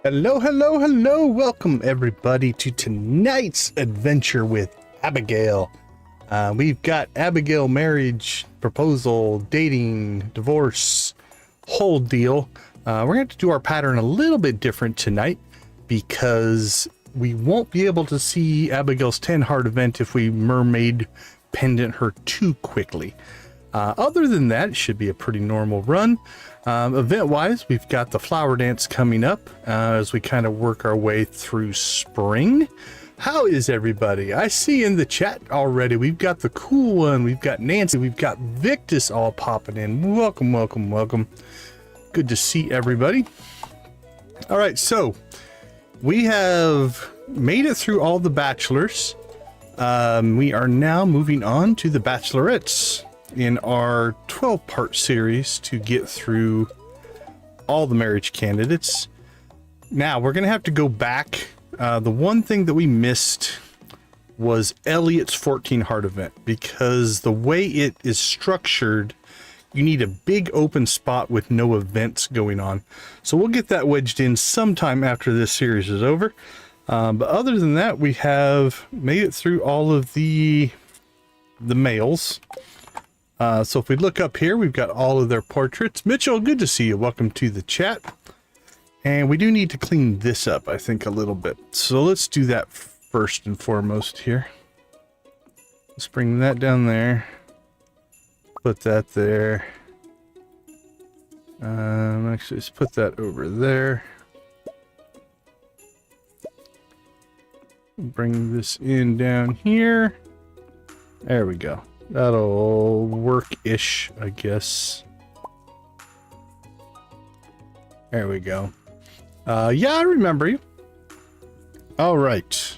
Hello, hello, hello. Welcome everybody to tonight's adventure with Abigail. We've got Abigail marriage, proposal, dating, divorce, whole deal. We're going to do our pattern a little bit different tonight because we won't be able to see Abigail's 10 heart event if we mermaid pendant her too quickly. Other than that, it should be a pretty normal run. Event-wise, we've got the flower dance coming up as we kind of work our way through spring. How is everybody? I see in the chat already, we've got the cool one, we've got Nancy, we've got Victus all popping in. Welcome, welcome, welcome. Good to see everybody. All right, so we have made it through all the bachelors. We are now moving on to the bachelorettes in our 12-part series to get through all the marriage candidates. Now we're gonna have to go back. The one thing that we missed was Elliot's 14 heart event, because the way it is structured, you need a big open spot with no events going on. So we'll get that wedged in sometime after this series is over. But other than that, we have made it through all of the males. So if we look up here, we've got all of their portraits. Mitchell, good to see you. Welcome to the chat. And we do need to clean this up, I think, a little bit. So let's do that first and foremost here. Let's bring that down there. Put that there. Actually, let's put that over there. Bring this in down here. There we go. That'll work-ish, I guess. There we go. Yeah, I remember you. All right.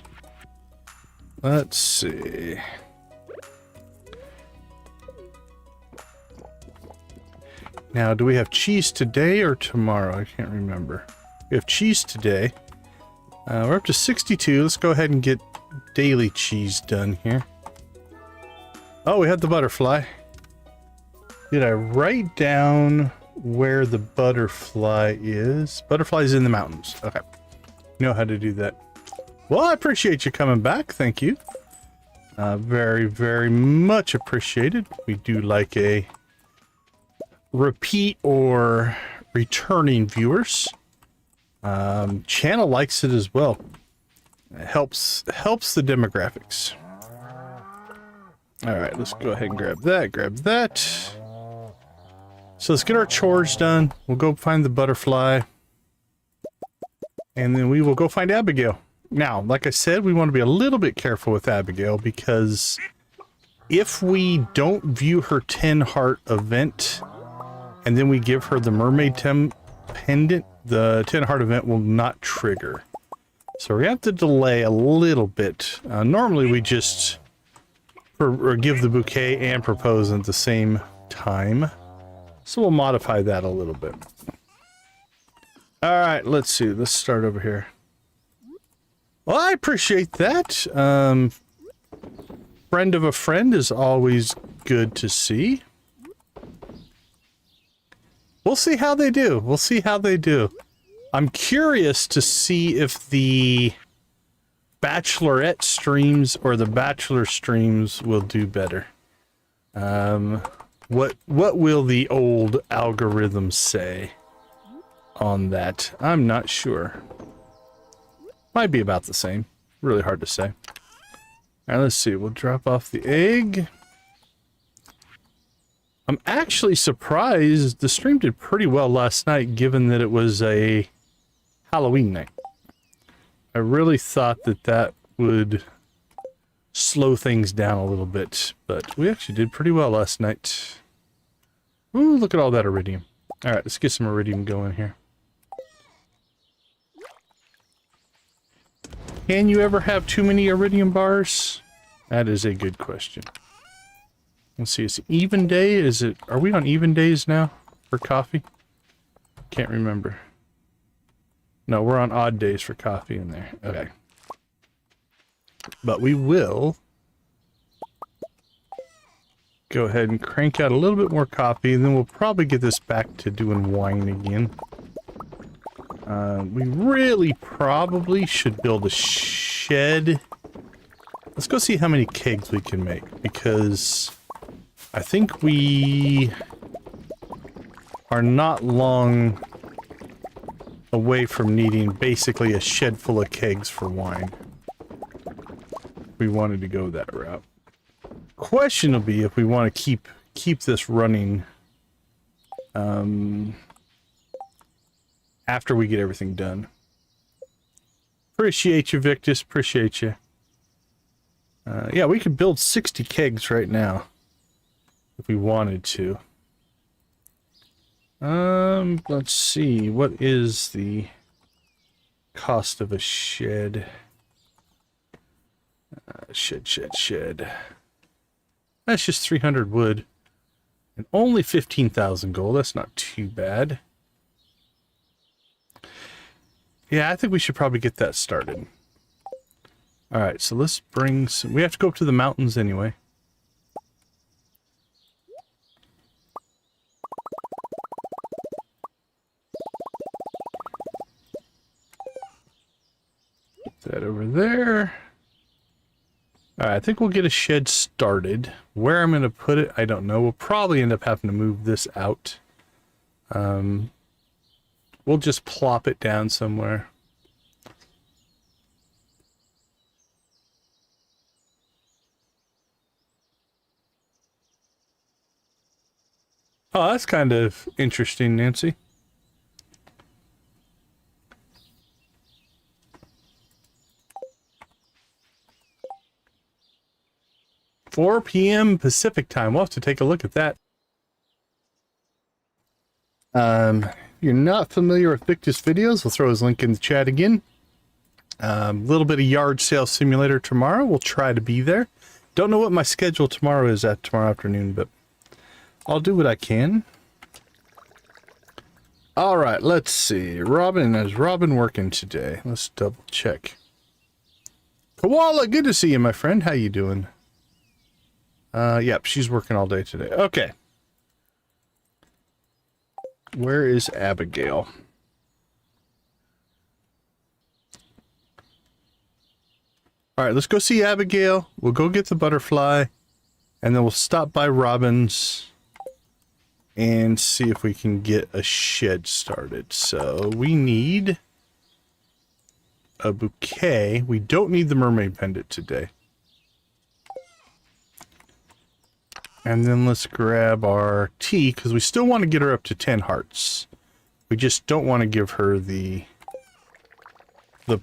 Let's see. Now, do we have cheese today or tomorrow? I can't remember. We have cheese today. We're up to 62. Let's go ahead and get daily cheese done here. Oh, we had the butterfly. Did I write down where the butterfly is? Butterfly's in the mountains. Okay. Know how to do that. Well, I appreciate you coming back. Thank you. Very, very much appreciated. We do like a repeat or returning viewers. Channel likes it as well. It helps the demographics. All right, let's go ahead and grab that. So let's get our chores done. We'll go find the butterfly. And then we will go find Abigail. Now, like I said, we want to be a little bit careful with Abigail, because if we don't view her 10 heart event and then we give her the mermaid pendant, the 10 heart event will not trigger. So we have to delay a little bit. Normally we just or give the bouquet and propose at the same time. So we'll modify that a little bit. All right, let's see. Let's start over here. Well, I appreciate that. Friend of a friend is always good to see. We'll see how they do. We'll see how they do. I'm curious to see if the Bachelorette streams or the Bachelor streams will do better. What will the old algorithm say on that? I'm not sure. Might be about the same. Really hard to say. All right, let's see. We'll drop off the egg. I'm actually surprised the stream did pretty well last night, given that it was a Halloween night. I really thought that would slow things down a little bit, but we actually did pretty well last night. Ooh, look at all that iridium. All right, let's get some iridium going here. Can you ever have too many iridium bars? That is a good question. Let's see, it's even day. Are we on even days now for coffee? Can't remember. No, we're on odd days for coffee in there. Okay. But we will go ahead and crank out a little bit more coffee, and then we'll probably get this back to doing wine again. We really probably should build a shed. Let's go see how many kegs we can make, because I think we are not long away from needing basically a shed full of kegs for wine. We wanted to go that route. Question will be if we want to keep this running after we get everything done. Appreciate you, Victus. Appreciate you. Yeah, we could build 60 kegs right now if we wanted to. Let's see. What is the cost of a shed? Shed. That's just 300 wood and only 15,000 gold. That's not too bad. Yeah, I think we should probably get that started. All right, so let's bring some... We have to go up to the mountains anyway. Put that over there. All right, I think we'll get a shed started. Where I'm going to put it, I don't know. We'll probably end up having to move this out. We'll just plop it down somewhere. Oh, that's kind of interesting, Nancy. $4 p.m. Pacific time. We'll have to take a look at that. You're not familiar with Victus videos, we'll throw his link in the chat again. A little bit of yard sale simulator tomorrow. We'll try to be there. Don't know what my schedule tomorrow is at tomorrow afternoon, but I'll do what I can. All right, let's see. Robin, is Robin working today? Let's double check. Koala, good to see you, my friend. How you doing? Yep, she's working all day today. Okay. Where is Abigail? All right, let's go see Abigail. We'll go get the butterfly, and then we'll stop by Robin's and see if we can get a shed started. So we need a bouquet. We don't need the mermaid pendant today. And then let's grab our tea, because we still want to get her up to 10 hearts. We just don't want to give her the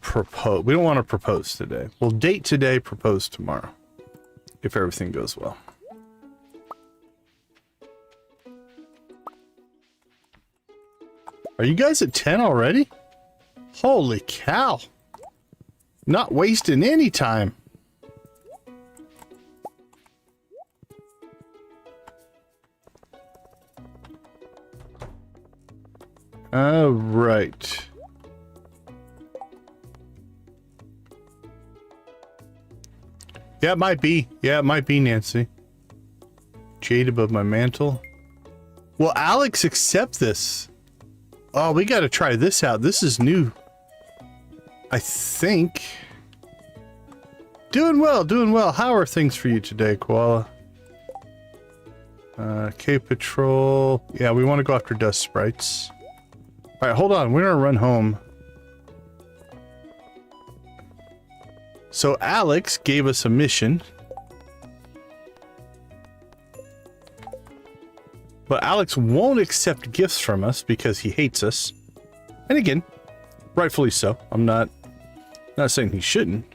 propose. We don't want to propose today. We'll date today, propose tomorrow, if everything goes well. Are you guys at 10 already? Holy cow. Not wasting any time. All right. Yeah, it might be. Yeah, it might be, Nancy. Jade above my mantle. Will Alex accept this? Oh, we got to try this out. This is new. I think. Doing well, doing well. How are things for you today, Koala? Cave Patrol. Yeah, we want to go after dust sprites. All right, hold on. We're going to run home. So Alex gave us a mission. But Alex won't accept gifts from us because he hates us. And again, rightfully so. I'm not saying he shouldn't.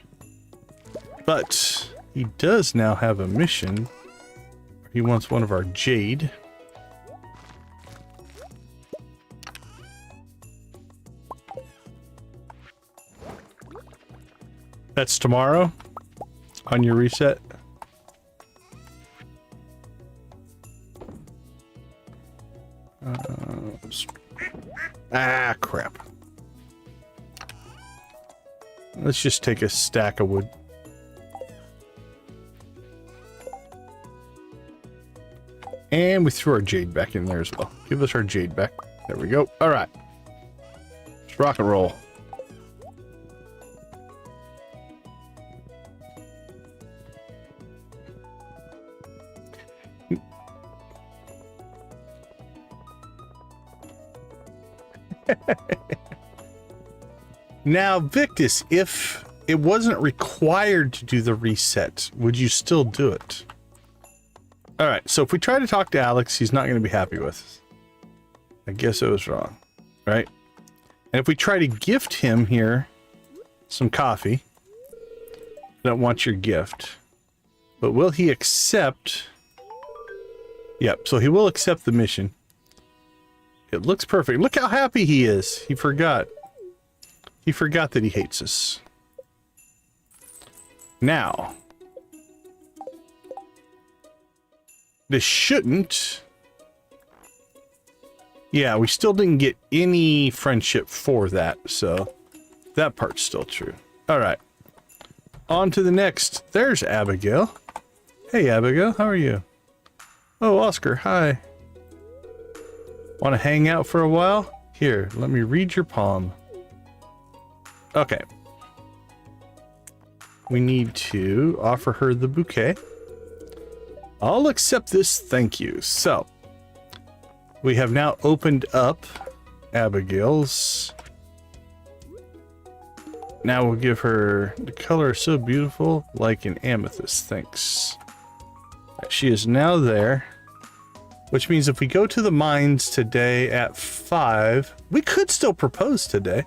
But he does now have a mission. He wants one of our jade. That's tomorrow on your reset. Crap. Let's just take a stack of wood. And we threw our jade back in there as well. Give us our jade back. There we go. All right. Let's rock and roll. Now, Victus, if it wasn't required to do the reset, would you still do it? All right, so if we try to talk to Alex, he's not going to be happy with us. I guess I was wrong, right? And if we try to gift him here some coffee, I don't want your gift, but will he accept? Yep, so he will accept the mission. It looks perfect. Look how happy he is. He forgot. He forgot that he hates us. Now, this shouldn't. Yeah, we still didn't get any friendship for that, so that part's still true. All right. On to the next. There's Abigail. Hey, Abigail. How are you? Oh, Oscar. Hi. Want to hang out for a while? Here, let me read your palm. Okay. We need to offer her the bouquet. I'll accept this, thank you. So, we have now opened up Abigail's. Now we'll give her, the color is so beautiful, like an amethyst, thanks. She is now there, which means if we go to the mines today at 5, we could still propose today.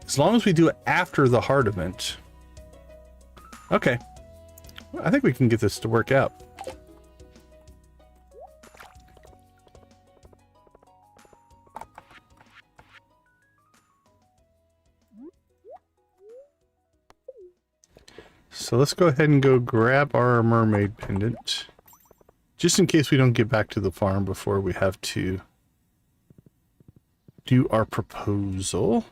As long as we do it after the heart event. Okay. I think we can get this to work out. So let's go ahead and go grab our mermaid pendant. Just in case we don't get back to the farm before we have to do our proposal.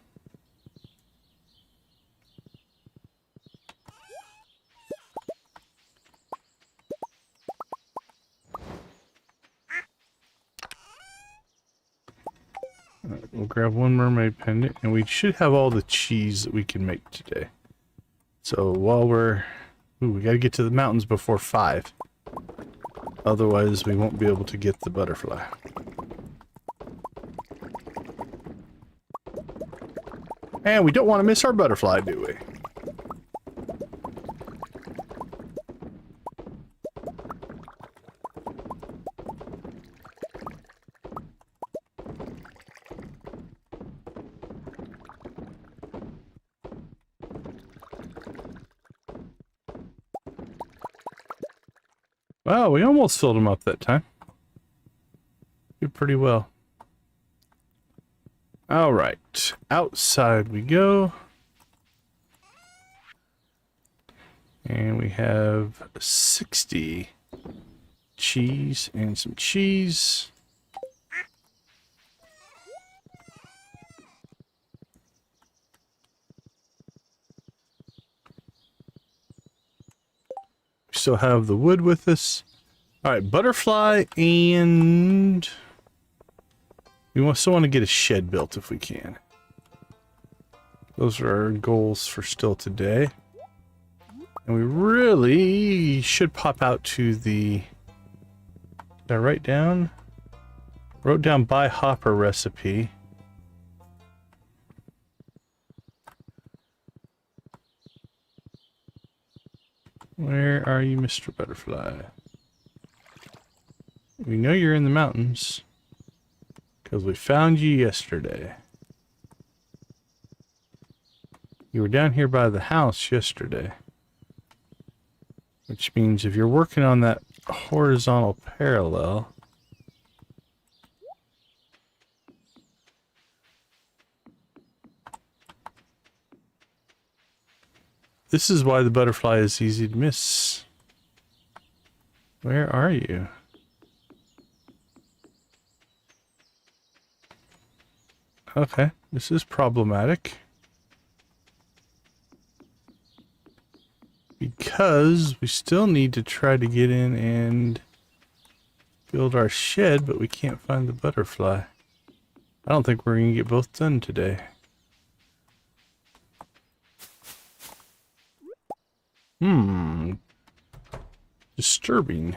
We'll grab one mermaid pendant, and we should have all the cheese that we can make today. So while we're... Ooh, we gotta get to the mountains before 5. Otherwise, we won't be able to get the butterfly. And we don't want to miss our butterfly, do we? Wow, we almost filled them up that time. Did pretty well. All right, outside we go. And we have 60 cheese and some cheese. We still have the wood with us. All right, butterfly, and we still want to get a shed built if we can. Those are our goals for still today. And we really should pop out to the... Did I write down? Wrote down buy hopper recipe. Where are you, Mr. Butterfly? We know you're in the mountains. Because we found you yesterday. You were down here by the house yesterday. Which means if you're working on that horizontal parallel... This is why the butterfly is easy to miss. Where are you? Okay, this is problematic. Because we still need to try to get in and build our shed, but we can't find the butterfly. I don't think we're going to get both done today. Disturbing.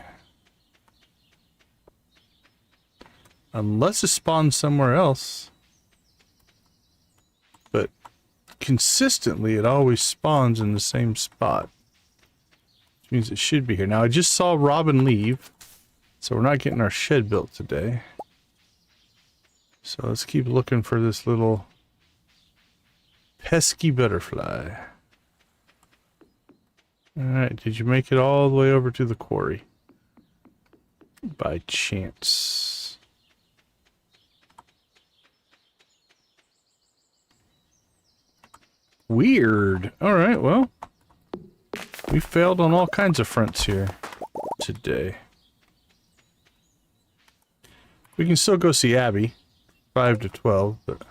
Unless it spawns somewhere else. But consistently, it always spawns in the same spot. Which means it should be here. Now, I just saw Robin leave. So we're not getting our shed built today. So let's keep looking for this little pesky butterfly. Alright, did you make it all the way over to the quarry? By chance. Weird. Alright, well. We failed on all kinds of fronts here today. We can still go see Abby. 5 to 12, but...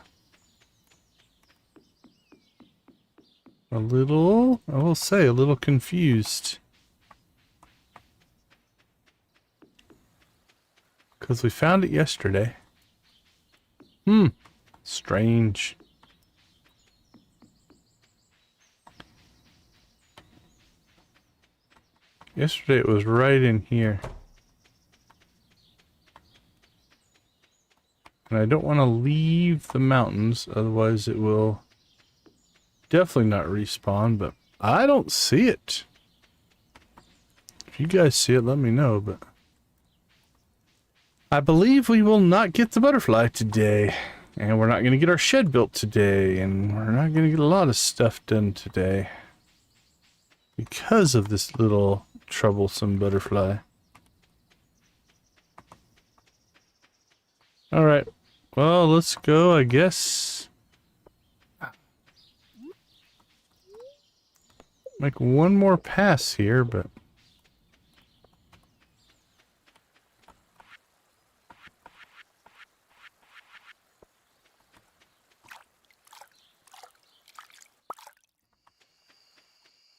I will say, a little confused. Because we found it yesterday. Strange. Yesterday it was right in here. And I don't want to leave the mountains, otherwise it will definitely not respawn, but I don't see it. If you guys see it, let me know, but I believe we will not get the butterfly today, and we're not going to get our shed built today, and we're not going to get a lot of stuff done today because of this little troublesome butterfly. Alright, well, let's go, I guess. Make one more pass here, but...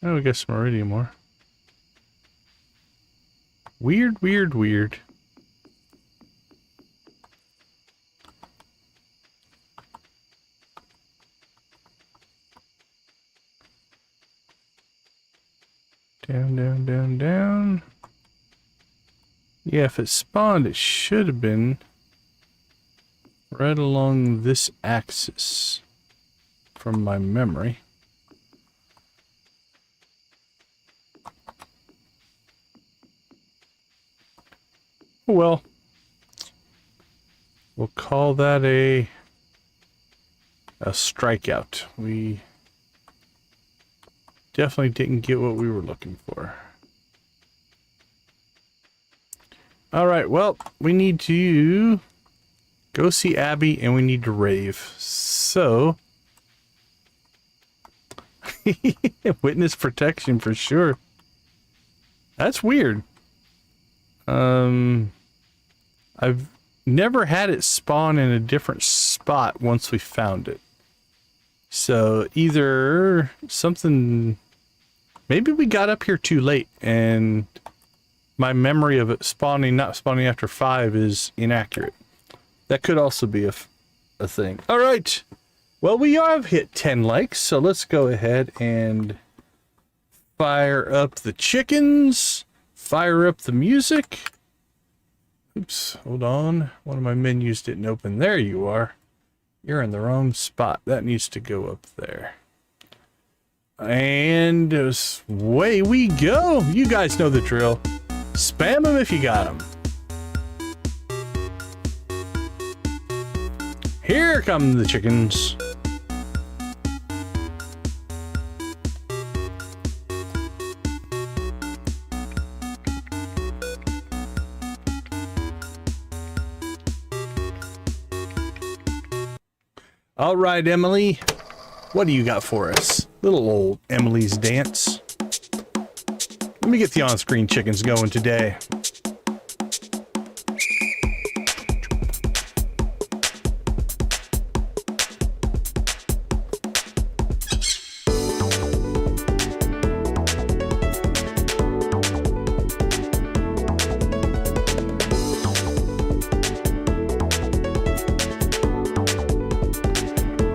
Oh, we got some iridium ore. Weird, weird, weird. Down, down, down, down. Yeah, if it spawned, it should have been right along this axis from my memory. Oh well. We'll call that a strikeout. We definitely didn't get what we were looking for. Alright, well, we need to go see Abby and we need to rave. So, witness protection for sure. That's weird. I've never had it spawn in a different spot once we found it. So either something, maybe we got up here too late and my memory of it spawning, not spawning after 5 is inaccurate. That could also be a thing. All right. Well, we have hit 10 likes, so let's go ahead and fire up the chickens, fire up the music. Oops, hold on. One of my menus didn't open. There you are. You're in the wrong spot. That needs to go up there. And away we go. You guys know the drill. Spam them if you got them. Here come the chickens. All right, Emily, what do you got for us? Little old Emily's dance. Let me get the on-screen chickens going today.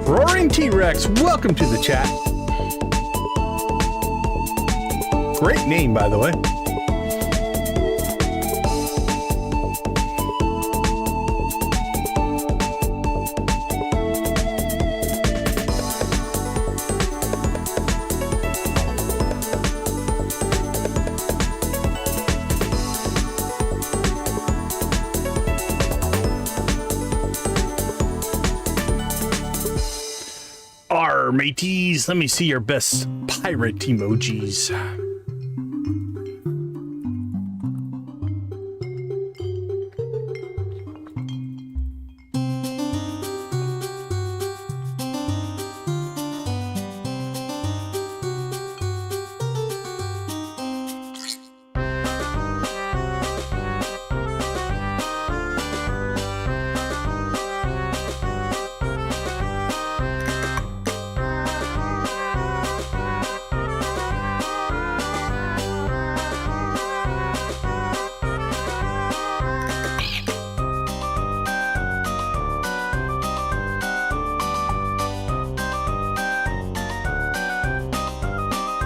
Roaring T-Rex, welcome to the chat. Great name, by the way. Arr, mateys, let me see your best pirate emojis.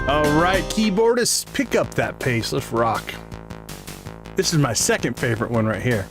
All right, keyboardists, pick up that pace. Let's rock. This is my second favorite one right here.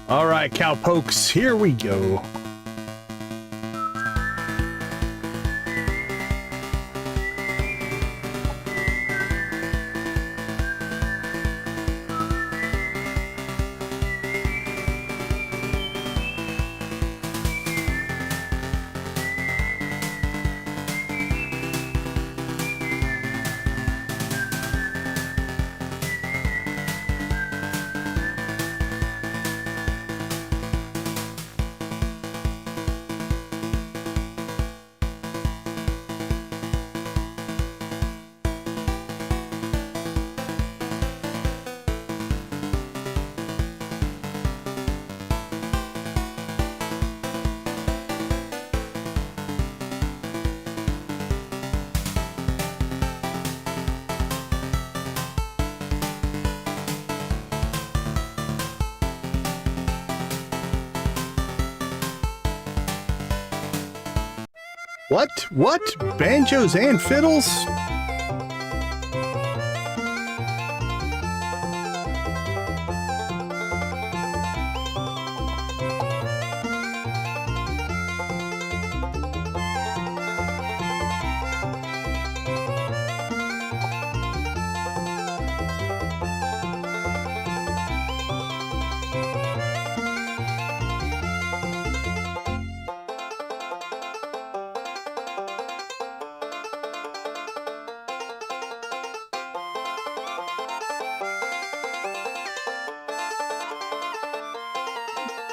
All right, cowpokes, here we go. What? What? Banjos and fiddles?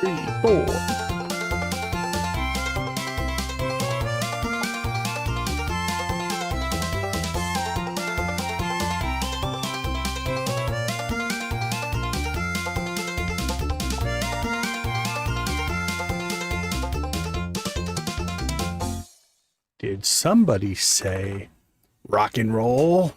Three, four. Did somebody say rock and roll?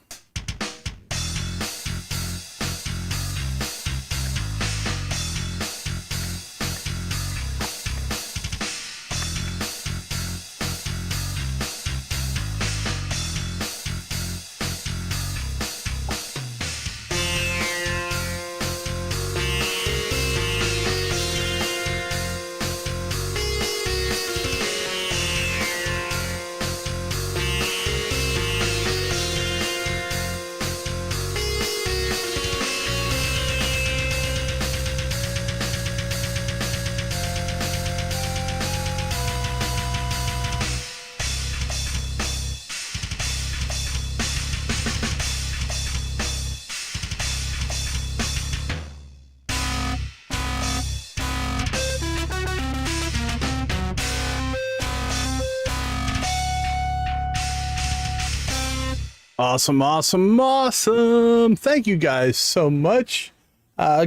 Awesome, awesome, awesome. Thank you guys so much.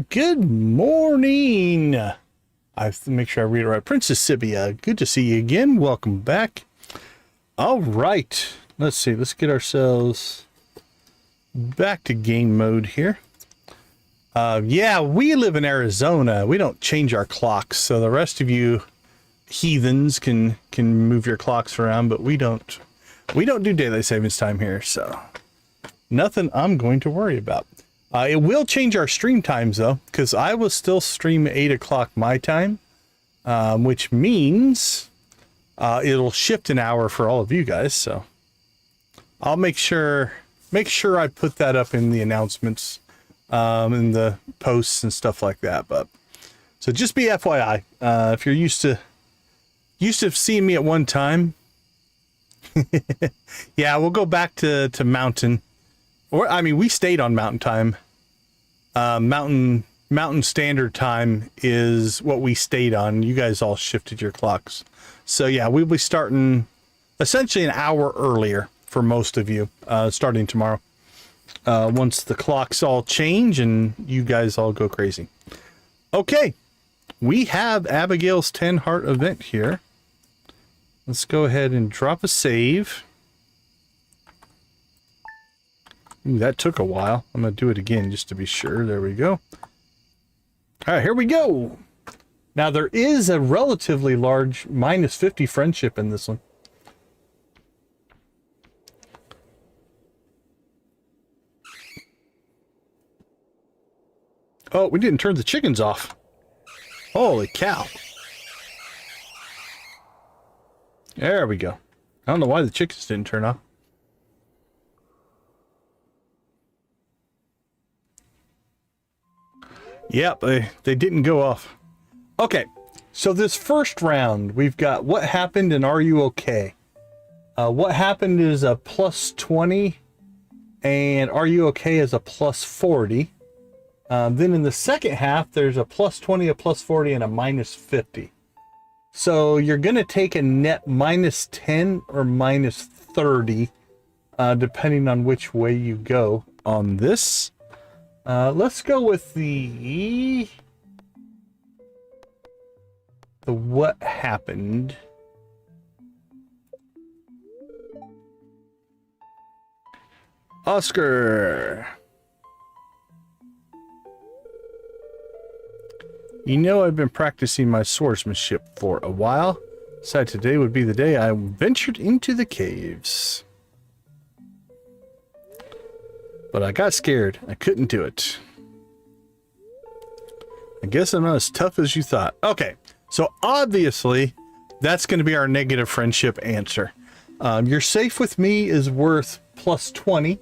Good morning. I have to make sure I read it right. Princess Sibia, good to see you again. Welcome back. All right. Let's see. Let's get ourselves back to game mode here. Yeah, we live in Arizona. We don't change our clocks, so the rest of you heathens can move your clocks around, but we don't. We don't do daylight savings time here, so nothing I'm going to worry about. It will change our stream times, though, because I will still stream 8 o'clock my time, which means it'll shift an hour for all of you guys. So I'll make sure I put that up in the announcements, in the posts and stuff like that. But so just be FYI, if you're used to seeing me at one time. Yeah, we'll go back to mountain, or I mean, we stayed on mountain time. Mountain standard time is what we stayed on. You guys all shifted your clocks, so yeah, we'll be starting essentially an hour earlier for most of you, starting tomorrow. Once the clocks all change and you guys all go crazy. Okay, we have Abigail's 10 heart event here. Let's go ahead and drop a save. Ooh, that took a while. I'm going to do it again just to be sure. There we go. All right, here we go. Now, there is a relatively large -50 friendship in this one. Oh, we didn't turn the chickens off. Holy cow. There we go. I don't know why the chickens didn't turn off. Yep, they didn't go off. Okay, so this first round, we've got what happened and are you okay? What happened is a +20, and are you okay is a +40. Then in the second half, there's a +20, a +40, and a -50. So you're going to take a net -10 or -30, depending on which way you go on this. Let's go with the what happened. Oscar. You know, I've been practicing my swordsmanship for a while. Decided today would be the day I ventured into the caves. But I got scared. I couldn't do it. I guess I'm not as tough as you thought. Okay, so obviously, that's going to be our negative friendship answer. You're safe with me is worth +20,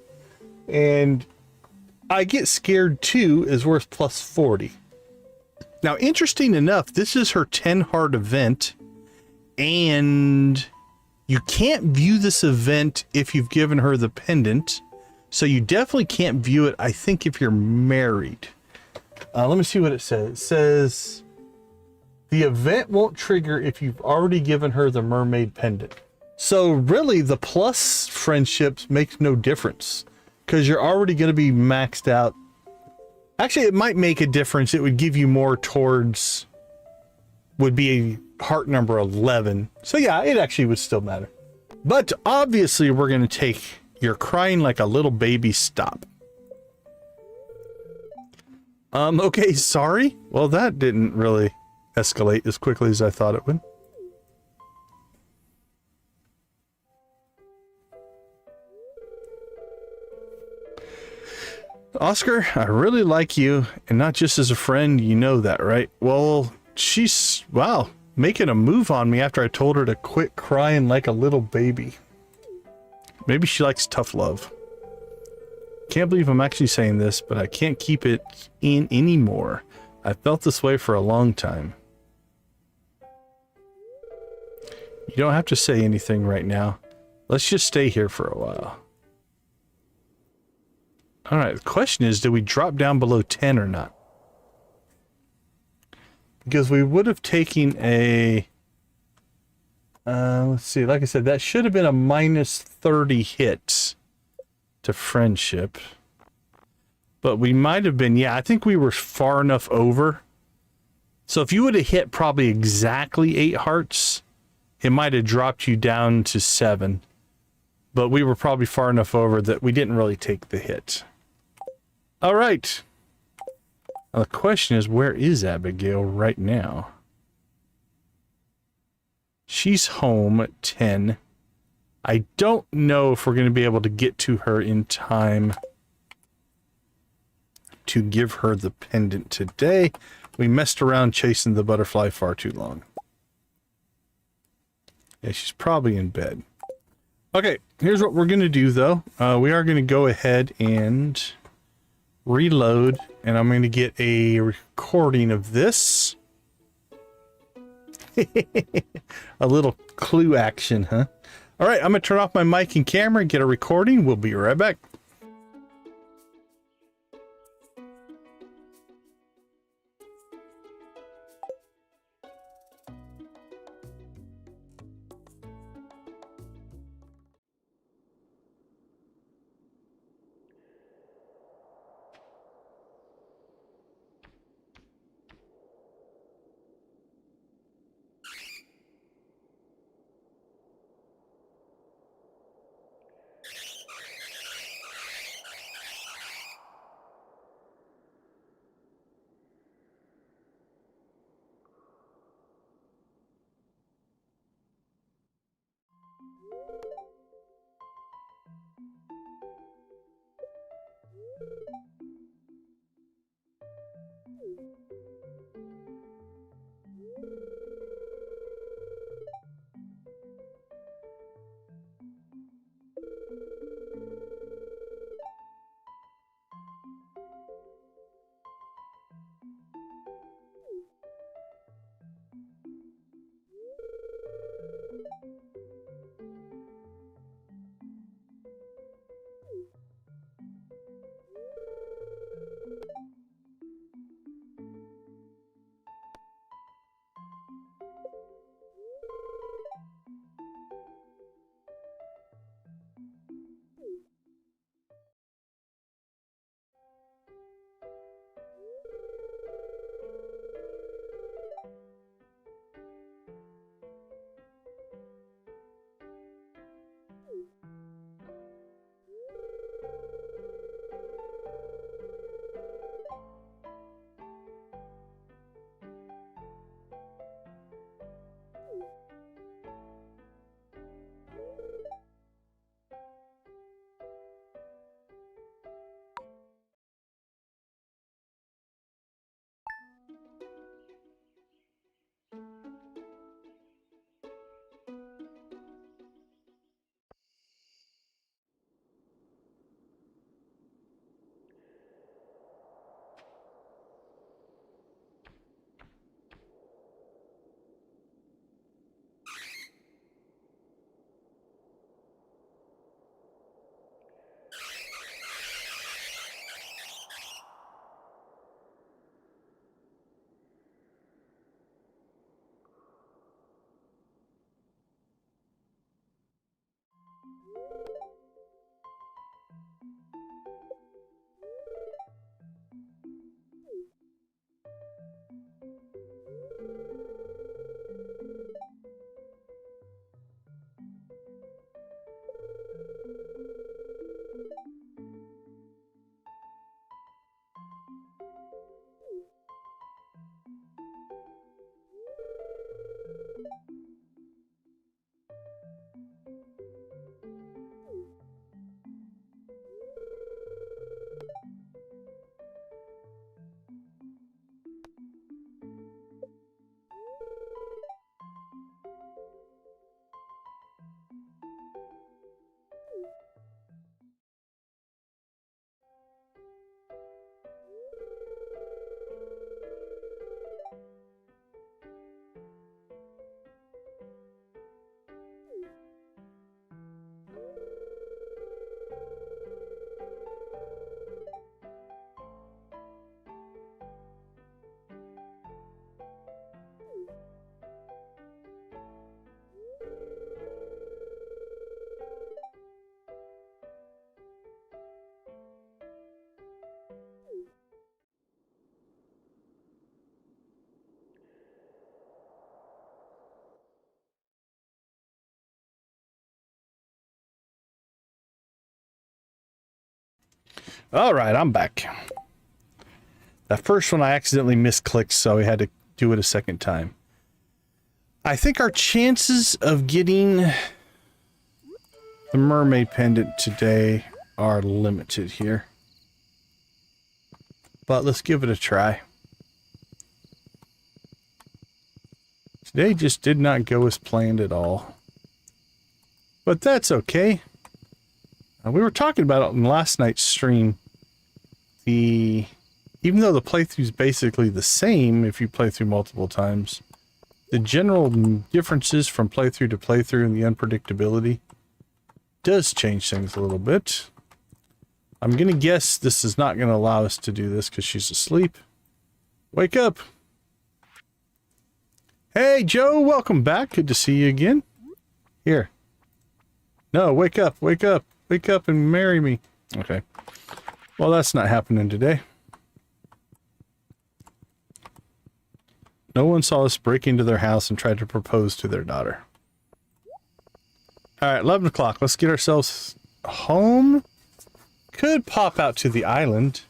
and I get scared too is worth +40. Now, interesting enough, this is her 10 heart event, and you can't view this event if you've given her the pendant. So you definitely can't view it, I think, if you're married. Let me see what it says. It says the event won't trigger if you've already given her the mermaid pendant. So really, the plus friendships makes no difference because you're already going to be maxed out. Actually, it might make a difference. It would give you more towards, would be heart number 11. So yeah, it actually would still matter. But obviously, we're going to take you're crying like a little baby stop. Okay, sorry. Well, that didn't really escalate as quickly as I thought it would. Oscar, I really like you, and not just as a friend, you know that, right? Well, she's, wow, making a move on me after I told her to quit crying like a little baby. Maybe she likes tough love. Can't believe I'm actually saying this, but I can't keep it in anymore. I've felt this way for a long time. You don't have to say anything right now. Let's just stay here for a while. Alright, the question is, do we drop down below 10 or not? Because we would have taken a... let's see, like I said, that should have been a -30 hit. to friendship. But we might have been, yeah, I think we were far enough over. So if you would have hit probably exactly 8 hearts, it might have dropped you down to 7. But we were probably far enough over that we didn't really take the hit. All right. Now the question is, where is Abigail right now? She's home at 10. I don't know if we're going to be able to get to her in time to give her the pendant today. We messed around chasing the butterfly far too long. Yeah, she's probably in bed. Okay, here's what we're going to do, though. We are going to go ahead and reload, and I'm going to get a recording of this. A little clue action, huh? All right, I'm going to turn off my mic and camera and get a recording. We'll be right back. All right, I'm back. That first one I accidentally misclicked, so we had to do it a second time. I think our chances of getting the mermaid pendant today are limited here. But let's give it a try. Today just did not go as planned at all. But that's okay. We were talking about it in last night's stream. Even though the playthrough is basically the same if you play through multiple times, the general differences from playthrough to playthrough and the unpredictability does change things a little bit. I'm going to guess this is not going to allow us to do this because she's asleep. Wake up! Hey, Joe, welcome back. Good to see you again. Here. No, wake up, wake up. Wake up and marry me. Okay. Well, that's not happening today. No one saw us break into their house and try to propose to their daughter. Alright, 11 o'clock. Let's get ourselves home. Could pop out to the island.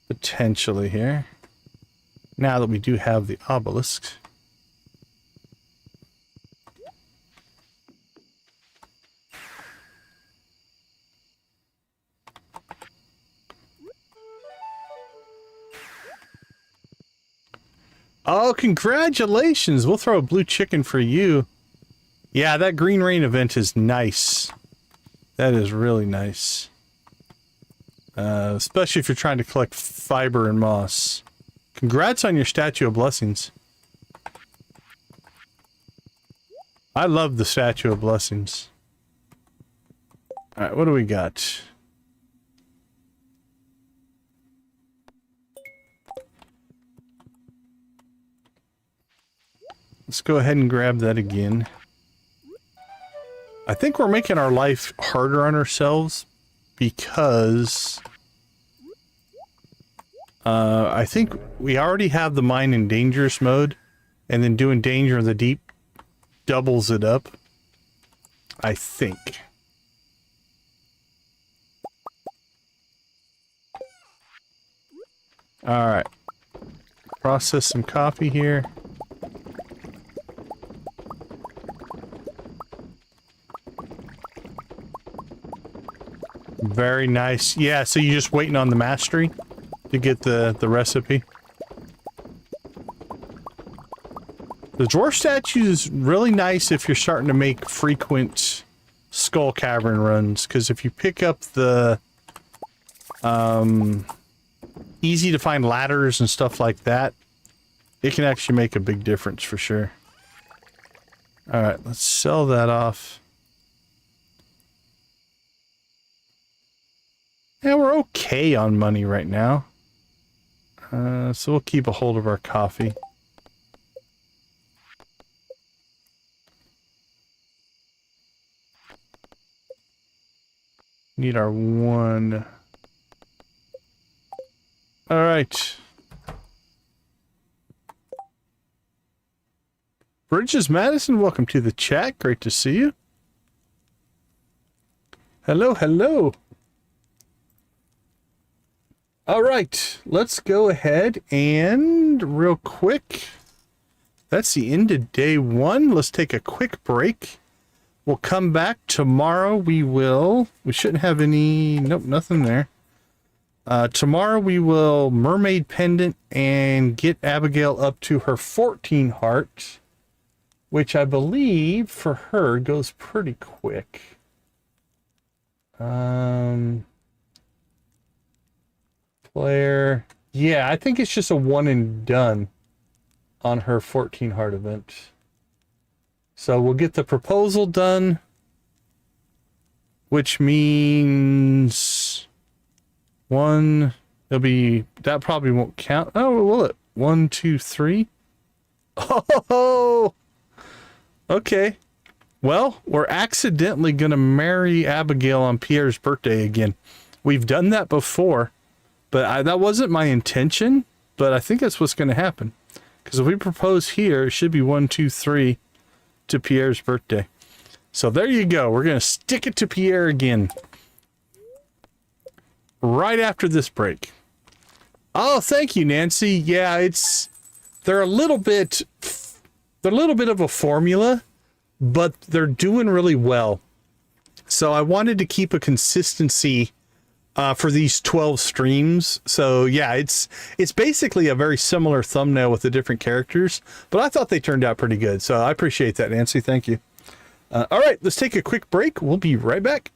Potentially here. Now that we do have the obelisk. Oh, congratulations! We'll throw a blue chicken for you. Yeah, that green rain event is nice. That is really nice. Especially if you're trying to collect fiber and moss. Congrats on your Statue of Blessings. I love the Statue of Blessings. Alright, what do we got? Let's go ahead and grab that again. I think we're making our life harder on ourselves because I think we already have the mine in dangerous mode, and then doing danger in the deep doubles it up. I think. Alright. Process some coffee here. Very nice. Yeah, so you're just waiting on the mastery to get the recipe. The dwarf statue is really nice if you're starting to make frequent skull cavern runs, because if you pick up the easy to find ladders and stuff like that, it can actually make a big difference for sure. Alright, let's sell that off. Yeah, we're okay on money right now. So we'll keep a hold of our coffee. Need our one. Alright. Bridges Madison, welcome to the chat. Great to see you. Hello, hello. All right, let's go ahead and real quick. That's the end of day one. Let's take a quick break. We'll come back tomorrow. We shouldn't have any, nope, nothing there. Tomorrow we will mermaid pendant and get Abigail up to her 14 heart, which I believe for her goes pretty quick. Player. Yeah, I think it's just a one and done on her 14 heart event. So we'll get the proposal done, which means one, that probably won't count. Oh, will it? 1, 2, 3. Oh, okay. Well, we're accidentally going to marry Abigail on Pierre's birthday again. We've done that before. But that wasn't my intention, but I think that's what's going to happen. Because if we propose here, it should be 1, 2, 3 to Pierre's birthday. So there you go. We're going to stick it to Pierre again. right after this break. Oh, thank you, Nancy. Yeah, they're a little bit of a formula, but they're doing really well. So I wanted to keep a consistency for these 12 streams. So yeah, it's basically a very similar thumbnail with the different characters, but I thought they turned out pretty good. So I appreciate that, Nancy. Thank you. All right, let's take a quick break. We'll be right back.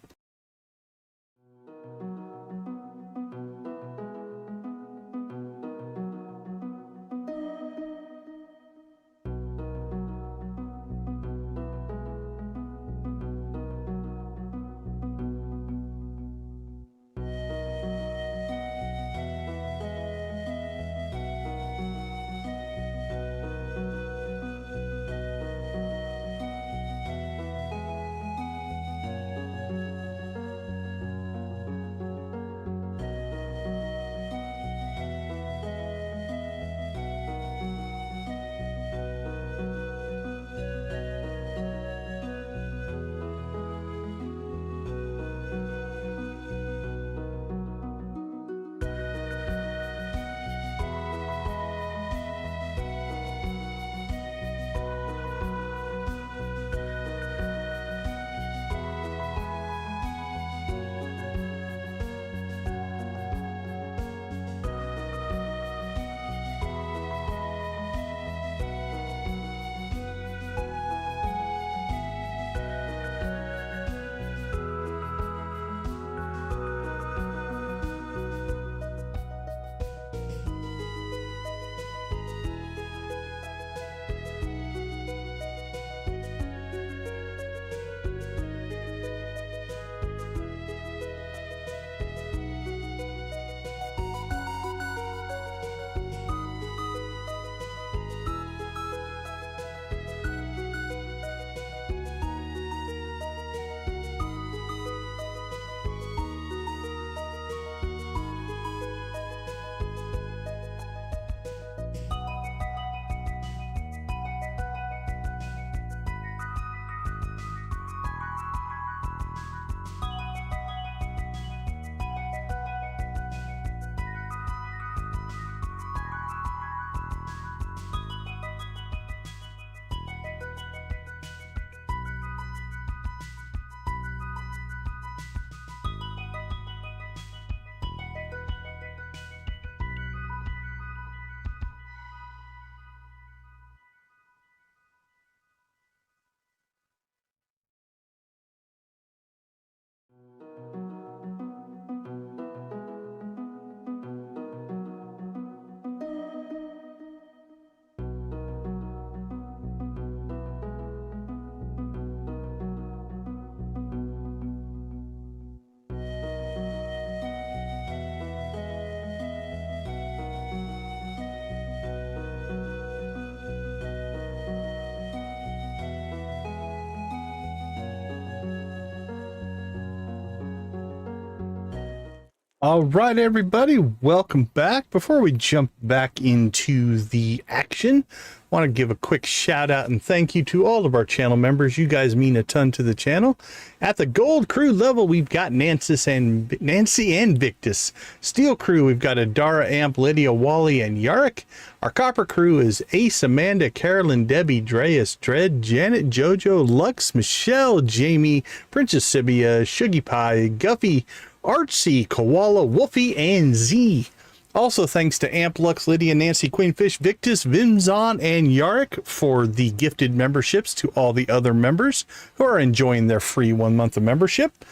All right, everybody, welcome back. Before we jump back into the action, I want to give a quick shout out and thank you to all of our channel members. You guys mean a ton to the channel. At the Gold Crew level, we've got Nancy and Victus. Steel Crew, we've got Adara, Amp, Lydia, Wally, and Yarrick. Our Copper Crew is Ace, Amanda, Carolyn, Debbie, Dreas, Dredd, Janet, Jojo, Lux, Michelle, Jamie, Princess Sibia, Shuggy Pie, Guffy, Artsy, Koala, Wolfie, and Z. Also, thanks to Amp, Lux, Lydia, Nancy, Queenfish, Victus, Vimzon, and Yarrick for the gifted memberships to all the other members who are enjoying their free 1 month of membership.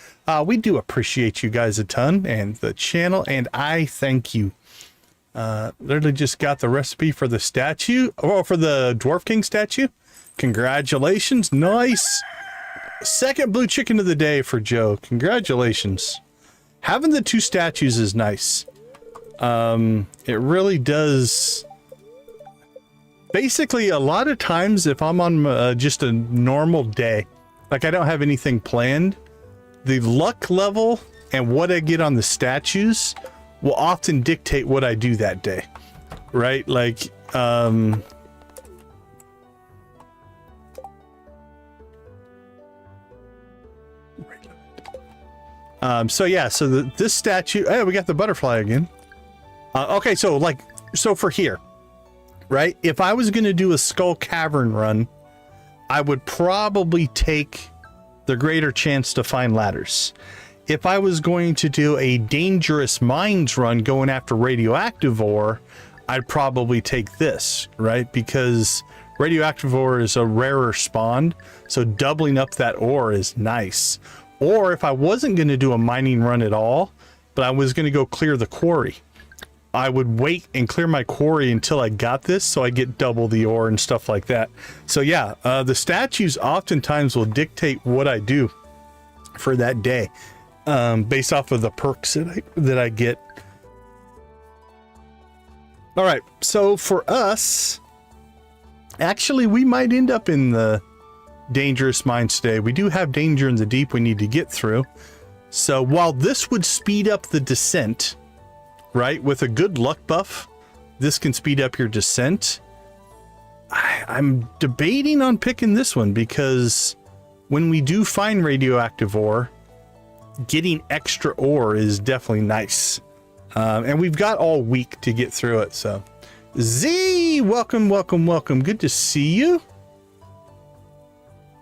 We do appreciate you guys a ton and the channel, and I thank you. Literally just got the recipe for the statue, or for the Dwarf King statue. Congratulations. Nice. Second blue chicken of the day for Joe. Congratulations. Having the two statues is nice. It really does. Basically, a lot of times if I'm on just a normal day, like I don't have anything planned, the luck level and what I get on the statues will often dictate what I do that day, right? Like, So yeah, so this statue, hey, we got the butterfly again. Okay, so for here, right? If I was going to do a Skull Cavern run, I would probably take the greater chance to find ladders. If I was going to do a Dangerous Mines run going after radioactive ore, I'd probably take this, right? Because radioactive ore is a rarer spawn, so doubling up that ore is nice. Or if I wasn't going to do a mining run at all, but I was going to go clear the quarry, I would wait and clear my quarry until I got this, so I get double the ore and stuff like that. So yeah, the statues oftentimes will dictate what I do for that day, based off of the perks that I get. All right, so for us, actually, we might end up in the Dangerous Mines today. We do have danger in the deep we need to get through. So while this would speed up the descent, right, with a good luck buff, this can speed up your descent. I'm debating on picking this one because when we do find radioactive ore, getting extra ore is definitely nice. And we've got all week to get through it. So Z, welcome, welcome, welcome. Good to see you.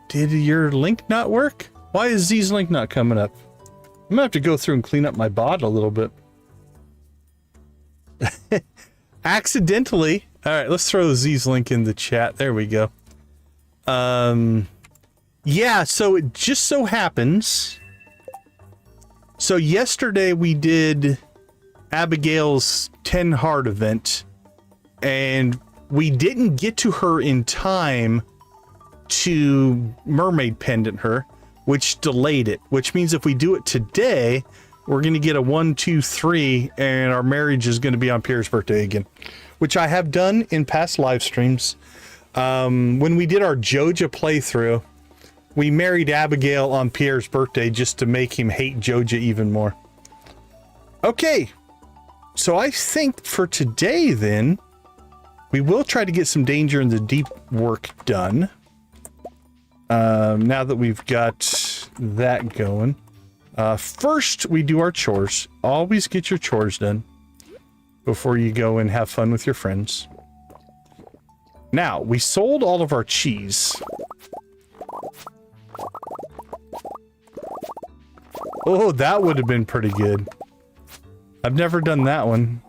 Did your link not work? Why is Z's link not coming up? I'm gonna have to go through and clean up my bot a little bit. Accidentally. All right, let's throw Z's link in the chat. There we go. Yeah, so it just so happens. So yesterday we did Abigail's 10 heart event, and we didn't get to her in time to mermaid pendant her, which delayed it, which means if we do it today, we're going to get a 1, 2, 3, and our marriage is going to be on Pierre's birthday again, which I have done in past live streams. When we did our Joja playthrough, we married Abigail on Pierre's birthday just to make him hate Joja even more. Okay, so I think for today then, we will try to get some danger in the deep work done. Now that we've got that going. First, we do our chores. Always get your chores done before you go and have fun with your friends. Now, we sold all of our cheese. Oh, that would have been pretty good. I've never done that one.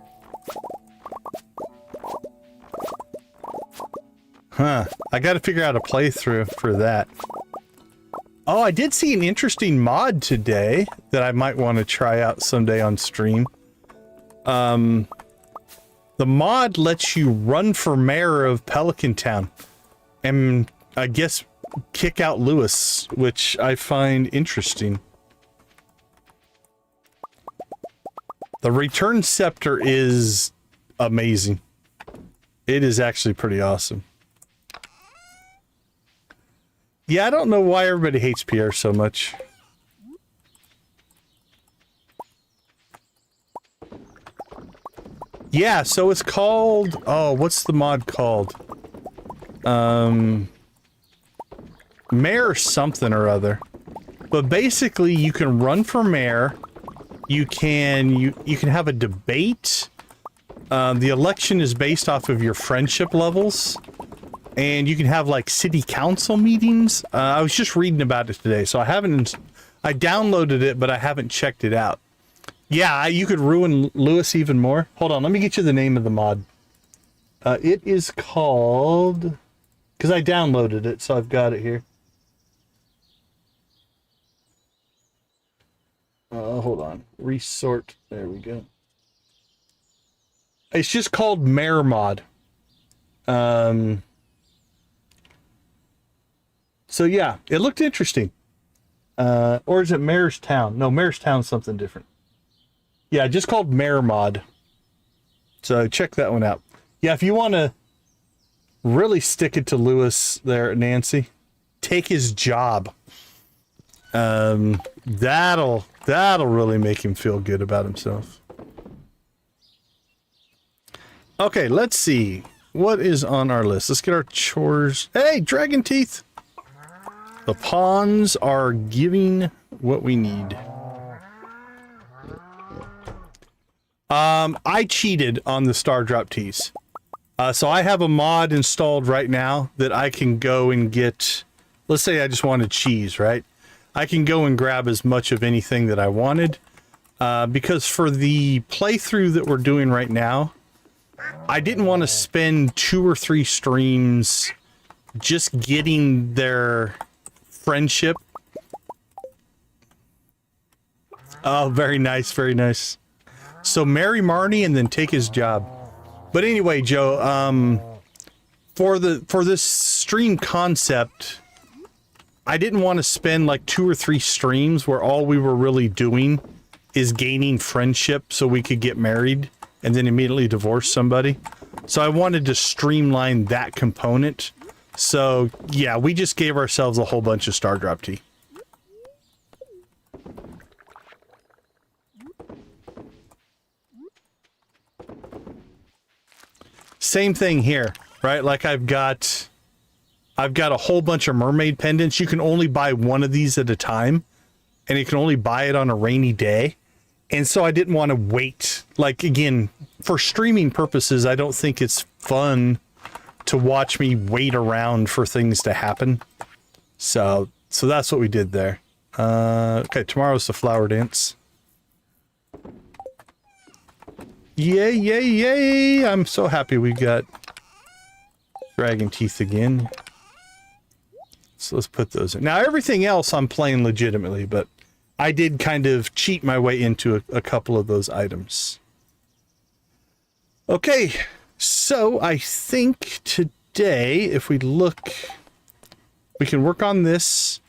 Huh. I got to figure out a playthrough for that. Oh, I did see an interesting mod today that I might want to try out someday on stream. The mod lets you run for mayor of Pelican Town and I guess kick out Lewis, which I find interesting. The return scepter is amazing. It is actually pretty awesome. Yeah, I don't know why everybody hates Pierre so much. Yeah, so it's called... Oh, what's the mod called? Mayor something or other. But basically, you can run for mayor. You can have a debate. The election is based off of your friendship levels. And you can have like city council meetings. I was just reading about it today, so I downloaded it, but I haven't checked it out. Yeah, you could ruin Lewis even more. Hold on, let me get you the name of the mod. It is called, because I downloaded it, so I've got it here. Hold on, resort, there we go. It's just called Mayor Mod. So yeah, it looked interesting. Or is it Mayor's Town? No, Mayor's Town's something different. Yeah, just called Mayor Mod. So check that one out. Yeah, if you want to really stick it to Lewis there, Nancy, take his job. That'll really make him feel good about himself. Okay, let's see. What is on our list? Let's get our chores. Hey, Dragon Teeth! The pawns are giving what we need. I cheated on the star drop teas. So I have a mod installed right now that I can go and get, let's say I just wanted cheese, right? I can go and grab as much of anything that I wanted. Because for the playthrough that we're doing right now, I didn't want to spend 2 or 3 streams just getting their friendship. Oh, very nice, very nice. So marry Marnie and then take his job. But anyway, Joe, for this stream concept, I didn't want to spend like 2 or 3 streams where all we were really doing is gaining friendship so we could get married and then immediately divorce somebody. So I wanted to streamline that component. So yeah, we just gave ourselves a whole bunch of star drop tea. Same thing here, right? Like I've got a whole bunch of mermaid pendants. You can only buy one of these at a time, and you can only buy it on a rainy day. And so I didn't want to wait. Like, again, for streaming purposes, I don't think it's fun to watch me wait around for things to happen. So that's what we did there. Okay, tomorrow's the flower dance. Yay, yay, yay! I'm so happy we got dragon teeth again. So let's put those in. Now, everything else I'm playing legitimately, but I did kind of cheat my way into a couple of those items. Okay, so I think today, if we look, we can work on this.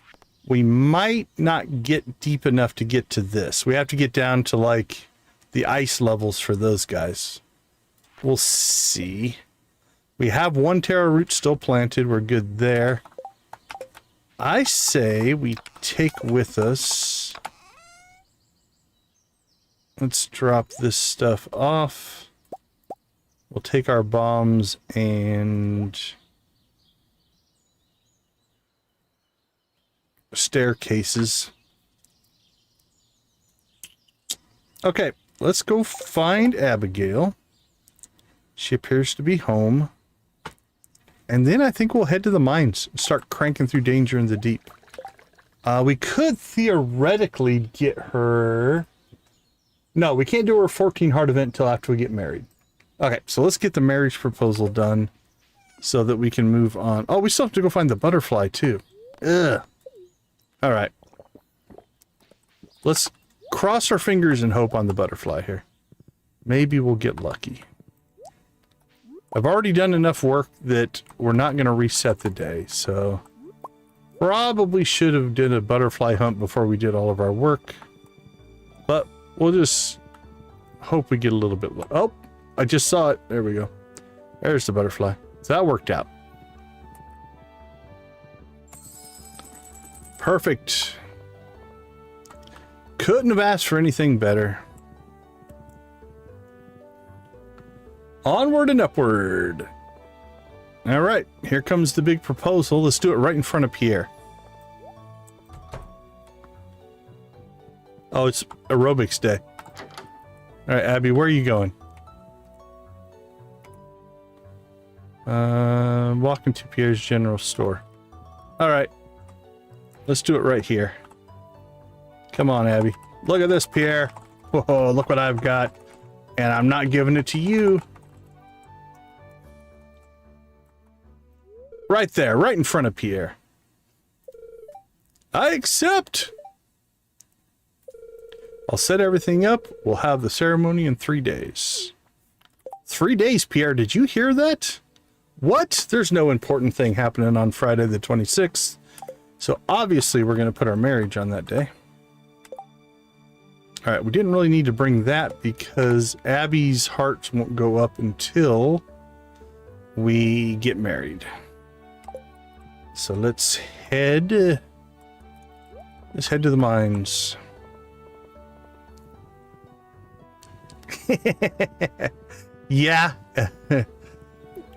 We might not get deep enough to get to this. We have to get down to, like, the ice levels for those guys. We'll see. We have 1 taro root still planted. We're good there. I say we take with us... Let's drop this stuff off. We'll take our bombs and... staircases. Okay, let's go find Abigail. She appears to be home. And then I think we'll head to the mines and start cranking through danger in the deep. We could theoretically get her... No, we can't do her 14 heart event until after we get married. Okay, so let's get the marriage proposal done so that we can move on. Oh, we still have to go find the butterfly too. Ugh. All right. Let's cross our fingers and hope on the butterfly here. Maybe we'll get lucky. I've already done enough work that we're not going to reset the day, so probably should have did a butterfly hunt before we did all of our work. But we'll just hope we get a little bit... Oh, I just saw it. There we go. There's the butterfly. So that worked out. Perfect. Couldn't have asked for anything better. Onward and upward. All right, here comes the big proposal. Let's do it right in front of Pierre. Oh, it's aerobics day. All right, Abby, where are you going? Walking to Pierre's general store. All right, let's do it right here. Come on, Abby. Look at this, Pierre. Whoa, look what I've got. And I'm not giving it to you. Right there, right in front of Pierre. I accept. I'll set everything up. We'll have the ceremony in 3 days. 3 days, Pierre. Did you hear that? What? There's no important thing happening on Friday the 26th. So obviously we're going to put our marriage on that day. All right, we didn't really need to bring that because Abby's hearts won't go up until we get married. So let's head to the mines. Yeah.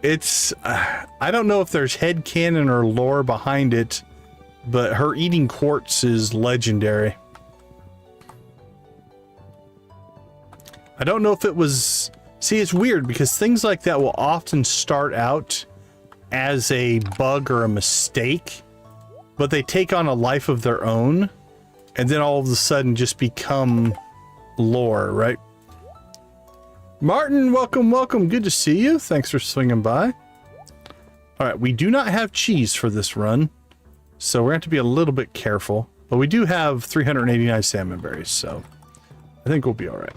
It's I don't know if there's headcanon or lore behind it, but her eating quartz is legendary. I don't know if it was... See, it's weird because things like that will often start out as a bug or a mistake, but they take on a life of their own and then all of a sudden just become lore, right? Martin, welcome, welcome. Good to see you. Thanks for swinging by. All right, we do not have cheese for this run, so we're going to have to be a little bit careful, but we do have 389 salmon berries, so I think we'll be all right.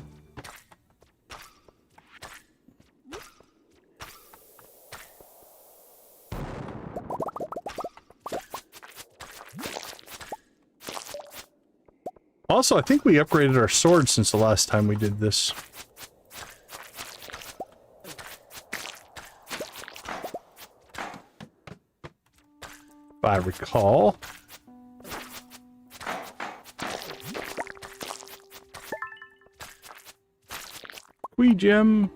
Also, I think we upgraded our sword since the last time we did this. If I recall. Gem.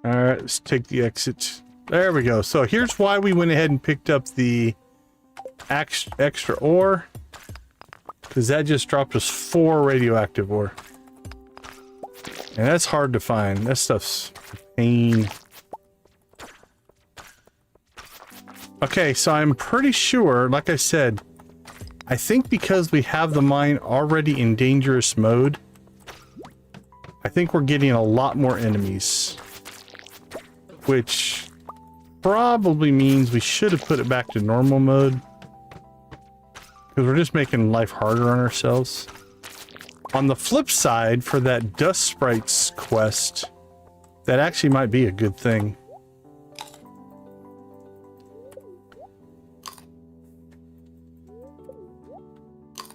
Alright, let's take the exit. There we go. So here's why we went ahead and picked up the extra ore. Because that just dropped us 4 radioactive ore. And that's hard to find. That stuff's a pain. Okay, so I'm pretty sure, like I said, I think because we have the mine already in dangerous mode, I think we're getting a lot more enemies. Which probably means we should have put it back to normal mode. Because we're just making life harder on ourselves. On the flip side, for that Dust Sprites quest, that actually might be a good thing.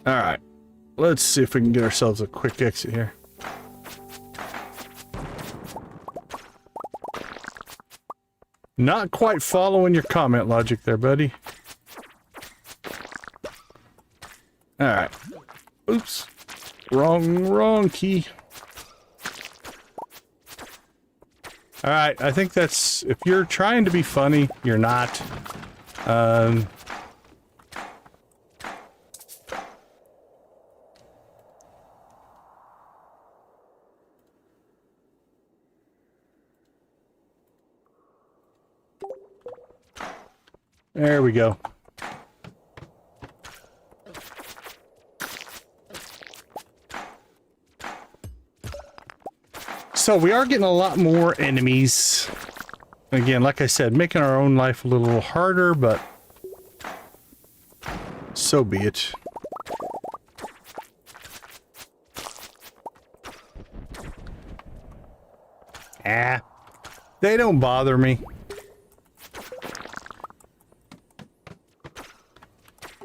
Alright, let's see if we can get ourselves a quick exit here. Not quite following your comment logic there, buddy. Alright. Oops. Wrong key. Alright, I think that's... If you're trying to be funny, you're not. There we go. So we are getting a lot more enemies. Again, like I said, making our own life a little harder, but so be it. Ah, they don't bother me.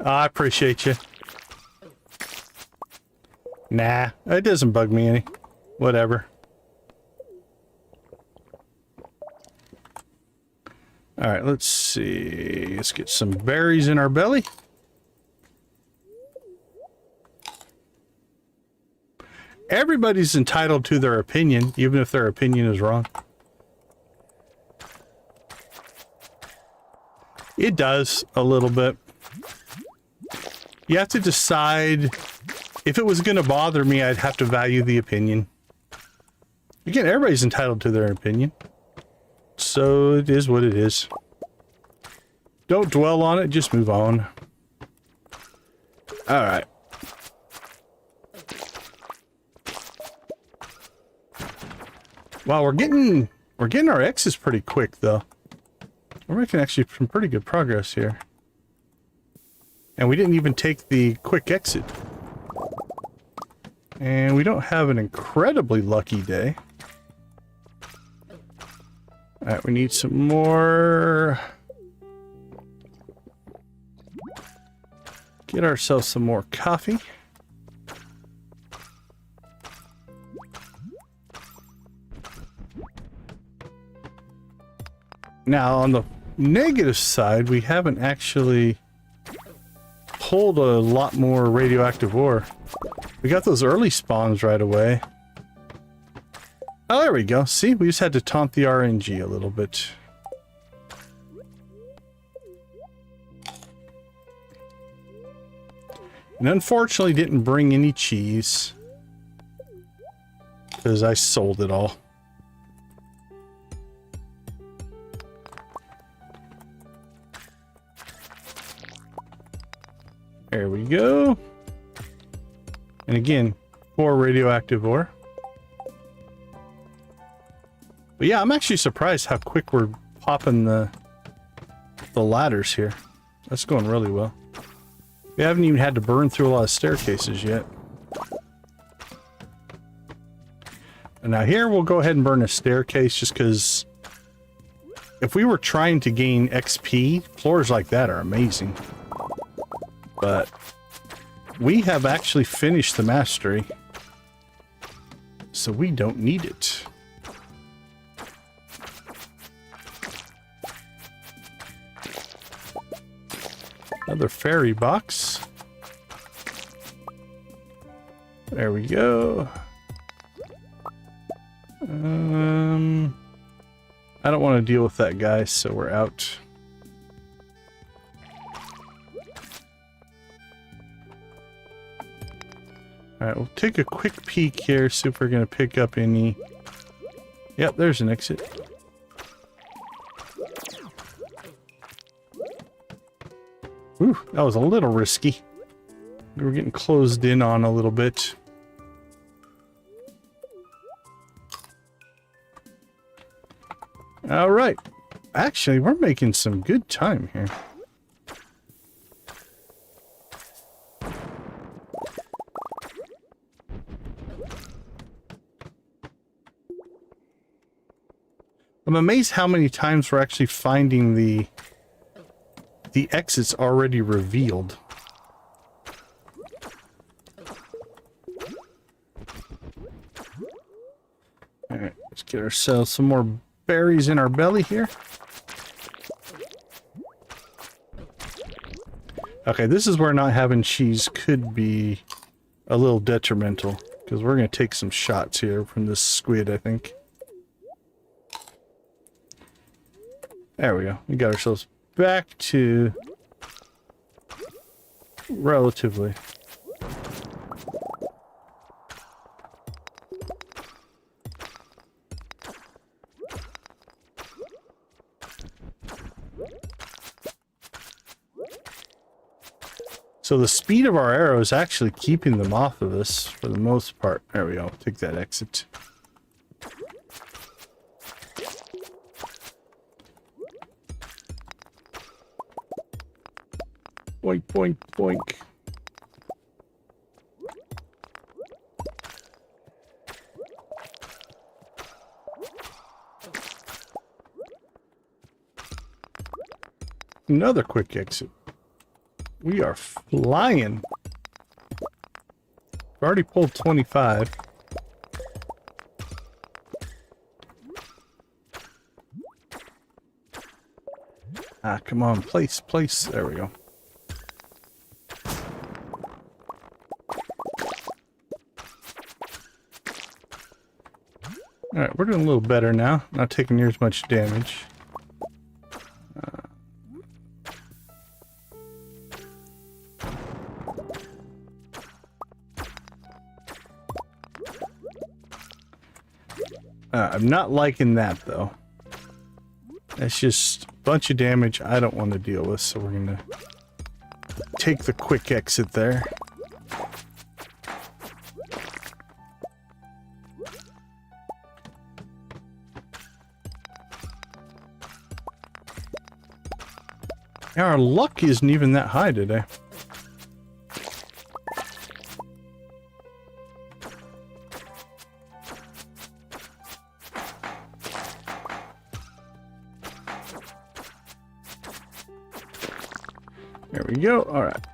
I appreciate you. Nah, it doesn't bug me any. Whatever. Alright, let's see. Let's get some berries in our belly. Everybody's entitled to their opinion, even if their opinion is wrong. It does, a little bit. You have to decide, if it was going to bother me, I'd have to value the opinion. Again, everybody's entitled to their opinion. So it is what it is. Don't dwell on it, just move on. Alright. Wow, we're getting our X's pretty quick though. We're making actually some pretty good progress here. And we didn't even take the quick exit. And we don't have an incredibly lucky day. Alright, we need some more. Get ourselves some more coffee. Now, on the negative side, we haven't actually pulled a lot more radioactive ore. We got those early spawns right away. Oh, there we go. See, we just had to taunt the RNG a little bit. And unfortunately didn't bring any cheese. Because I sold it all. There we go. And again, 4 radioactive ore. But yeah, I'm actually surprised how quick we're popping the ladders here. That's going really well. We haven't even had to burn through a lot of staircases yet. And now here we'll go ahead and burn a staircase just because if we were trying to gain XP, floors like that are amazing. But we have actually finished the mastery, so we don't need it. Another fairy box. There we go. I don't want to deal with that guy, so we're out. Alright, we'll take a quick peek here, see if we're going to pick up any... Yep, there's an exit. Ooh, that was a little risky. We were getting closed in on a little bit. Alright. Actually, we're making some good time here. I'm amazed how many times we're actually finding the exits already revealed. Alright, let's get ourselves some more berries in our belly here. Okay, this is where not having cheese could be a little detrimental, because we're going to take some shots here from this squid, I think. There we go. We got ourselves back to relatively. So the speed of our arrow is actually keeping them off of us for the most part. There we go. Take that exit. Boink, boink, boink. Another quick exit. We are flying. We've already pulled 25. Ah, come on, place. There we go. Alright, we're doing a little better now. Not taking near as much damage. I'm not liking that, though. That's just a bunch of damage I don't want to deal with, so we're going to take the quick exit there. Our luck isn't even that high today. There we go. All right.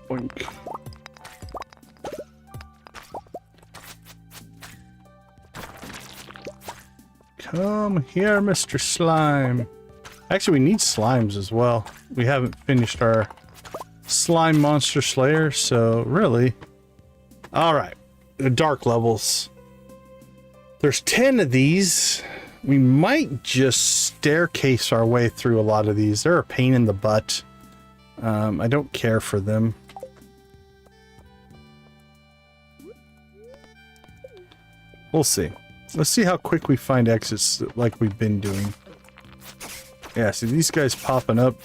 Boink. Come here, Mr. Slime. Actually, we need slimes as well. We haven't finished our slime monster slayer, so really. All right. The dark levels. There's 10 of these. We might just staircase our way through a lot of these. They're a pain in the butt. I don't care for them. We'll see. Let's see how quick we find exits like we've been doing. Yeah, see these guys popping up.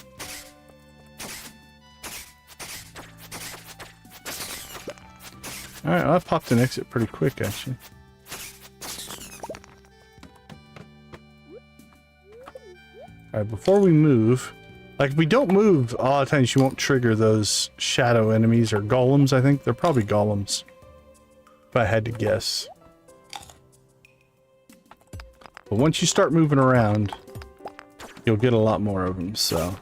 Alright, well, I popped an exit pretty quick, actually. Alright, before we move... Like, if we don't move, a lot of times you won't trigger those shadow enemies, or golems, I think. They're probably golems. If I had to guess. But once you start moving around, you'll get a lot more of them, so...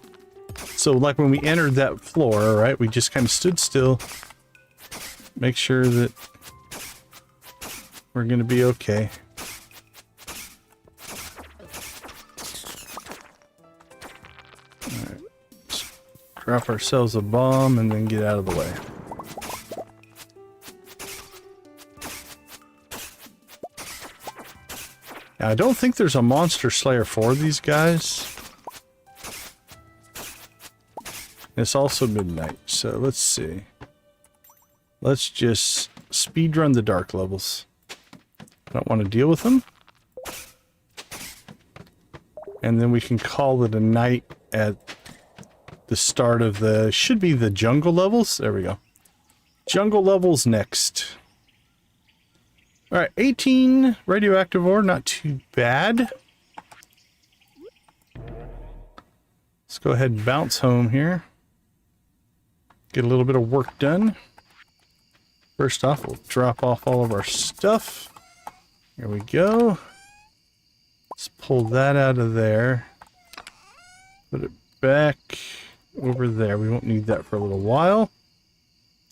So, like when we entered that floor, right, we just kind of stood still. Make sure that we're going to be okay. Alright. Drop ourselves a bomb and then get out of the way. Now, I don't think there's a monster slayer for these guys. It's also midnight, so let's see. Let's just speedrun the dark levels. I don't want to deal with them. And then we can call it a night at the start of the... Should be the jungle levels. There we go. Jungle levels next. Alright, 18 radioactive ore. Not too bad. Let's go ahead and bounce home here. Get a little bit of work done. First off, we'll drop off all of our stuff. Here we go. Let's pull that out of there. Put it back over there. We won't need that for a little while.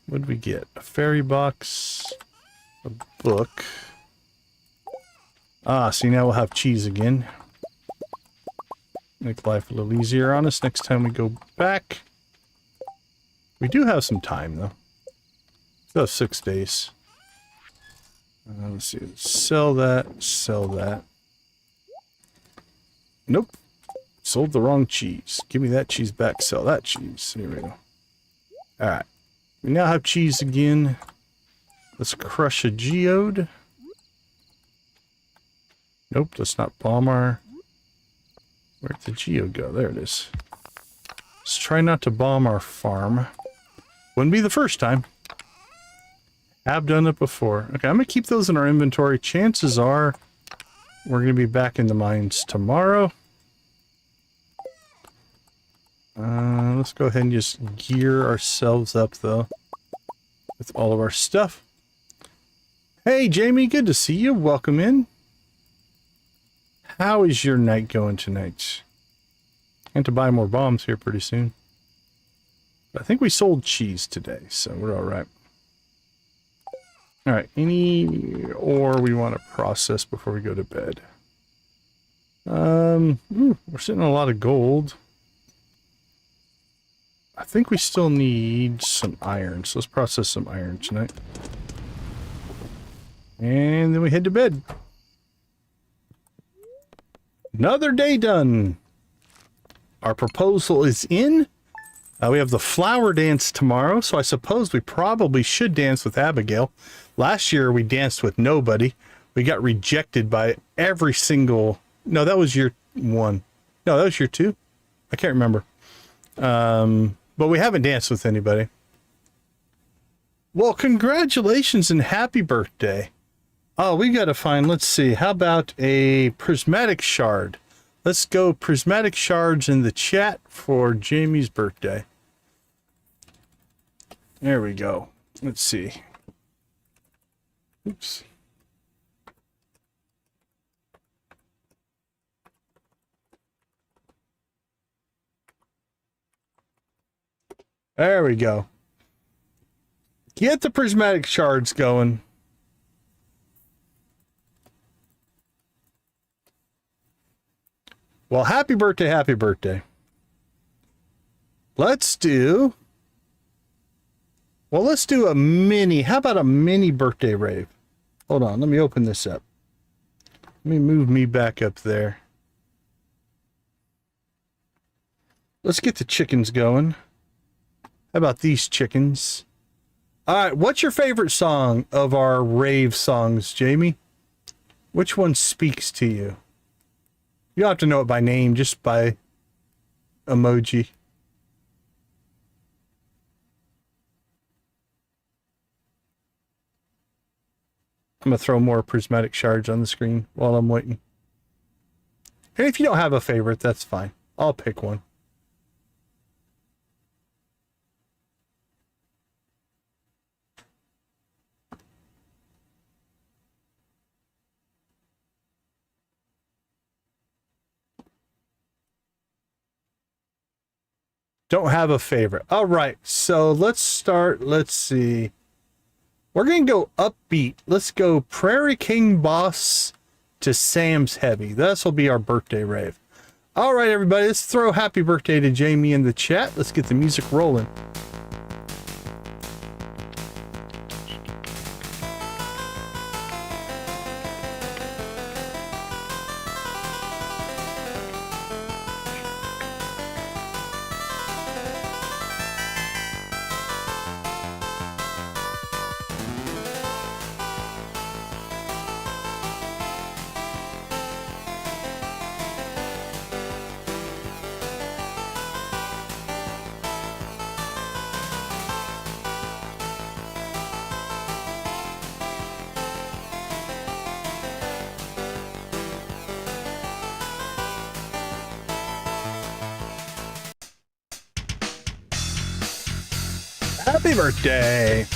What did we get? A fairy box. A book. Ah, see, now we'll have cheese again. Make life a little easier on us next time we go back. We do have some time, though. Still have 6 days. Let's see. Sell that. Sell that. Nope. Sold the wrong cheese. Give me that cheese back. Sell that cheese. Here we go. Alright. We now have cheese again. Let's crush a geode. Nope. Let's not bomb our... Where'd the geode go? There it is. Let's try not to bomb our farm. Wouldn't be the first time. Have done it before. Okay, I'm going to keep those in our inventory. Chances are we're going to be back in the mines tomorrow. Let's go ahead and just gear ourselves up, though, with all of our stuff. Hey, Jamie, good to see you. Welcome in. How is your night going tonight? And to buy more bombs here pretty soon. I think we sold cheese today, so we're all right. All right, any ore we want to process before we go to bed? We're sitting on a lot of gold. I think we still need some iron, so let's process some iron tonight. And then we head to bed. Another day done. Our proposal is in. We have the flower dance tomorrow, so I suppose we probably should dance with Abigail. Last year we danced with nobody. We got rejected by every single... No, that was year 1. No, that was year 2. I can't remember. But we haven't danced with anybody. Well, congratulations and happy birthday. Oh, we got to find... Let's see. How about a prismatic shard? Let's go prismatic shards in the chat for Jamie's birthday. There we go. Let's see. Oops. There we go. Get the prismatic shards going. Well, happy birthday, happy birthday. Let's do... Well, let's do a mini... How about a mini birthday rave? Hold on, let me open this up. Let me move me back up there. Let's get the chickens going. How about these chickens? All right, what's your favorite song of our rave songs, Jamie? Which one speaks to you? You don't have to know it by name, just by emoji. I'm going to throw more prismatic shards on the screen while I'm waiting. And if you don't have a favorite, that's fine. I'll pick one. Don't have a favorite. All right, so let's start. Let's see. We're going to go upbeat. Let's go Prairie King Boss to Sam's Heavy. This will be our birthday rave. All right, everybody, let's throw happy birthday to Jamie in the chat. Let's get the music rolling. Happy birthday!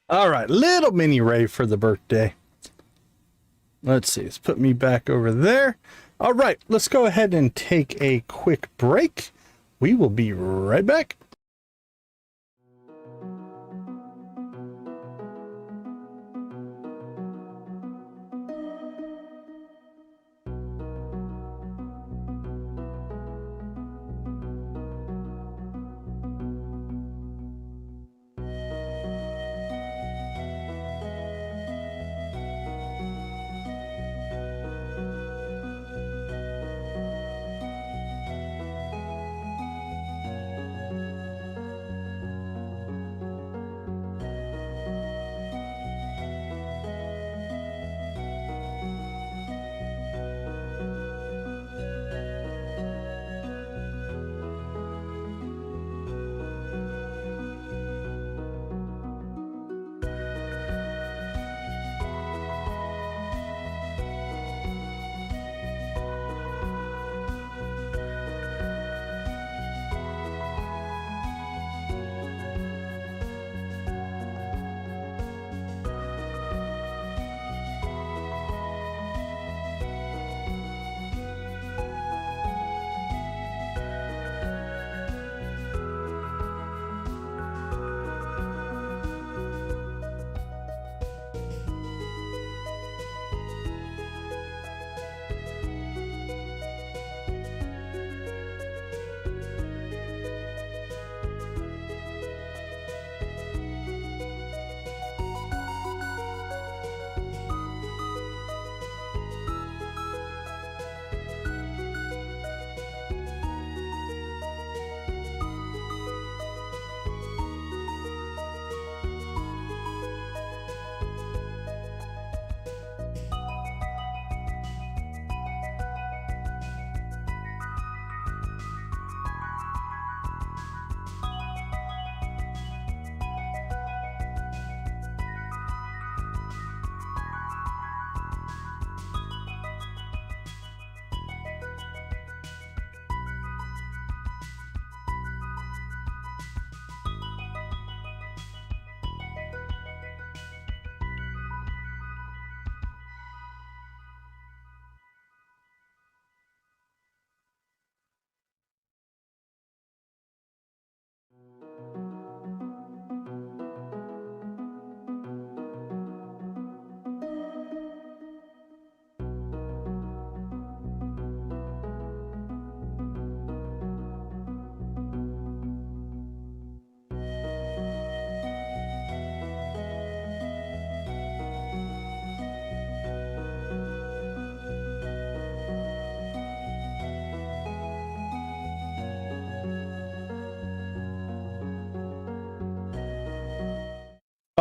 All right, little mini rave for the birthday. Let's see, let's put me back over there. All right, let's go ahead and take a quick break. We will be right back.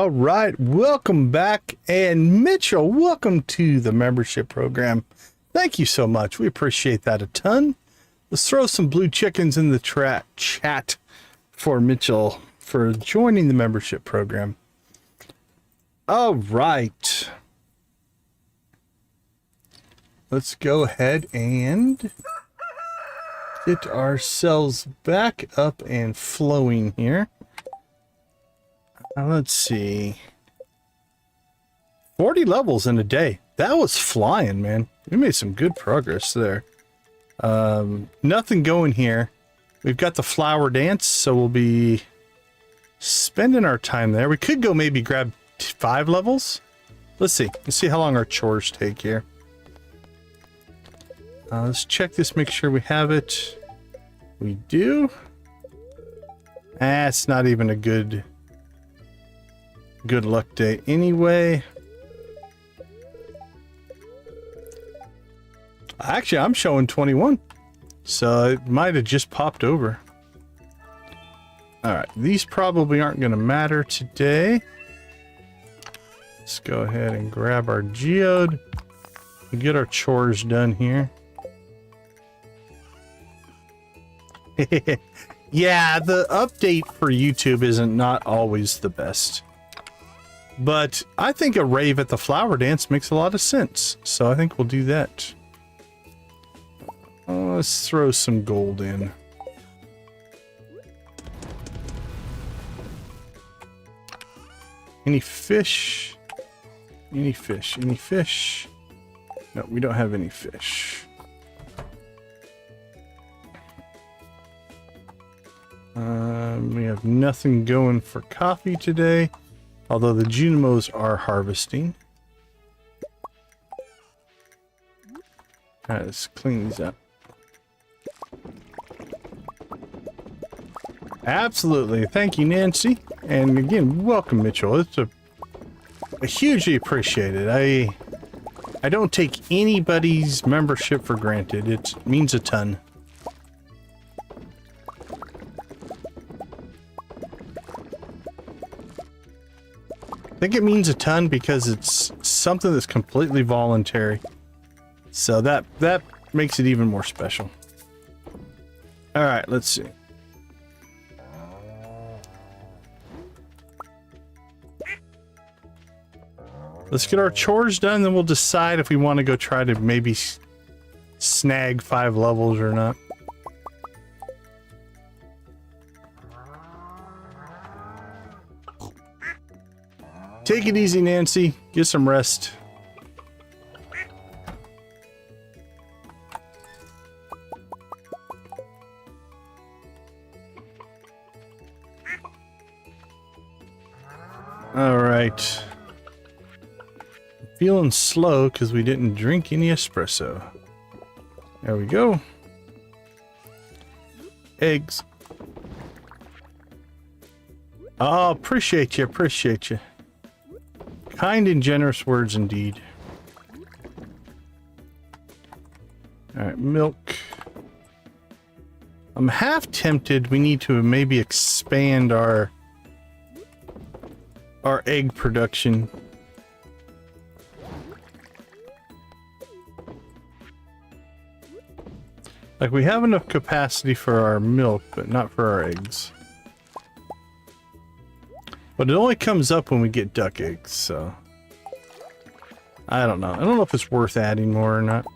All right, welcome back. And Mitchell, welcome to the membership program. Thank you so much. We appreciate that a ton. Let's throw some blue chickens in the chat for Mitchell for joining the membership program. All right. Let's go ahead and get ourselves back up and flowing here. Let's see. 40 levels in a day. That was flying, man. We made some good progress there. Nothing going here. We've got the flower dance, so we'll be spending our time there. We could go maybe grab 5 levels. Let's see. Let's see how long our chores take here. Let's check this, make sure we have it. We do. It's not even a good luck day anyway. Actually, I'm showing 21. So it might have just popped over. Alright, these probably aren't going to matter today. Let's go ahead and grab our geode and get our chores done here. Yeah, the update for YouTube isn't not always the best. But I think a rave at the flower dance makes a lot of sense. So I think we'll do that. Let's throw some gold in. Any fish? Any fish? Any fish? No, we don't have any fish. We have nothing going for coffee today. Although the Junimos are harvesting. Alright, let's clean these up. Absolutely. Thank you, Nancy. And again, welcome, Mitchell. It's a hugely appreciated. I don't take anybody's membership for granted. It means a ton. I think it means a ton because it's something that's completely voluntary. So that makes it even more special. All right, let's see. Let's get our chores done, then we'll decide if we want to go try to maybe snag 5 levels or not. Take it easy, Nancy. Get some rest. All right. Feeling slow because we didn't drink any espresso. There we go. Eggs. Oh, appreciate you, appreciate you. Kind and generous words indeed. Alright, milk. I'm half tempted we need to maybe expand our egg production. Like, we have enough capacity for our milk, but not for our eggs. But it only comes up when we get duck eggs, so... I don't know. I don't know if it's worth adding more or not.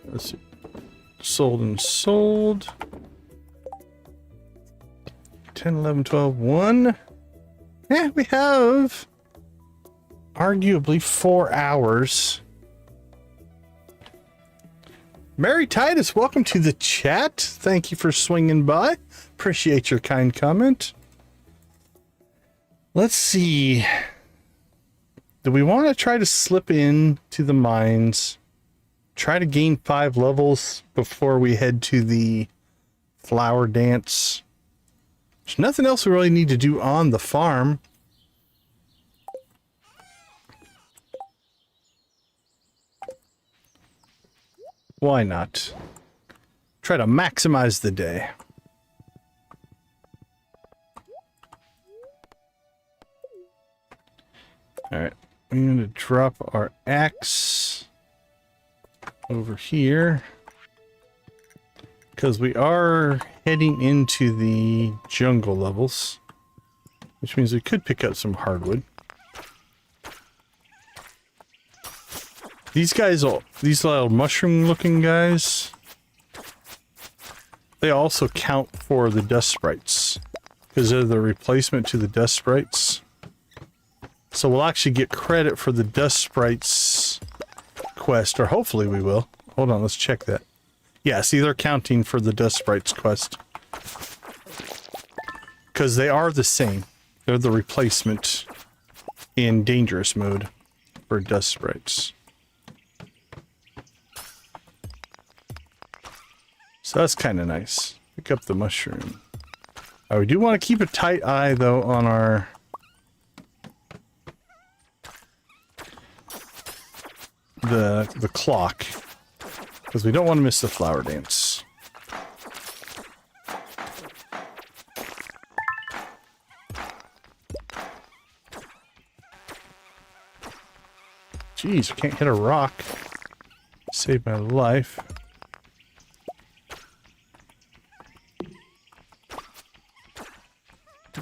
Let's see. Sold and sold. 10, 11, 12, 1. Yeah, we have... arguably 4 hours. Mary Titus, welcome to the chat. Thank you for swinging by. Appreciate your kind comment. Let's see. Do we want to try to slip in to the mines? Try to gain 5 levels before we head to the flower dance. There's nothing else we really need to do on the farm. Why not? Try to maximize the day. Alright, I'm going to drop our axe over here. Because we are heading into the jungle levels. Which means we could pick up some hardwood. These guys, these little mushroom looking guys, they also count for the dust sprites. Because they're the replacement to the dust sprites. So we'll actually get credit for the dust sprites quest, or hopefully we will. Hold on, let's check that. Yeah, see, they're counting for the dust sprites quest. Because they are the same. They're the replacement in dangerous mode for dust sprites. So that's kind of nice. Pick up the mushroom. We do want to keep a tight eye, though, on our... the clock. Because we don't want to miss the flower dance. Jeez, I can't hit a rock. Save my life.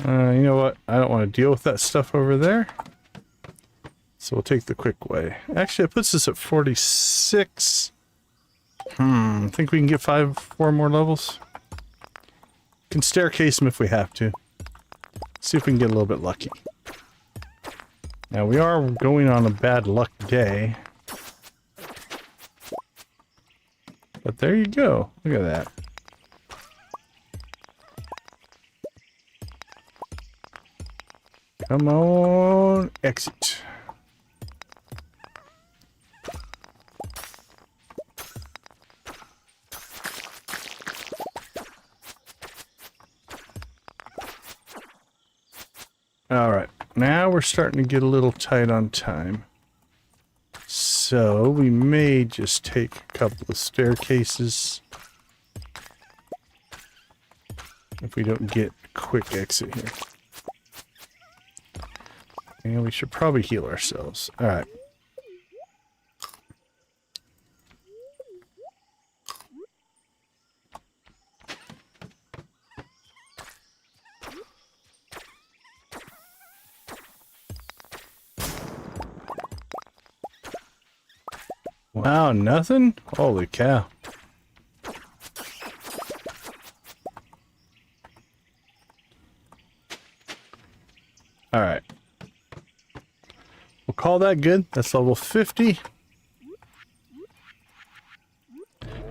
You know what? I don't want to deal with that stuff over there. So we'll take the quick way. Actually, it puts us at 46. I think we can get 4 more levels. Can staircase them if we have to. See if we can get a little bit lucky. Now we are going on a bad luck day. But there you go. Look at that. Come on, exit. Alright, now we're starting to get a little tight on time. So we may just take a couple of staircases if we don't get a quick exit here. And we should probably heal ourselves. Alright. Wow, nothing? Holy cow. Alright. We'll call that good. That's level 50. If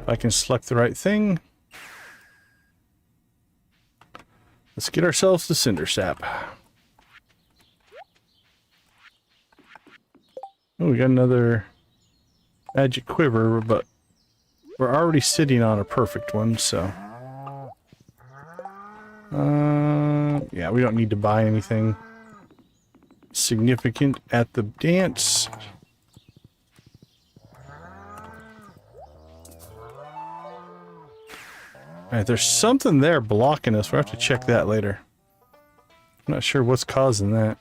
I can select the right thing. Let's get ourselves the cinder sap. Oh, we got another magic quiver, but we're already sitting on a perfect one, so... yeah, we don't need to buy anything significant at the dance. Alright, there's something there blocking us. We'll have to check that later. I'm not sure what's causing that.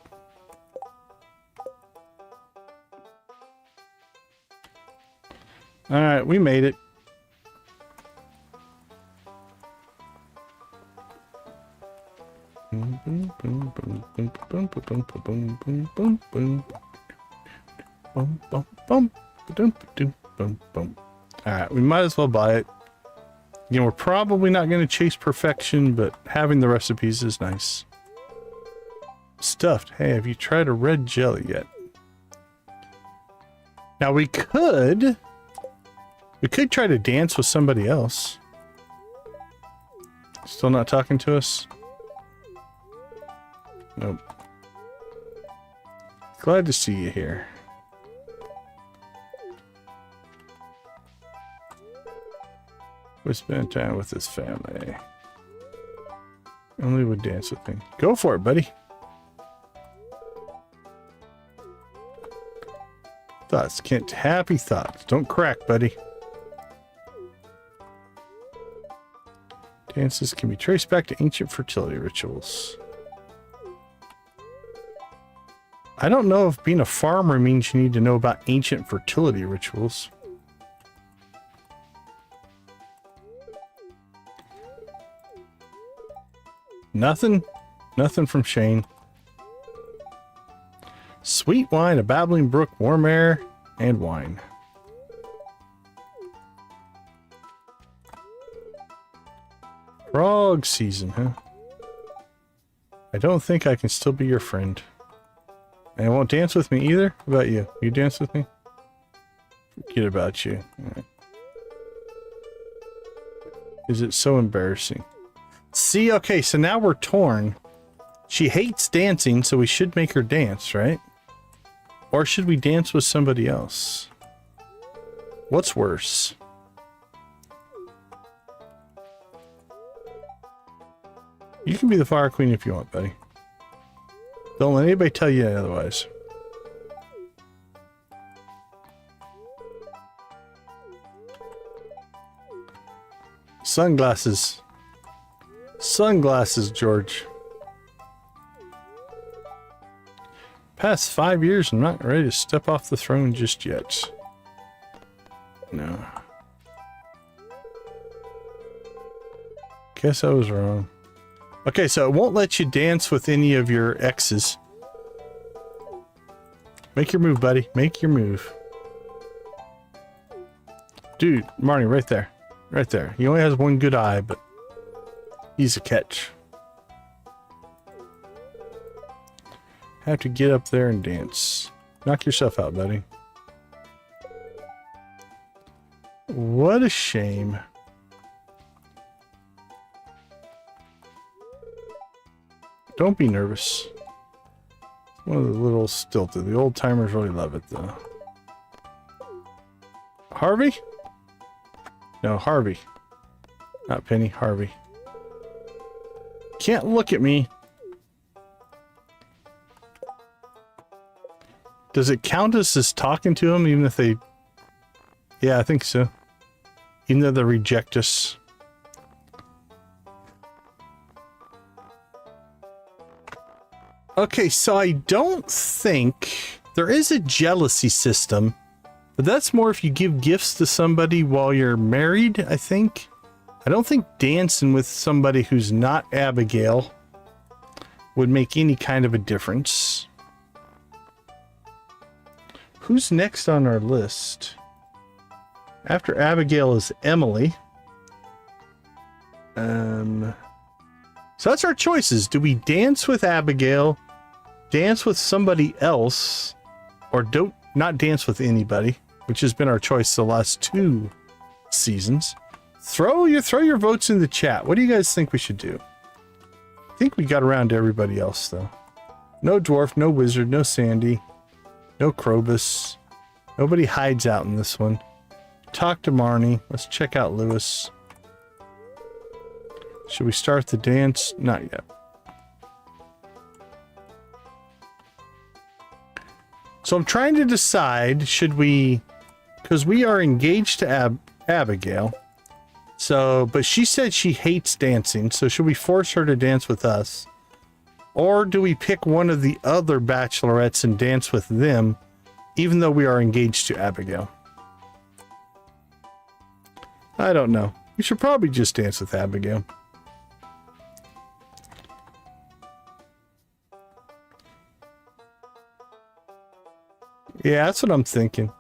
Alright, we made it. Alright, we might as well buy it. Again, we're probably not going to chase perfection, but having the recipes is nice. Stuffed. Hey, have you tried a red jelly yet? Now we could try to dance with somebody else. Still not talking to us? Nope. Glad to see you here. We spend time with his family. Only would dance with me. Go for it, buddy. Thoughts, Kent. Happy thoughts. Don't crack, buddy. Dances can be traced back to ancient fertility rituals. I don't know if being a farmer means you need to know about ancient fertility rituals. Nothing? Nothing from Shane. Sweet wine, a babbling brook, warm air, and wine. Frog season, huh? I don't think I can still be your friend. And you won't dance with me either? What about you? You dance with me? Forget about you. Right. Is it so embarrassing? See, okay, so now we're torn. She hates dancing, so we should make her dance, right? Or should we dance with somebody else? What's worse? You can be the fire queen if you want, buddy. Don't let anybody tell you otherwise. Sunglasses. Sunglasses, George. Past 5 years, I'm not ready to step off the throne just yet. No. Guess I was wrong. Okay, so it won't let you dance with any of your exes. Make your move, buddy. Make your move. Dude, Marnie, right there. Right there. He only has one good eye, but he's a catch. Have to get up there and dance. Knock yourself out, buddy. What a shame. Don't be nervous. One of the little stilted. The old timers really love it, though. Harvey? No, Harvey. Not Penny, Harvey. Can't look at me. Does it count us as talking to them, even if they... Yeah, I think so. Even though they reject us. Okay, so I don't think... There is a jealousy system, but that's more if you give gifts to somebody while you're married, I think. I don't think dancing with somebody who's not Abigail would make any kind of a difference. Who's next on our list? After Abigail is Emily. So that's our choices. Do we dance with Abigail, dance with somebody else, or don't not dance with anybody, which has been our choice the last 2 seasons? Throw your votes in the chat. What do you guys think we should do? I think we got around to everybody else, though. No dwarf, no wizard, no Sandy. No Krobus. Nobody hides out in this one. Talk to Marnie. Let's check out Lewis. Should we start the dance? Not yet. So I'm trying to decide, should we... Because we are engaged to Abigail. So, but she said she hates dancing. So should we force her to dance with us? Or do we pick one of the other bachelorettes and dance with them, even though we are engaged to Abigail? I don't know. We should probably just dance with Abigail. Yeah, that's what I'm thinking.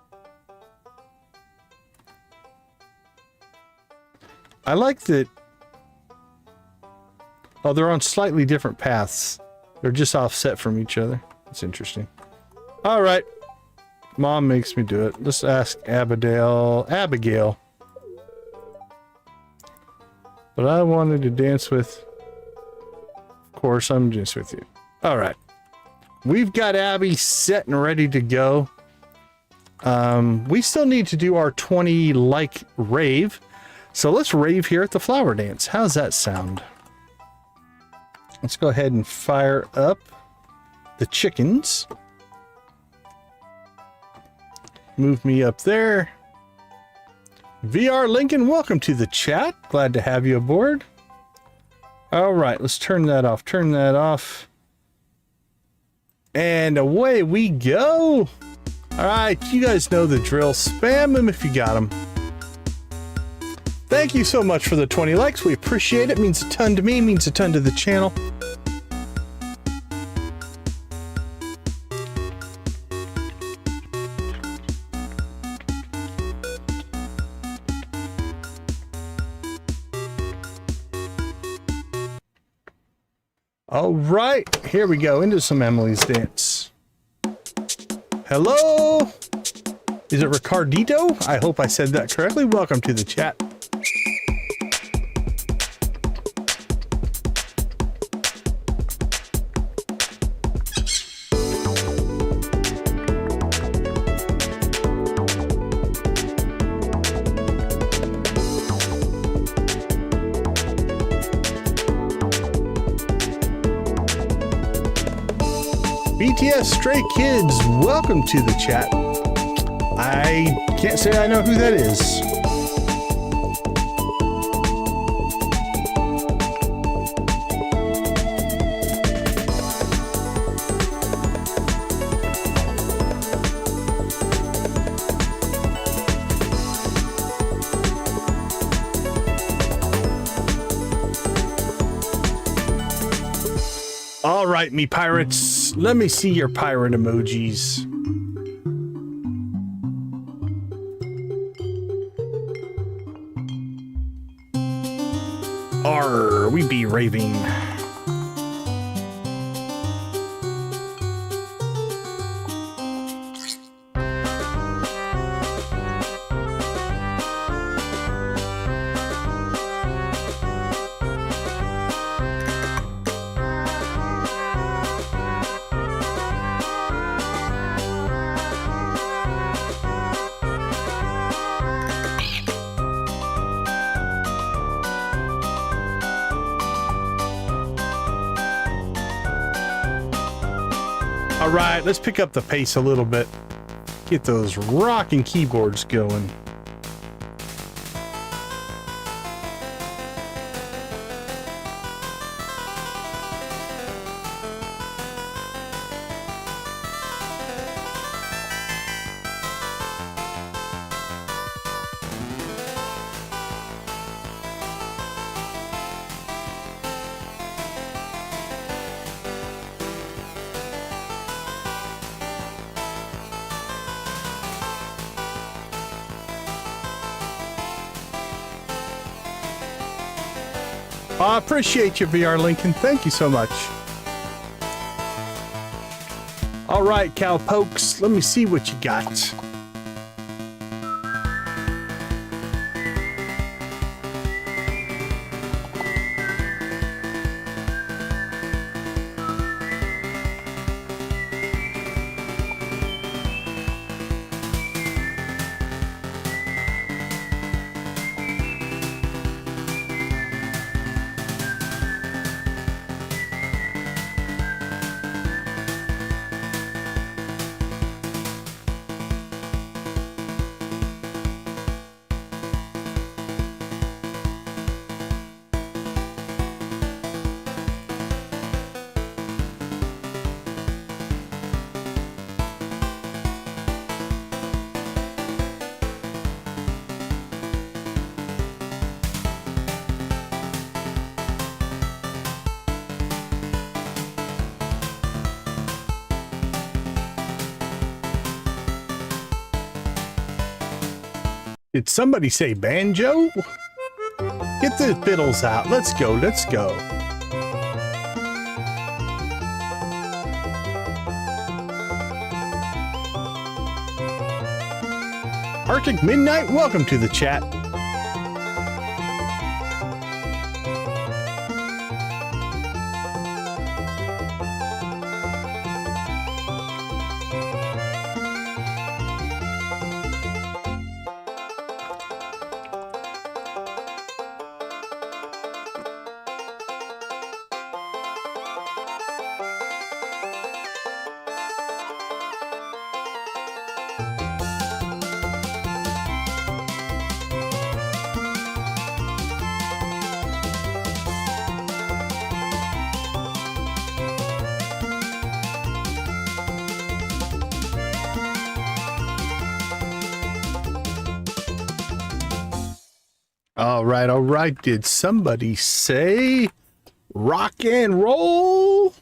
I like that. Oh, they're on slightly different paths. They're just offset from each other. That's interesting. All right. Mom makes me do it. Let's ask Abigail. But I wanted to dance with... Of course, I'm just with you. All right. We've got Abby set and ready to go. We still need to do our 20 like rave. So let's rave here at the flower dance. How's that sound? Let's go ahead and fire up the chickens. Move me up there. VR Lincoln, welcome to the chat. Glad to have you aboard. All right, let's turn that off. Turn that off. And away we go. All right, you guys know the drill. Spam them if you got them. Thank you so much for the 20 likes. We appreciate it. It means a ton to me, means a ton to the channel. All right, here we go into some Emily's Dance. Hello? Is it Ricardito? I hope I said that correctly. Welcome to the chat. BTS Stray Kids, welcome to the chat. I can't say I know who that is. All right, me pirates, let me see your pirate emojis. Arr, we be raving. All right, let's pick up the pace a little bit. Get those rocking keyboards going. I appreciate you, VR Lincoln. Thank you so much. All right, cowpokes, let me see what you got. Did somebody say banjo? Get the fiddles out. Let's go, let's go. Arctic Midnight, welcome to the chat. All right, all right. Did somebody say rock and roll?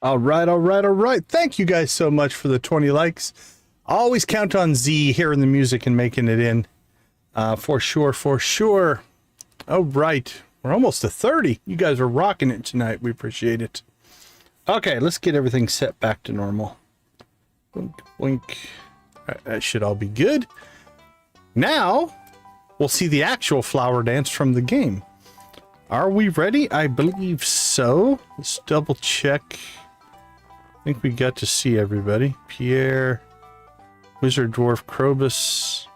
All right, all right, all right. Thank you guys so much for the 20 likes. Always count on Z hearing the music and making it in. For sure, for sure. All right. We're almost to 30. You guys are rocking it tonight. We appreciate it. Okay, let's get everything set back to normal. Blink, blink. All right, that should all be good. Now, we'll see the actual flower dance from the game. Are we ready? I believe so. Let's double check. I think we got to see everybody. Pierre, Wizard Dwarf, Krobus,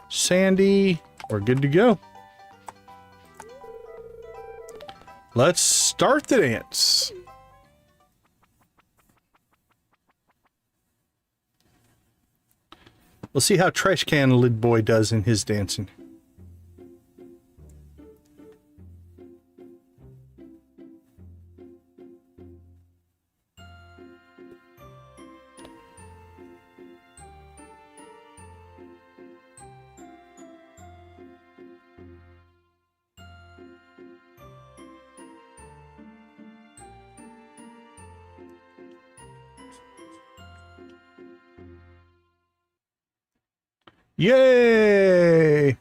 Sandy. We're good to go. Let's start the dance. We'll see how Trash Can Lid Boy does in his dancing. Yay!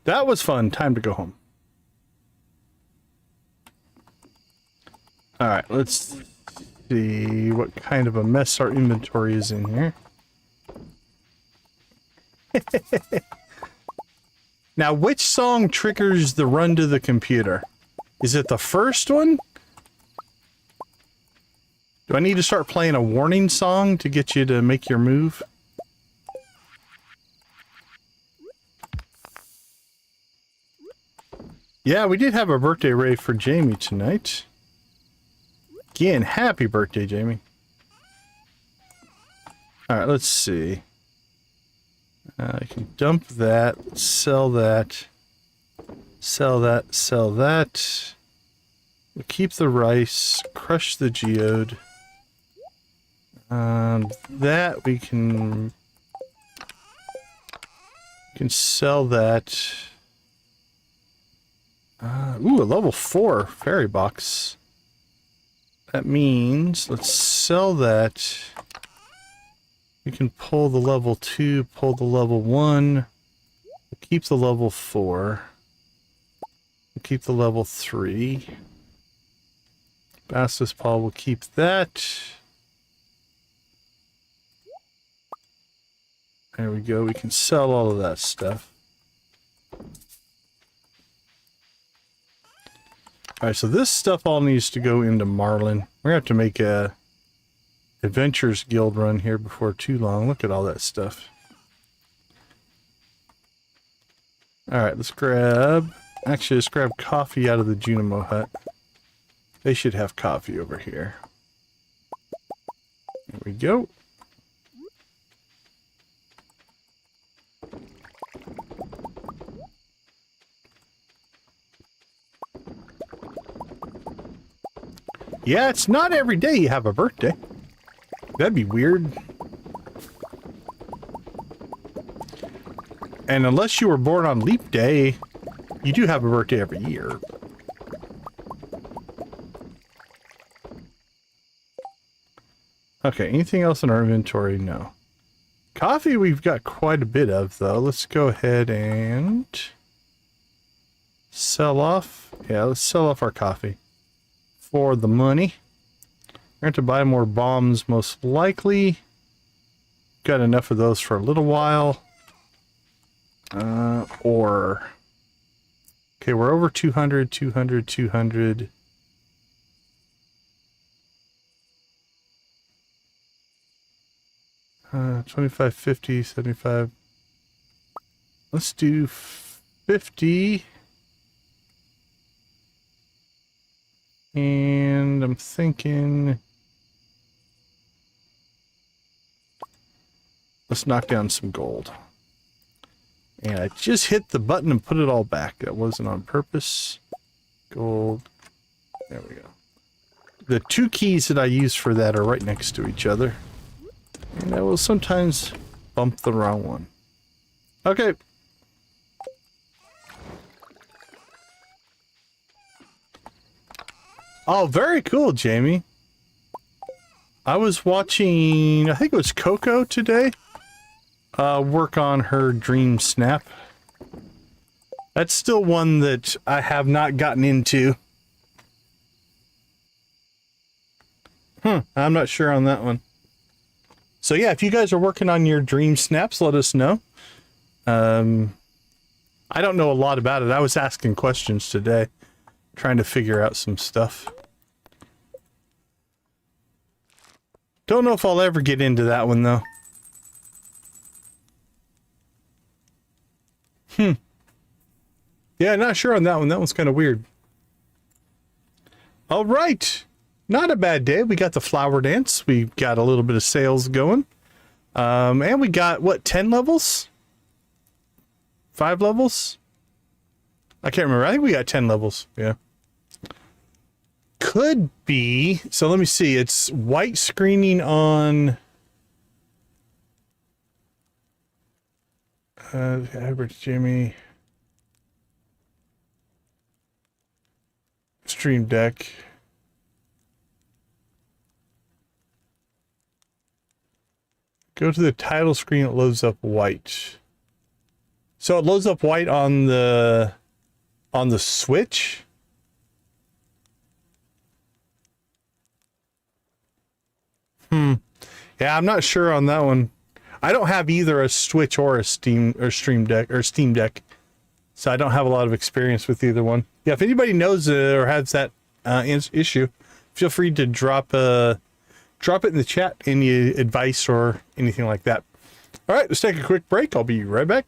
That was fun. Time to go home. All right, let's see what kind of a mess our inventory is in here. Now, which song triggers the run to the computer? Is it the first one? Do I need to start playing a warning song to get you to make your move? Yeah, we did have a birthday rave for Jamie tonight. Again, happy birthday, Jamie. Alright, let's see. I can dump that, sell that, sell that, sell that. We'll keep the rice, crush the geode. That we can sell that. Ooh, a level 4 fairy box. That means let's sell that. We can pull the level 2, pull the level 1. We'll keep the level 4. We'll keep the level 3. Basilisk Paw will keep that. There we go. We can sell all of that stuff. Alright, so this stuff all needs to go into Marlin. We're going to have to make a Adventures Guild run here before too long. Look at all that stuff. Alright, let's grab... Actually, let's grab coffee out of the Junimo hut. They should have coffee over here. There we go. Yeah, it's not every day you have a birthday. That'd be weird. And unless you were born on Leap Day, you do have a birthday every year. Okay, anything else in our inventory? No. Coffee we've got quite a bit of, though. Let's go ahead and sell off. Yeah, let's sell off our coffee for the money. We're going to buy more bombs, most likely. Got enough of those for a little while. Okay, we're over 200, 200, 200. Uh, 25, 50, 75. Let's do 50. And I'm thinking, let's knock down some gold. And I just hit the button and put it all back. That wasn't on purpose. Gold. There we go. The two keys that I use for that are right next to each other. And I will sometimes bump the wrong one. Okay. Oh, very cool, Jamie. I was watching, I think it was Coco today, work on her dream snap. That's still one that I have not gotten into. I'm not sure on that one. So yeah, if you guys are working on your dream snaps, let us know. I don't know a lot about it. I was asking questions today, trying to figure out some stuff. Don't know if I'll ever get into that one, though. Yeah, not sure on that one. That one's kind of weird. All right. Not a bad day. We got the flower dance. We got a little bit of sales going. And we got, what, 10 levels? 5 levels? I can't remember. I think we got 10 levels. Yeah. Could be. So let me see. It's white screening on average Jimmy Stream Deck. Go to the title screen, it loads up white. So it loads up white on the Switch. Yeah, I'm not sure on that one. I don't have either a Switch or a Stream Deck. So I don't have a lot of experience with either one. Yeah, if anybody knows it or has that issue, feel free to drop it in the chat, any advice or anything like that. All right, let's take a quick break. I'll be right back.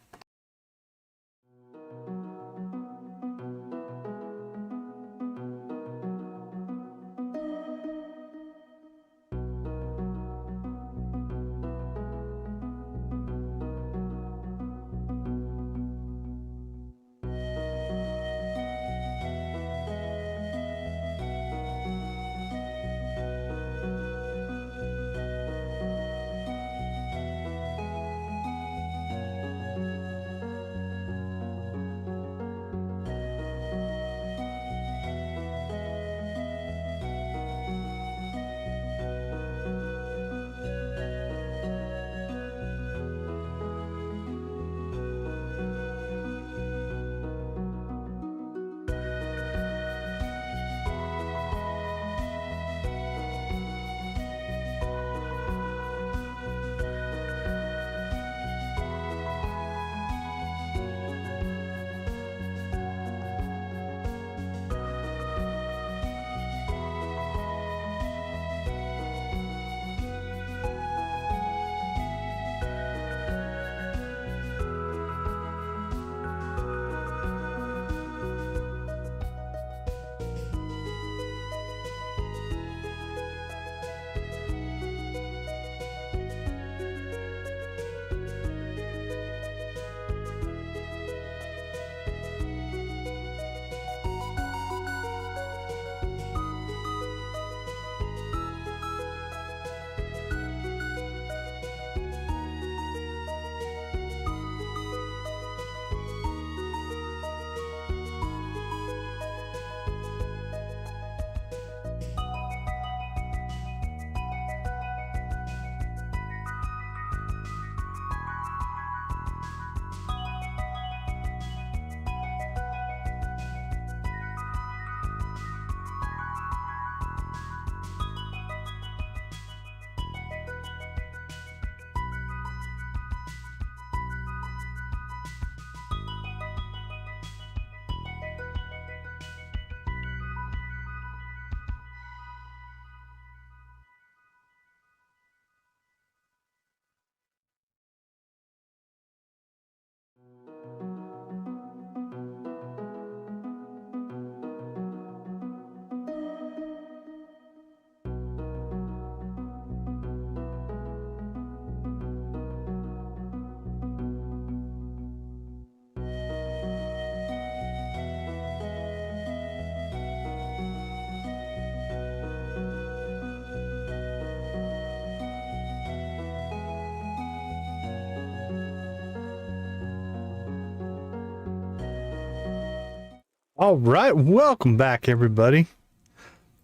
All right, welcome back, everybody.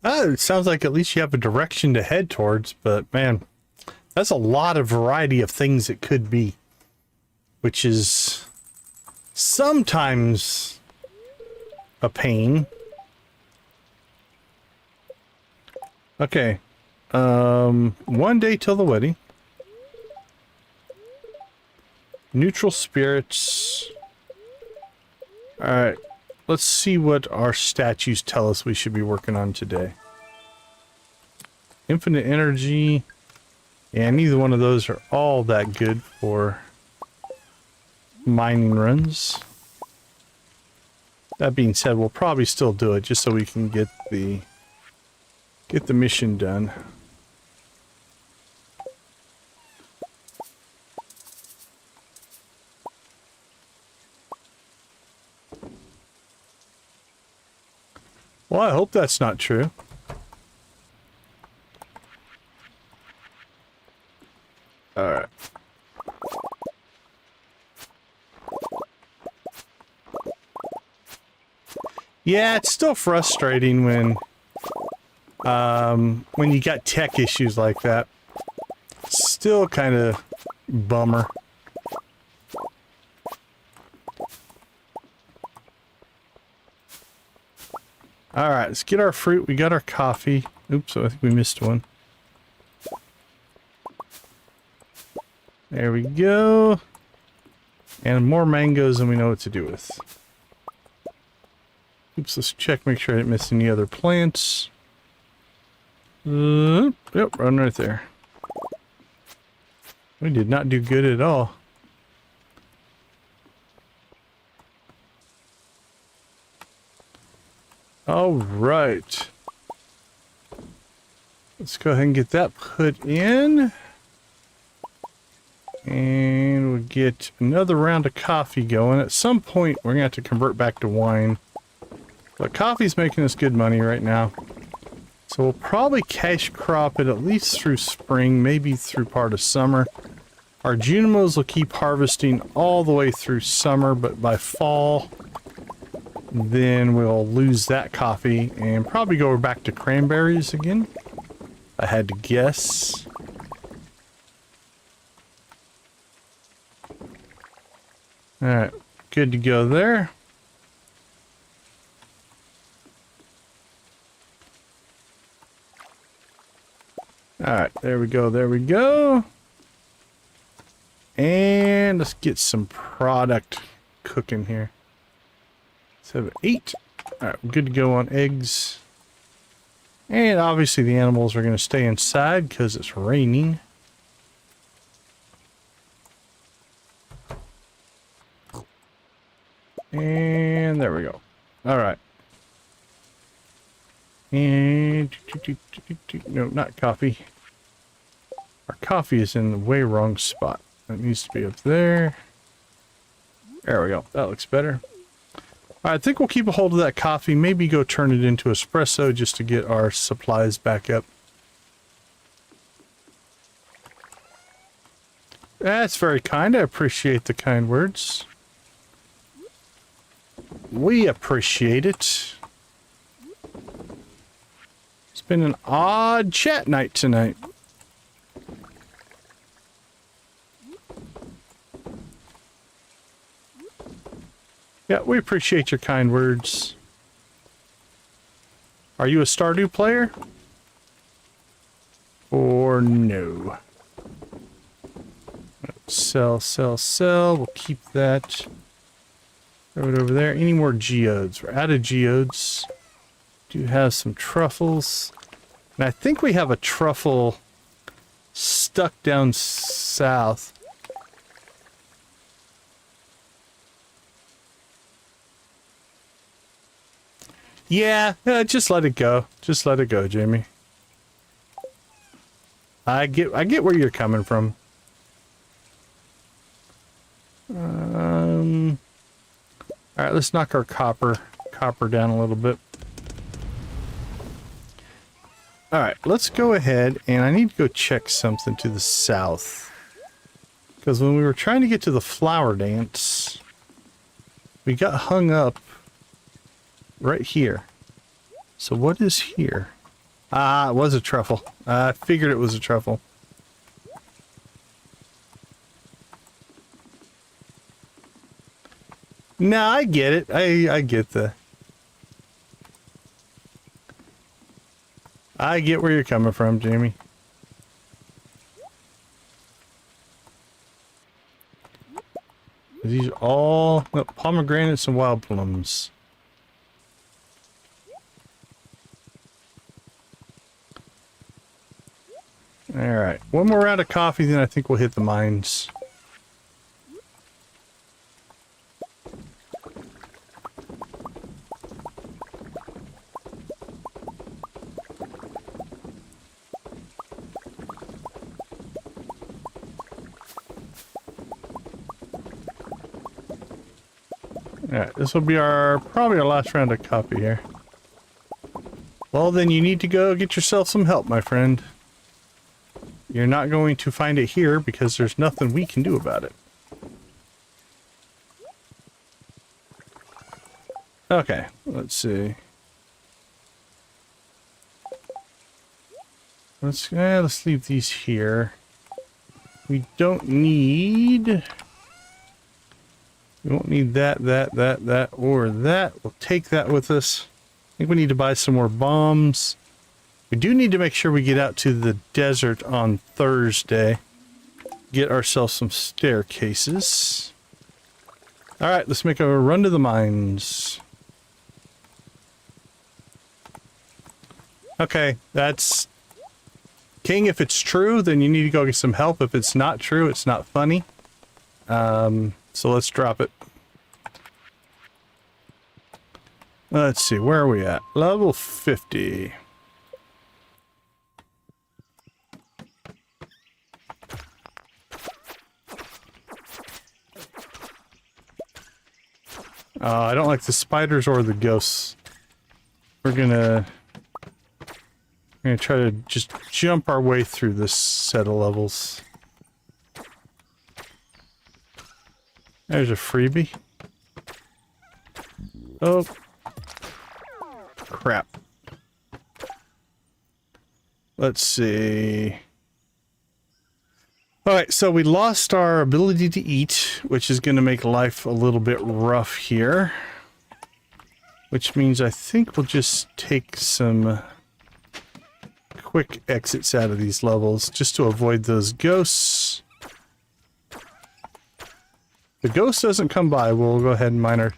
It sounds like at least you have a direction to head towards, but man, that's a lot of variety of things it could be, which is sometimes a pain. Okay, 1 day till the wedding. Neutral spirits. All right. Let's see what our statues tell us we should be working on today. Infinite energy. Yeah, neither one of those are all that good for mining runs. That being said, we'll probably still do it just so we can get the mission done. Well, I hope that's not true. Alright. Yeah, it's still frustrating when you got tech issues like that. Still kind of bummer. Alright, let's get our fruit. We got our coffee. Oops, I think we missed one. There we go. And more mangoes than we know what to do with. Oops, let's check, make sure I didn't miss any other plants. Yep, run right there. We did not do good at all. All right. Let's go ahead and get that put in. And we'll get another round of coffee going. At some point, we're going to have to convert back to wine. But coffee's making us good money right now. So we'll probably cash crop it at least through spring, maybe through part of summer. Our Junimos will keep harvesting all the way through summer, but by fall, then we'll lose that coffee and probably go back to cranberries again. I had to guess. Alright, good to go there. Alright, there we go, there we go. And let's get some product cooking here. Let's have 8. Alright, we're good to go on eggs. And obviously the animals are going to stay inside because it's raining. And there we go. Alright. And no, not coffee. Our coffee is in the way wrong spot. It needs to be up there. There we go. That looks better. I think we'll keep a hold of that coffee. Maybe go turn it into espresso just to get our supplies back up. That's very kind. I appreciate the kind words. We appreciate it. It's been an odd chat night tonight. Yeah, we appreciate your kind words. Are you a Stardew player? Or no? Sell, sell, sell. We'll keep that. Throw it over there. Any more geodes? We're out of geodes. Do have some truffles. And I think we have a truffle stuck down south. Yeah, just let it go. Just let it go, Jamie. I get where you're coming from. All right, let's knock our copper down a little bit. All right, let's go ahead, and I need to go check something to the south. Because when we were trying to get to the flower dance, we got hung up right here. So what is here? Ah, it was a truffle. I figured it was a truffle. No, I get it. I get I get where you're coming from, Jamie. These are all pomegranates and wild plums. Alright, one more round of coffee, then I think we'll hit the mines. Alright, this will be probably our last round of coffee here. Well, then you need to go get yourself some help, my friend. You're not going to find it here because there's nothing we can do about it. Okay, let's see. Let's leave these here. We don't need... We won't need that, or that. We'll take that with us. I think we need to buy some more bombs. We do need to make sure we get out to the desert on Thursday. Get ourselves some staircases. Alright, let's make a run to the mines. Okay, that's... King, if it's true, then you need to go get some help. If it's not true, it's not funny. So let's drop it. Let's see, where are we at? Level 50. I don't like the spiders or the ghosts. We're gonna try to just jump our way through this set of levels. There's a freebie. Oh. Crap. Let's see. Alright, so we lost our ability to eat, which is going to make life a little bit rough here. Which means I think we'll just take some quick exits out of these levels just to avoid those ghosts. The ghost doesn't come by, we'll go ahead and mine her.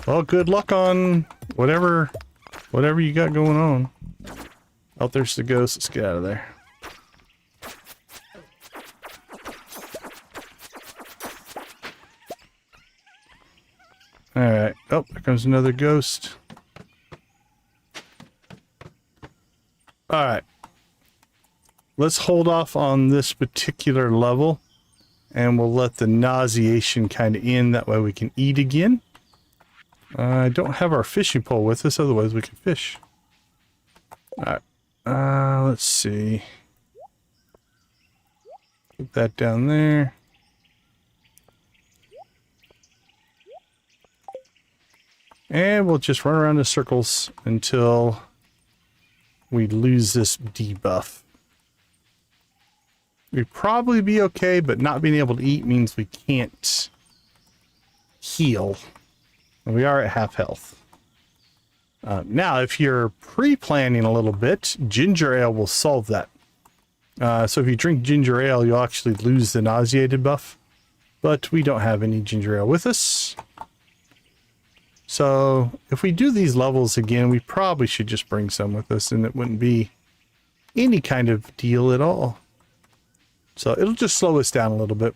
Well, good luck on whatever you got going on. Oh, there's the ghost. Let's get out of there. Alright. Oh, there comes another ghost. Alright. Let's hold off on this particular level. And we'll let the nauseation kind of end. That way we can eat again. I don't have our fishing pole with us, otherwise we can fish. Alright. Let's see. Put that down there. And we'll just run around in circles until we lose this debuff. We'd probably be okay, but not being able to eat means we can't heal. And we are at half health. Now, if you're pre-planning a little bit, ginger ale will solve that. So if you drink ginger ale, you'll actually lose the nauseated buff. But we don't have any ginger ale with us. So if we do these levels again, we probably should just bring some with us, and it wouldn't be any kind of deal at all. So it'll just slow us down a little bit.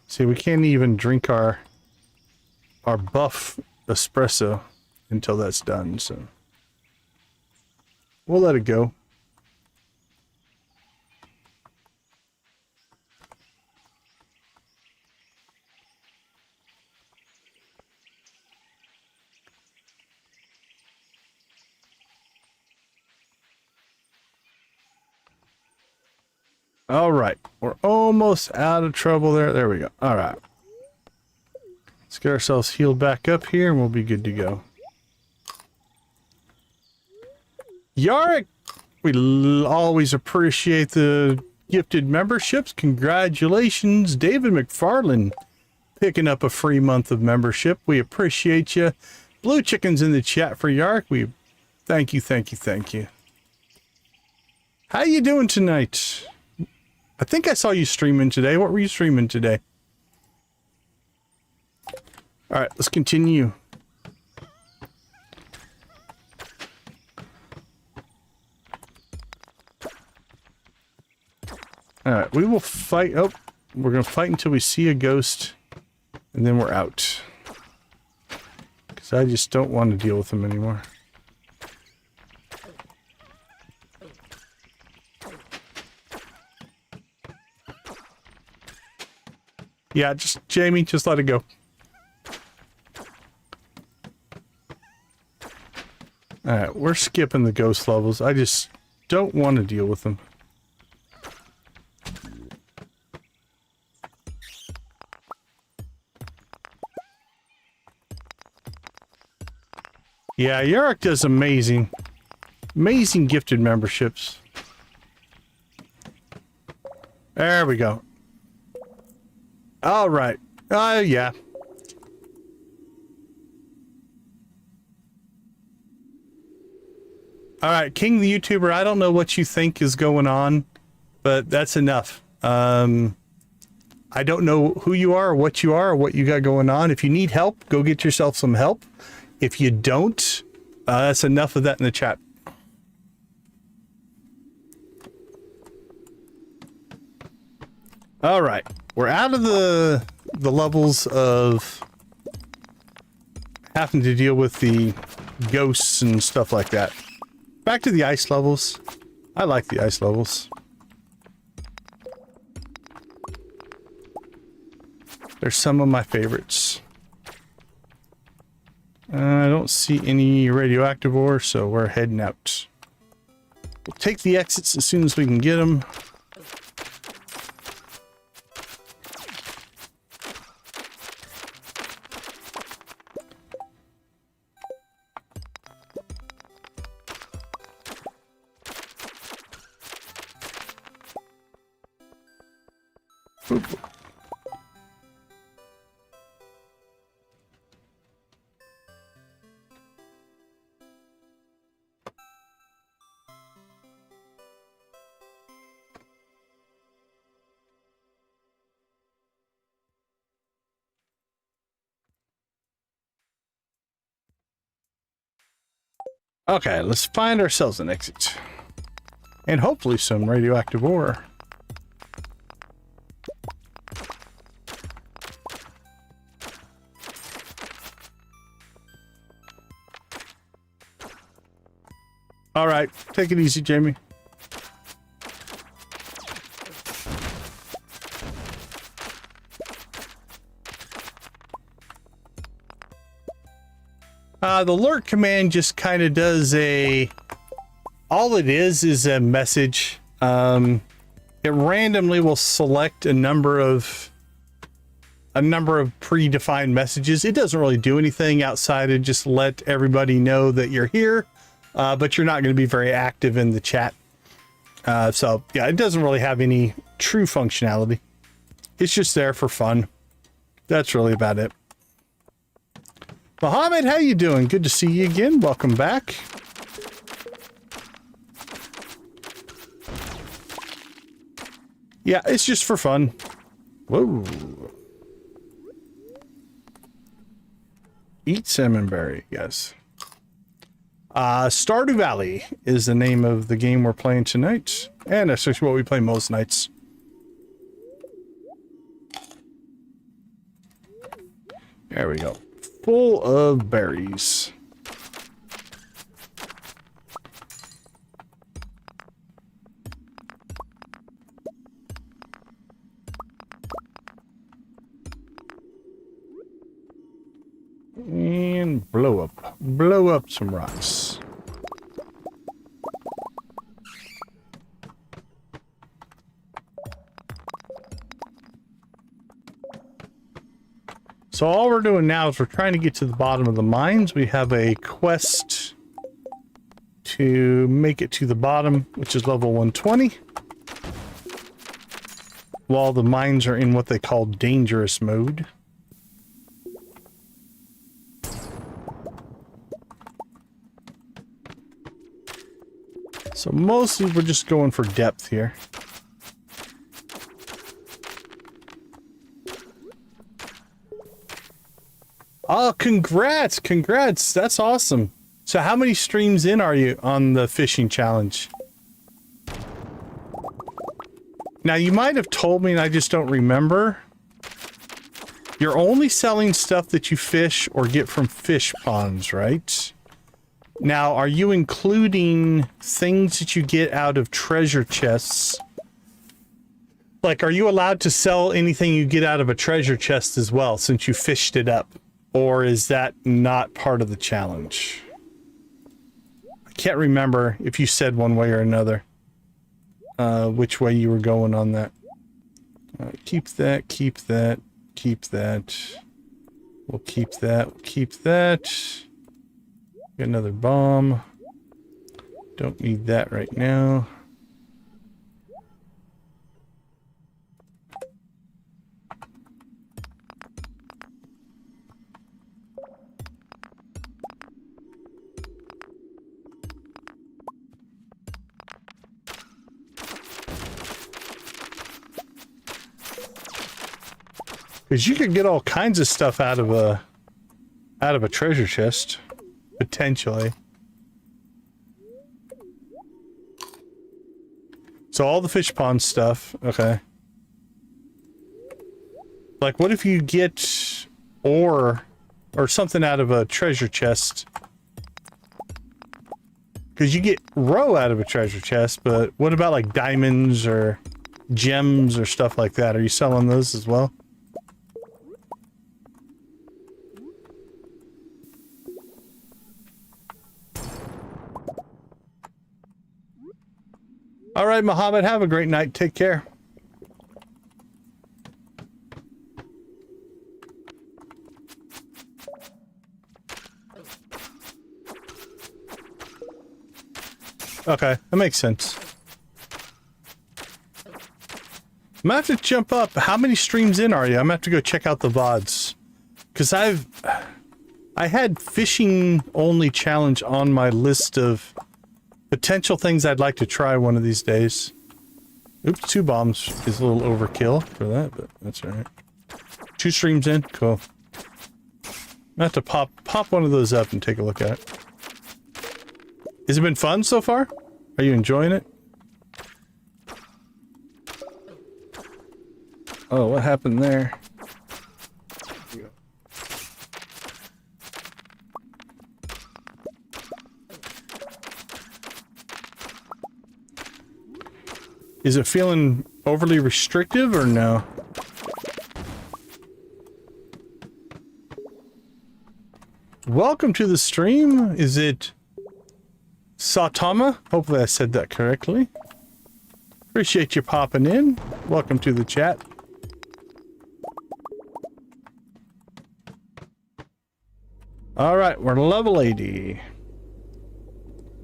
See, we can't even drink our buff espresso until that's done, so we'll let it go. All right, we're almost out of trouble there. There we go. All right. Let's get ourselves healed back up here and we'll be good to go. Yarick, we always appreciate the gifted memberships. Congratulations, David McFarland, picking up a free month of membership. We appreciate you. Blue Chicken's in the chat for Yark. We thank you, thank you, thank you. How you doing tonight? I think I saw you streaming today. What were you streaming today? All right, let's continue. All right, we will fight. Oh, we're going to fight until we see a ghost, and then we're out. Because I just don't want to deal with them anymore. Yeah, just, Jamie, just let it go. Alright, we're skipping the ghost levels. I just don't want to deal with them. Yeah, Yarick does amazing. Amazing gifted memberships. There we go. All right. Yeah. All right, King the YouTuber, I don't know what you think is going on, but that's enough. I don't know who you are or what you are or what you got going on. If you need help, go get yourself some help. If you don't, that's enough of that in the chat. All right, we're out of the levels of having to deal with the ghosts and stuff like that. Back to the ice levels. I like the ice levels. They're some of my favorites. I don't see any radioactive ore, so we're heading out. We'll take the exits as soon as we can get them. Boop. Okay, let's find ourselves an exit. And hopefully some radioactive ore. All right, take it easy, Jamie. The lurk command just kind of does all it is a message. It randomly will select a number of predefined messages. It doesn't really do anything outside of just let everybody know that you're here, but you're not going to be very active in the chat. So yeah, it doesn't really have any true functionality. It's just there for fun. That's really about it. Mohammed, how you doing? Good to see you again. Welcome back. Yeah, it's just for fun. Whoa. Eat salmonberry, yes. Stardew Valley is the name of the game we're playing tonight. And that's actually what we play most nights. There we go. Full of berries. And blow up some rocks. So all we're doing now is we're trying to get to the bottom of the mines. We have a quest to make it to the bottom, which is level 120. While the mines are in what they call dangerous mode. So mostly we're just going for depth here. Oh, congrats! Congrats! That's awesome. So how many streams in are you on the fishing challenge? Now, you might have told me and I just don't remember. You're only selling stuff that you fish or get from fish ponds, right? Now, are you including things that you get out of treasure chests? Like, are you allowed to sell anything you get out of a treasure chest as well, since you fished it up? Or is that not part of the challenge? I can't remember if you said one way or another. Which way you were going on that. Keep that, keep that, keep that. We'll keep that, we'll keep that. Got another bomb. Don't need that right now. Because you could get all kinds of stuff out of a treasure chest, potentially. So all the fish pond stuff, okay. Like, what if you get ore or something out of a treasure chest? Because you get roe out of a treasure chest, but what about like diamonds or gems or stuff like that? Are you selling those as well? All right, Mohammed, have a great night. Take care. Okay, that makes sense. I'm gonna have to jump up. How many streams in are you? I'm gonna have to go check out the VODs. Because I had fishing only challenge on my list of potential things I'd like to try one of these days. Oops, 2 bombs is a little overkill for that, but that's alright. 2 streams in? Cool. I have to pop one of those up and take a look at it. Has it been fun so far? Are you enjoying it? Oh, what happened there? Is it feeling overly restrictive or no? Welcome to the stream. Is it Satama? Hopefully I said that correctly. Appreciate you popping in. Welcome to the chat. Alright, we're level 80.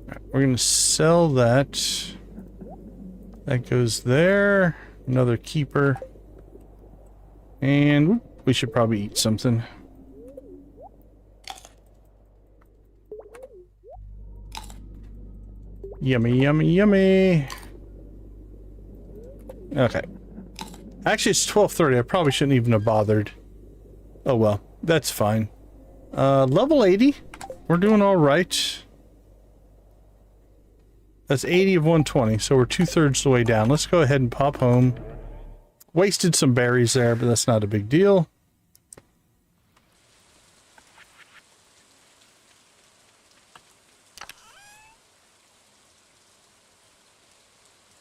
Right, we're gonna sell that. That goes there. Another keeper. And we should probably eat something. Yummy, yummy, yummy. Okay. Actually, it's 12:30. I probably shouldn't even have bothered. Oh well, that's fine. Level 80. We're doing all right. That's 80 of 120, so we're 2/3 the way down. Let's go ahead and pop home. Wasted some berries there, but that's not a big deal.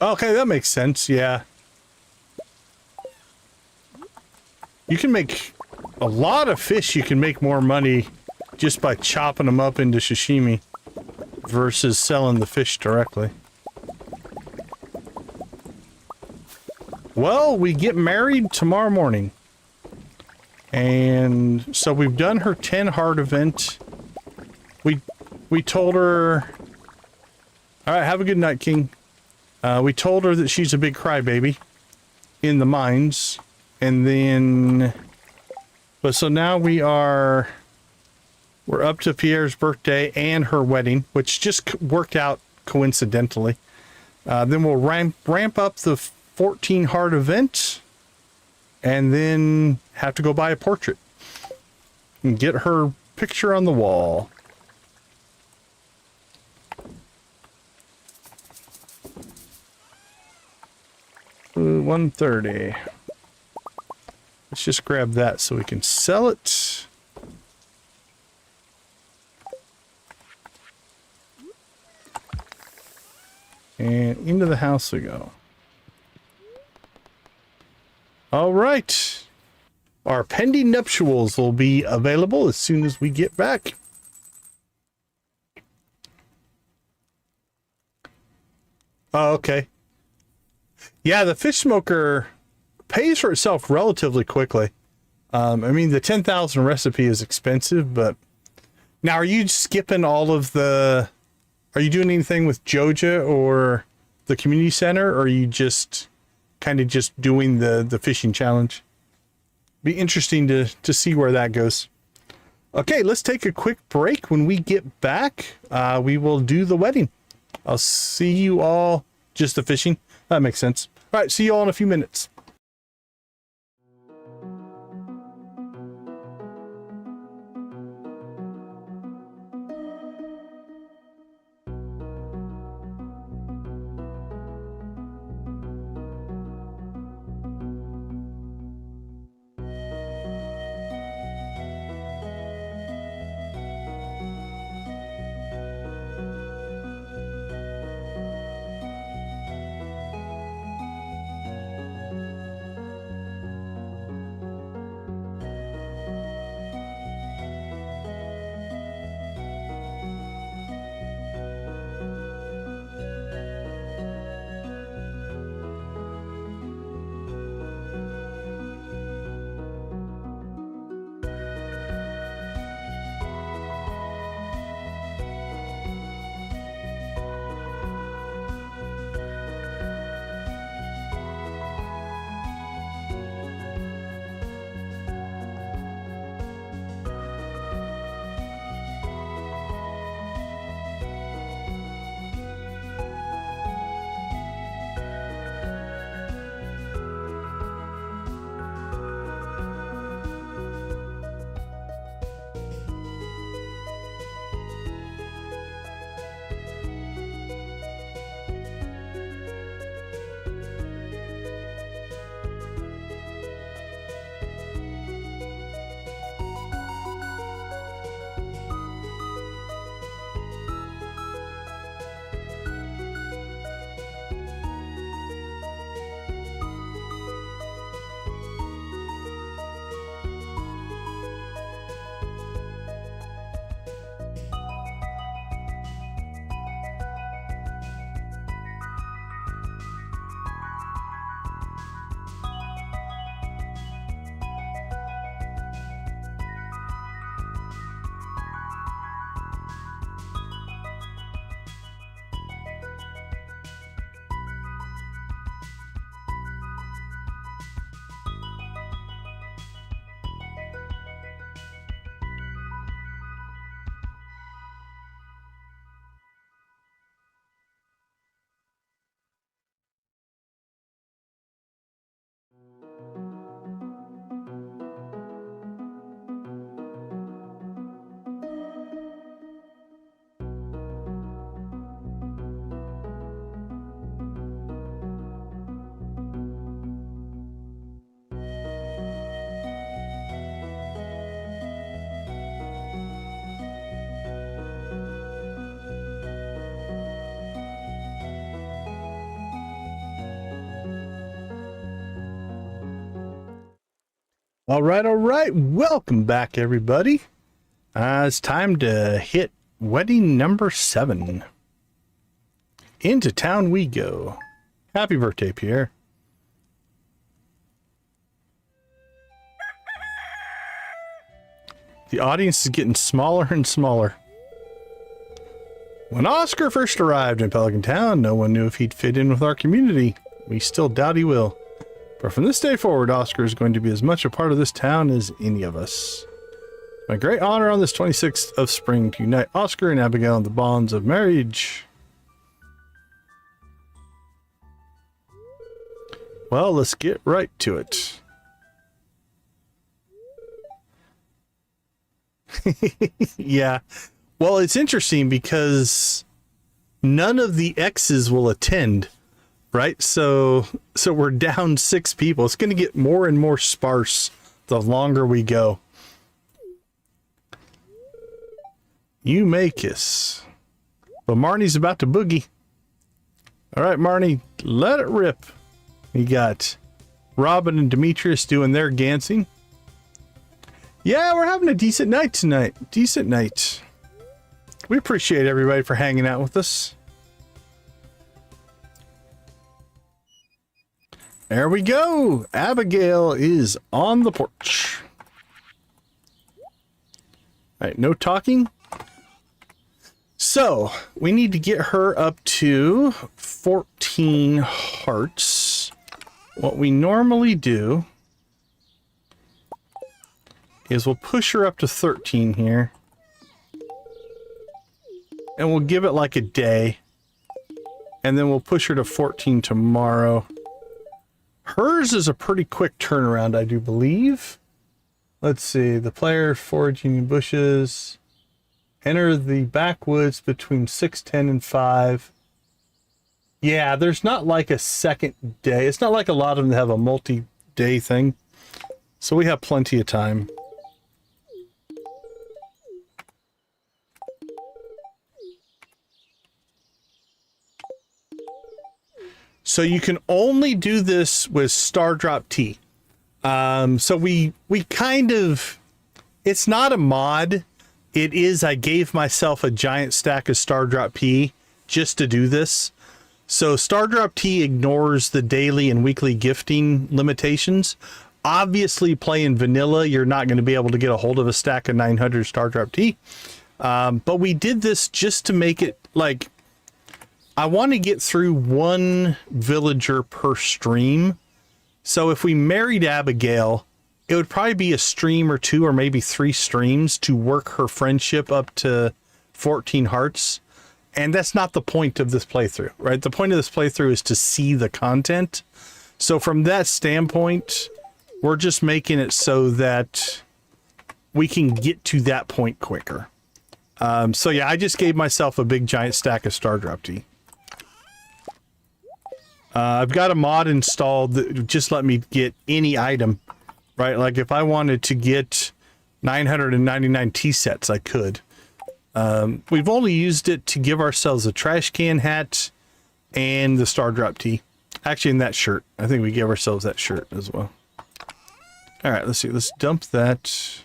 Okay, that makes sense, yeah. You can make a lot of fish. You can make more money just by chopping them up into sashimi versus selling the fish directly. Well, we get married tomorrow morning. And so we've done her 10 heart event. We told her, all right, have a good night, King. We told her that she's a big crybaby in the mines. And then, but so now we're up to Pierre's birthday and her wedding, which just worked out coincidentally. Then we'll ramp up the 14 heart event, and then have to go buy a portrait and get her picture on the wall. Ooh, 130. Let's just grab that so we can sell it. And into the house we go. All right. Our pending nuptials will be available as soon as we get back. Oh, okay. Yeah, the fish smoker pays for itself relatively quickly. I mean, the 10,000 recipe is expensive, but now are you skipping all of the... Are you doing anything with Joja or the community center, or are you just kind of just doing the fishing challenge? Be interesting to see where that goes. Okay, let's take a quick break. When we get back, we will do the wedding. I'll see you all. Just the fishing. That makes sense. All right, see you all in a few minutes. All right. Welcome back, everybody. It's time to hit wedding number 7. Into town we go. Happy birthday, Pierre. The audience is getting smaller and smaller. When Oscar first arrived in Pelican Town, no one knew if he'd fit in with our community. We still doubt he will. But from this day forward, Oscar is going to be as much a part of this town as any of us. My great honor on this 26th of spring to unite Oscar and Abigail in the bonds of marriage. Well, let's get right to it. Yeah. Well, it's interesting because none of the X's will attend, right? So we're down 6 people. It's going to get more and more sparse the longer we go. You may kiss. But Marnie's about to boogie. All right, Marnie, let it rip. You got Robin and Demetrius doing their dancing. Yeah, we're having a decent night tonight. Decent night. We appreciate everybody for hanging out with us. There we go. Abigail is on the porch. All right, no talking. So, we need to get her up to 14 hearts. What we normally do is we'll push her up to 13 here. And we'll give it like a day. And then we'll push her to 14 tomorrow. Hers is a pretty quick turnaround, I do believe. Let's see. The player foraging in bushes. Enter the backwoods between 6:10 and 5. Yeah, there's not like a second day. It's not like a lot of them have a multi-day thing. So we have plenty of time. So you can only do this with Star Drop Tea. So we kind of, it's not a mod. It is, I gave myself a giant stack of Star Drop Tea just to do this. So Star Drop Tea ignores the daily and weekly gifting limitations. Obviously playing vanilla, you're not going to be able to get a hold of a stack of 900 Star Drop Tea. But we did this just to make it like, I want to get through one villager per stream. So if we married Abigail, it would probably be a stream or 2 or maybe 3 streams to work her friendship up to 14 hearts. And that's not the point of this playthrough, right? The point of this playthrough is to see the content. So from that standpoint, we're just making it so that we can get to that point quicker. So yeah, I just gave myself a big giant stack of Star Drop Tea. I've got a mod installed that just let me get any item, right? Like if I wanted to get 999 tea sets, I could. We've only used it to give ourselves a trash can hat and the Star Drop Tea. Actually, in that shirt. I think we gave ourselves that shirt as well. All right, let's see. Let's dump that.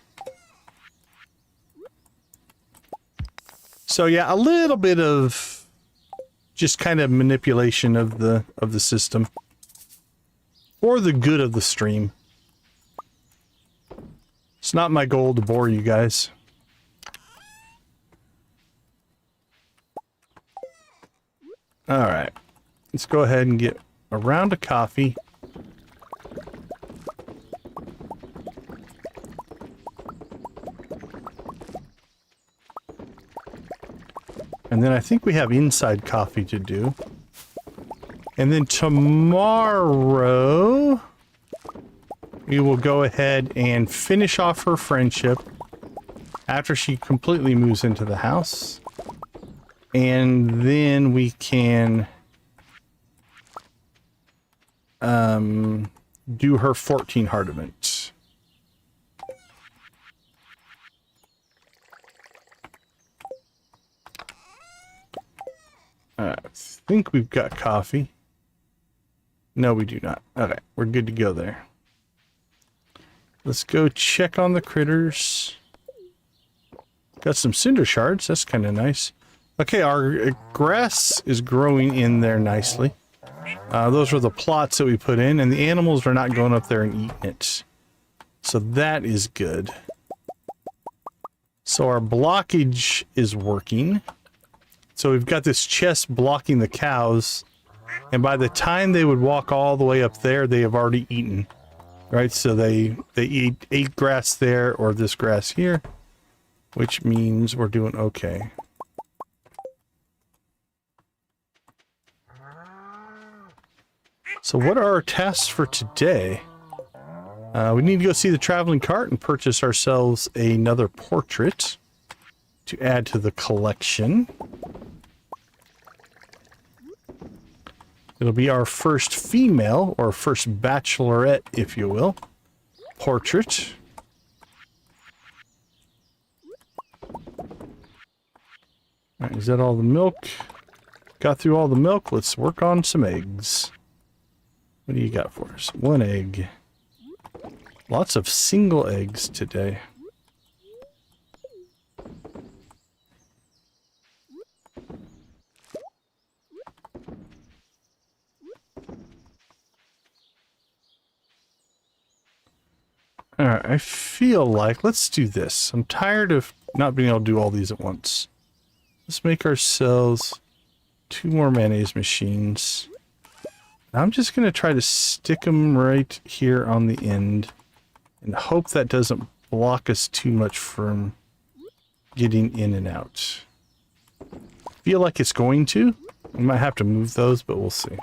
So yeah, a little bit of just kind of manipulation of the system for the good of the stream. It's not my goal to bore you guys. All right, let's go ahead and get a round of coffee. And then I think we have inside coffee to do. And then tomorrow, we will go ahead and finish off her friendship after she completely moves into the house. And then we can do her 14 heart event. I think we've got coffee. No, we do not. Okay, we're good to go there. Let's go check on the critters. Got some cinder shards. That's kind of nice. Okay, our grass is growing in there nicely. Those were the plots that we put in, and the animals are not going up there and eating it. So that is good. So our blockage is working. So we've got this chest blocking the cows. And by the time they would walk all the way up there, they have already eaten. Right? So they ate grass there or this grass here. Which means we're doing okay. So what are our tasks for today? We need to go see the traveling cart and purchase ourselves another portrait to add to the collection. It'll be our first female, or first bachelorette, if you will, portrait. All right, is that all the milk? Got through all the milk. Let's work on some eggs. What do you got for us? One egg. Lots of single eggs today. Alright, I feel like, let's do this. I'm tired of not being able to do all these at once. Let's make ourselves 2 more mayonnaise machines. I'm just going to try to stick them right here on the end and hope that doesn't block us too much from getting in and out. Feel like it's going to. We might have to move those, but we'll see.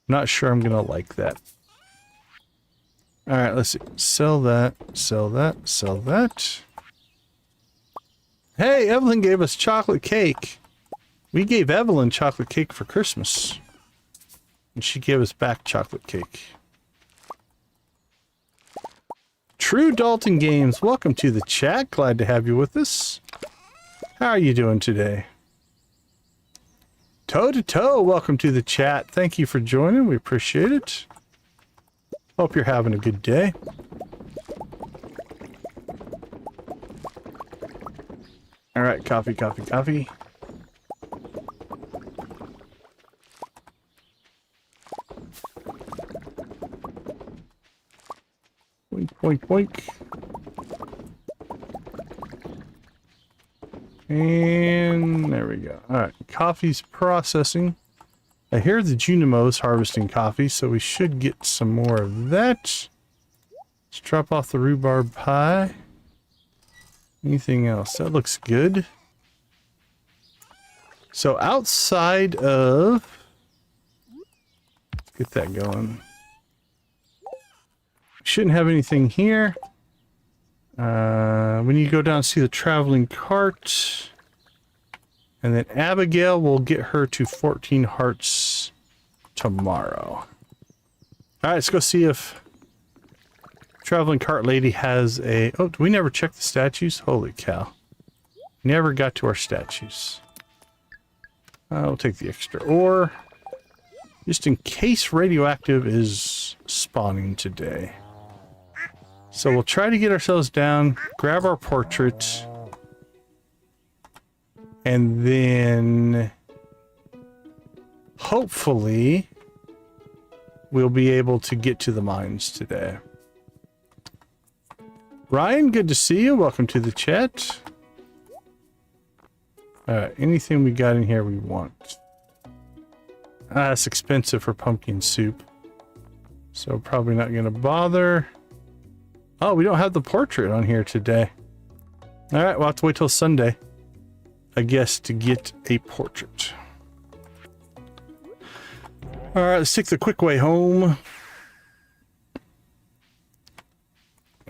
Not sure I'm going to like that. Alright, let's see. Sell that, sell that, sell that. Hey, Evelyn gave us chocolate cake. We gave Evelyn chocolate cake for Christmas. And she gave us back chocolate cake. True Dalton Games, welcome to the chat. Glad to have you with us. How are you doing today? Toe to Toe, welcome to the chat. Thank you for joining. We appreciate it. Hope you're having a good day. All right, coffee, coffee, coffee. Boink, boink, boink. And there we go. All right, coffee's processing. I hear the Junimo's harvesting coffee, so we should get some more of that. Let's drop off the rhubarb pie. Anything else? That looks good. So outside of... Let's get that going. Shouldn't have anything here. We need to go down and see the traveling cart. And then Abigail will get her to 14 hearts tomorrow. Alright, let's go see if traveling cart lady has a... Oh, we never checked the statues? Holy cow. Never got to our statues. I'll take the extra ore. Just in case radioactive is spawning today. So we'll try to get ourselves down, grab our portrait, and then hopefully we'll be able to get to the mines today. Ryan, good to see you. Welcome to the chat. Alright, anything we got in here we want. It's expensive for pumpkin soup. So probably not going to bother. Oh, we don't have the portrait on here today. Alright, we'll have to wait till Sunday, I guess, to get a portrait. Alright, let's take the quick way home.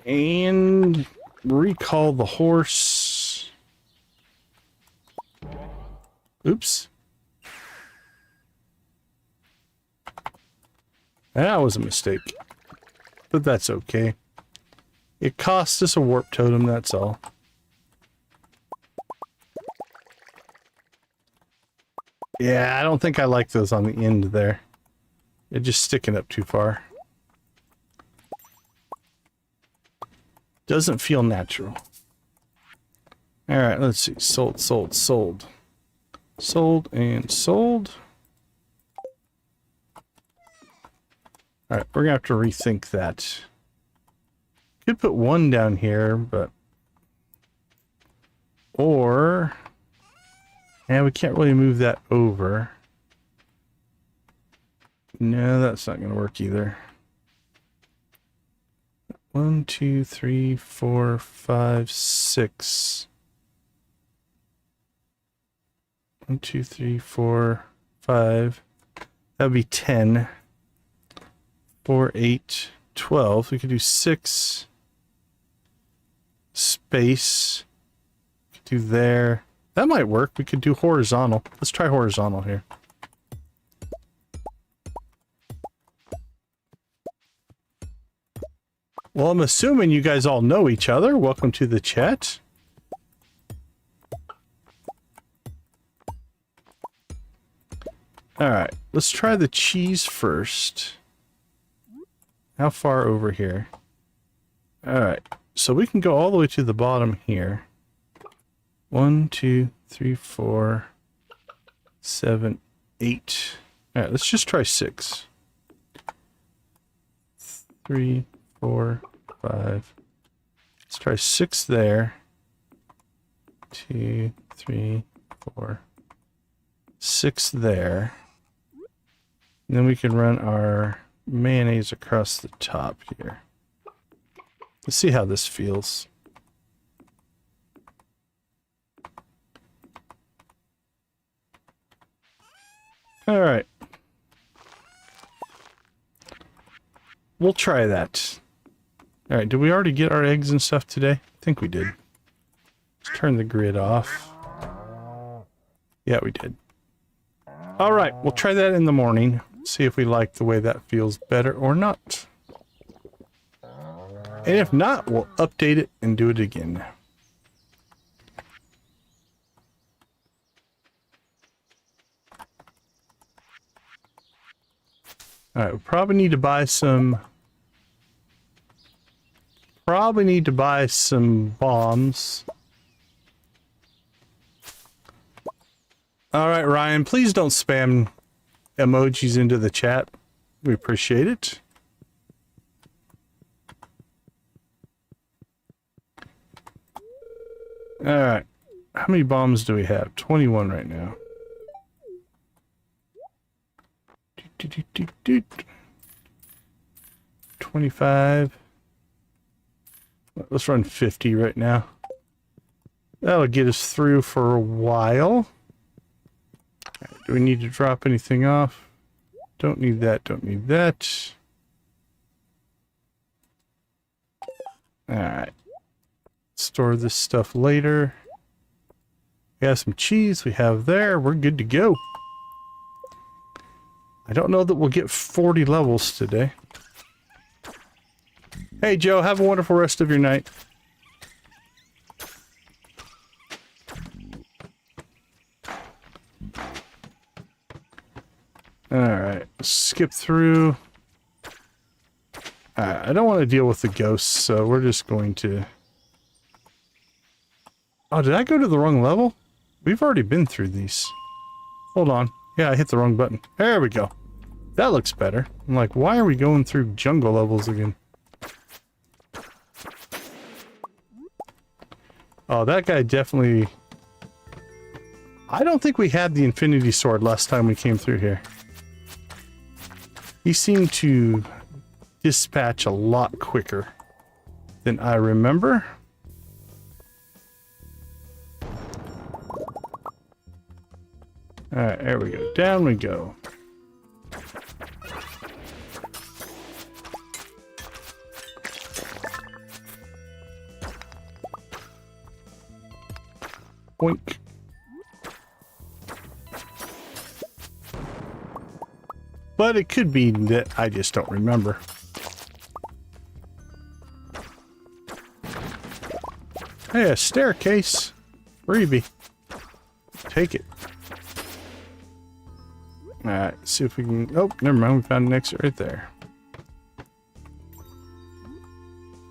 And recall the horse. Oops. That was a mistake. But that's okay. It cost us a warp totem, that's all. Yeah, I don't think I like those on the end there. They're just sticking up too far. Doesn't feel natural. Alright, let's see. Sold, sold, sold. Sold and sold. Alright, we're gonna have to rethink that. Could put one down here, but Or, yeah, we can't really move that over. No, that's not going to work either. 1, 2, 3, 4, 5, 6. 1, 2, 3, 4, 5. That would be 10. 4, 8, 12. We could do 6. Space. We could do there. That might work. We could do horizontal. Let's try horizontal here. Well, I'm assuming you guys all know each other. Welcome to the chat. All right, let's try the cheese first. How far over here? All right, so we can go all the way to the bottom here. 1, 2, 3, 4, 7, 8. All right, let's just try 6. 3, 4, 5. Let's try 6 there. 2, 3, 4, 6 there. And then we can run our mayonnaise across the top here. Let's see how this feels. All right. We'll try that. All right, did we already get our eggs and stuff today? I think we did. Let's turn the grid off. Yeah, we did. All right, we'll try that in the morning. See if we like the way that feels better or not. And if not, we'll update it and do it again. All right, we probably need to buy some... bombs. All right, Ryan, please don't spam emojis into the chat. We appreciate it. All right. How many bombs do we have? 21 right now. 25. Let's run 50 right now. That'll get us through for a while. Do we need to drop anything off? Don't need that, don't need that. Alright. Store this stuff later. We have some cheese we have there. We're good to go. I don't know that we'll get 40 levels today. Hey Joe, have a wonderful rest of your night. Alright, skip through. I don't want to deal with the ghosts, so we're just going to... Oh, did I go to the wrong level? We've already been through these. Hold on. Yeah, I hit the wrong button. There we go. That looks better. I'm like, why are we going through jungle levels again? Oh, that guy definitely... I don't think we had the infinity sword last time we came through here. He seemed to dispatch a lot quicker than I remember. Alright, there we go. Down we go. Boink. But it could be that I just don't remember. Hey, a staircase. Freebie. Take it. Alright, see if we can... Oh, never mind. We found an exit right there.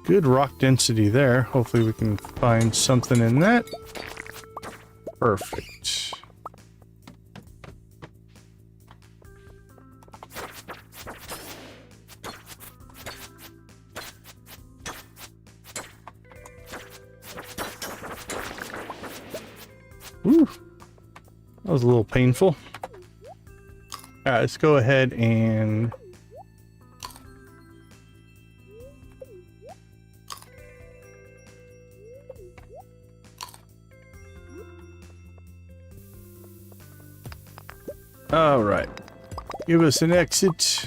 Good rock density there. Hopefully we can find something in that. Perfect. Woo. That was a little painful. Alright, let's go ahead and... Alright. Give us an exit.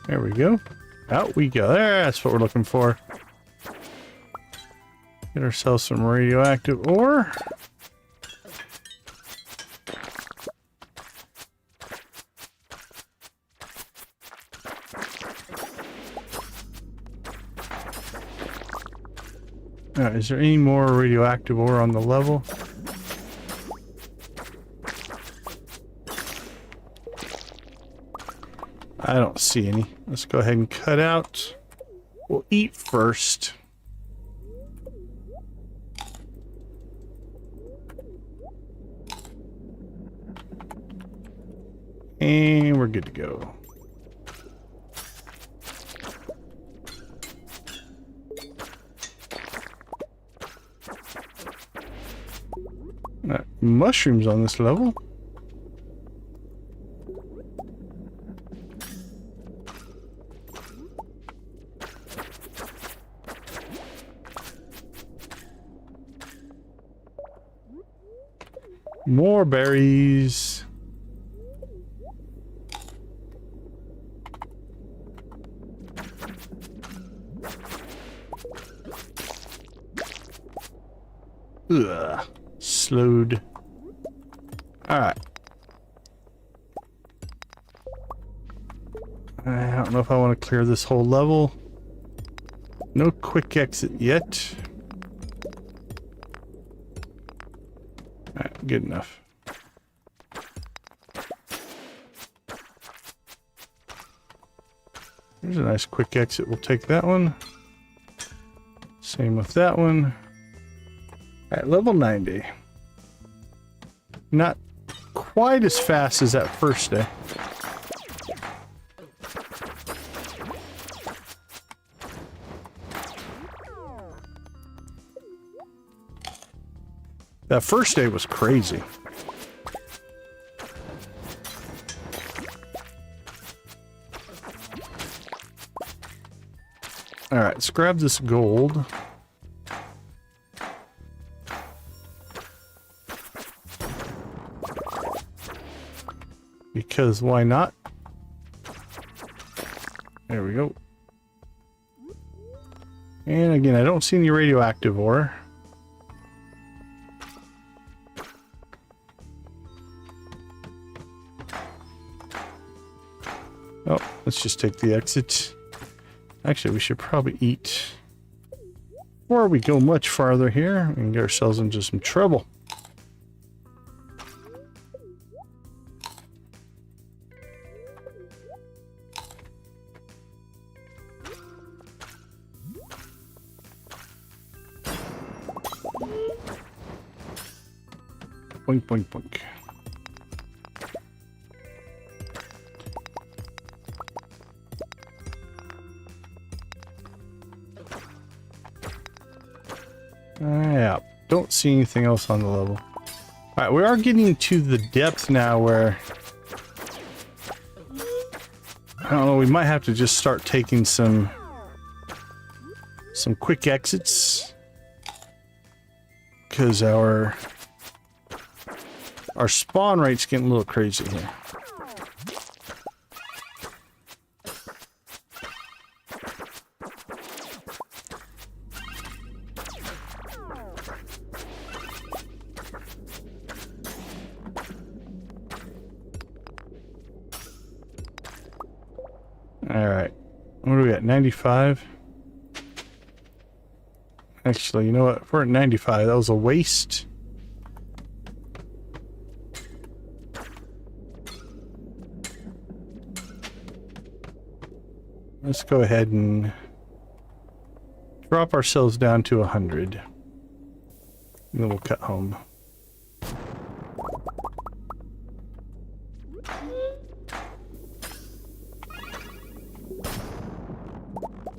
There we go. Out we go. That's what we're looking for. Get ourselves some radioactive ore. Is there any more radioactive ore on the level? I don't see any. Let's go ahead and cut out. We'll eat first. And we're good to go. Mushrooms on this level. More berries. Ugh. Slowed. Alright. I don't know if I want to clear this whole level. No quick exit yet. Alright, good enough. There's a nice quick exit. We'll take that one. Same with that one. At level 90. Not quite as fast as that first day. That first day was crazy. All right, let's grab this gold. Because why not? There we go. And again, I don't see any radioactive ore. Oh, let's just take the exit. Actually, we should probably eat before we go much farther here and get ourselves into some trouble. Boink, boink, boink. Yeah, don't see anything else on the level. Alright, we are getting to the depth now where... I don't know, we might have to just start taking some quick exits. Because our spawn rate's getting a little crazy here. Alright. What are we at? 95? Actually, you know what? If we're at 95, that was a waste. Let's go ahead and drop ourselves down to 100. And then we'll cut home.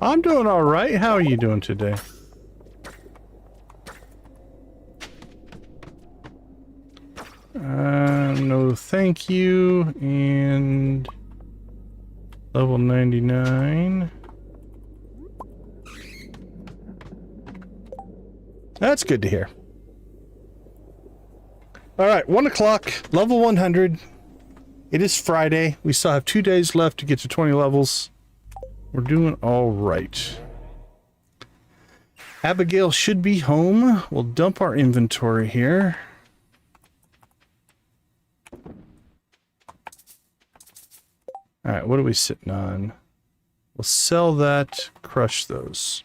I'm doing all right. How are you doing today? No thank you. And level 99. That's good to hear. All right, 1 o'clock, level 100. It is Friday. We still have 2 days left to get to 20 levels. We're doing all right. Abigail should be home. We'll dump our inventory here. All right, what are we sitting on? We'll sell that, crush those.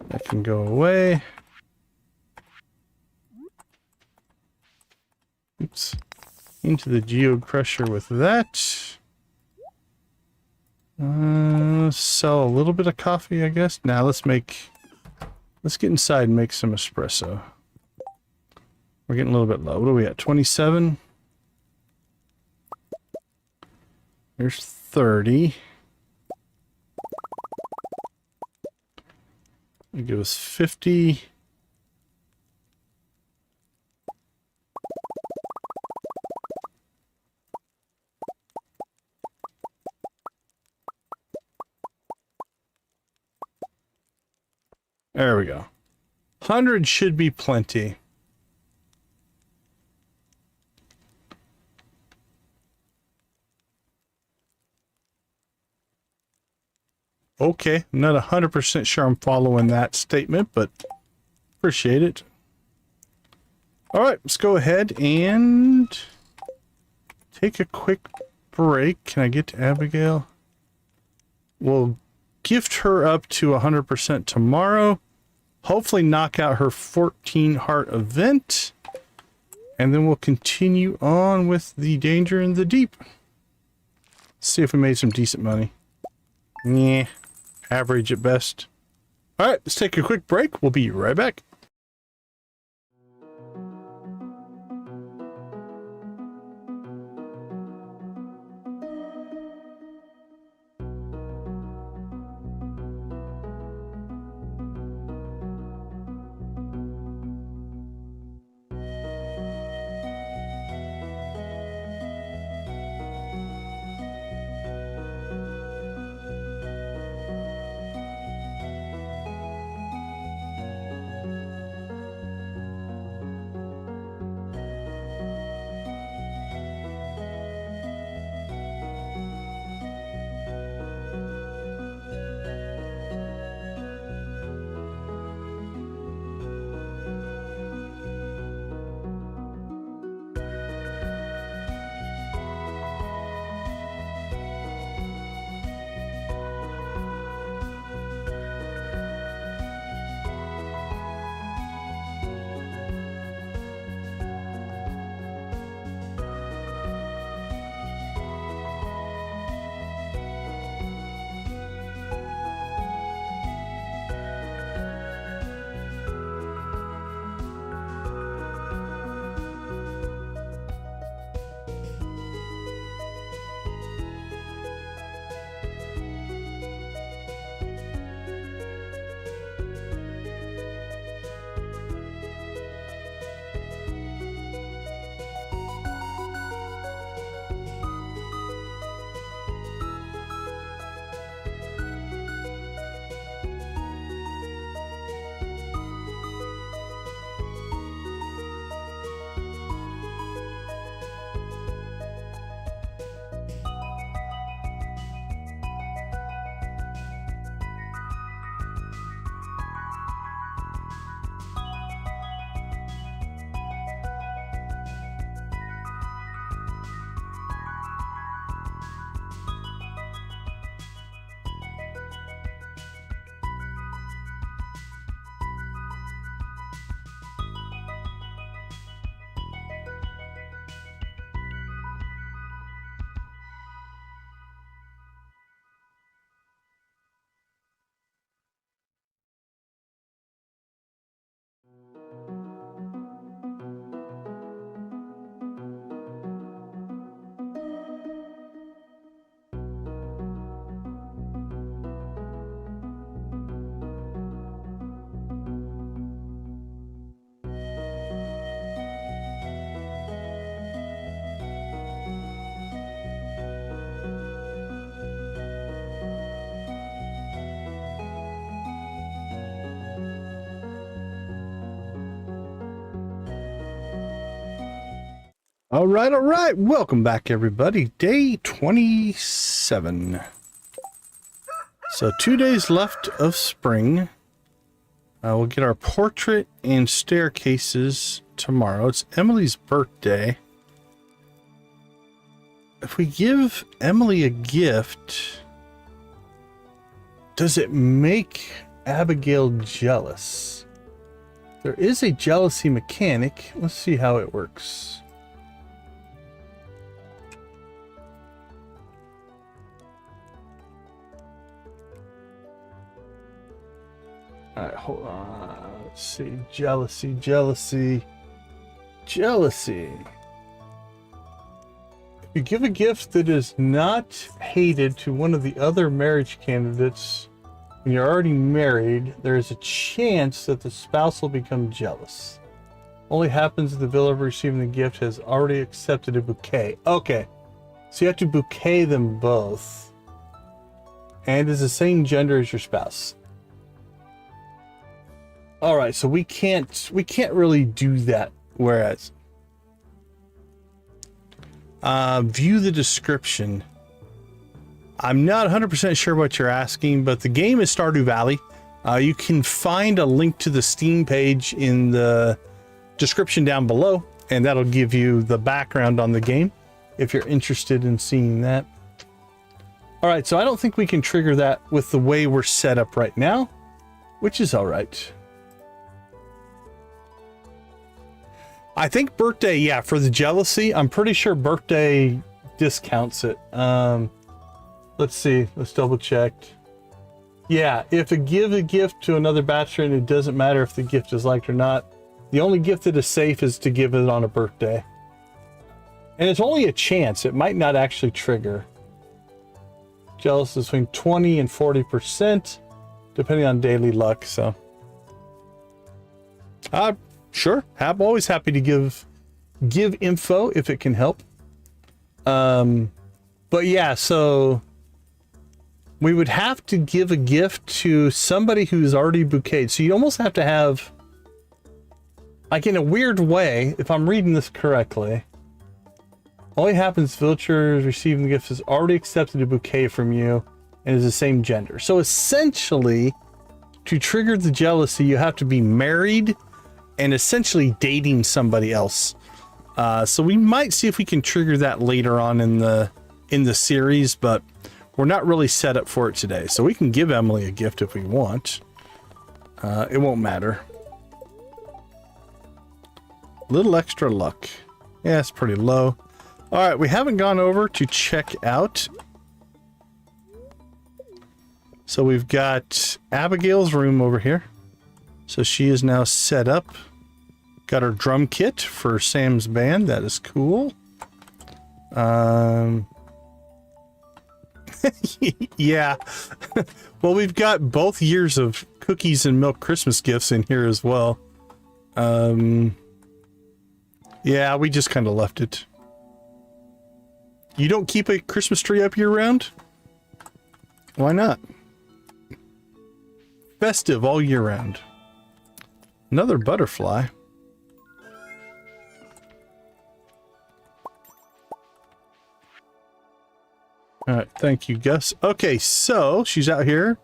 That can go away. Oops. Into the Geo Crusher with that. Sell a little bit of coffee, I guess. Now let's get inside and make some espresso. We're getting a little bit low. What are we at? 27? Here's 30. It give us 50. There we go. 100 should be plenty. Okay, I'm not 100% sure I'm following that statement, but appreciate it. All right, let's go ahead and take a quick break. Can I get to Abigail? We'll gift her up to 100% tomorrow. Hopefully knock out her 14 heart event. And then we'll continue on with the danger in the deep. See if we made some decent money. Yeah, average at best. All right, let's take a quick break. We'll be right back. All right. Welcome back, everybody. Day 27. So 2 days left of spring. We'll get our portrait and staircases tomorrow. It's Emily's birthday. If we give Emily a gift, does it make Abigail jealous? There is a jealousy mechanic. Let's see how it works. All right, hold on. Let's see. Jealousy. If you give a gift that is not hated to one of the other marriage candidates when you're already married, there is a chance that the spouse will become jealous. Only happens if the villa receiving the gift has already accepted a bouquet. Okay. So you have to bouquet them both. And is the same gender as your spouse. All right, so we can't really do that. Whereas, view the description. I'm not 100% sure what you're asking, but the game is Stardew Valley. You can find a link to the Steam page in the description down below, and that'll give you the background on the game if you're interested in seeing that. All right, so I don't think we can trigger that with the way we're set up right now, which is all right. I think birthday, yeah, for the jealousy, I'm pretty sure birthday discounts it. Let's see, let's double check. Yeah, if you give a gift to another bachelor and it doesn't matter if the gift is liked or not, the only gift that is safe is to give it on a birthday. And it's only a chance, it might not actually trigger. Jealous is between 20 and 40%, depending on daily luck, so. Sure. I'm always happy to give info if it can help. But yeah, so we would have to give a gift to somebody who's already bouqueted. So you almost have to have, like in a weird way, if I'm reading this correctly, only happens if villagers receiving the gift has already accepted a bouquet from you and is the same gender. So essentially, to trigger the jealousy, you have to be married and essentially dating somebody else. So we might see if we can trigger that later on in the series, but we're not really set up for it today. So we can give Emily a gift if we want. It won't matter. Little extra luck. Yeah, it's pretty low. All right, we haven't gone over to check out. So we've got Abigail's room over here. So she is now set up. Got her drum kit for Sam's band. That is cool. Yeah. Well, we've got both years of cookies and milk Christmas gifts in here as well. Yeah, we just kind of left it. You don't keep a Christmas tree up year round? Why not? Festive all year round. Another butterfly. All right, thank you, Gus. Okay, so she's out here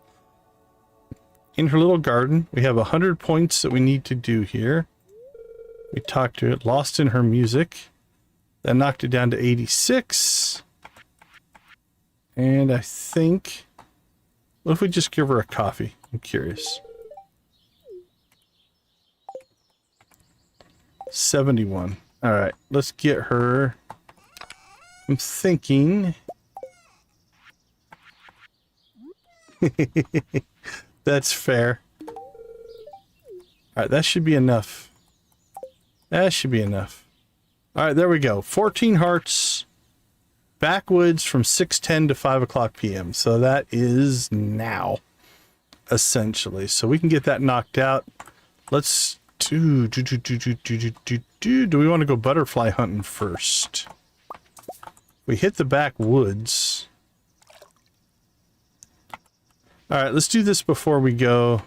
in her little garden. We have 100 points that we need to do here. We talked to it, lost in her music. That knocked it down to 86. And I think, what if we just give her a coffee? I'm curious. 71. All right, let's get her. I'm thinking. That's fair. All right, that should be enough. That should be enough. All right, there we go. 14 hearts. Backwoods from 6:10 to 5 o'clock p.m. So that is now, essentially. So we can get that knocked out. Let's do we want to go butterfly hunting first? We hit the backwoods. All right, let's do this before we go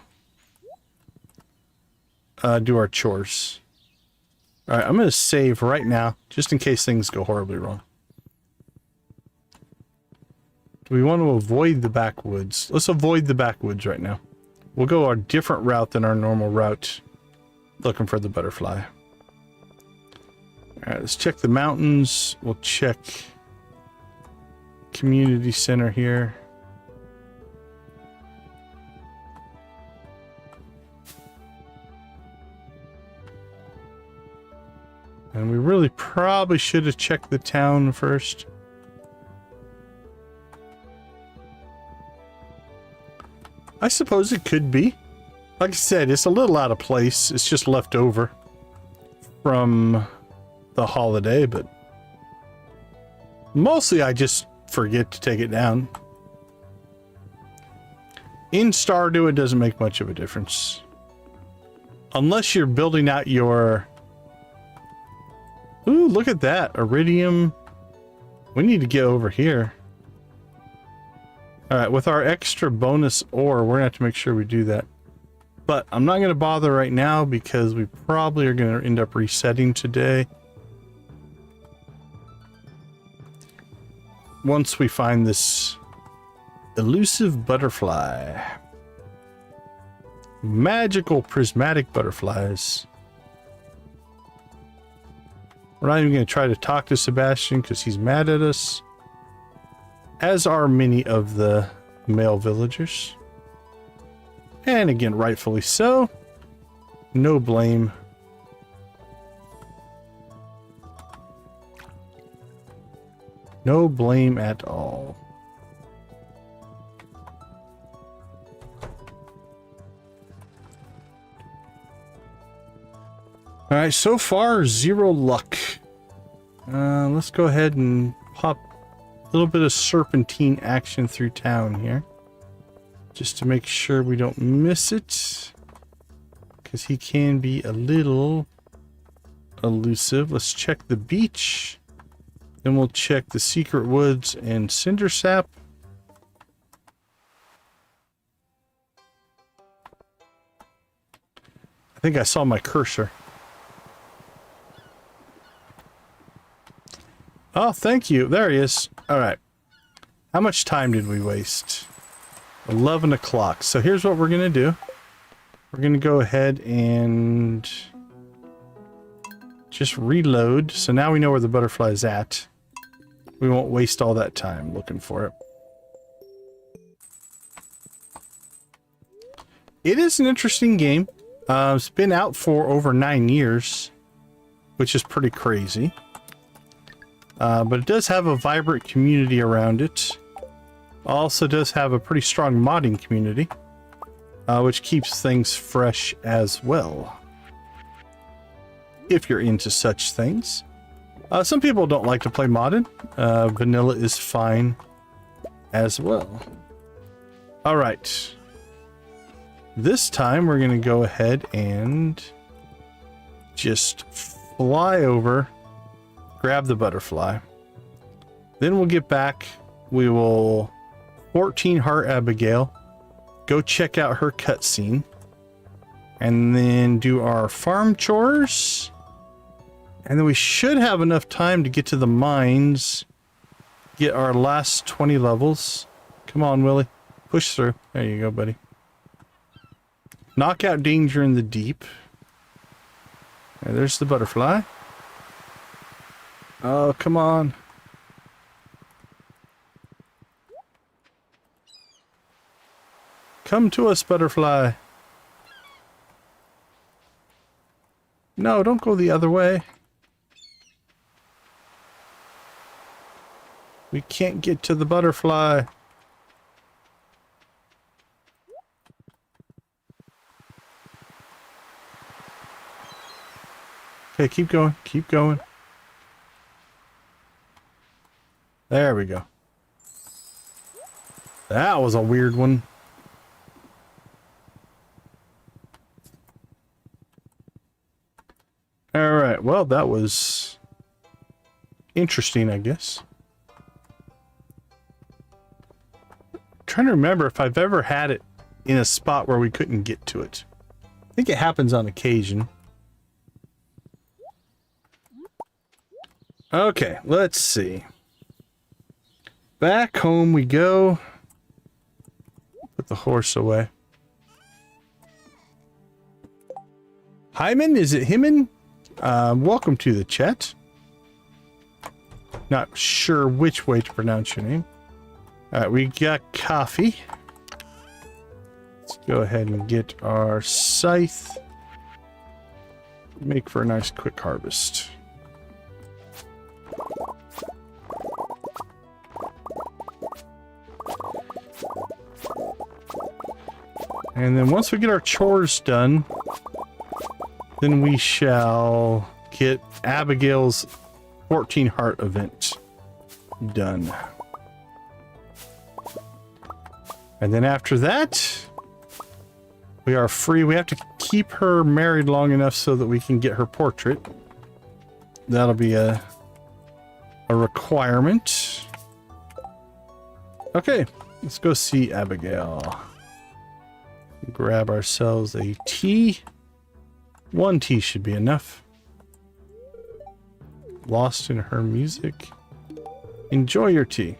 do our chores. All right, I'm going to save right now, just in case things go horribly wrong. Do we want to avoid the backwoods? Let's avoid the backwoods right now. We'll go a different route than our normal route, looking for the butterfly. All right, let's check the mountains. We'll check community center here. And we really probably should have checked the town first. I suppose it could be. Like I said, it's a little out of place. It's just left over from the holiday, but mostly I just forget to take it down. In Stardew, it doesn't make much of a difference. Unless you're building out your... Ooh, look at that. Iridium. We need to get over here. Alright, with our extra bonus ore, we're going to have to make sure we do that. But I'm not going to bother right now because we probably are going to end up resetting today. Once we find this elusive butterfly. Magical prismatic butterflies. We're not even going to try to talk to Sebastian because he's mad at us. As are many of the male villagers. And again, rightfully so. No blame. No blame at all. Alright, so far, 0 luck. Let's go ahead and pop a little bit of serpentine action through town here. Just to make sure we don't miss it. Because he can be a little elusive. Let's check the beach. Then we'll check the secret woods and cinder sap. I think I saw my cursor. Oh, thank you. There he is. All right. How much time did we waste? 11 o'clock. So here's what we're going to do. We're going to go ahead and just reload. So now we know where the butterfly is at. We won't waste all that time looking for it. It is an interesting game. It's been out for over 9 years, which is pretty crazy. But it does have a vibrant community around it. Also does have a pretty strong modding community, which keeps things fresh as well. If you're into such things. Some people don't like to play modded. Vanilla is fine as well. Alright. This time we're going to go ahead and just fly over, grab the butterfly. Then we'll get back. We will 14 heart Abigail, go check out her cutscene, and then do our farm chores. And then we should have enough time to get to the mines, get our last 20 levels. Come on, Willie. Push through. There you go, buddy. Knock out danger in the deep. And there's the butterfly. Oh, come on. Come to us, butterfly. No, don't go the other way. We can't get to the butterfly. Okay, keep going, keep going. There we go. That was a weird one. Alright, well, that was interesting, I guess. Trying to remember if I've ever had it in a spot where we couldn't get to it. I think it happens on occasion. Okay, let's see. Back home we go. Put the horse away. Hyman, is it Hyman? Welcome to the chat. Not sure which way to pronounce your name. Alright, we got coffee. Let's go ahead and get our scythe. Make for a nice quick harvest. And then once we get our chores done, then we shall get Abigail's 14 heart event done. And then after that, we are free. We have to keep her married long enough so that we can get her portrait. That'll be a requirement. Okay, let's go see Abigail. Grab ourselves a tea. 1 tea should be enough. Lost in her music. Enjoy your tea.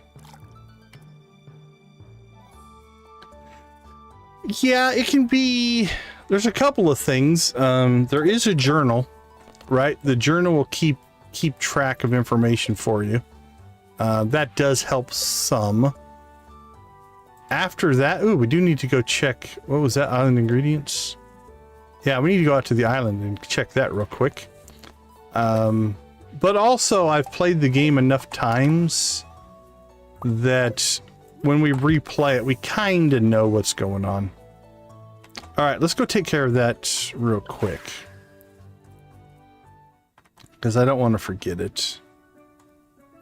Yeah, it can be... There's a couple of things. There is a journal, right? The journal will keep track of information for you. That does help some. After that, ooh, we do need to go check... What was that? Island ingredients? Yeah, we need to go out to the island and check that real quick. But also, I've played the game enough times that when we replay it, we kind of know what's going on. Alright, let's go take care of that real quick. Because I don't want to forget it.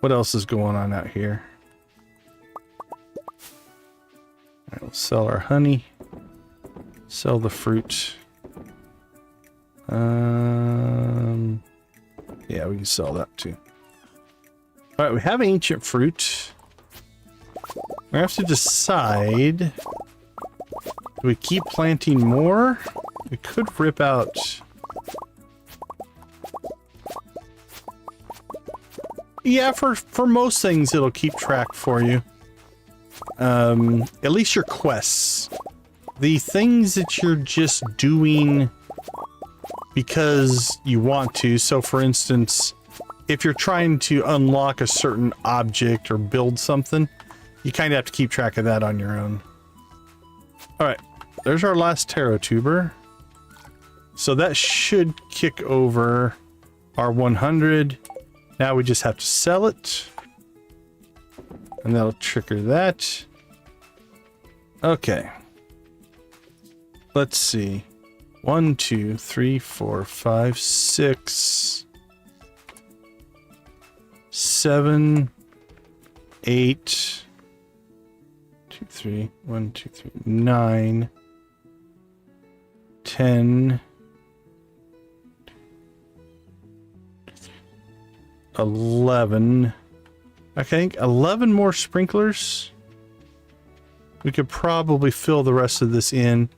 What else is going on out here? Alright, we'll sell our honey. Sell the fruit. Yeah, we can sell that too. Alright, we have ancient fruit. We have to decide... Do we keep planting more? We could rip out... Yeah, for most things it'll keep track for you. At least your quests. The things that you're just doing because you want to. So for instance, if you're trying to unlock a certain object or build something, you kind of have to keep track of that on your own. Alright, there's our last taro tuber. So that should kick over our 100. Now we just have to sell it. And that'll trigger that. Okay. Let's see. 1, 2, 3, 4, 5, 6, 7, 8, 2, 3, 1, 2, 3, 9, 10, 11. I think 11 more sprinklers. We could probably fill the rest of this in.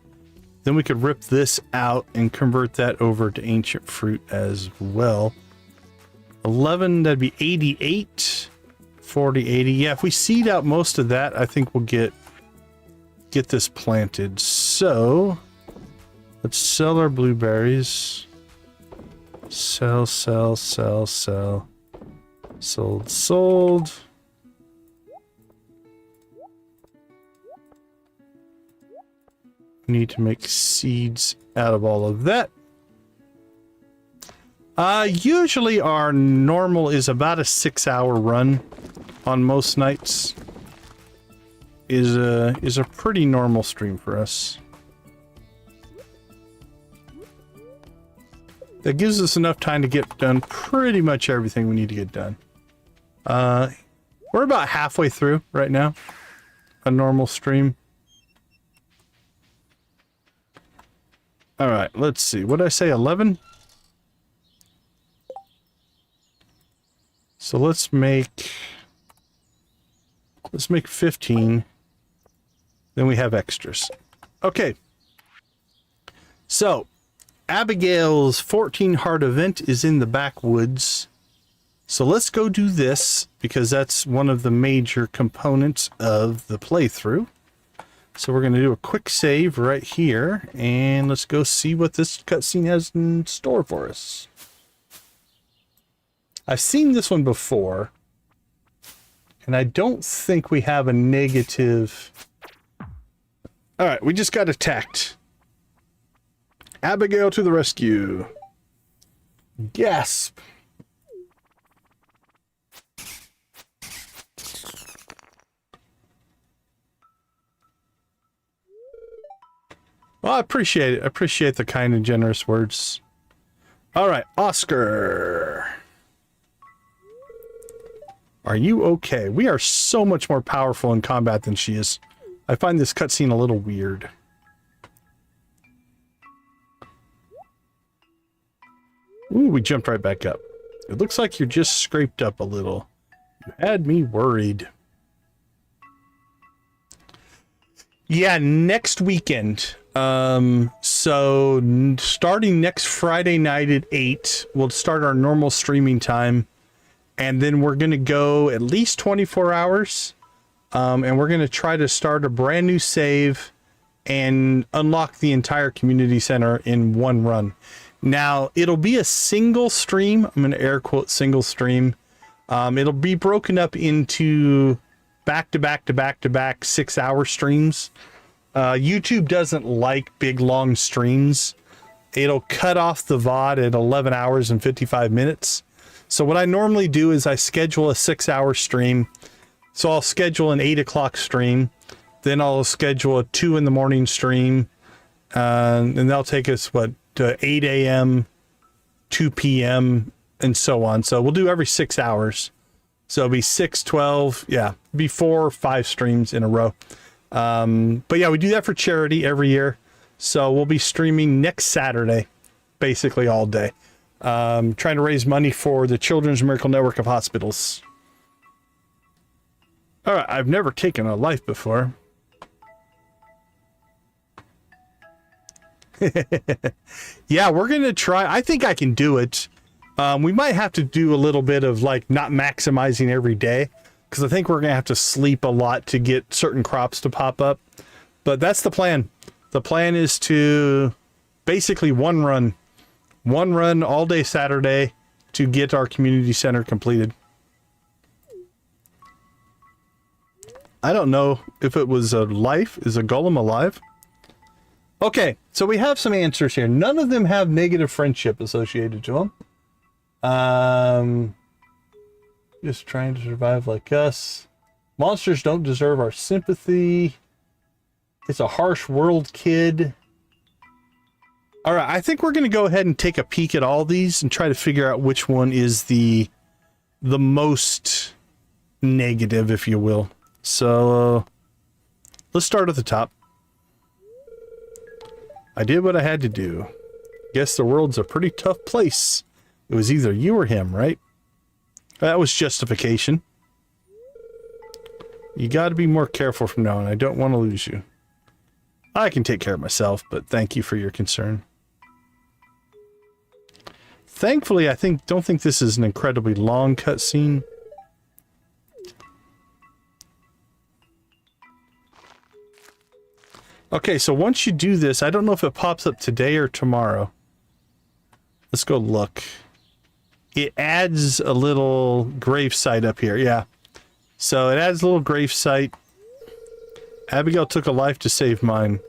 Then we could rip this out and convert that over to ancient fruit as well. 11, that'd be 88. 40, 80. Yeah, if we seed out most of that, I think we'll get this planted. So, let's sell our blueberries. Sell, sell, sell, sell. Sold, sold. Need to make seeds out of all of that. Usually our normal is about a 6-hour run on most nights. Is a pretty normal stream for us. That gives us enough time to get done pretty much everything we need to get done. We're about halfway through right now. A normal stream. Alright, let's see. What did I say? 11? So let's make 15. Then we have extras. Okay. So, Abigail's 14 heart event is in the backwoods. So let's go do this because that's one of the major components of the playthrough. So we're going to do a quick save right here, and let's go see what this cutscene has in store for us. I've seen this one before, and I don't think we have a negative... Alright, we just got attacked. Abigail to the rescue. Gasp. Well, I appreciate it. I appreciate the kind and generous words. Alright, Oscar. Are you okay? We are so much more powerful in combat than she is. I find this cutscene a little weird. Ooh, we jumped right back up. It looks like you're just scraped up a little. You had me worried. Yeah, next weekend. So starting next Friday night at 8, we'll start our normal streaming time. And then we're going to go at least 24 hours. And we're going to try to start a brand new save and unlock the entire community center in one run. Now, it'll be a single stream. I'm going to air quote single stream. It'll be broken up into back-to-back-to-back-to-back 6-hour streams. YouTube doesn't like big, long streams. It'll cut off the VOD at 11 hours and 55 minutes. So what I normally do is I schedule a 6-hour stream. So I'll schedule an 8 o'clock stream. Then I'll schedule a 2 in the morning stream. And that'll take us, what, to 8 a.m., 2 p.m., and so on. So we'll do every 6 hours. So it'll be 6, 12, yeah, be 4 or 5 streams in a row. But yeah, we do that for charity every year. So we'll be streaming next Saturday, basically all day. Trying to raise money for the Children's Miracle Network of Hospitals. All right, I've never taken a life before. Yeah, we're going to try. I think I can do it. We might have to do a little bit of like not maximizing every day, because I think we're going to have to sleep a lot to get certain crops to pop up. But that's the plan. The plan is to basically one run all day Saturday to get our community center completed. I don't know if it was a life. Is a golem alive? Okay, so we have some answers here. None of them have negative friendship associated to them. Just trying to survive like us. Monsters don't deserve our sympathy. It's a harsh world, kid. All right, I think we're going to go ahead and take a peek at all these and try to figure out which one is the most negative, if you will. So, let's start at the top. I did what I had to do. Guess the world's a pretty tough place. It was either you or him, right? That was justification. You got to be more careful from now on. I don't want to lose you. I can take care of myself, but thank you for your concern. Thankfully, don't think this is an incredibly long cutscene. Okay, so once you do this, I don't know if it pops up today or tomorrow. Let's go look. It adds a little grave site up here, yeah. So it adds a little grave site. Abigail took a life to save mine.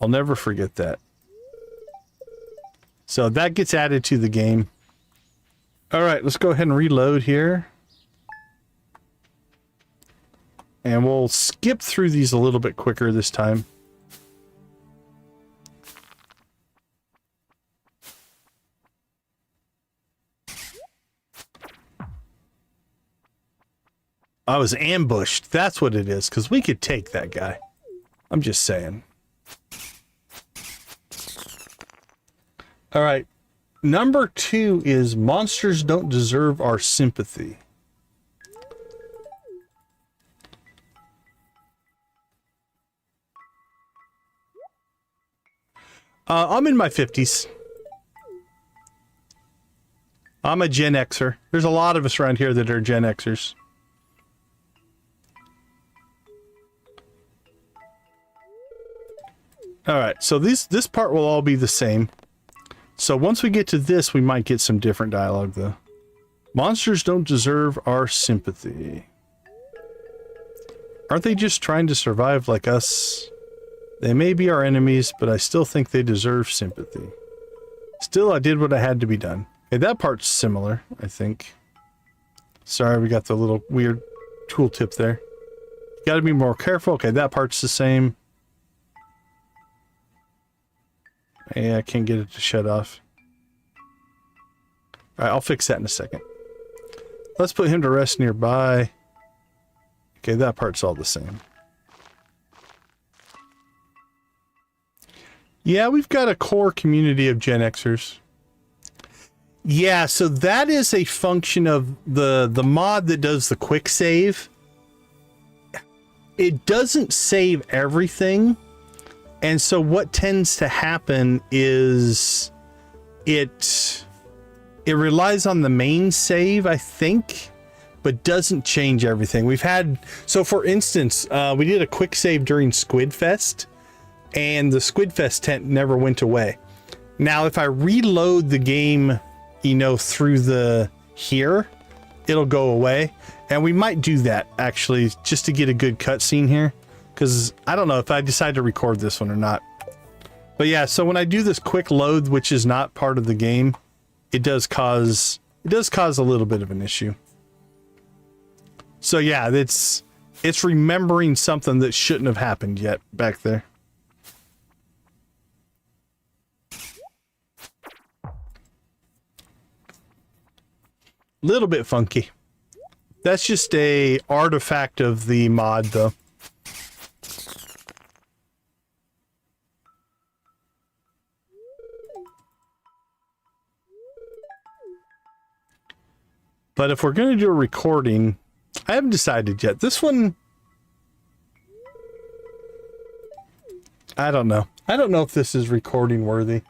I'll never forget that. So that gets added to the game. Alright, let's go ahead and reload here. And we'll skip through these a little bit quicker this time. I was ambushed. That's what it is, because we could take that guy. I'm just saying. All right. Number 2 is monsters don't deserve our sympathy. I'm in my 50s. I'm a Gen Xer. There's a lot of us around here that are Gen Xers. Alright, so this part will all be the same. So once we get to this, we might get some different dialogue, though. Monsters don't deserve our sympathy. Aren't they just trying to survive like us? They may be our enemies, but I still think they deserve sympathy. Still, I did what I had to be done. Okay, that part's similar, I think. Sorry, we got the little weird tooltip there. You gotta be more careful. Okay, that part's the same. Yeah, I can't get it to shut off. Alright, I'll fix that in a second. Let's put him to rest nearby. Okay, that part's all the same. Yeah, we've got a core community of Gen Xers. Yeah, so that is a function of the mod that does the quick save. It doesn't save everything. And so what tends to happen is it relies on the main save, I think, but doesn't change everything. We've had, so for instance, we did a quick save during Squid Fest, and the Squid Fest tent never went away. Now, if I reload the game, you know, through the here, it'll go away. And we might do that, actually, just to get a good cutscene here. Because I don't know if I decide to record this one or not. But yeah, so when I do this quick load, which is not part of the game, it does cause a little bit of an issue. So yeah, it's remembering something that shouldn't have happened yet back there. Little bit funky. That's just a artifact of the mod, though. But if we're going to do a recording, I haven't decided yet. This one, I don't know. I don't know if this is recording worthy.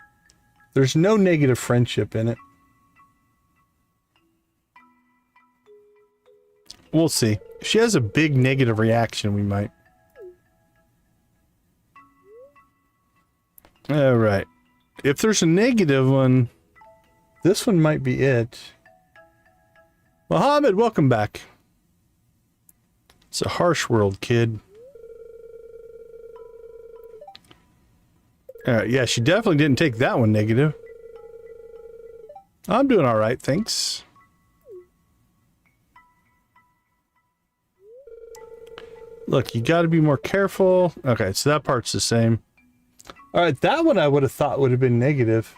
There's no negative friendship in it. We'll see. If she has a big negative reaction, we might. All right. If there's a negative one, this one might be it. Mohammed, welcome back. It's a harsh world, kid. Alright, yeah, she definitely didn't take that one negative. I'm doing alright, thanks. Look, you gotta be more careful. Okay, so that part's the same. Alright, that one I would have thought would have been negative.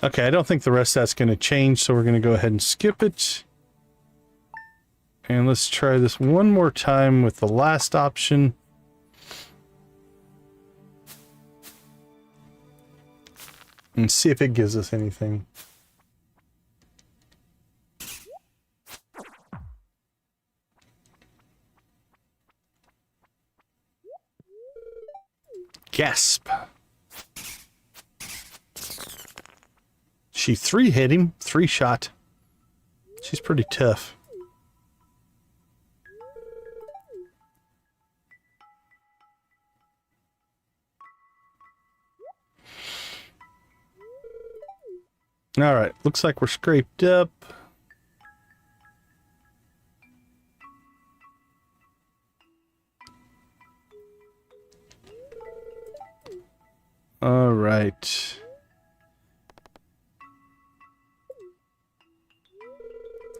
Okay, I don't think the rest of that's going to change, so we're going to go ahead and skip it. And let's try this one more time with the last option. And see if it gives us anything. Gasp. She 3-hit him, 3-shot. She's pretty tough. All right, looks like we're scraped up. All right.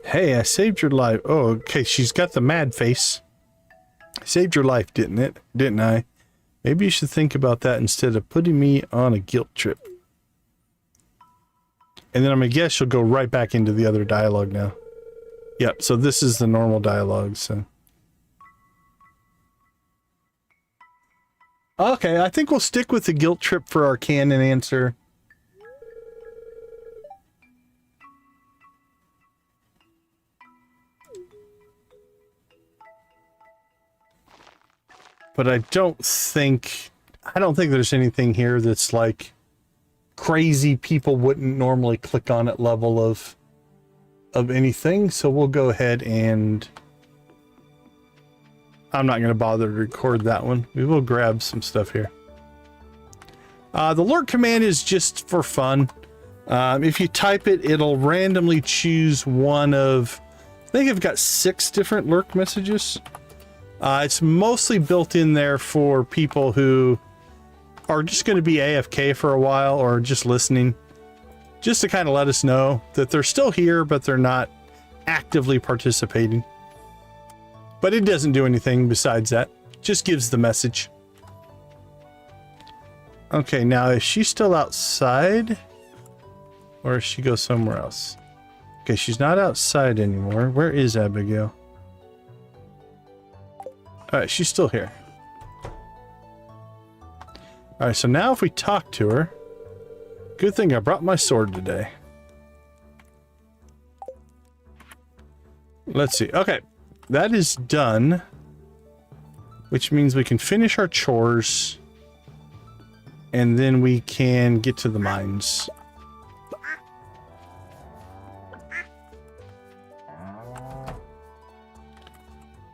Hey, I saved your life. Oh, okay, she's got the mad face. I saved your life, didn't I? Maybe you should think about that instead of putting me on a guilt trip. And then I'm gonna guess she'll go right back into the other dialogue now. Yep, so this is the normal dialogue, so. Okay, I think we'll stick with the guilt trip for our canon answer. But I don't think I don't think there's anything here that's like crazy people wouldn't normally click on it level of anything. So we'll go ahead and I'm not going to bother to record that one. We will grab some stuff here. The lurk command is just for fun. If you type it, it'll randomly choose one of, I think I've got 6 different lurk messages. It's mostly built in there for people who are just going to be AFK for a while or just listening, just to kind of let us know that they're still here, but they're not actively participating. But it doesn't do anything besides that. Just gives the message. Okay, now is she still outside? Or does she go somewhere else? Okay, she's not outside anymore. Where is Abigail? Alright, she's still here. Alright, so now if we talk to her... Good thing I brought my sword today. Let's see. Okay, that is done. Which means we can finish our chores. And then we can get to the mines.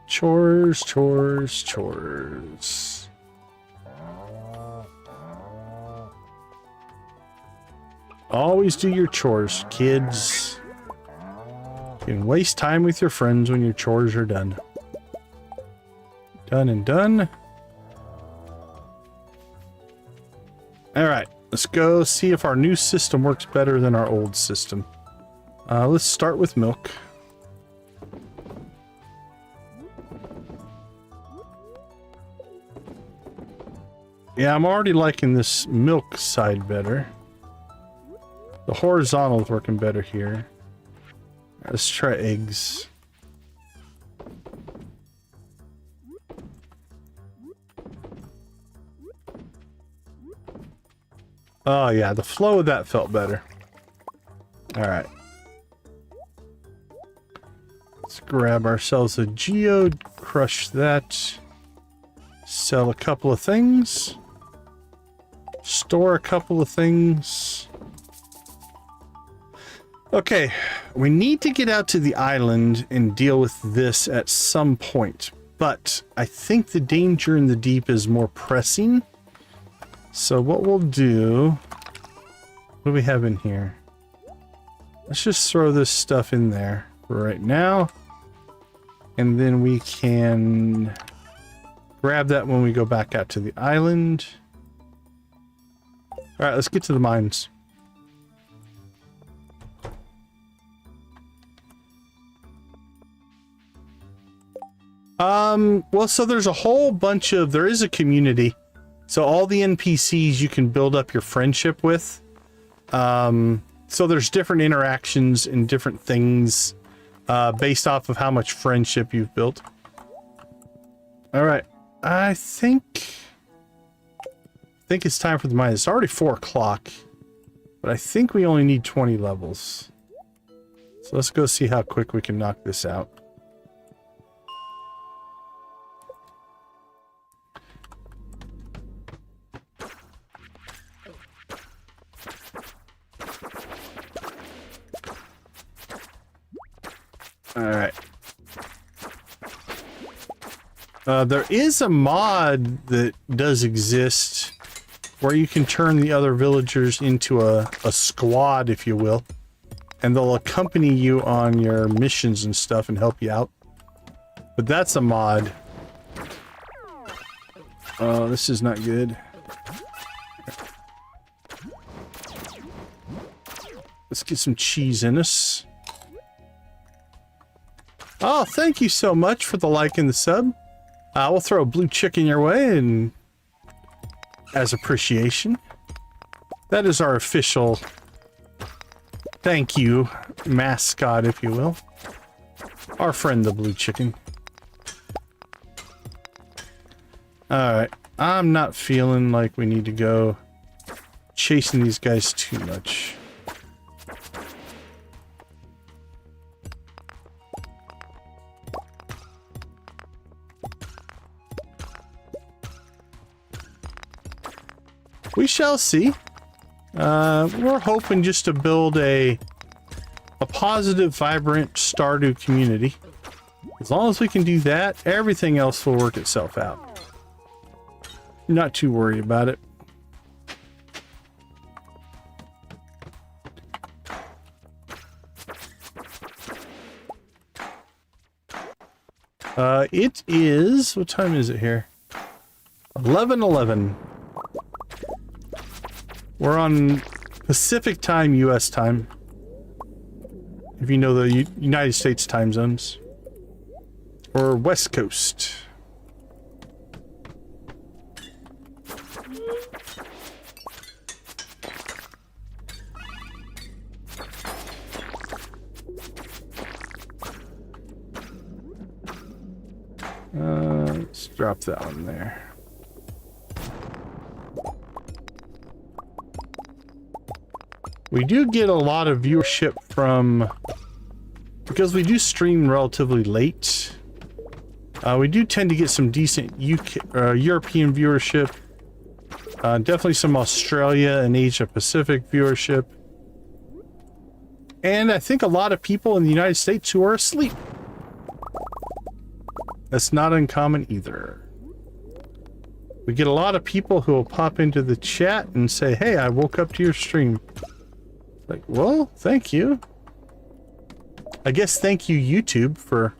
Chores, chores, chores. Always do your chores, kids. You can waste time with your friends when your chores are done. Done and done. Alright, let's go see if our new system works better than our old system. Let's start with milk. Yeah, I'm already liking this milk side better. The horizontal is working better here. Let's try eggs. Oh yeah, the flow of that felt better. Alright. Let's grab ourselves a geode, crush that. Sell a couple of things. Store a couple of things. Okay, we need to get out to the island and deal with this at some point. But I think the danger in the deep is more pressing. So what we'll do... What do we have in here? Let's just throw this stuff in there for right now. And then we can grab that when we go back out to the island. Alright, let's get to the mines. Well, so there's a whole bunch of... There is a community. So all the NPCs you can build up your friendship with. So there's different interactions and different things based off of how much friendship you've built. Alright, I think it's time for the mine. It's already 4 o'clock, but I think we only need 20 levels. So let's go see how quick we can knock this out. Alright. There is a mod that does exist where you can turn the other villagers into a squad, if you will. And they'll accompany you on your missions and stuff and help you out. But that's a mod. Oh, this is not good. Let's get some cheese in us. Oh, thank you so much for the like and the sub. We'll throw a blue chicken your way and as appreciation. That is our official thank you mascot, if you will. Our friend the blue chicken. Alright, I'm not feeling like we need to go chasing these guys too much. shall see. We're hoping just to build a positive, vibrant Stardew community. As long as we can do that, everything else will work itself out. Not too worried about it. It is, what time is it here? 11:11. We're on Pacific time, US time. If you know the United States time zones. Or West Coast. Let's drop that one there. We do get a lot of viewership from, because we do stream relatively late. We do tend to get some decent European viewership. Definitely some Australia and Asia Pacific viewership. And I think a lot of people in the United States who are asleep. That's not uncommon either. We get a lot of people who will pop into the chat and say, hey, I woke up to your stream. Like, well, thank you. I guess thank you, YouTube, for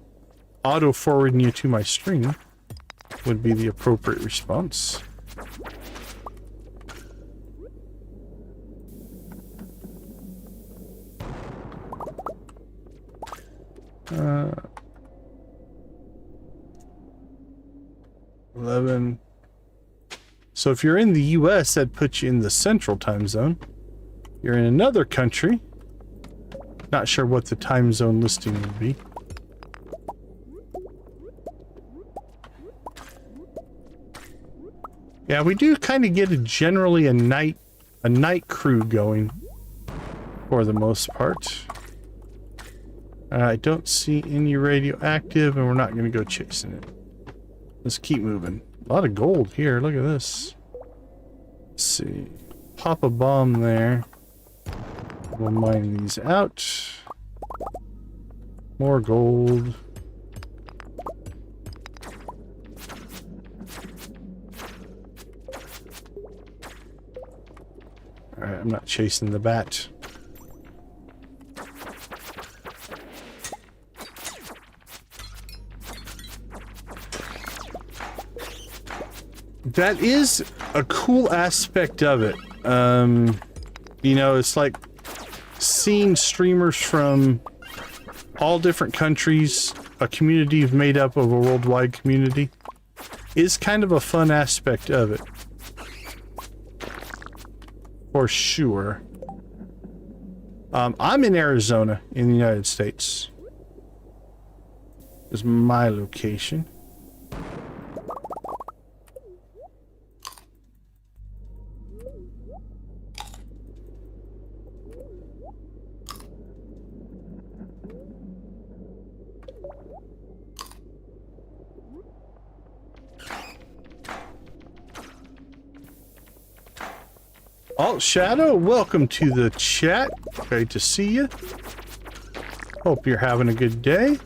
auto-forwarding you to my stream would be the appropriate response. Uh, 11. So if you're in the US, that puts you in the central time zone. You're in another country. Not sure what the time zone listing would be. Yeah, we do kind of get generally a night crew going for the most part. I don't see any radioactive, and we're not going to go chasing it. Let's keep moving. A lot of gold here. Look at this. Let's see. Pop a bomb there. We'll mine these out. More gold. Alright, I'm not chasing the bat. That is a cool aspect of it. You know, it's like seeing streamers from all different countries, a community made up of a worldwide community, is kind of a fun aspect of it. For sure. I'm in Arizona in the United States. This is my location. Alt Shadow, welcome to the chat. Great to see you. Hope you're having a good day.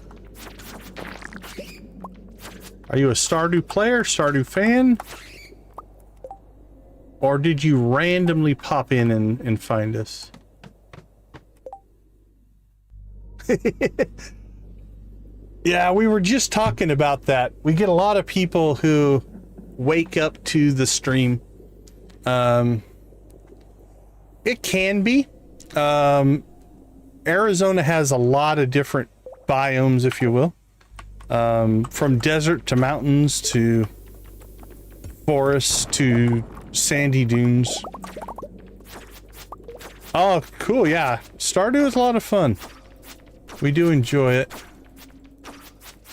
Are you a Stardew player, Stardew fan? Or did you randomly pop in and find us? Yeah, we were just talking about that. We get a lot of people who wake up to the stream. It can be. Arizona has a lot of different biomes, if you will. From desert to mountains to forests to sandy dunes. Oh, cool, yeah. Stardew is a lot of fun. We do enjoy it.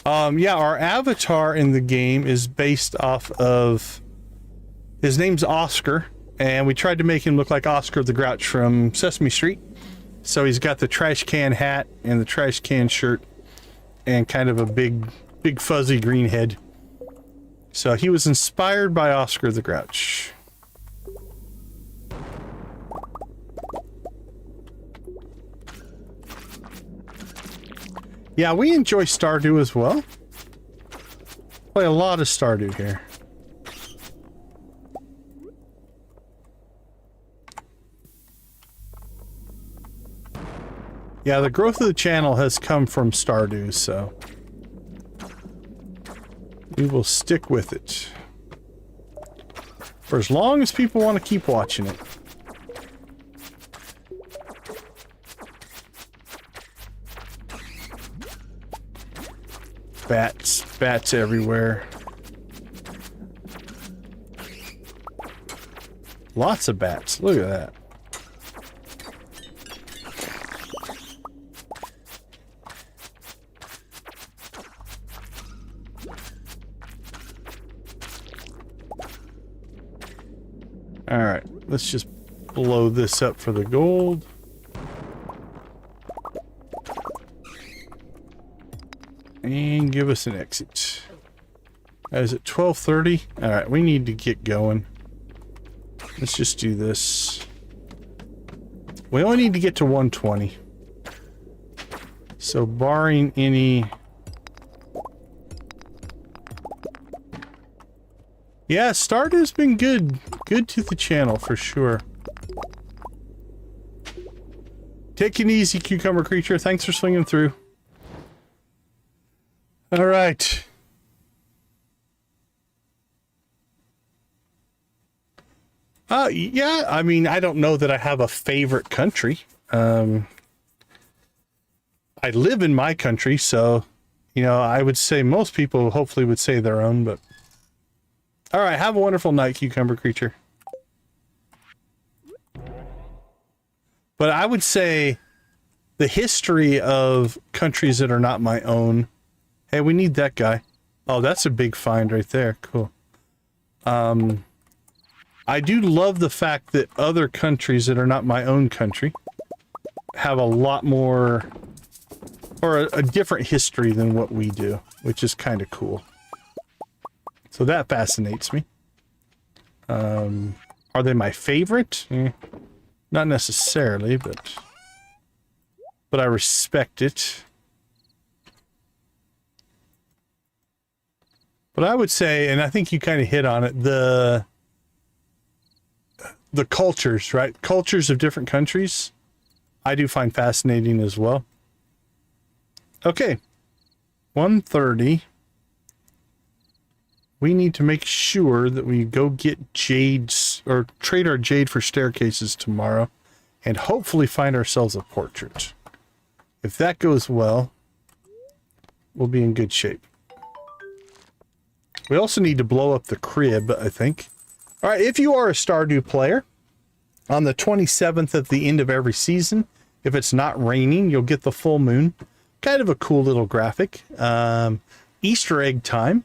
Yeah, our avatar in the game is based off of... His name's Oscar. And we tried to make him look like Oscar the Grouch from Sesame Street. So he's got the trash can hat and the trash can shirt and kind of a big fuzzy green head. So he was inspired by Oscar the Grouch. Yeah, we enjoy Stardew as well. Play a lot of Stardew here. Yeah, the growth of the channel has come from Stardew, so we will stick with it for as long as people want to keep watching it. Bats everywhere. Lots of bats. Look at that. All right, let's just blow this up for the gold. And give us an exit. Is it 12:30? All right, we need to get going. Let's just do this. We only need to get to 120. So barring any... Yeah, Stardew's been good. Good to the channel for sure. Take it easy, cucumber creature. Thanks for swinging through. All right. Yeah, I mean, I don't know that I have a favorite country. I live in my country, so, you know, I would say most people hopefully would say their own, but... All right, have a wonderful night, cucumber creature. But I would say the history of countries that are not my own... Hey, we need that guy. Oh, that's a big find right there. Cool. I do love the fact that other countries that are not my own country have a lot more, or a different history than what we do, which is kind of cool. So that fascinates me. Are they my favorite? Not necessarily, but I respect it. But I would say, and I think you kind of hit on it, the cultures, right? Cultures of different countries, I do find fascinating as well. Okay, 1:30. We need to make sure that we go get jades, or trade our jade for staircases tomorrow, and hopefully find ourselves a portrait. If that goes well, we'll be in good shape. We also need to blow up the crib, I think. All right, if you are a Stardew player, on the 27th at the end of every season, if it's not raining, you'll get the full moon. Kind of a cool little graphic. Easter egg time.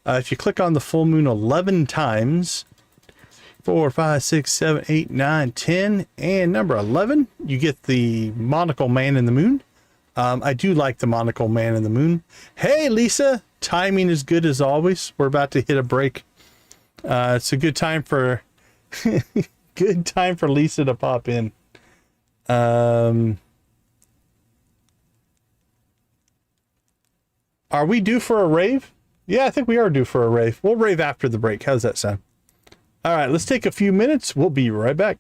If you click on the full moon 11 times, 4, 5, 6, 7, 8, 9, 10, and number 11, you get the monocle man in the moon. I do like the monocle man in the moon. Hey, Lisa! Timing is good as always. We're about to hit a break. It's a good time for good time for Lisa to pop in. Are we due for a rave? Yeah, I think we are due for a rave. We'll rave after the break. How's that sound? All right, let's take a few minutes. We'll be right back.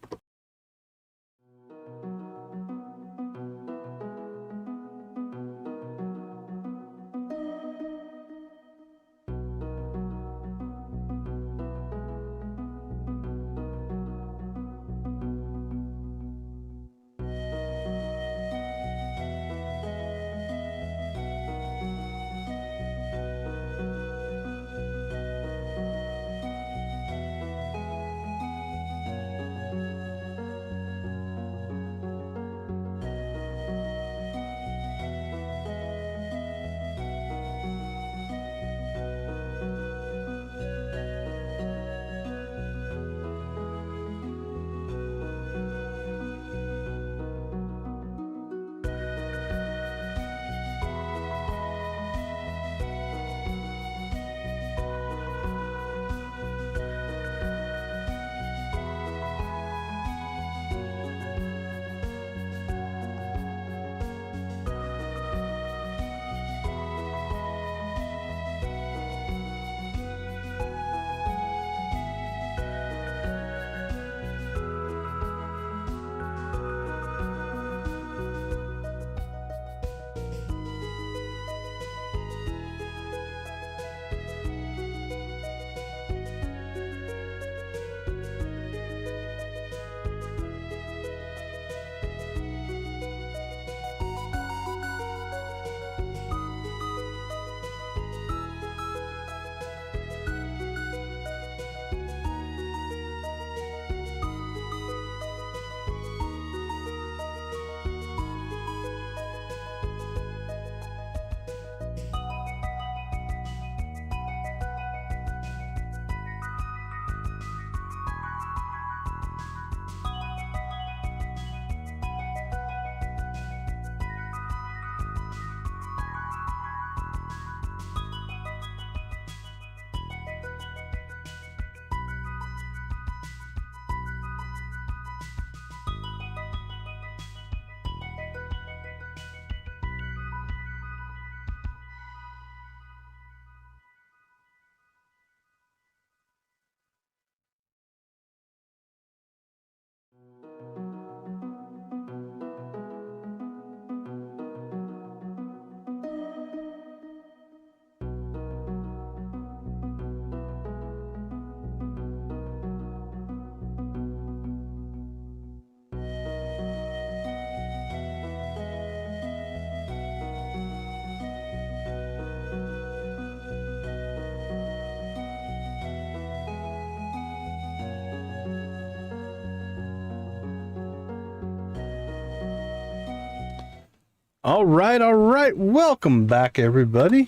All right. Welcome back, everybody.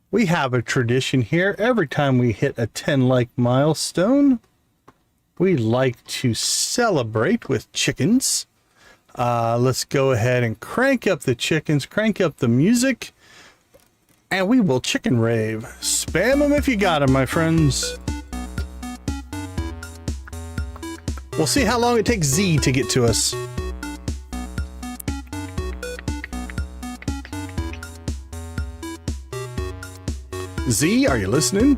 We have a tradition here. Every time we hit a 10 like milestone, we like to celebrate with chickens. Let's go ahead and crank up the chickens, crank up the music, and we will chicken rave. Spam them if you got them, my friends. We'll see how long it takes Z to get to us. Z, are you listening?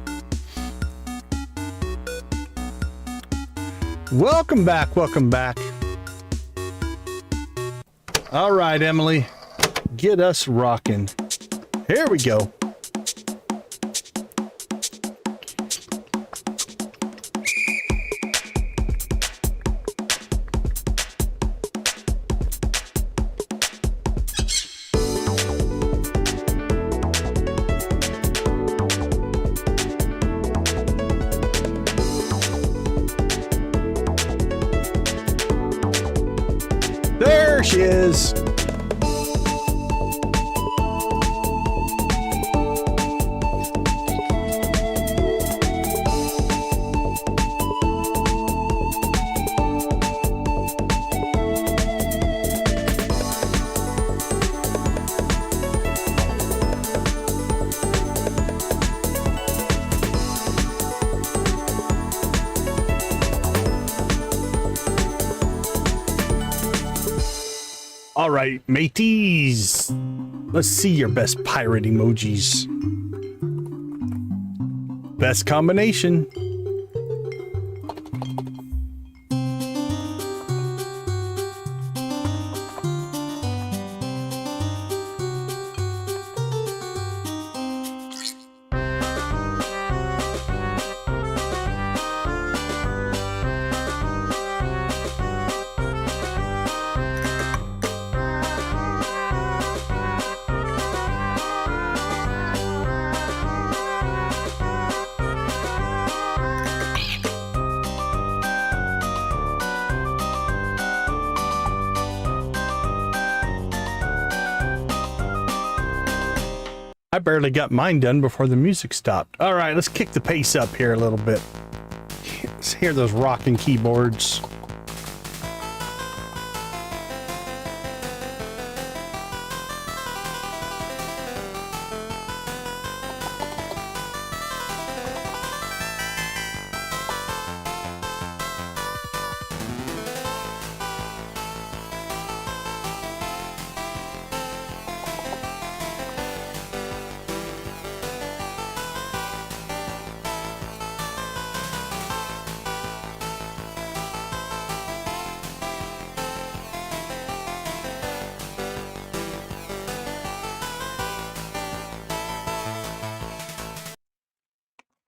Welcome back, welcome back. All right, Emily, get us rocking. Here we go. There she is. All right, mateys. Let's see your best pirate emojis. Best combination. I barely got mine done before the music stopped. All right, let's kick the pace up here a little bit. Let's hear those rocking keyboards.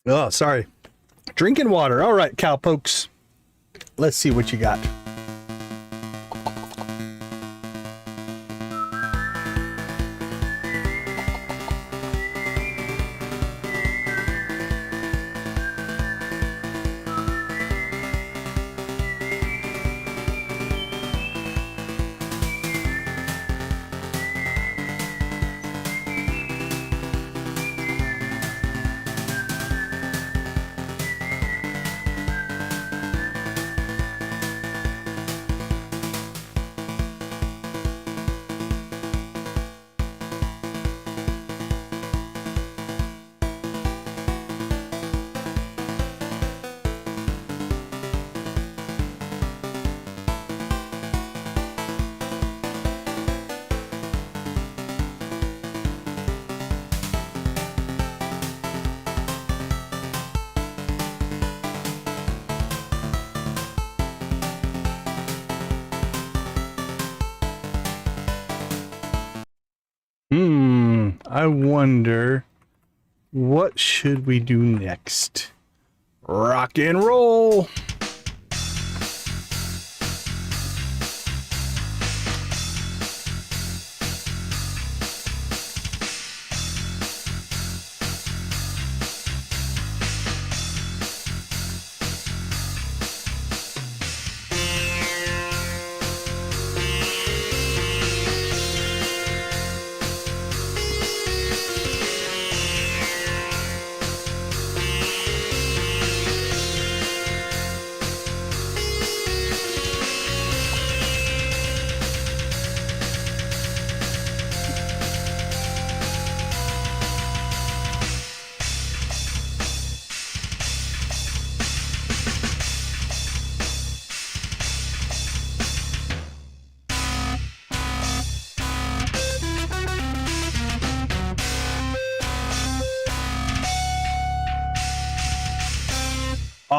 Oh, sorry. Drinking water. All right, cowpokes. Let's see what you got. I wonder, what should we do next? Rock and roll!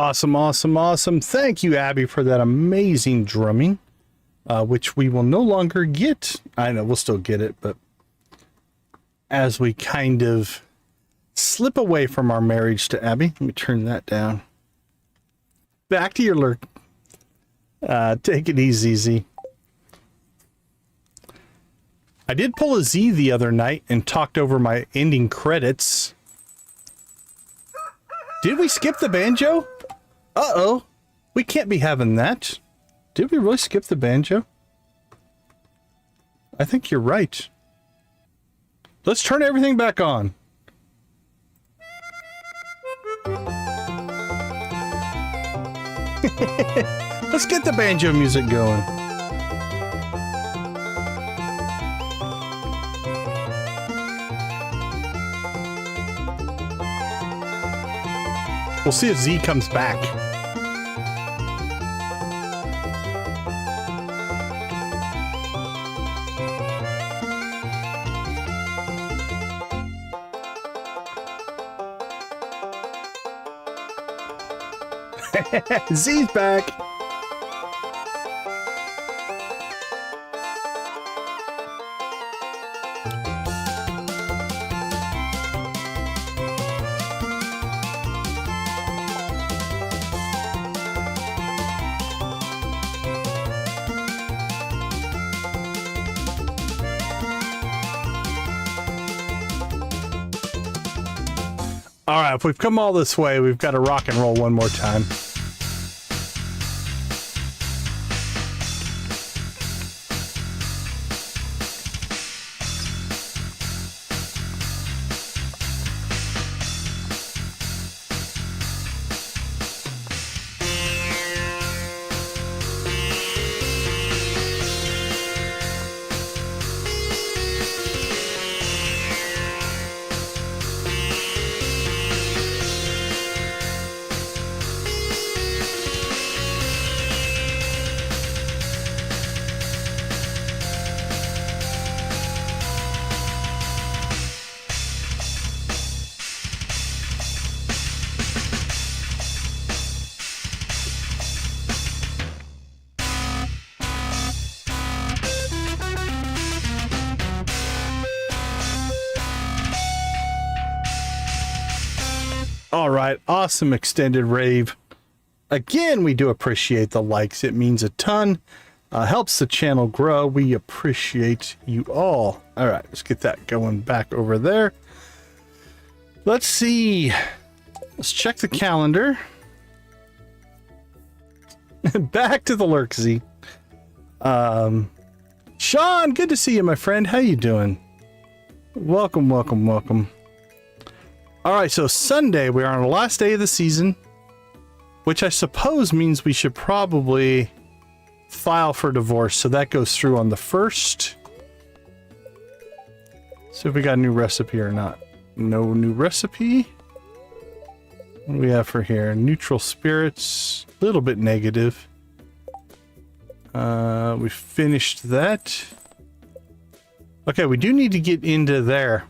Awesome, awesome, awesome. Thank you, Abby, for that amazing drumming, which we will no longer get. I know we'll still get it, but as we kind of slip away from our marriage to Abby, let me turn that down. Back to your lurk. Take it easy, Z. I did pull a Z the other night and talked over my ending credits. Did we skip the banjo? Uh-oh. We can't be having that. Did we really skip the banjo? I think you're right. Let's turn everything back on. Let's get the banjo music going. We'll see if Z comes back. Z's back. All right, if we've come all this way, we've got to rock and roll one more time. All right, awesome extended rave. Again, we do appreciate the likes. It means a ton. Helps the channel grow. We appreciate you all. All right, let's get that going back over there. Let's see. Let's check the calendar. Back to the lurk, Z. Sean, good to see you, my friend. How you doing? Welcome, welcome, welcome. All right, so Sunday, we are on the last day of the season, which I suppose means we should probably file for divorce. So that goes through on the 1st. See if we got a new recipe or not. No new recipe. What do we have for here? Neutral spirits, a little bit negative. We finished that. Okay, we do need to get into there.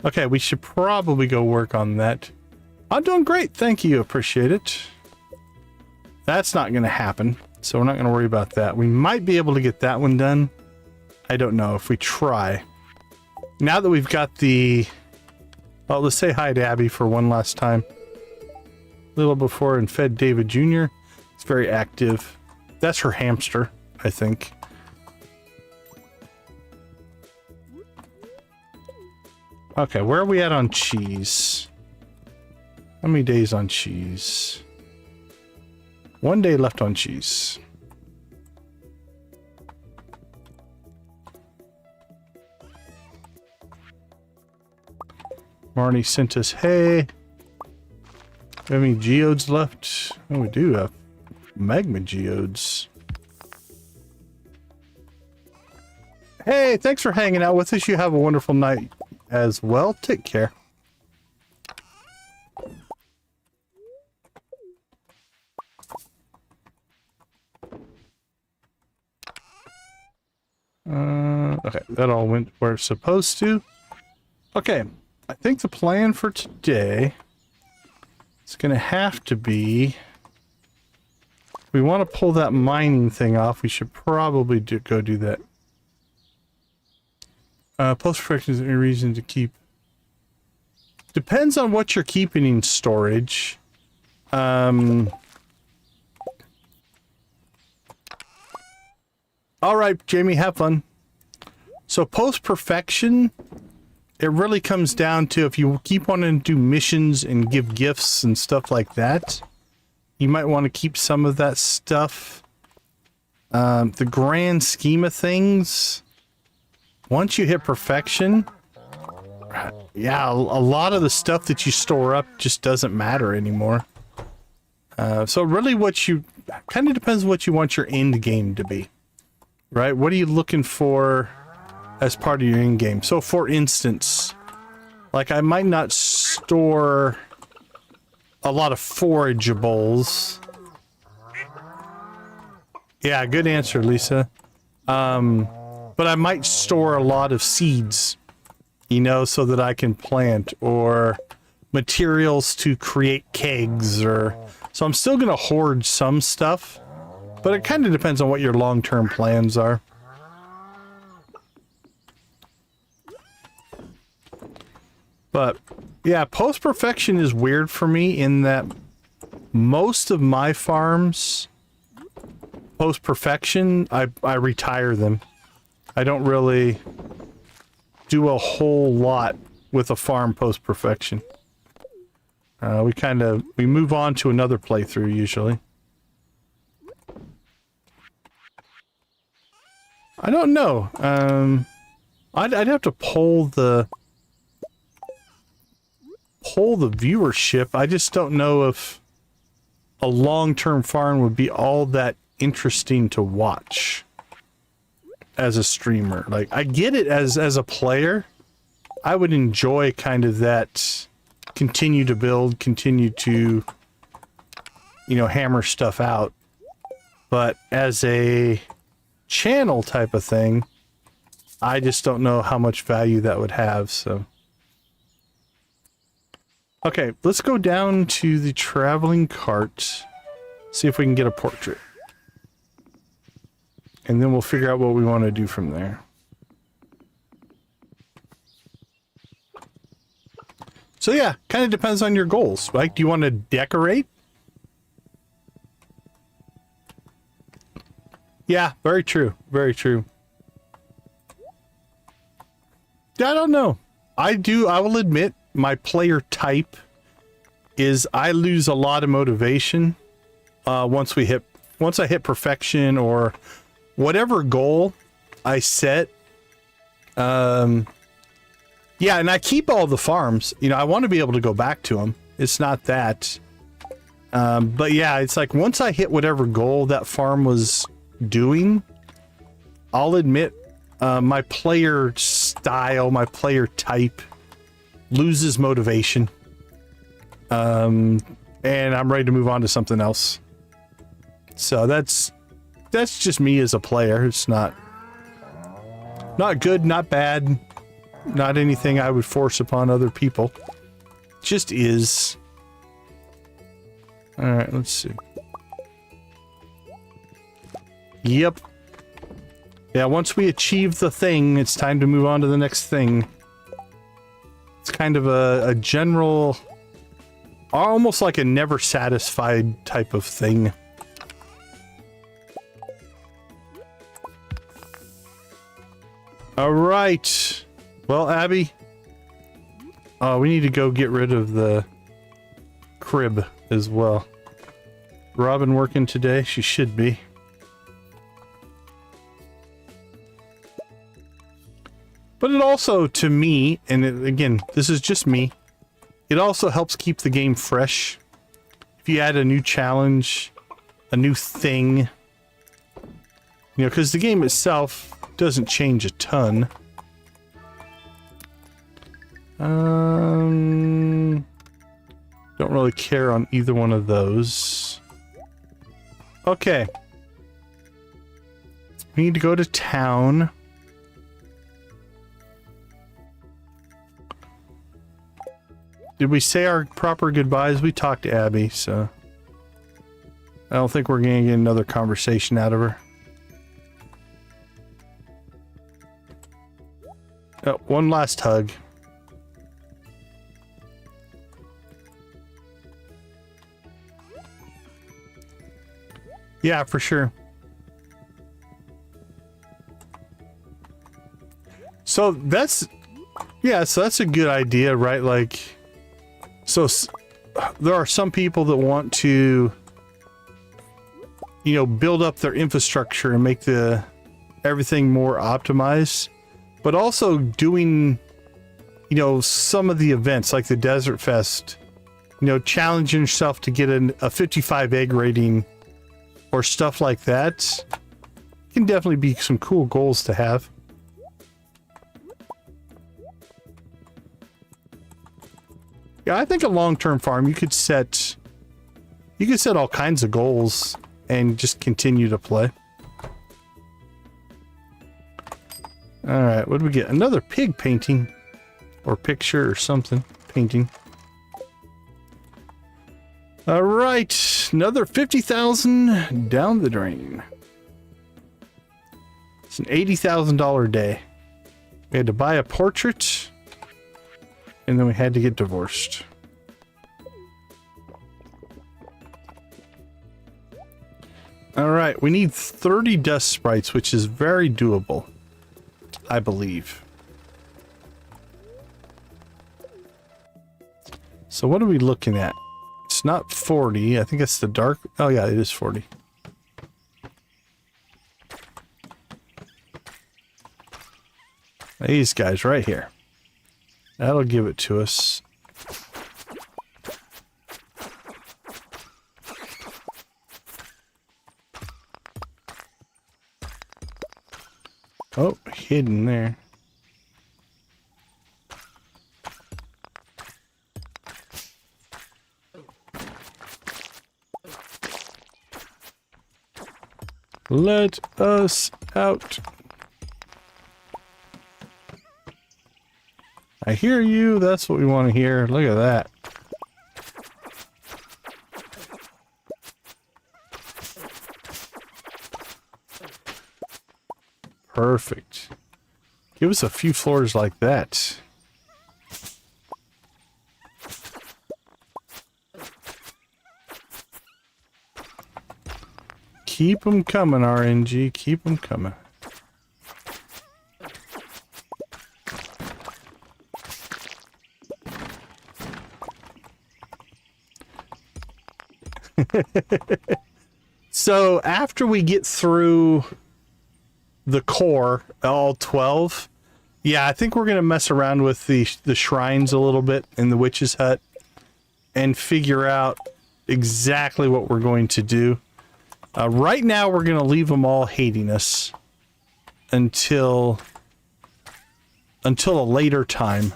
Okay, we should probably go work on that. I'm doing great, thank you, appreciate it. That's not going to happen, so we're not going to worry about that. We might be able to get that one done. I don't know if we try. Now that we've got the... Oh, let's say hi to Abby for one last time. A little before and fed David Jr. It's very active. That's her hamster, I think. Okay, where are we at on cheese? How many days on cheese? 1 day left on cheese. Marnie sent us hay. Do we have any geodes left? Oh, we do have magma geodes. Hey, thanks for hanging out with us. You have a wonderful night as well. Take care. Okay, that all went where it's supposed to. Okay, I think the plan for today It's going to have to be... If we want to pull that mining thing off, we should probably go do that. Post-perfection is any reason to keep... Depends on what you're keeping in storage. Alright, Jamie, have fun. So post-perfection, it really comes down to if you keep wanting to do missions and give gifts and stuff like that, you might want to keep some of that stuff. The grand scheme of things, once you hit perfection, yeah, a lot of the stuff that you store up just doesn't matter anymore. So really what you, kind of depends what you want your end game to be, right? What are you looking for as part of your end game? So for instance, like I might not store a lot of forageables. Yeah, good answer, Lisa. But I might store a lot of seeds, you know, so that I can plant, or materials to create kegs, or... So I'm still gonna hoard some stuff, but it kind of depends on what your long-term plans are. But, yeah, post-perfection is weird for me in that most of my farms, post-perfection, I retire them. I don't really do a whole lot with a farm post-perfection. We move on to another playthrough usually. I don't know. I'd have to poll the viewership. I just don't know if a long-term farm would be all that interesting to watch as a streamer. Like, I get it as a player. I would enjoy kind of that continue to build, continue to, you know, hammer stuff out. But as a channel type of thing, I just don't know how much value that would have, so. Okay, let's go down to the traveling cart, see if we can get a portrait. And then we'll figure out what we want to do from there. So yeah, kind of depends on your goals, right? Do you want to decorate? Yeah, very true. Very true. I don't know. I will admit, my player type is I lose a lot of motivation once I hit perfection or whatever goal I set. Yeah, and I keep all the farms. You know, I want to be able to go back to them. It's not that. But yeah, it's like once I hit whatever goal that farm was doing, I'll admit my player style, my player type loses motivation. And I'm ready to move on to something else. So that's just me as a player. It's not good, not bad. Not anything I would force upon other people. It just is. Alright, let's see. Yep. Yeah, once we achieve the thing, it's time to move on to the next thing. It's kind of a general... almost like a never satisfied type of thing. Alright. Well, Abby, we need to go get rid of the crib as well. Robin working today? She should be. But it also, to me, and again, this is just me, it also helps keep the game fresh. If you add a new challenge, a new thing, you know, because the game itself doesn't change a ton. Don't really care on either one of those. Okay. We need to go to town. Did we say our proper goodbyes? We talked to Abby, so I don't think we're going to get another conversation out of her. Oh, one last hug. Yeah, for sure. So that's, yeah, so that's a good idea, right? Like, so there are some people that want to, you know, build up their infrastructure and make everything more optimized, but also doing, you know, some of the events like the Desert Fest, you know, challenging yourself to get a 55 egg rating or stuff like that can definitely be some cool goals to have. Yeah, I think a long-term farm, you could set all kinds of goals and just continue to play. All right, what do we get? Another pig painting or picture or something. Painting. All right, another 50,000 down the drain. It's an $80,000 day. We had to buy a portrait, and then we had to get divorced. All right, we need 30 dust sprites, which is very doable, I believe. So what are we looking at? It's not 40. I think it's the dark. Oh yeah, it is 40. These guys right here. That'll give it to us. Oh, hidden there. Let us out. I hear you. That's what we want to hear. Look at that. Perfect. Give us a few floors like that. Keep them coming, RNG. Keep them coming. So after we get through the core, all 12, yeah, I think we're going to mess around with the shrines a little bit in the witch's hut and figure out exactly what we're going to do. Right now, we're going to leave them all hating us until a later time.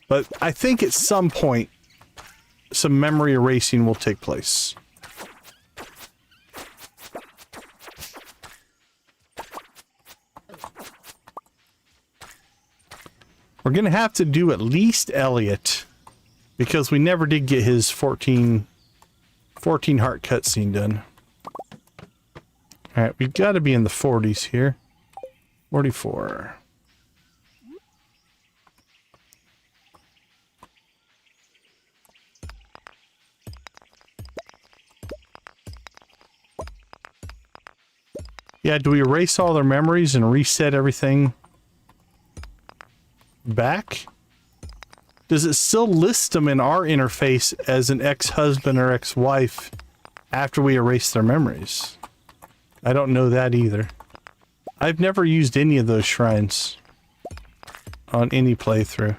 But I think at some point, some memory erasing will take place. We're going to have to do at least Elliot, because we never did get his 14 heart cutscene done. Alright, we've got to be in the 40s here. 44. Yeah, do we erase all their memories and reset everything back? Does it still list them in our interface as an ex-husband or ex-wife after we erase their memories? I don't know that either. I've never used any of those shrines on any playthrough.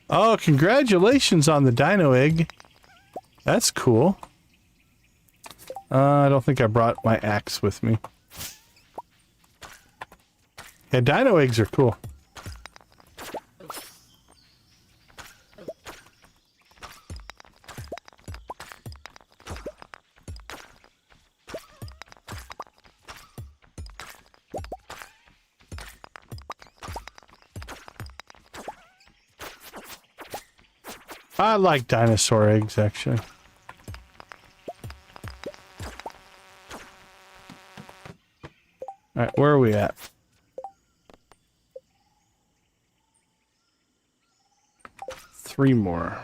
Oh, congratulations on the dino egg. That's cool. I don't think I brought my axe with me. Yeah, dino eggs are cool. I like dinosaur eggs, actually. Alright, where are we at? Three more.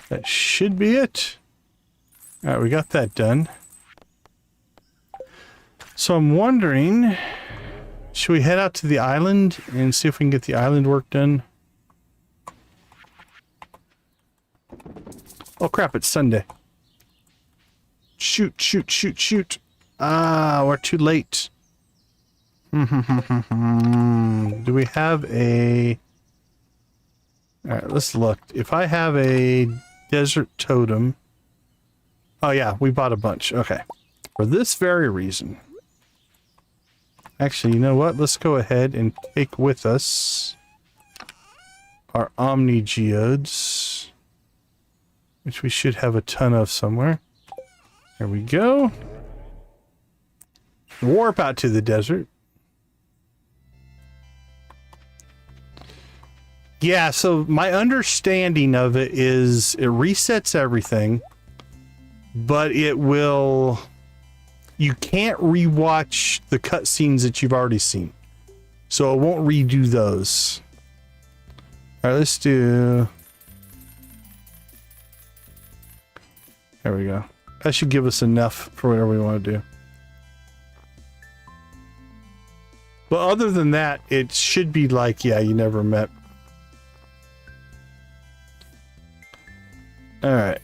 That should be it. Alright, we got that done. So I'm wondering, should we head out to the island and see if we can get the island work done? Oh crap, it's Sunday. Shoot, shoot, shoot, shoot. Ah, we're too late. Do we have a... Alright, let's look. If I have a desert totem... Oh yeah, we bought a bunch. Okay. For this very reason. Actually, you know what? Let's go ahead and take with us our Omni Geodes, which we should have a ton of somewhere. There we go. Warp out to the desert. Yeah, so my understanding of it is it resets everything, but it will... You can't rewatch the cutscenes that you've already seen. So it won't redo those. Alright, let's do... There we go. That should give us enough for whatever we want to do. But other than that, it should be like, yeah, you never met. Alright.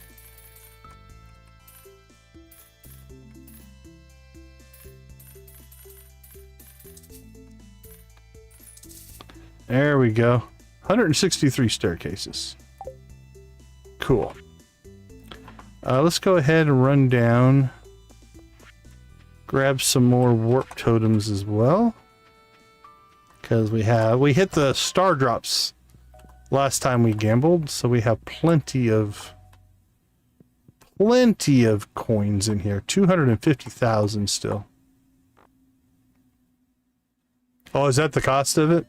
There we go. 163 staircases. Cool. Let's go ahead and run down. Grab some more warp totems as well. Because we hit the star drops last time we gambled, so we have plenty of coins in here. 250,000 still. Oh, is that the cost of it?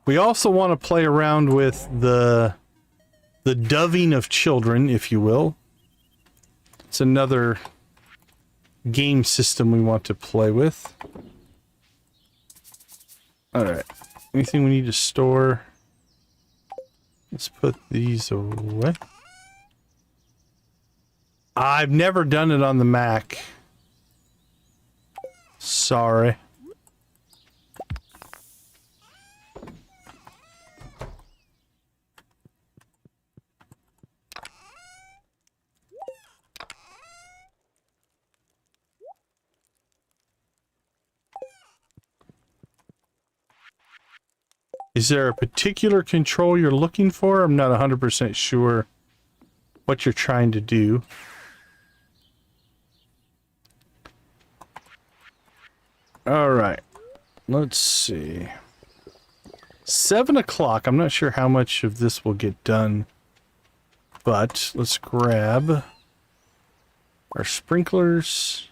We also want to play around with the doving of children, if you will. It's another game system we want to play with. Alright. Anything we need to store? Let's put these away. I've never done it on the Mac. Sorry. Is there a particular control you're looking for? I'm not 100% sure what you're trying to do. All right. Let's see. 7 o'clock. I'm not sure how much of this will get done, but let's grab our sprinklers.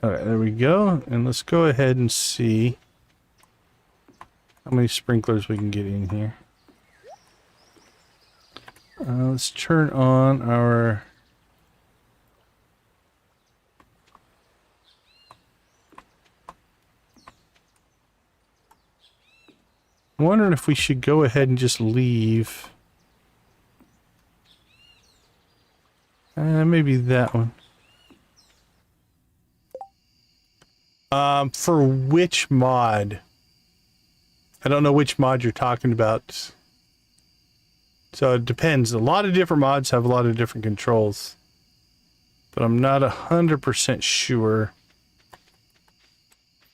Alright, there we go. And let's go ahead and see how many sprinklers we can get in here. Let's turn on our... I'm wondering if we should go ahead and just leave. Maybe that one. For which mod? I don't know which mod you're talking about. So it depends. A lot of different mods have a lot of different controls. But I'm not 100% sure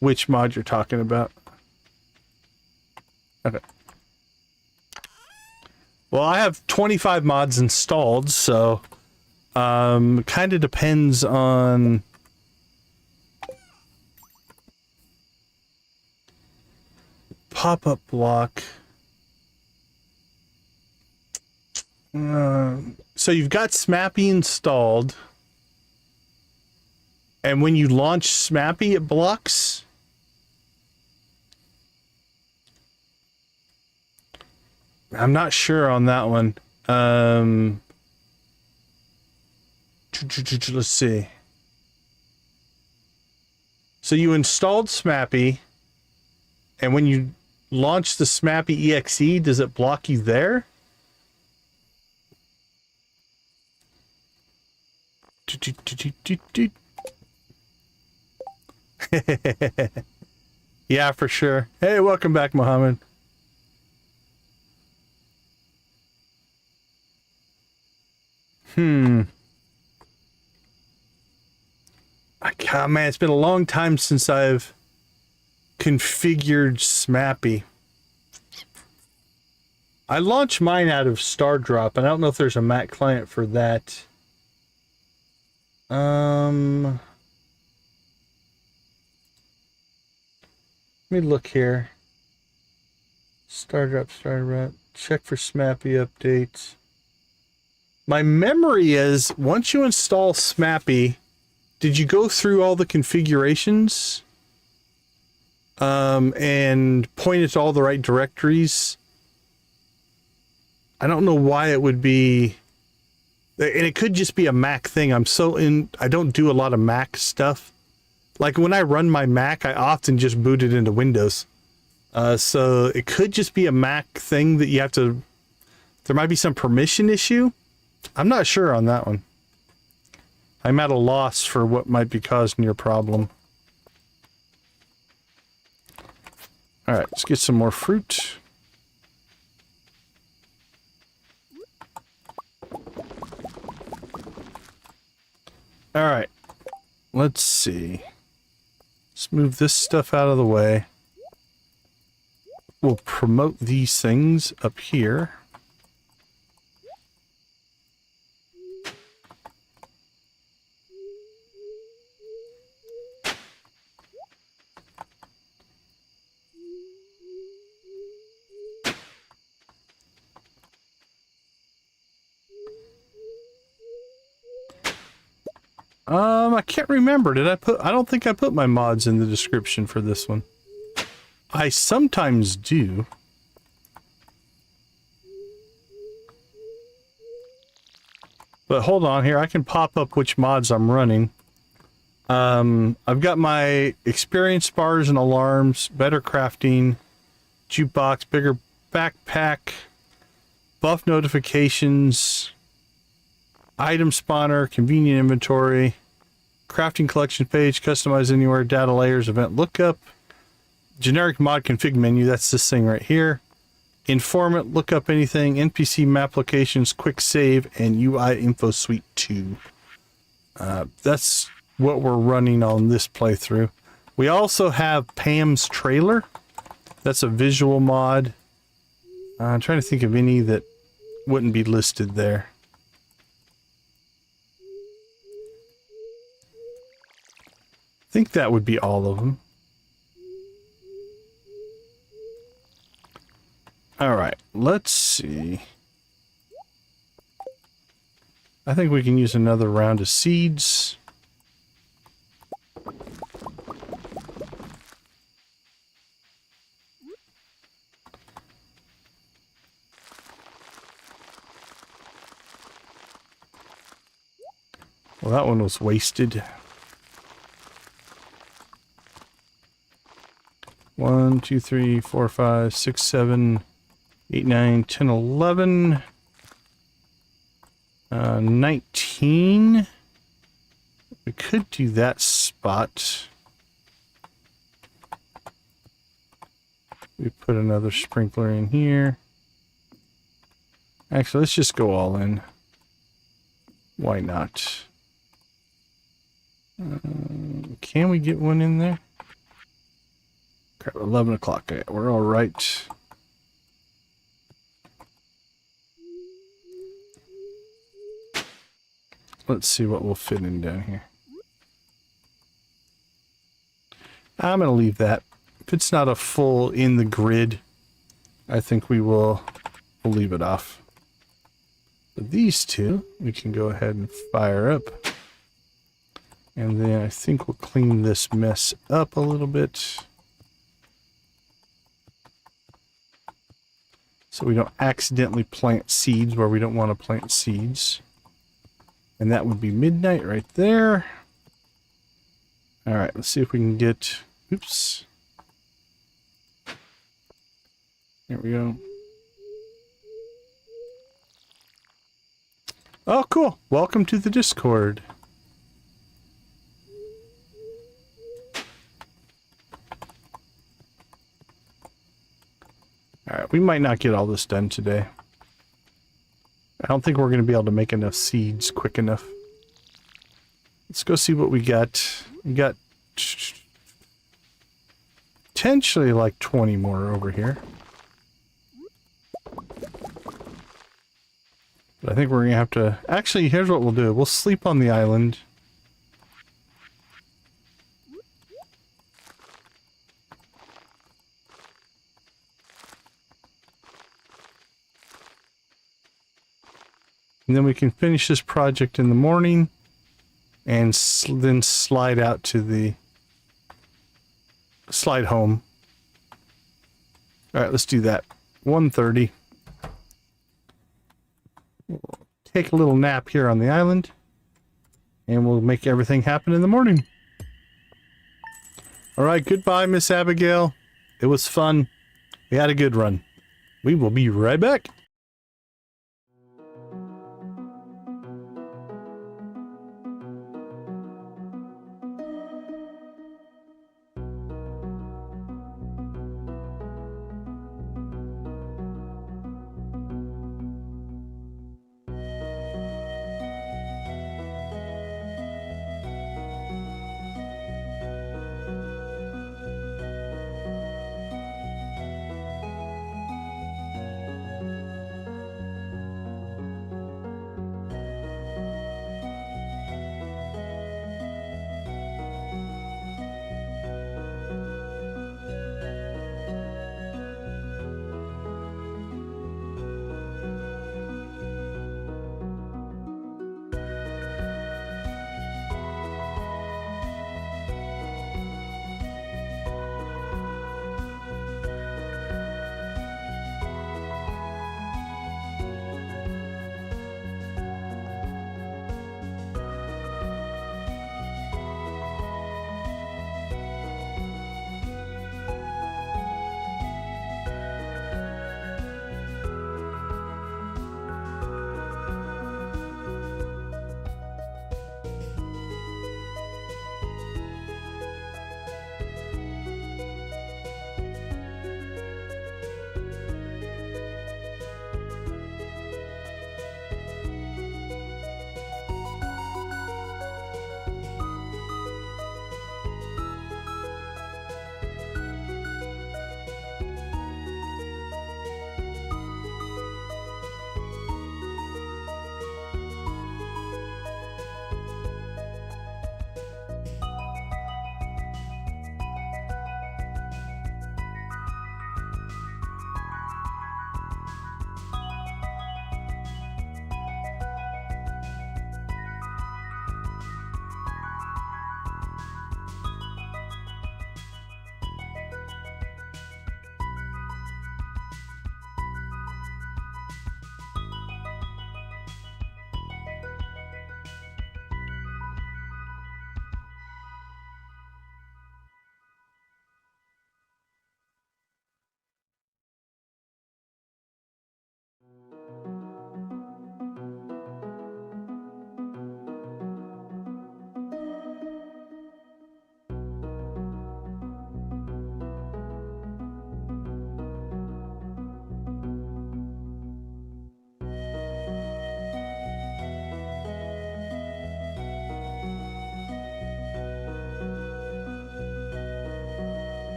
which mod you're talking about. Okay. Well, I have 25 mods installed, so kind of depends on pop-up block. So you've got Smappy installed. And when you launch Smappy, it blocks. I'm not sure on that one. Let's see. So you installed Smappy, and when you launch the Smappy EXE, does it block you there? Yeah, for sure. Hey, welcome back, Mohammed. Man, it's been a long time since I've configured Smappy. I launched mine out of Stardrop, and I don't know if there's a Mac client for that. Let me look here. Stardrop. Check for Smappy updates. My memory is, once you install Smappy, did you go through all the configurations? And point it to all the right directories? I don't know why it would be... And it could just be a Mac thing. I don't do a lot of Mac stuff. Like when I run my Mac, I often just boot it into Windows. So it could just be a Mac thing that you have to... There might be some permission issue. I'm not sure on that one. I'm at a loss for what might be causing your problem. Alright, let's get some more fruit. Alright, let's see. Let's move this stuff out of the way. We'll promote these things up here. I can't remember. I don't think I put my mods in the description for this one. I sometimes do. But hold on here. I can pop up which mods I'm running. I've got my experience bars and alarms, better crafting, jukebox, bigger backpack, buff notifications, item spawner, convenient inventory, crafting collection page, customize anywhere, data layers, event lookup, generic mod config menu, that's this thing right here, informant, look up anything, NPC map locations, quick save, and UI info suite 2. That's what we're running on this playthrough. We also have Pam's trailer. That's a visual mod. I'm trying to think of any that wouldn't be listed there. I think that would be all of them. Alright, let's see. I think we can use another round of seeds. Well, that one was wasted. 1, 2, 3, 4, 5, 6, 7, 8, 9, 10, 11, 19. We could do that spot. We put another sprinkler in here. Actually, let's just go all in. Why not? Can we get one in there? Crap, 11 o'clock. We're all right. Let's see what we'll fit in down here. I'm going to leave that If it's not a full in the grid, I think we'll leave it off. But these two, we can go ahead and fire up. And then I think we'll clean this mess up a little bit. So we don't accidentally plant seeds where we don't want to plant seeds. And that would be midnight right there. All right, let's see if we can get, oops. There we go. Oh, cool. Welcome to the Discord. All right, we might not get all this done today. I don't think we're going to be able to make enough seeds quick enough. Let's go see what we got. We got potentially like 20 more over here. But I think we're going to have to... Actually, here's what we'll do. We'll sleep on the island. And then we can finish this project in the morning and then slide out to the... slide home. All right, let's do that. 1:30. We'll take a little nap here on the island and we'll make everything happen in the morning. All right, goodbye, Miss Abigail. It was fun. We had a good run. We will be right back.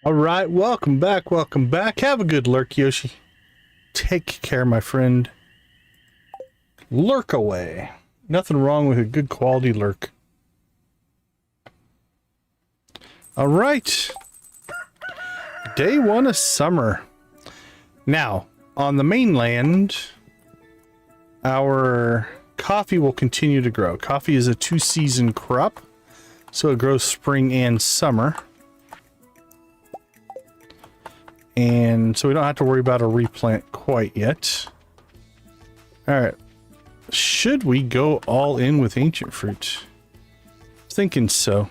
All right, welcome back, welcome back. Have a good lurk, Yoshi. Take care, my friend. Lurk away. Nothing wrong with a good quality lurk. All right. Day 1 of summer. Now, on the mainland, our coffee will continue to grow. Coffee is a 2-season crop, so it grows spring and summer. And so we don't have to worry about a replant quite yet. All right. Should we go all in with ancient fruit? Thinking so.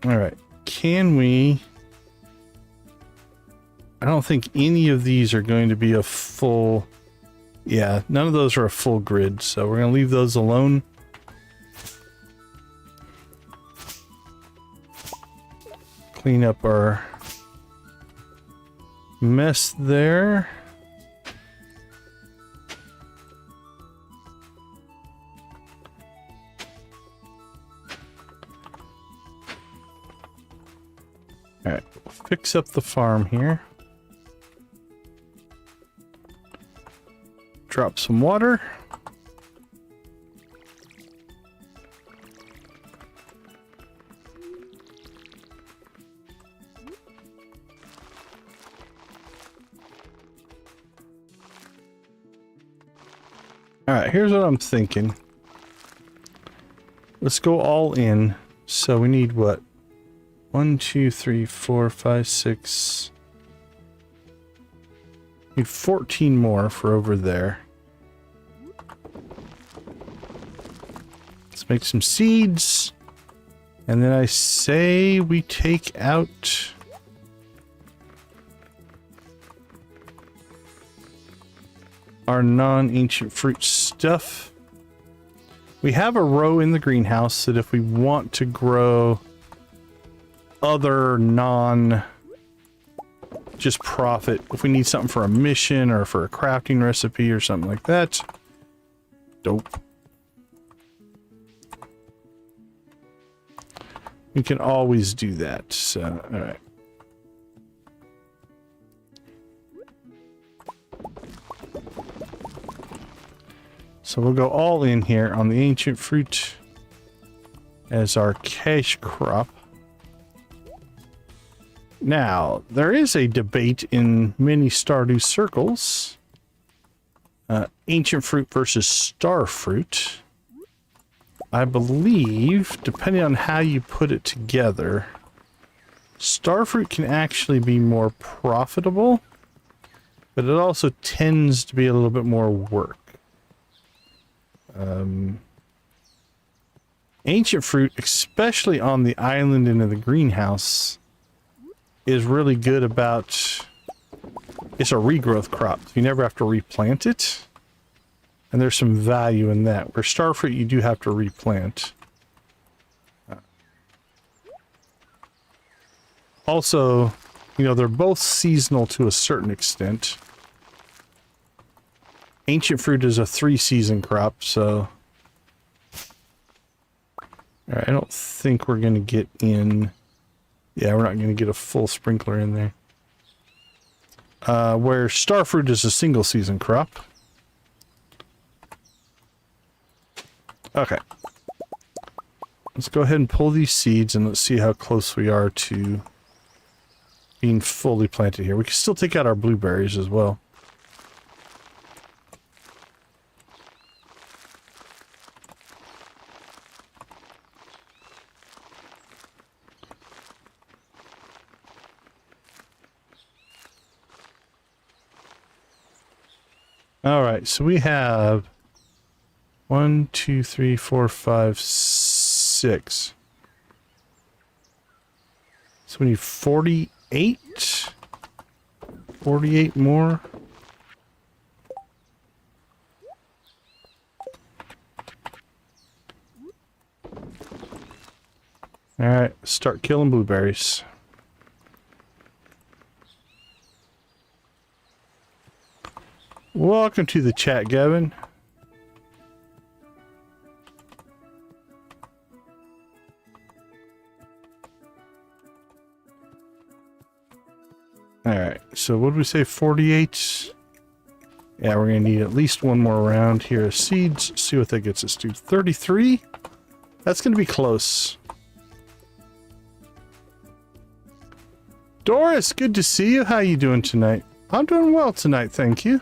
All right. Can we... I don't think any of these are going to be a full... Yeah, none of those are a full grid, so we're going to leave those alone. Clean up our mess there. All right, we'll fix up the farm here. Drop some water. All right, here's what I'm thinking. Let's go all in. So we need what? 1, 2, 3, 4, 5, 6. Need 14 more for over there. Let's make some seeds. And then I say we take out... our non-ancient fruit stuff. We have a row in the greenhouse that if we want to grow other non... just profit, if we need something for a mission or for a crafting recipe or something like that. Dope. We can always do that. So, all right. So we'll go all in here on the ancient fruit as our cash crop. Now, there is a debate in many Stardew circles. Ancient fruit versus star fruit. I believe, depending on how you put it together, star fruit can actually be more profitable, but it also tends to be a little bit more work. Ancient fruit, especially on the island and in the greenhouse, is really good about... it's a regrowth crop. You never have to replant it. And there's some value in that. Where starfruit, you do have to replant. Also, you know, they're both seasonal to a certain extent. Ancient fruit is a 3-season crop, so... Alright, I don't think we're going to get in... Yeah, we're not going to get a full sprinkler in there. Where starfruit is a 1-season crop. Okay. Let's go ahead and pull these seeds and let's see how close we are to being fully planted here. We can still take out our blueberries as well. All right, so we have 1, 2, 3, 4, 5, 6. So we need 48. 48 more. All right, start killing blueberries. Welcome to the chat, Gavin. Alright, so what did we say? 48? Yeah, we're going to need at least one more round here of seeds. See what that gets us to. 33? That's going to be close. Doris, good to see you. How you doing tonight? I'm doing well tonight, thank you.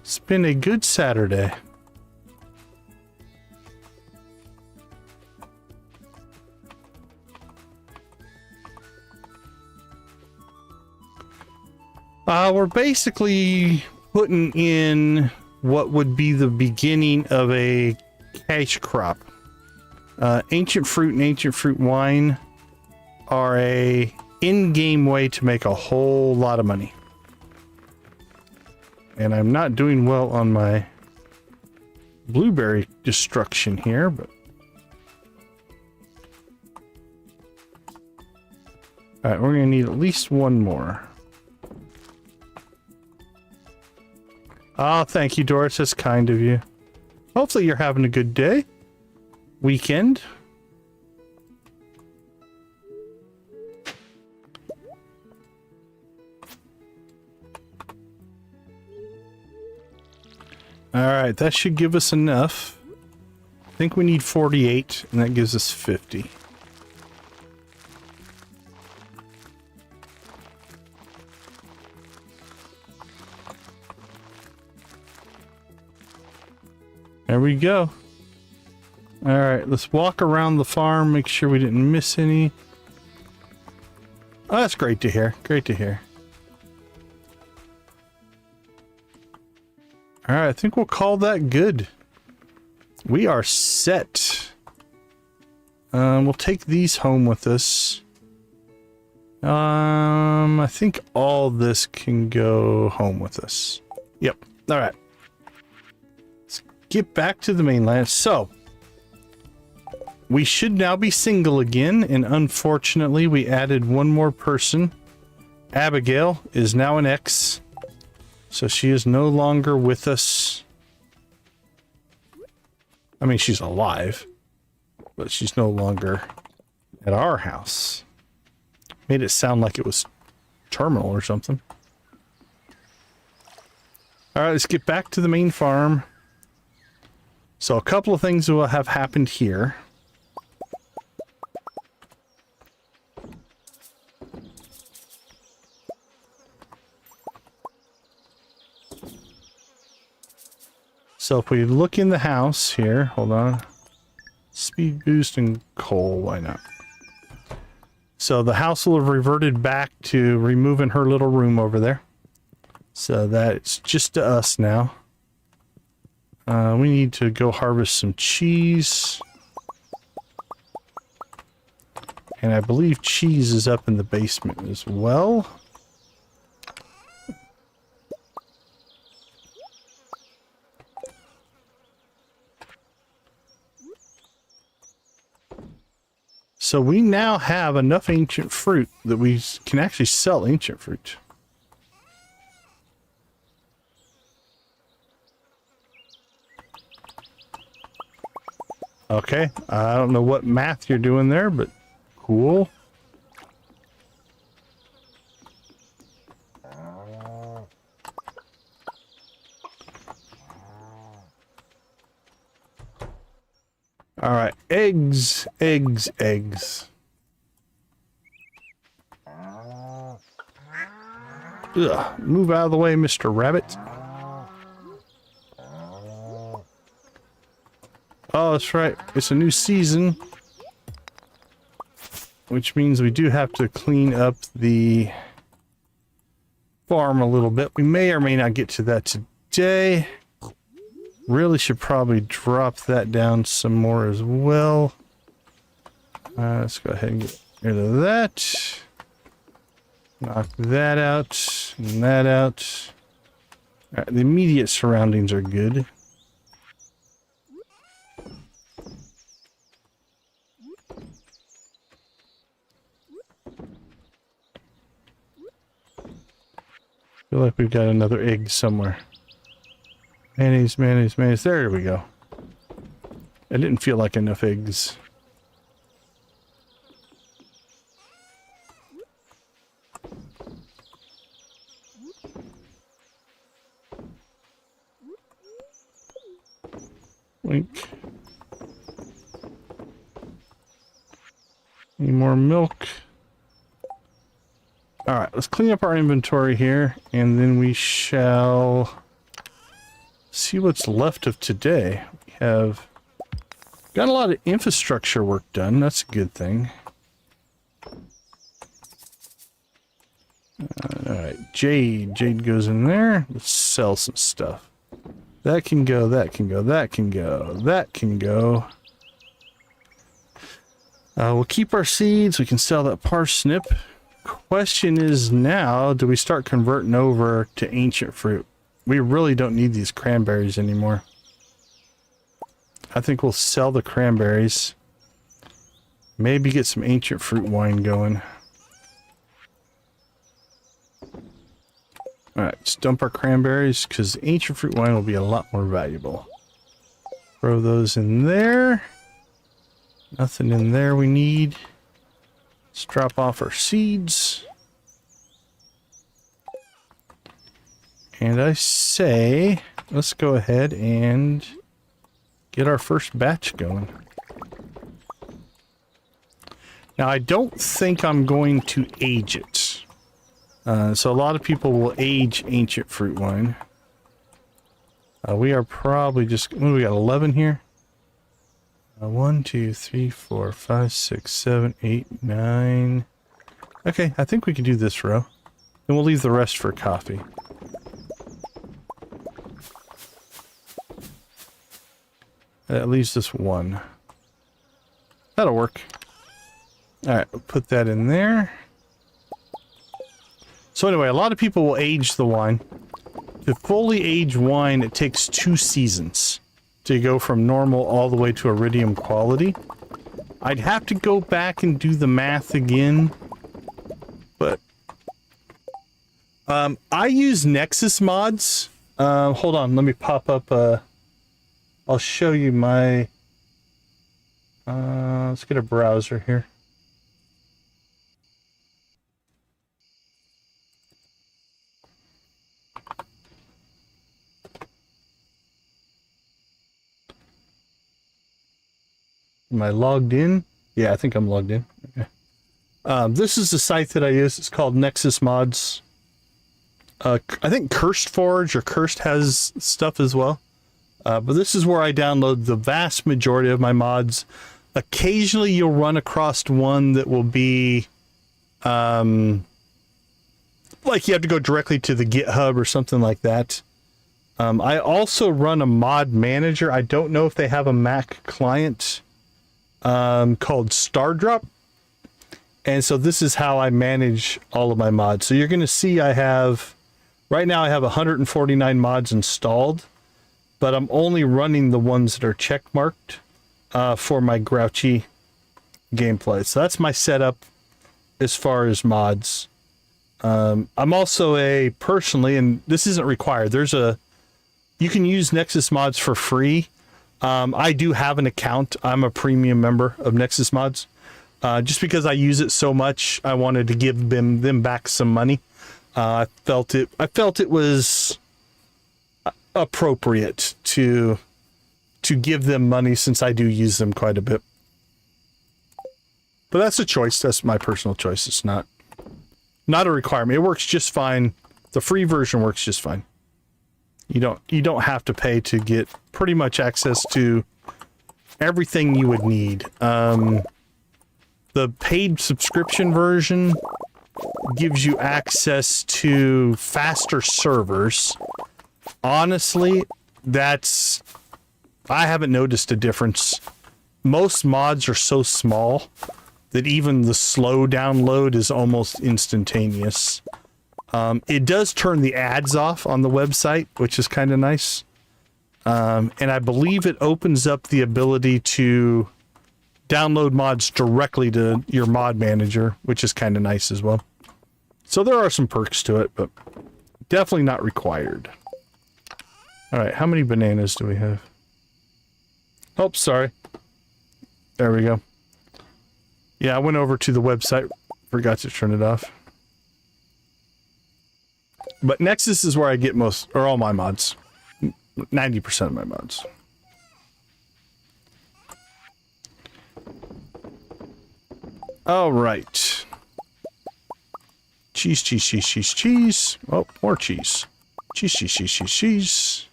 It's been a good Saturday. We're basically putting in what would be the beginning of a cash crop. Ancient fruit and ancient fruit wine are a in-game way to make a whole lot of money. And I'm not doing well on my blueberry destruction here, but... Alright, we're going to need at least one more. Oh, thank you, Doris. That's kind of you. Hopefully you're having a good day. Weekend. Alright, that should give us enough. I think we need 48, and that gives us 50. There we go. All right, let's walk around the farm, make sure we didn't miss any. Oh, that's great to hear. Great to hear. All right, I think we'll call that good. We are set. We'll take these home with us. I think all this can go home with us. Yep. All right. Get back to the mainland. So we should now be single again, and unfortunately we added one more person. Abigail is now an ex, so she is no longer with us. I mean, she's alive, but she's no longer at our house. Made it sound like it was terminal or something. All right, let's get back to the main farm. So a couple of things will have happened here. So if we look in the house here, hold on. Speed boost and coal, why not? So the house will have reverted back to removing her little room over there. So that's just to us now. We need to go harvest some cheese. And I believe cheese is up in the basement as well. So we now have enough ancient fruit that we can actually sell ancient fruit. Okay, I don't know what math you're doing there, but cool. All right, eggs, eggs, eggs. Ugh, move out of the way, Mr. Rabbit. Oh, that's right. It's a new season, which means we do have to clean up the farm a little bit. We may or may not get to that today. Really should probably drop that down some more as well. Let's go ahead and get rid of that. Knock that out and that out. All right, the immediate surroundings are good. Feel like we've got another egg somewhere. Mayonnaise, mayonnaise, mayonnaise. There we go. I didn't feel like enough eggs. Link. Need more milk. Alright, let's clean up our inventory here, and then we shall see what's left of today. We have got a lot of infrastructure work done. That's a good thing. Alright, Jade. Jade goes in there. Let's sell some stuff. That can go, that can go, that can go, that can go. We'll keep our seeds. We can sell that parsnip. Question is now, do we start converting over to ancient fruit? We really don't need these cranberries anymore. I think we'll sell the cranberries. Maybe get some ancient fruit wine going. Alright, let's dump our cranberries because ancient fruit wine will be a lot more valuable. Throw those in there. Nothing in there we need. Let's drop off our seeds. And I say, let's go ahead and get our first batch going. Now, I don't think I'm going to age it. So a lot of people will age ancient fruit wine. We are probably just, what do we got, 11 here? 1, 2, 3, 4, 5, 6, 7, 8, 9. Okay, I think we can do this row. Then we'll leave the rest for coffee. That leaves us 1. That'll work. Alright, we'll put that in there. So anyway, a lot of people will age the wine. To fully age wine, it takes 2 seasons to go from normal all the way to iridium quality. I'd have to go back and do the math again, but I use Nexus mods. Hold on, let me pop up. I'll show you my. Let's get a browser here. Am I logged in? Yeah, I think I'm logged in. Okay. This is the site that I use. It's called Nexus Mods. I think Cursed Forge or Cursed has stuff as well. But this is where I download the vast majority of my mods. Occasionally you'll run across one that will be like you have to go directly to the GitHub or something like that. I also run a mod manager. I don't know if they have a Mac client called Stardrop. And so this is how I manage all of my mods. So you're going to see I have, right now I have 149 mods installed, but I'm only running the ones that are check marked for my grouchy gameplay. So that's my setup as far as mods. I'm also personally, and this isn't required, you can use Nexus Mods for free. I do have an account. I'm a premium member of Nexus Mods. Just because I use it so much, I wanted to give them back some money. I felt it was appropriate to give them money since I do use them quite a bit. But that's a choice. That's my personal choice. It's not a requirement. It works just fine. The free version works just fine. You don't have to pay to get pretty much access to everything you would need. The paid subscription version gives you access to faster servers. Honestly, I haven't noticed a difference. Most mods are so small that even the slow download is almost instantaneous. It does turn the ads off on the website, which is kind of nice. And I believe it opens up the ability to download mods directly to your mod manager, which is kind of nice as well. So there are some perks to it, but definitely not required. All right, how many bananas do we have? Oh, sorry. There we go. Yeah, I went over to the website, forgot to turn it off. But Nexus is where I get most, or all my mods. 90% of my mods. All right. Cheese, cheese, cheese, cheese, cheese. Oh, more cheese. Cheese, cheese, cheese, cheese, cheese.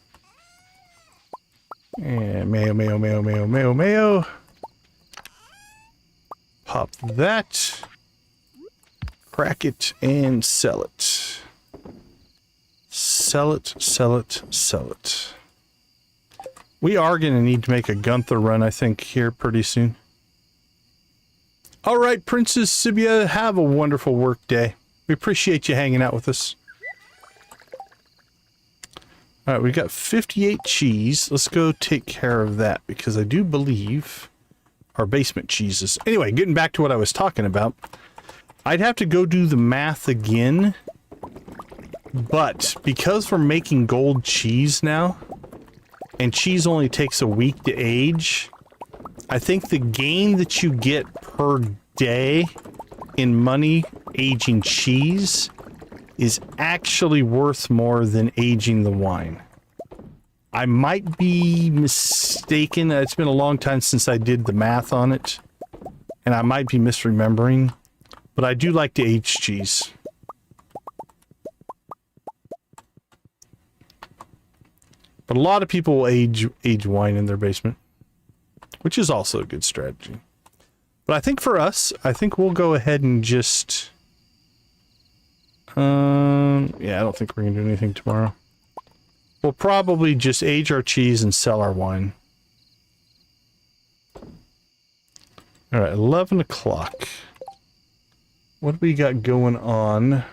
And mayo, mayo, mayo, mayo, mayo, mayo. Pop that. Crack it and sell it. Sell it, sell it, sell it. We are going to need to make a Gunther run, I think, here pretty soon. All right, Princess Sibia, have a wonderful work day. We appreciate you hanging out with us. All right, we got 58 cheese. Let's go take care of that because I do believe our basement cheeses. Anyway, getting back to what I was talking about. I'd have to go do the math again. But because we're making gold cheese now, and cheese only takes a week to age, I think the gain that you get per day in money aging cheese is actually worth more than aging the wine. I might be mistaken. It's been a long time since I did the math on it, and I might be misremembering, but I do like to age cheese. But a lot of people will age wine in their basement, which is also a good strategy. But I think for us, I think we'll go ahead and just... yeah, I don't think we're going to do anything tomorrow. We'll probably just age our cheese and sell our wine. Alright, 11 o'clock. What do we got going on?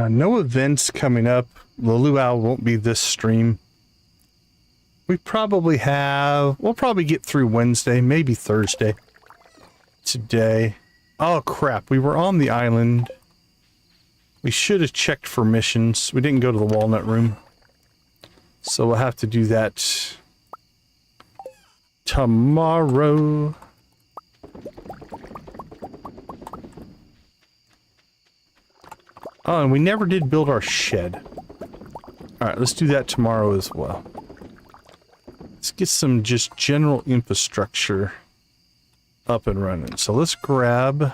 No events coming up. The luau won't be this stream. We probably have... We'll probably get through Wednesday, maybe Thursday. Today. Oh, crap. We were on the island. We should have checked for missions. We didn't go to the Walnut Room. So we'll have to do that tomorrow. Oh, and we never did build our shed. Alright, let's do that tomorrow as well. Let's get some just general infrastructure up and running. So let's grab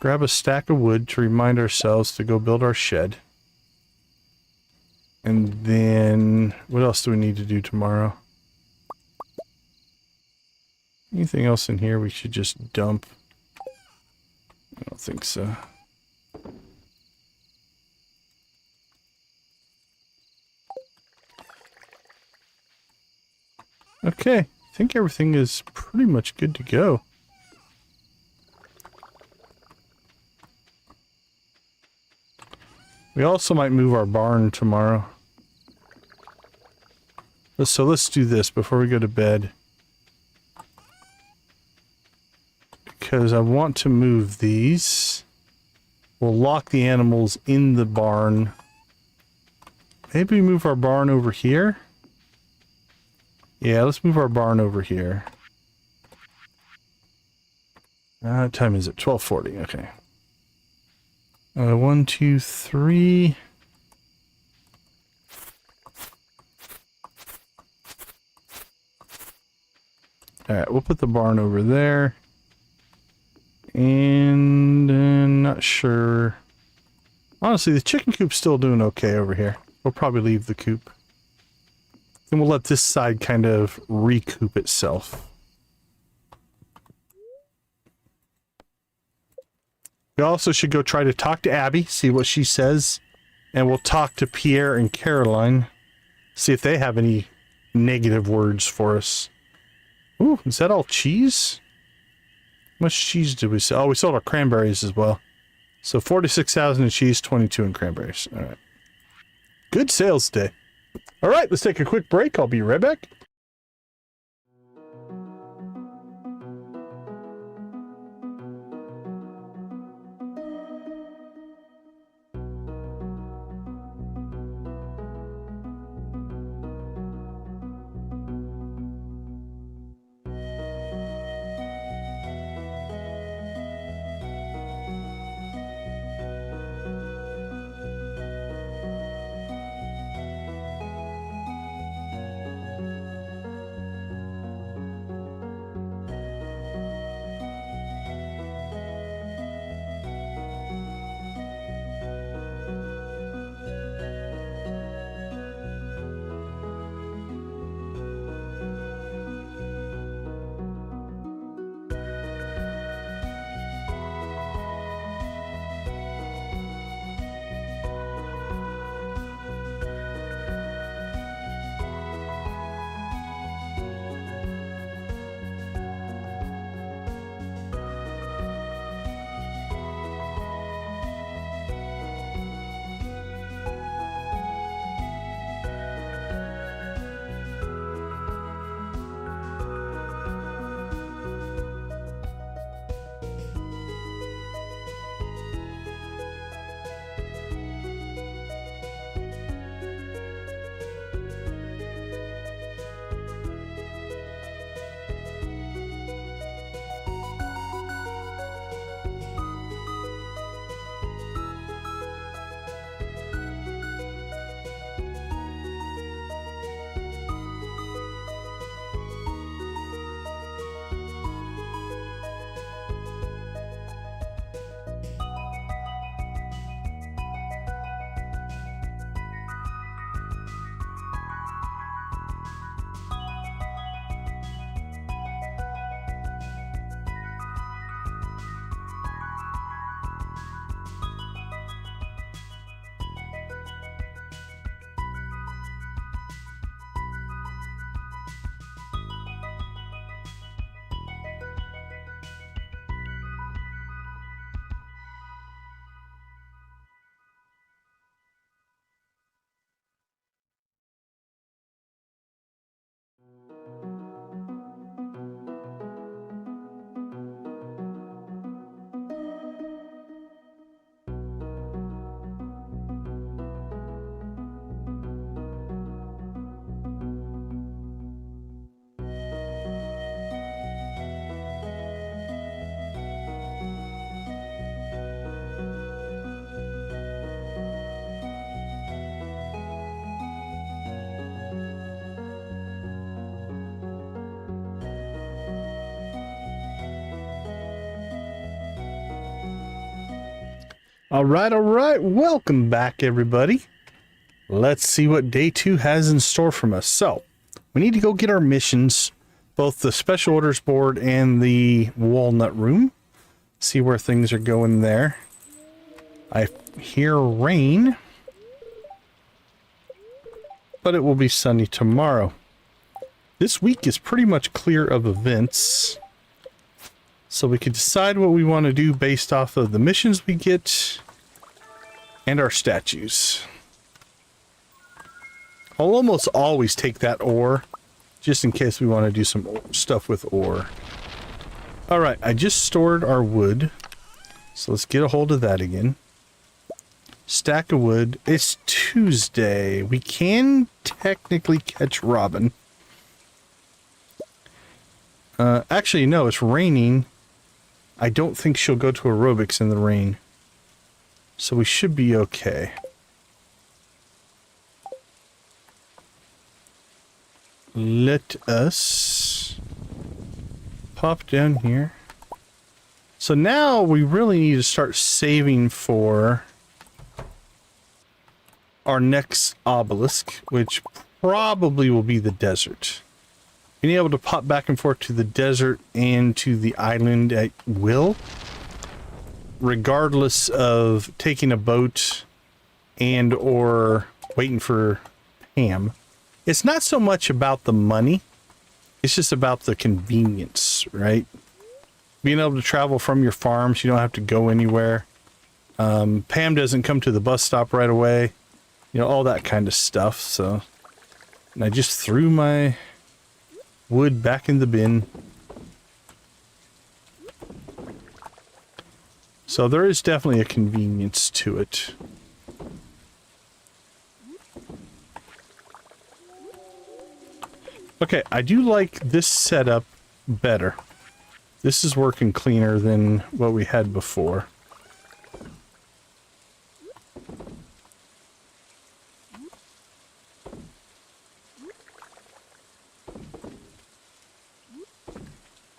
a stack of wood to remind ourselves to go build our shed. And then what else do we need to do tomorrow? Anything else in here we should just dump? I don't think so. Okay, I think everything is pretty much good to go. We also might move our barn tomorrow. So let's do this before we go to bed. Because I want to move these. We'll lock the animals in the barn. Maybe we move our barn over here. Yeah, let's move our barn over here. What time is it? 12:40. Okay. 1, 2, 3. Alright, we'll put the barn over there. And not sure. Honestly, the chicken coop's still doing okay over here. We'll probably leave the coop. Then we'll let this side kind of recoup itself. We also should go try to talk to Abby, see what she says. And we'll talk to Pierre and Caroline. See if they have any negative words for us. Ooh, is that all cheese? How much cheese did we sell? Oh, we sold our cranberries as well. So 46,000 in cheese, 22 in cranberries. All right. Good sales day. All right, let's take a quick break. I'll be right back. All right. Welcome back, everybody. Let's see what day 2 has in store from us. So, we need to go get our missions, both the special orders board and the walnut room. See where things are going there. I hear rain, but it will be sunny tomorrow. This week is pretty much clear of events, so we can decide what we want to do based off of the missions we get and our statues. I'll almost always take that ore, just in case we want to do some stuff with ore. Alright, I just stored our wood, so let's get a hold of that again. Stack of wood. It's Tuesday. We can technically catch Robin. Actually, no, it's raining. I don't think she'll go to aerobics in the rain. So we should be okay. Let us pop down here. So now we really need to start saving for our next obelisk, which probably will be the desert. Being able to pop back and forth to the desert and to the island at will, regardless of taking a boat and or waiting for Pam. It's not so much about the money, it's just about the convenience, right? Being able to travel from your farm so you don't have to go anywhere. Pam doesn't come to the bus stop right away. You know, all that kind of stuff. So, and I just threw my wood back in the bin. So there is definitely a convenience to it. Okay, I do like this setup better. This is working cleaner than what we had before.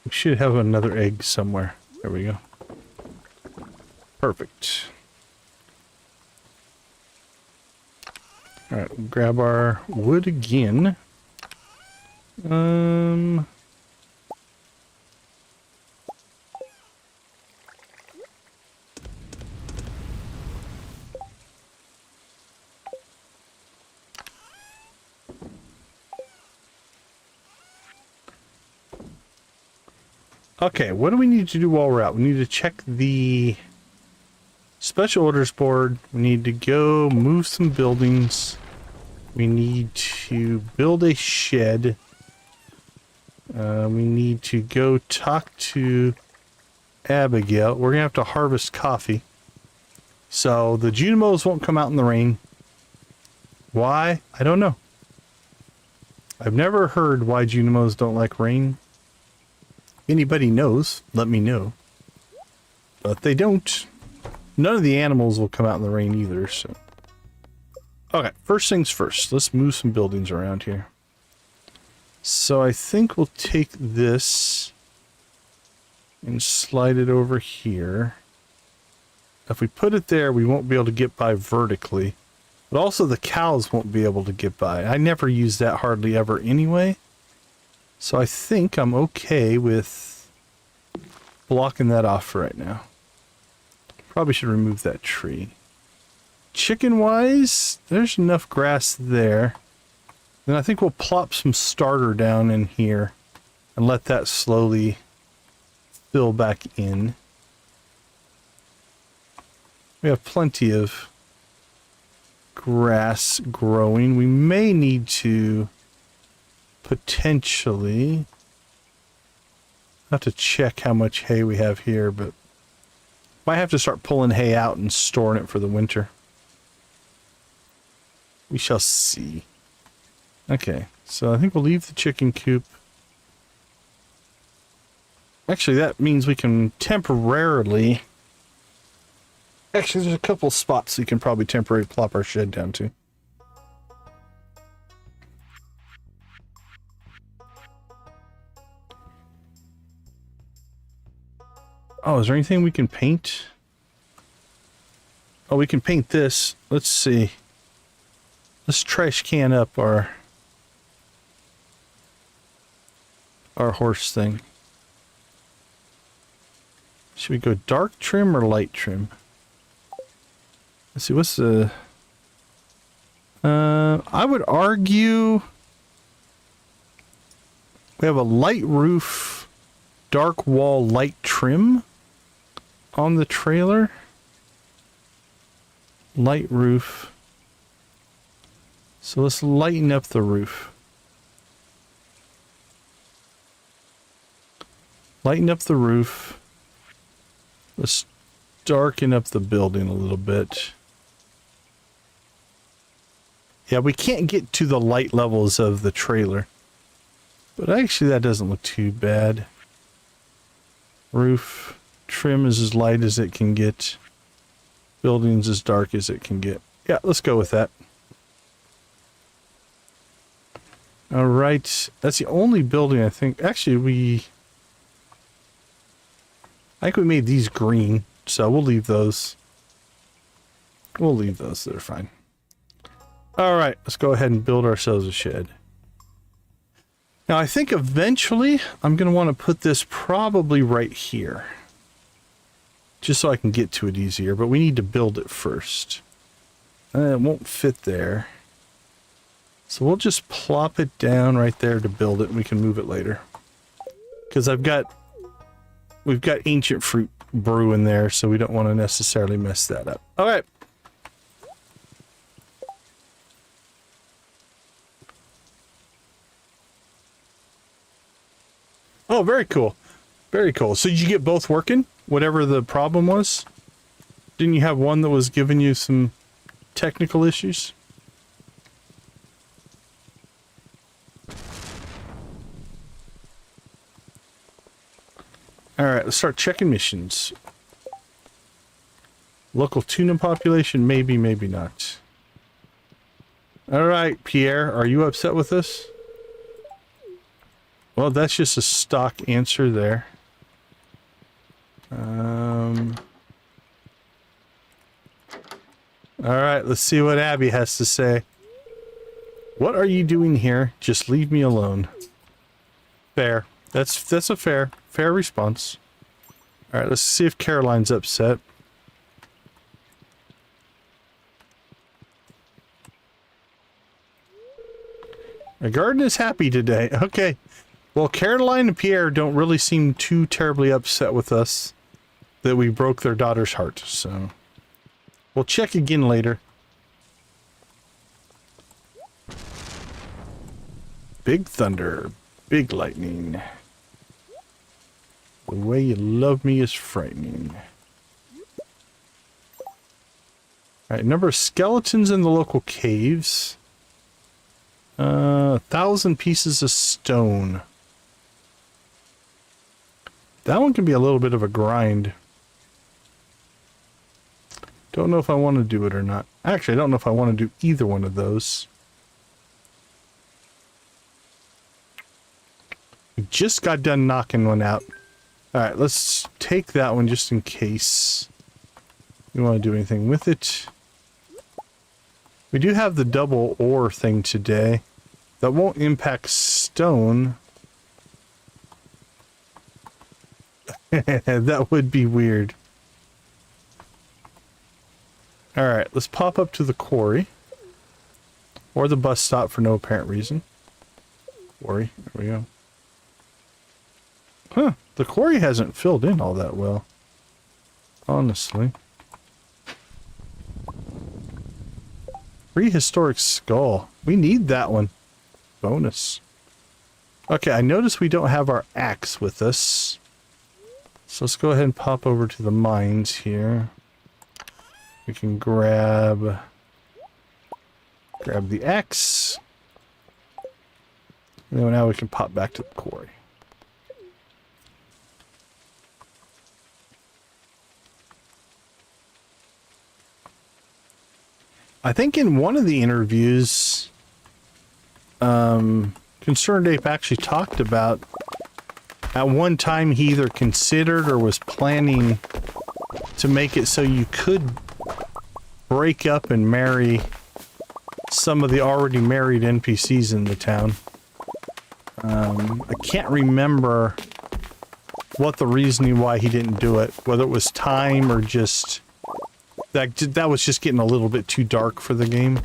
We should have another egg somewhere. There we go. Perfect. Alright, we'll grab our wood again. Okay, what do we need to do while we're out? We need to check the special orders board. We need to go move some buildings. We need to build a shed. We need to go talk to Abigail. We're gonna have to harvest coffee. So the Junimos won't come out in the rain. Why? I don't know. I've never heard why Junimos don't like rain. Anybody knows, let me know. But they don't. None of the animals will come out in the rain either, so. Okay, first things first. Let's move some buildings around here. So I think we'll take this and slide it over here. If we put it there, we won't be able to get by vertically. But also the cows won't be able to get by. I never use that hardly ever anyway. So I think I'm okay with blocking that off for right now. Probably should remove that tree. Chicken-wise, there's enough grass there. Then I think we'll plop some starter down in here and let that slowly fill back in. We have plenty of grass growing. We may need to potentially have to check how much hay we have here, but might have to start pulling hay out and storing it for the winter. We shall see. Okay, so I think we'll leave the chicken coop. Actually, that means we can temporarily... Actually, there's a couple spots we can probably temporarily plop our shed down to. Oh, is there anything we can paint? Oh, we can paint this. Let's see. Let's trash can up our horse thing. Should we go dark trim or light trim? Let's see, what's the... I would argue... We have a light roof, dark wall, light trim on the trailer. Light roof. So let's lighten up the roof. Lighten up the roof. Let's darken up the building a little bit. Yeah, we can't get to the light levels of the trailer. But actually that doesn't look too bad. Roof trim is as light as it can get. Building's as dark as it can get. Yeah, let's go with that. All right. That's the only building I think. Actually, I think we made these green, so we'll leave those. We'll leave those. They're fine. All right. Let's go ahead and build ourselves a shed. Now, I think eventually I'm going to want to put this probably right here. Just so I can get to it easier, but we need to build it first. It won't fit there. So we'll just plop it down right there to build it, and we can move it later. Because we've got ancient fruit brewing there, so we don't want to necessarily mess that up. All right. Oh, very cool. Very cool. So did you get both working? Whatever the problem was? Didn't you have one that was giving you some technical issues? Alright, let's start checking missions. Local tuna population, maybe, maybe not. Alright, Pierre, are you upset with this? Well, that's just a stock answer there. Alright, let's see what Abby has to say. What are you doing here? Just leave me alone. Fair. That's a fair response. Alright, let's see if Caroline's upset. The garden is happy today. Okay. Well, Caroline and Pierre don't really seem too terribly upset with us that we broke their daughter's heart, so we'll check again later. Big thunder, big lightning. The way you love me is frightening. Alright, number of skeletons in the local caves. 1,000 pieces of stone. That one can be a little bit of a grind. Don't know if I want to do it or not. Actually, I don't know if I want to do either one of those. We just got done knocking one out. Alright, let's take that one just in case we want to do anything with it. We do have the double ore thing today. That won't impact stone. That would be weird. Alright, let's pop up to the quarry. Or the bus stop for no apparent reason. Quarry, there we go. Huh, the quarry hasn't filled in all that well. Honestly. Prehistoric skull. We need that one. Bonus. Okay, I notice we don't have our axe with us. So let's go ahead and pop over to the mines here. We can grab the axe. And then now we can pop back to the quarry. I think in one of the interviews, Concerned Ape actually talked about at one time he either considered or was planning to make it so you could break up and marry some of the already married NPCs in the town. I can't remember what the reasoning why he didn't do it, whether it was time or just that was just getting a little bit too dark for the game.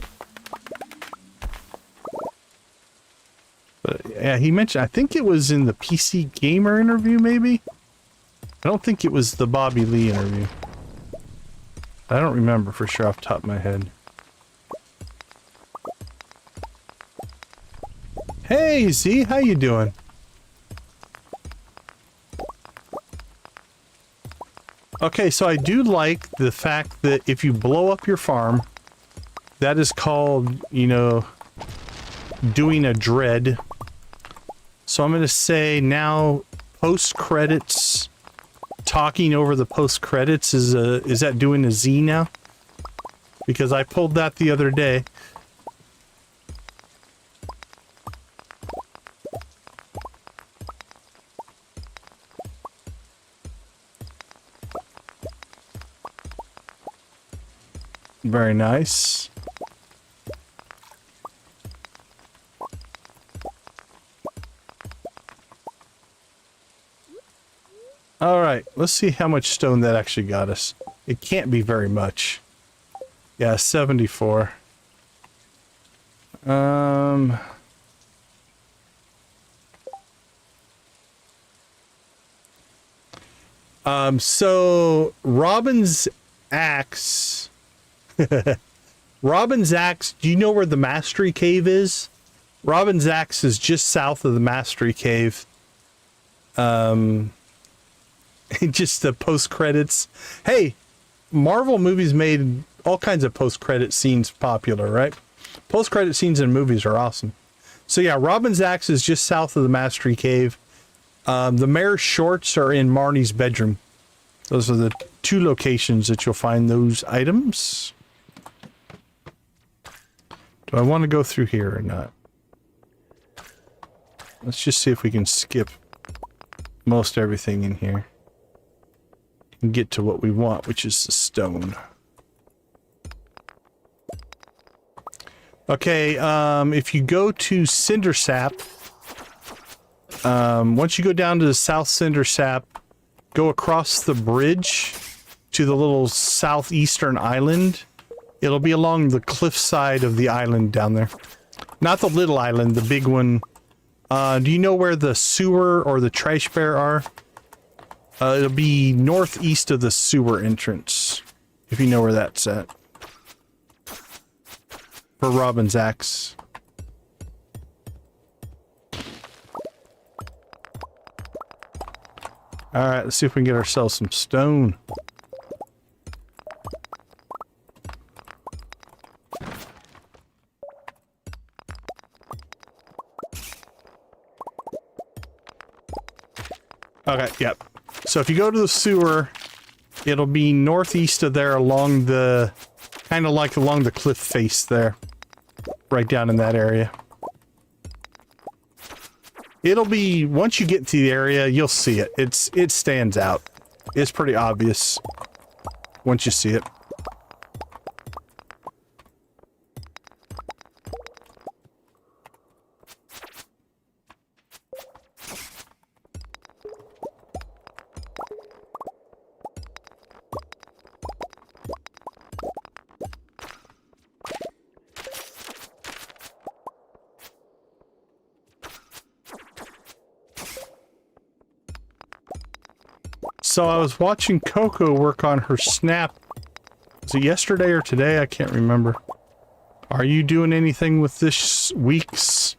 But yeah, he mentioned, I think it was in the PC Gamer interview, maybe? I don't think it was the Bobby Lee interview. I don't remember for sure off the top of my head. Hey, Z, how you doing? Okay, so I do like the fact that if you blow up your farm, that is called, you know, doing a dread. So I'm going to say now post-credits, talking over the post-credits is that doing a Z now? Because I pulled that the other day. Very nice. All right, let's see how much stone that actually got us. It can't be very much. Yeah, 74. So Robin's axe. Robin's axe, do you know where the Mastery Cave is? Robin's axe is just south of the Mastery Cave. Just the post-credits. Hey, Marvel movies made all kinds of post-credit scenes popular, right? Post-credit scenes in movies are awesome. So yeah, Robin's axe is just south of the Mastery Cave. The mayor's shorts are in Marnie's bedroom. Those are the two locations that you'll find those items. Do I want to go through here or not? Let's just see if we can skip most everything in here and get to what we want, which is the stone. Okay, if you go to Cindersap, once you go down to the South Cindersap, go across the bridge to the little southeastern island. It'll be along the cliffside of the island down there. Not the little island, the big one. Do you know where the sewer or the trash bear are? It'll be northeast of the sewer entrance, if you know where that's at. For Robin's axe. Alright, let's see if we can get ourselves some stone. Okay, yep. So if you go to the sewer, it'll be northeast of there along the, kind of like along the cliff face there. Right down in that area. It'll be, once you get to the area, you'll see it. It stands out. It's pretty obvious once you see it. So I was watching Coco work on her snap. Was it yesterday or today? I can't remember. Are you doing anything with this week's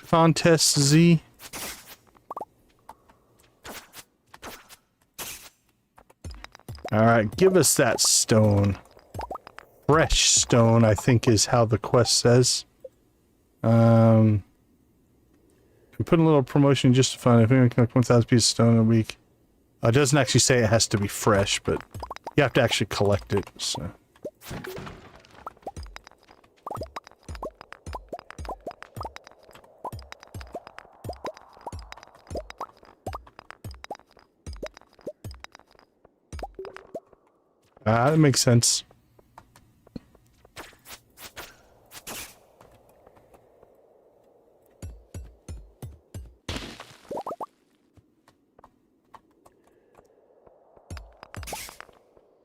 contest, Z? Alright, give us that stone. Fresh stone, I think is how the quest says. I'm putting a little promotion just to find if anyone can collect 1,000 pieces of stone in a week. It doesn't actually say it has to be fresh, but you have to actually collect it, so. That makes sense.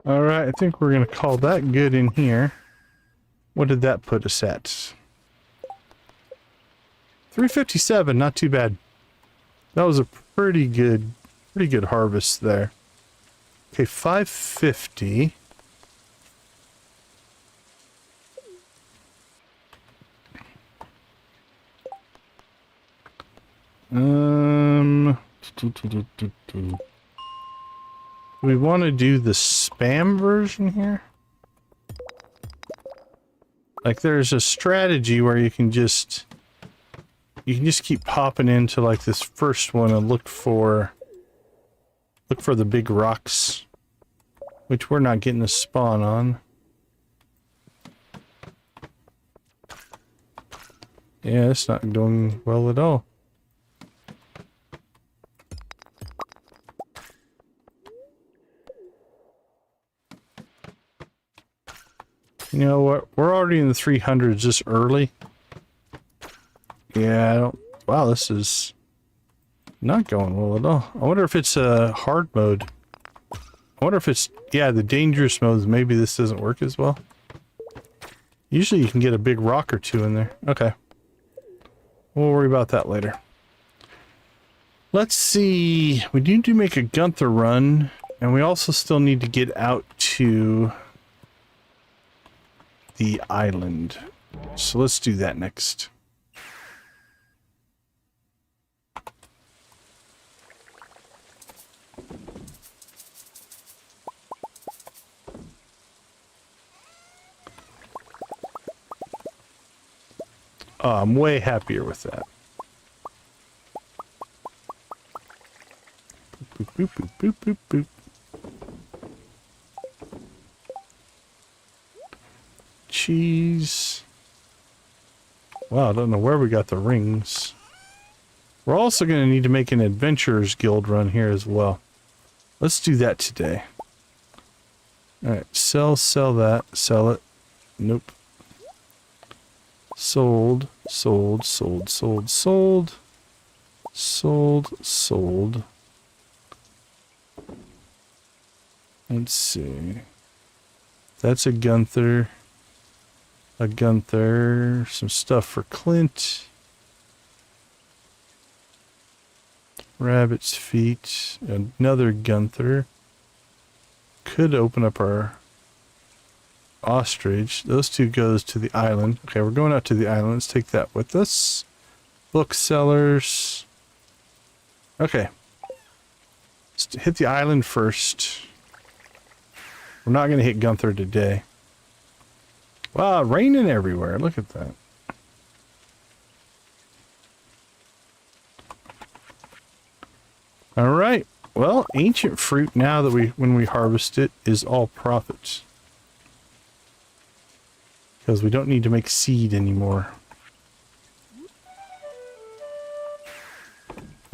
All right, I think we're going to call that good in here. What did that put us at? 357, not too bad. That was a pretty good harvest there. Okay, 550. Do we want to do the spam version here? Like there's a strategy where you can just keep popping into like this first one and look for the big rocks, which we're not getting a spawn on. Yeah, it's not doing well at all. You know what? We're already in the 300s this early. Yeah, I don't... Wow, this is not going well at all. I wonder if it's a hard mode. I wonder if it's... Yeah, the dangerous modes. Maybe this doesn't work as well. Usually you can get a big rock or two in there. Okay. We'll worry about that later. Let's see. We need to make a Gunther run. And we also still need to get out to the island. So let's do that next. Oh, I'm way happier with that. Boop, boop, boop, boop, boop, boop. Cheese. Wow, I don't know where we got the rings. We're also going to need to make an Adventurers Guild run here as well. Let's do that today. Alright, sell that, sell it. Nope. Sold. Let's see. That's a Gunther. Some stuff for Clint. Rabbit's feet. Another Gunther. Could open up our ostrich. Those two goes to the island. Okay, we're going out to the island. Let's take that with us. Booksellers. Okay. Let's hit the island first. We're not going to hit Gunther today. Wow, raining everywhere. Look at that. All right. Well, ancient fruit now that when we harvest it is all profits. Because we don't need to make seed anymore.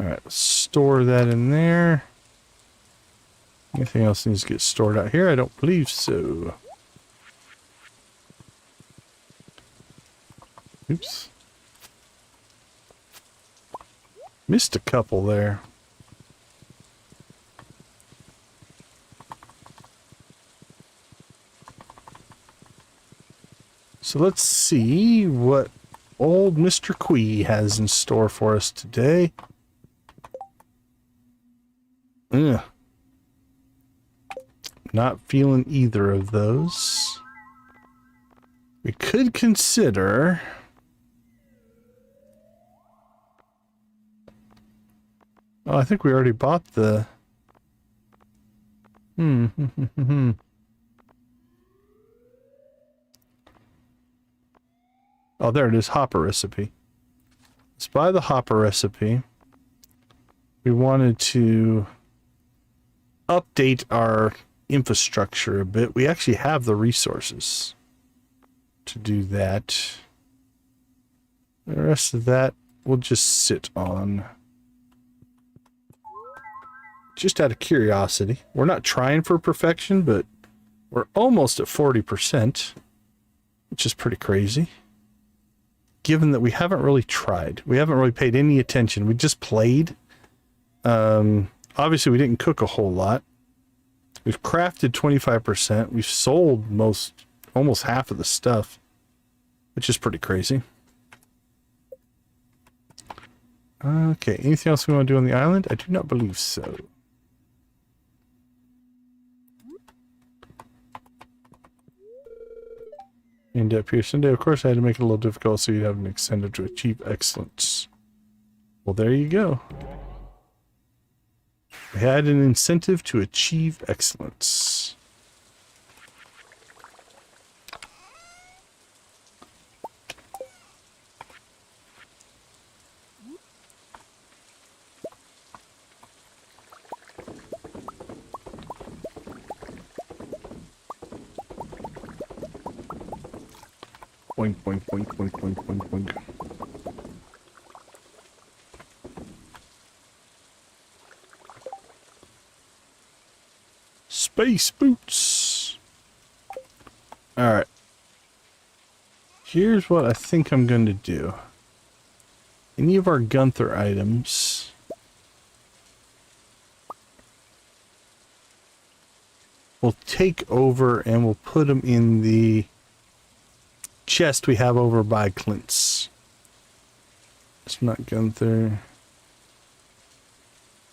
Alright, let's store that in there. Anything else needs to get stored out here? I don't believe so. Oops. Missed a couple there. So let's see what old Mr. Quee has in store for us today. Ugh. Not feeling either of those. We could consider... Oh, I think we already bought the... Oh, there it is, hopper recipe. Let's buy the hopper recipe. We wanted to update our infrastructure a bit. We actually have the resources to do that. The rest of that we'll just sit on. Just out of curiosity. We're not trying for perfection, but we're almost at 40%, which is pretty crazy. Given that we haven't really tried. We haven't really paid any attention. We just played. Obviously, we didn't cook a whole lot. We've crafted 25%. We've sold almost half of the stuff, which is pretty crazy. Okay, anything else we want to do on the island? I do not believe so. And up here Sunday, of course, I had to make it a little difficult so you'd have an incentive to achieve excellence. Well, there you go. We had an incentive to achieve excellence. Boink, boink, boink, boink, boink, boink, boink. Space boots. Alright. Here's what I think I'm going to do. Any of our Gunther items. We'll take over and we'll put them in the chest we have over by Clint's. It's not Gunther.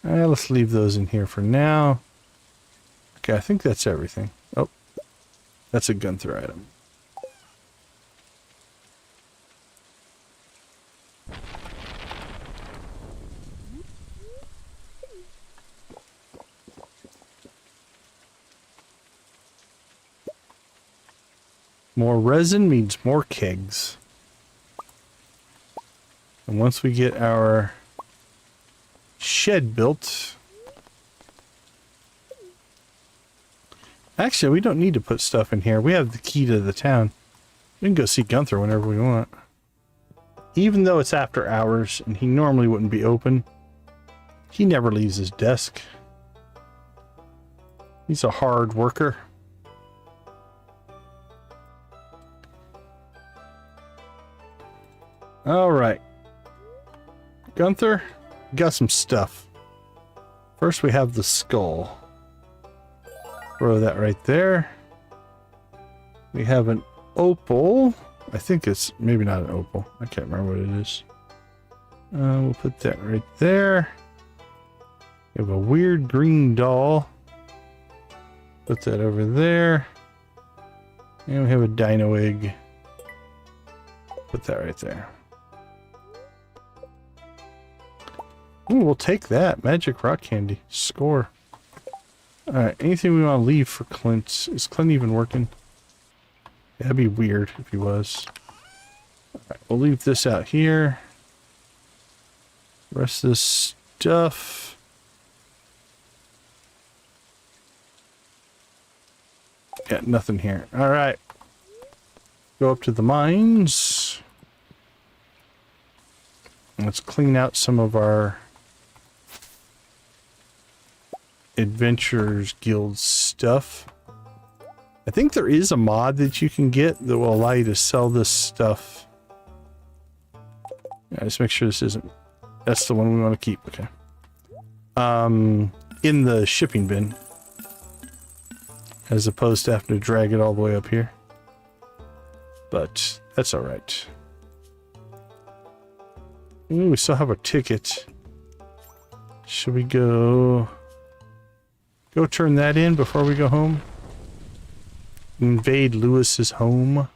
Let's leave those in here for now. Okay, I think that's everything. Oh, that's a Gunther item. More resin means more kegs. And once we get our shed built... Actually, we don't need to put stuff in here. We have the key to the town. We can go see Gunther whenever we want. Even though it's after hours and he normally wouldn't be open, he never leaves his desk. He's a hard worker. Alright. Gunther, got some stuff. First we have the skull. Throw that right there. We have an opal. I think it's maybe not an opal. I can't remember what it is. We'll put that right there. We have a weird green doll. Put that over there. And we have a dino egg. Put that right there. Ooh, we'll take that. Magic rock candy. Score. Alright, anything we want to leave for Clint? Is Clint even working? Yeah, that'd be weird if he was. Alright, we'll leave this out here. Rest of this stuff. Yeah, nothing here. Alright. Go up to the mines. Let's clean out some of our Adventurers Guild stuff. I think there is a mod that you can get that will allow you to sell this stuff. Yeah, just make sure this isn't... That's the one we want to keep. Okay. In the shipping bin. As opposed to having to drag it all the way up here. But that's alright. Ooh, we still have a ticket. Should we go turn that in before we go home? Invade Lewis's home.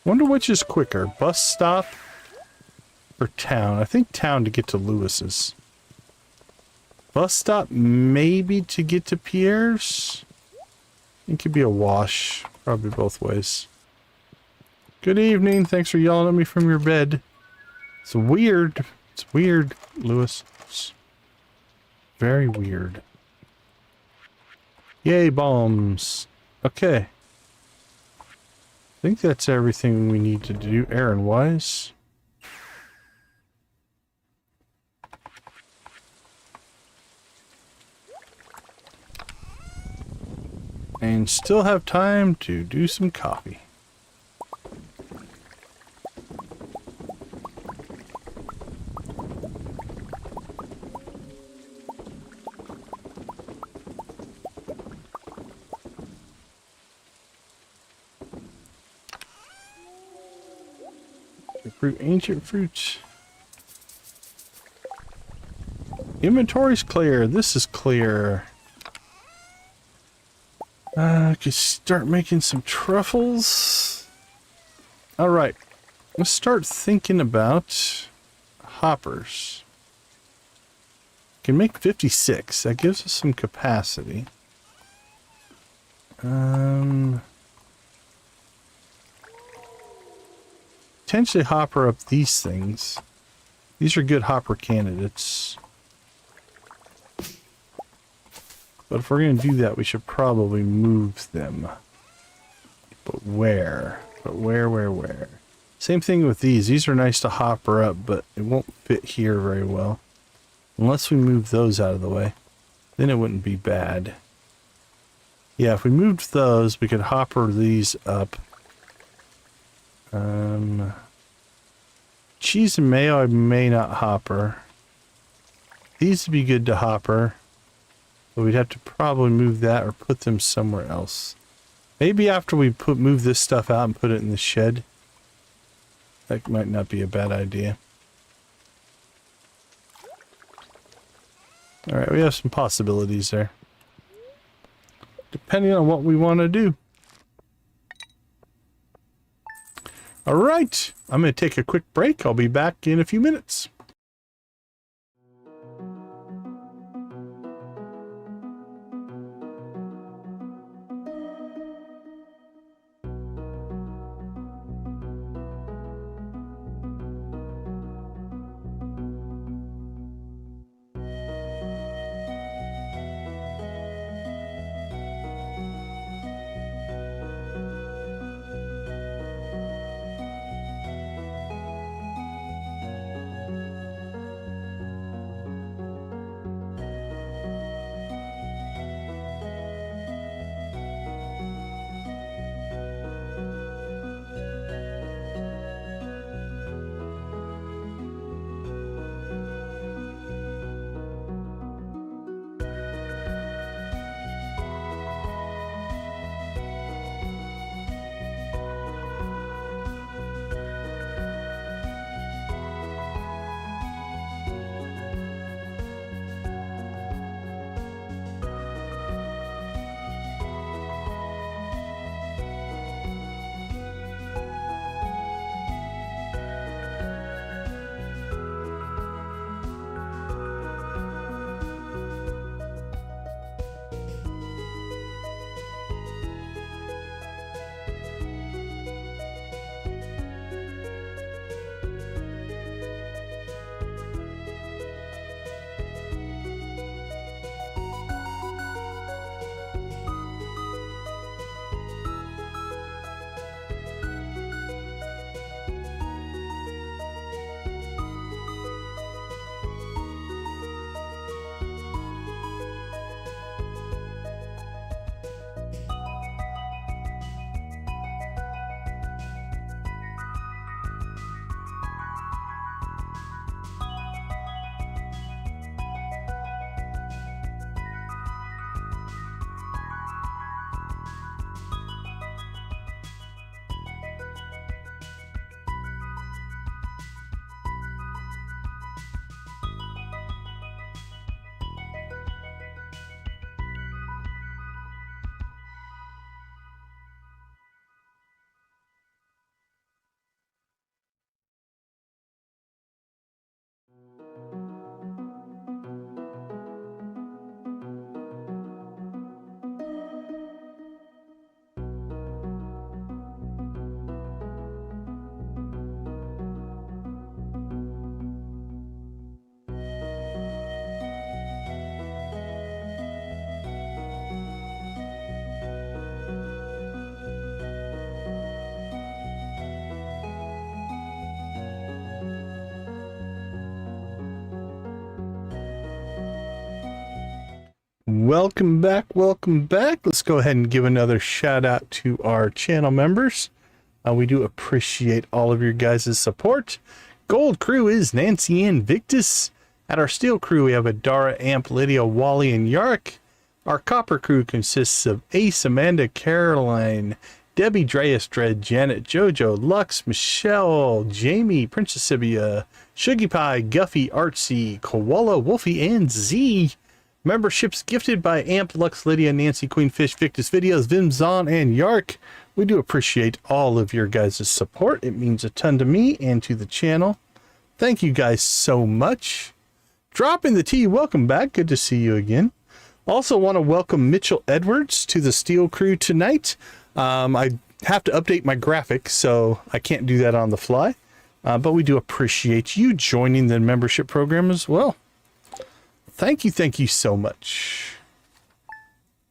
Wonder which is quicker, bus stop or town? I think town to get to Lewis's. Bus stop maybe to get to Pierre's? It could be a wash. Probably both ways. Good evening. Thanks for yelling at me from your bed. It's weird. It's weird, Lewis. It's very weird. Yay, bombs. Okay. I think that's everything we need to do errand-wise. And still have time to do some coffee. fruit, ancient fruit. Inventory's clear. This is clear. I could start making some truffles. Alright. Let's start thinking about hoppers. Can make 56. That gives us some capacity. Potentially hopper up these things. These are good hopper candidates. But if we're going to do that, we should probably move them. But where? But where? Same thing with these. These are nice to hopper up, but it won't fit here very well. Unless we move those out of the way. Then it wouldn't be bad. Yeah, if we moved those, we could hopper these up. Cheese and mayo I may not hopper. These would be good to hopper. But we'd have to probably move that or put them somewhere else. Maybe after we move this stuff out and put it in the shed. That might not be a bad idea. Alright, we have some possibilities there. Depending on what we want to do. Alright, I'm going to take a quick break. I'll be back in a few minutes. Welcome back, welcome back. Let's go ahead and give another shout out to our channel members. We do appreciate all of your guys' support. Gold crew is Nancy and Victus. At our steel crew, we have Adara, Amp, Lydia, Wally, and Yark. Our copper crew consists of Ace, Amanda, Caroline, Debbie, Dreas, Dread, Janet, Jojo, Lux, Michelle, Jamie, Princess Sibia, Shuggy Pie, Guffy, Artsy, Koala, Wolfie, and Z. Memberships gifted by Amp, Lux, Lydia, Nancy, Queenfish, Victus Videos, Vim, Zon, and Yark. We do appreciate all of your guys' support. It means a ton to me and to the channel. Thank you guys so much. Dropping the tea, welcome back. Good to see you again. Also want to welcome Mitchell Edwards to the Steel Crew tonight. I have to update my graphics, so I can't do that on the fly. But we do appreciate you joining the membership program as well. Thank you so much.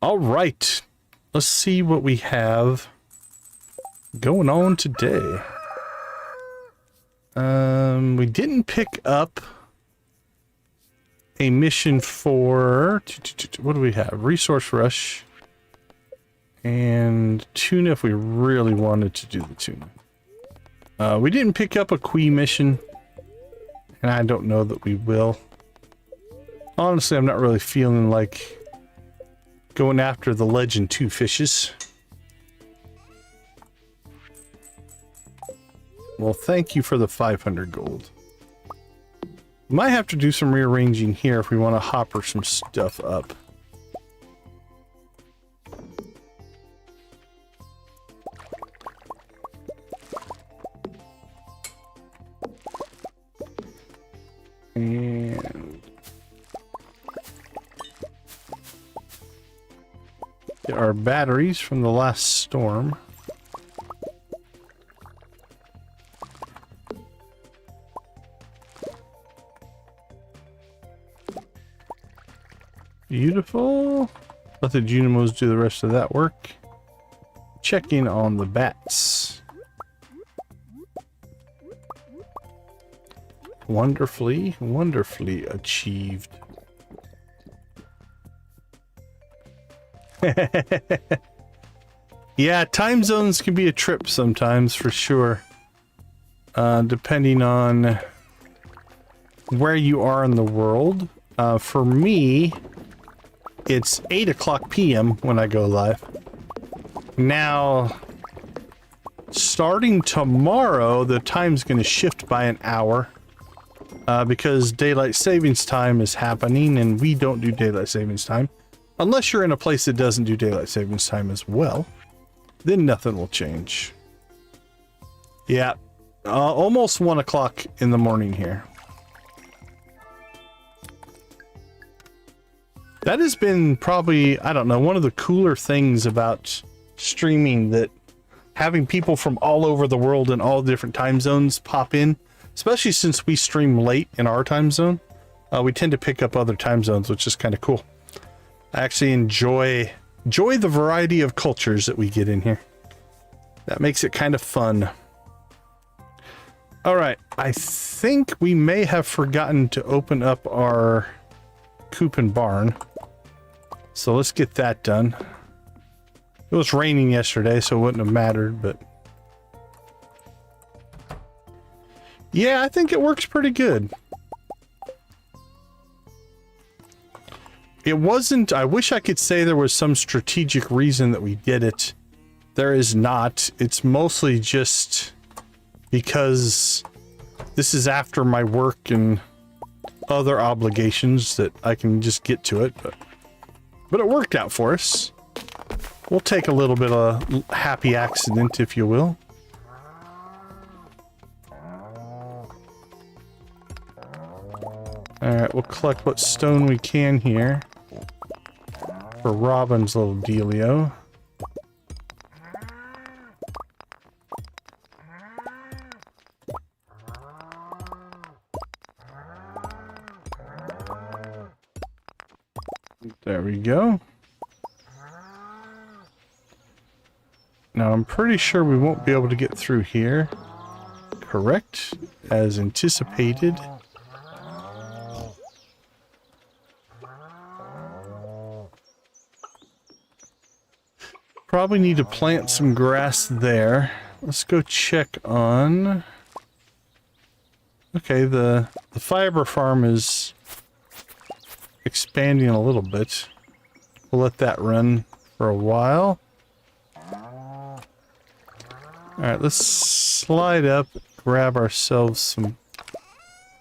All right, let's see what we have going on today. We didn't pick up a mission for, what do we have? Resource Rush and tuna if we really wanted to do the tuna. We didn't pick up a Quee mission, and I don't know that we will. Honestly, I'm not really feeling like going after the Legend 2 fishes. Well, thank you for the 500 gold. Might have to do some rearranging here if we want to hopper some stuff up. And get our batteries from the last storm. Beautiful. Let the Junimos do the rest of that work. Checking on the bats. Wonderfully, wonderfully achieved. Yeah, time zones can be a trip sometimes, for sure. Depending on where you are in the world. For me, it's 8 o'clock p.m. when I go live. Now, starting tomorrow, the time's going to shift by an hour. Because daylight savings time is happening, and we don't do daylight savings time. Unless you're in a place that doesn't do daylight savings time as well, then nothing will change. Yeah, almost 1 o'clock in the morning here. That has been probably, I don't know, one of the cooler things about streaming, that having people from all over the world in all different time zones pop in, especially since we stream late in our time zone. We tend to pick up other time zones, which is kind of cool. I actually enjoy the variety of cultures that we get in here. That makes it kind of fun. All right, I think we may have forgotten to open up our coop and barn. So let's get that done. It was raining yesterday, so it wouldn't have mattered, but yeah, I think it works pretty good. It wasn't, I wish I could say there was some strategic reason that we did it. There is not. It's mostly just because this is after my work and other obligations that I can just get to it, but it worked out for us. We'll take a little bit of happy accident, if you will. Alright, we'll collect what stone we can here for Robin's little dealio. There we go. Now I'm pretty sure we won't be able to get through here. Correct, as anticipated. Probably need to plant some grass there. Let's go check on... Okay, the fiber farm is expanding a little bit. We'll let that run for a while. Alright, let's slide up, grab ourselves some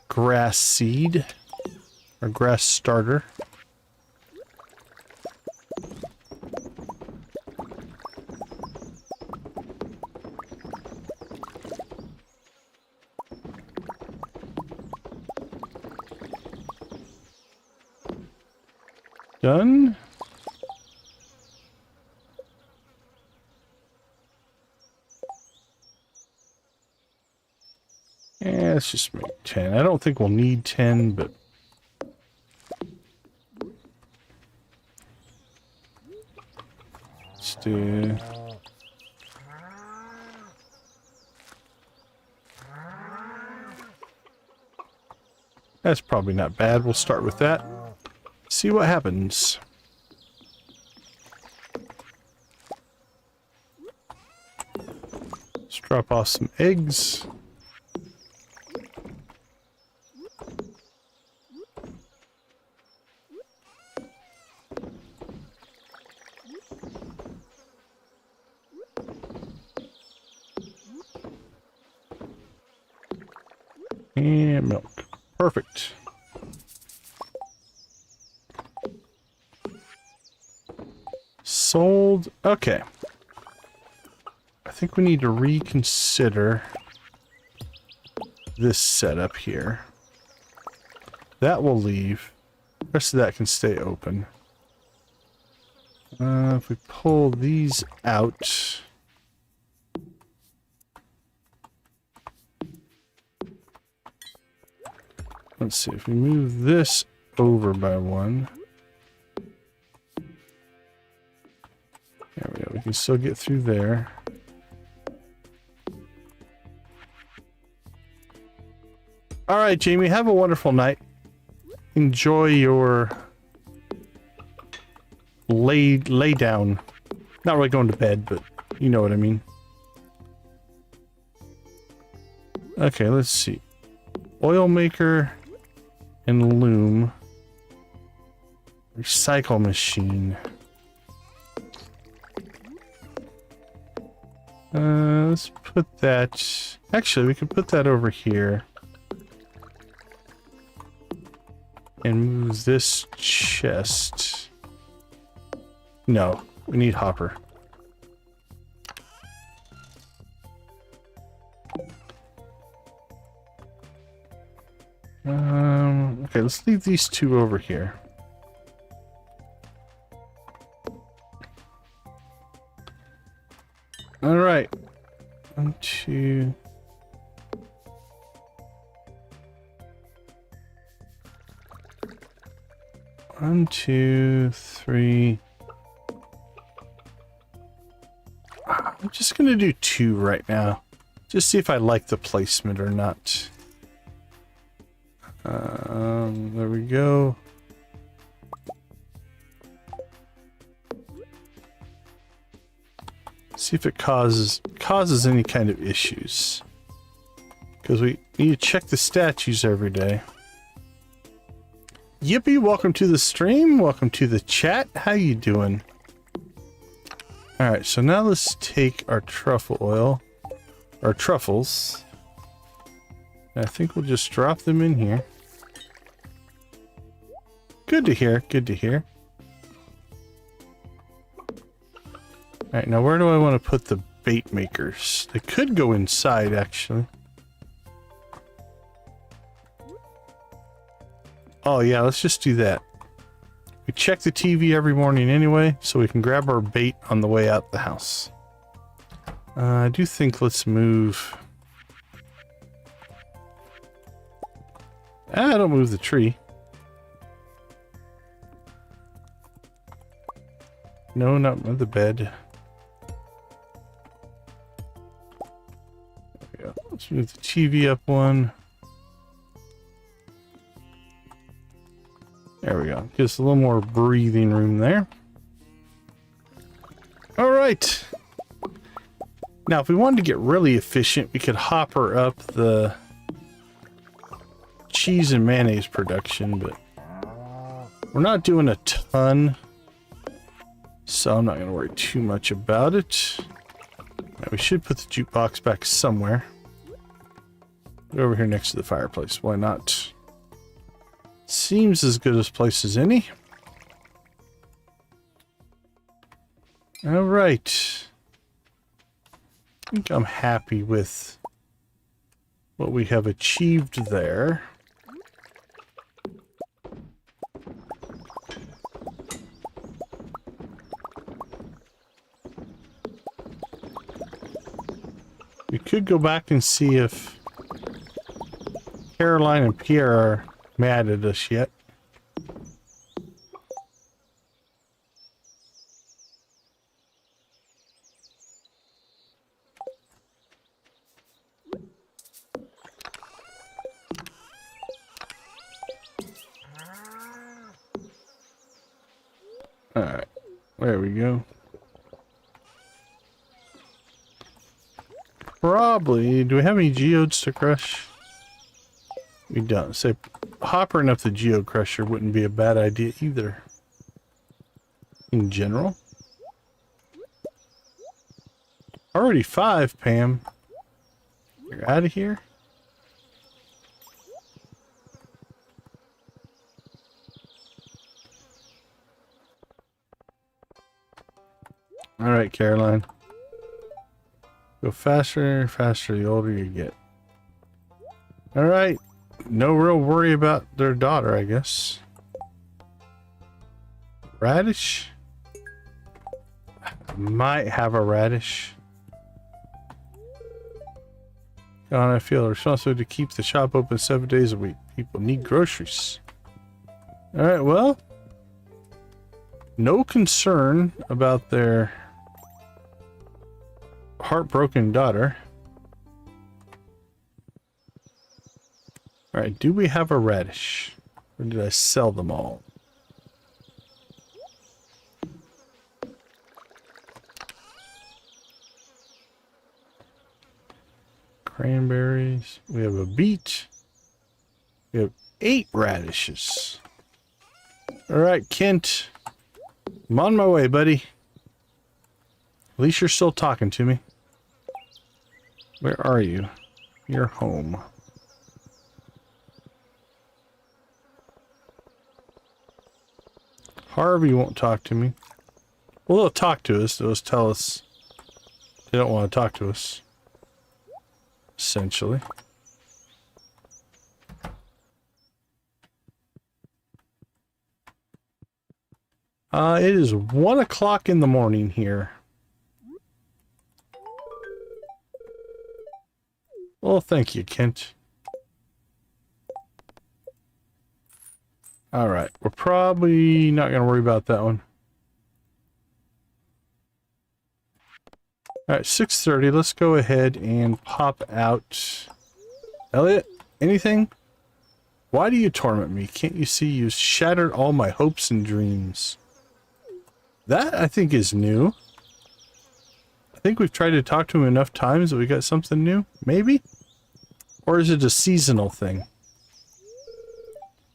grass seed, or grass starter. Done. Yeah, let's just make 10. I don't think we'll need 10, but let's do. That's probably not bad. We'll start with that. See what happens. Let's drop off some eggs. And milk. Perfect. Sold. Okay. I think we need to reconsider this setup here. That will leave. The rest of that can stay open. If we pull these out. Let's see, if we move this over by one. There we go, we can still get through there. Alright, Jamie, have a wonderful night. Enjoy your lay down. Not really going to bed, but you know what I mean. Okay, let's see. Oil maker and loom. Recycle machine. Let's put that... Actually, we could put that over here. And move this chest. No, we need hopper. Okay, let's leave these two over here. All right. 1, 2. One, two, three. I'm just gonna do 2 right now. Just see if I like the placement or not. There we go. See if it causes any kind of issues. Because we need to check the statues every day. Yippee, welcome to the stream. Welcome to the chat. How you doing? Alright, so now let's take our truffle oil. Our truffles. I think we'll just drop them in here. Good to hear, good to hear. Alright, now where do I want to put the bait makers? They could go inside, actually. Oh yeah, let's just do that. We check the TV every morning anyway, so we can grab our bait on the way out the house. I do think let's move... don't move the tree. No, not the bed. There we go. Let's move the TV up one. There we go. Just a little more breathing room there. All right. Now, if we wanted to get really efficient, we could hopper up the cheese and mayonnaise production, but we're not doing a ton, so I'm not going to worry too much about it. Right, we should put the jukebox back somewhere. Go over here next to the fireplace. Why not? Seems as good a place as any. All right. I think I'm happy with what we have achieved there. We could go back and see if Caroline and Pierre are mad at us yet. Alright, there we go. Probably, do we have any geodes to crush? We don't. So hoppering up the geode crusher wouldn't be a bad idea either. In general. Already 5, Pam. You're out of here? Alright, Caroline. Go faster, faster the older you get. Alright. No real worry about their daughter, I guess. Radish? Might have a radish. I feel responsible to keep the shop open 7 days a week. People need groceries. Alright, well. No concern about their heartbroken daughter. Alright, do we have a radish? Or did I sell them all? Cranberries. We have a beet. We have 8 radishes. Alright, Kent. I'm on my way, buddy. At least you're still talking to me. Where are you? You're home. Harvey won't talk to me. Well, they'll talk to us. They'll just tell us they don't want to talk to us. Essentially. It is 1 o'clock in the morning here. Well, thank you, Kent. Alright, we're probably not going to worry about that one. Alright, 6:30. Let's go ahead and pop out. Elliot, anything? Why do you torment me? Can't you see you shattered all my hopes and dreams? That, I think, is new. I think we've tried to talk to him enough times that we got something new. Maybe? Or is it a seasonal thing?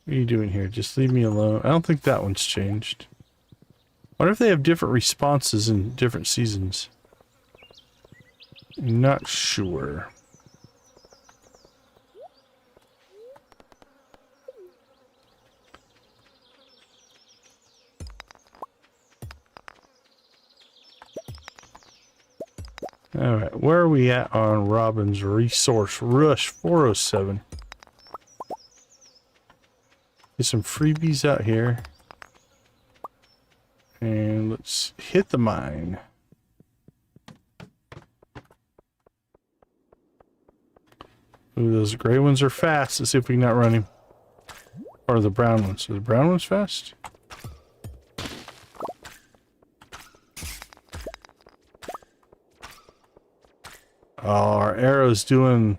What are you doing here? Just leave me alone. I don't think that one's changed. Wonder if they have different responses in different seasons. Not sure. Alright, where are we at on Robin's resource rush? 407. Get some freebies out here. And let's hit the mine. Ooh, those gray ones are fast. Let's see if we can outrun him. Or the brown ones. Are the brown ones fast? Oh, our arrow's doing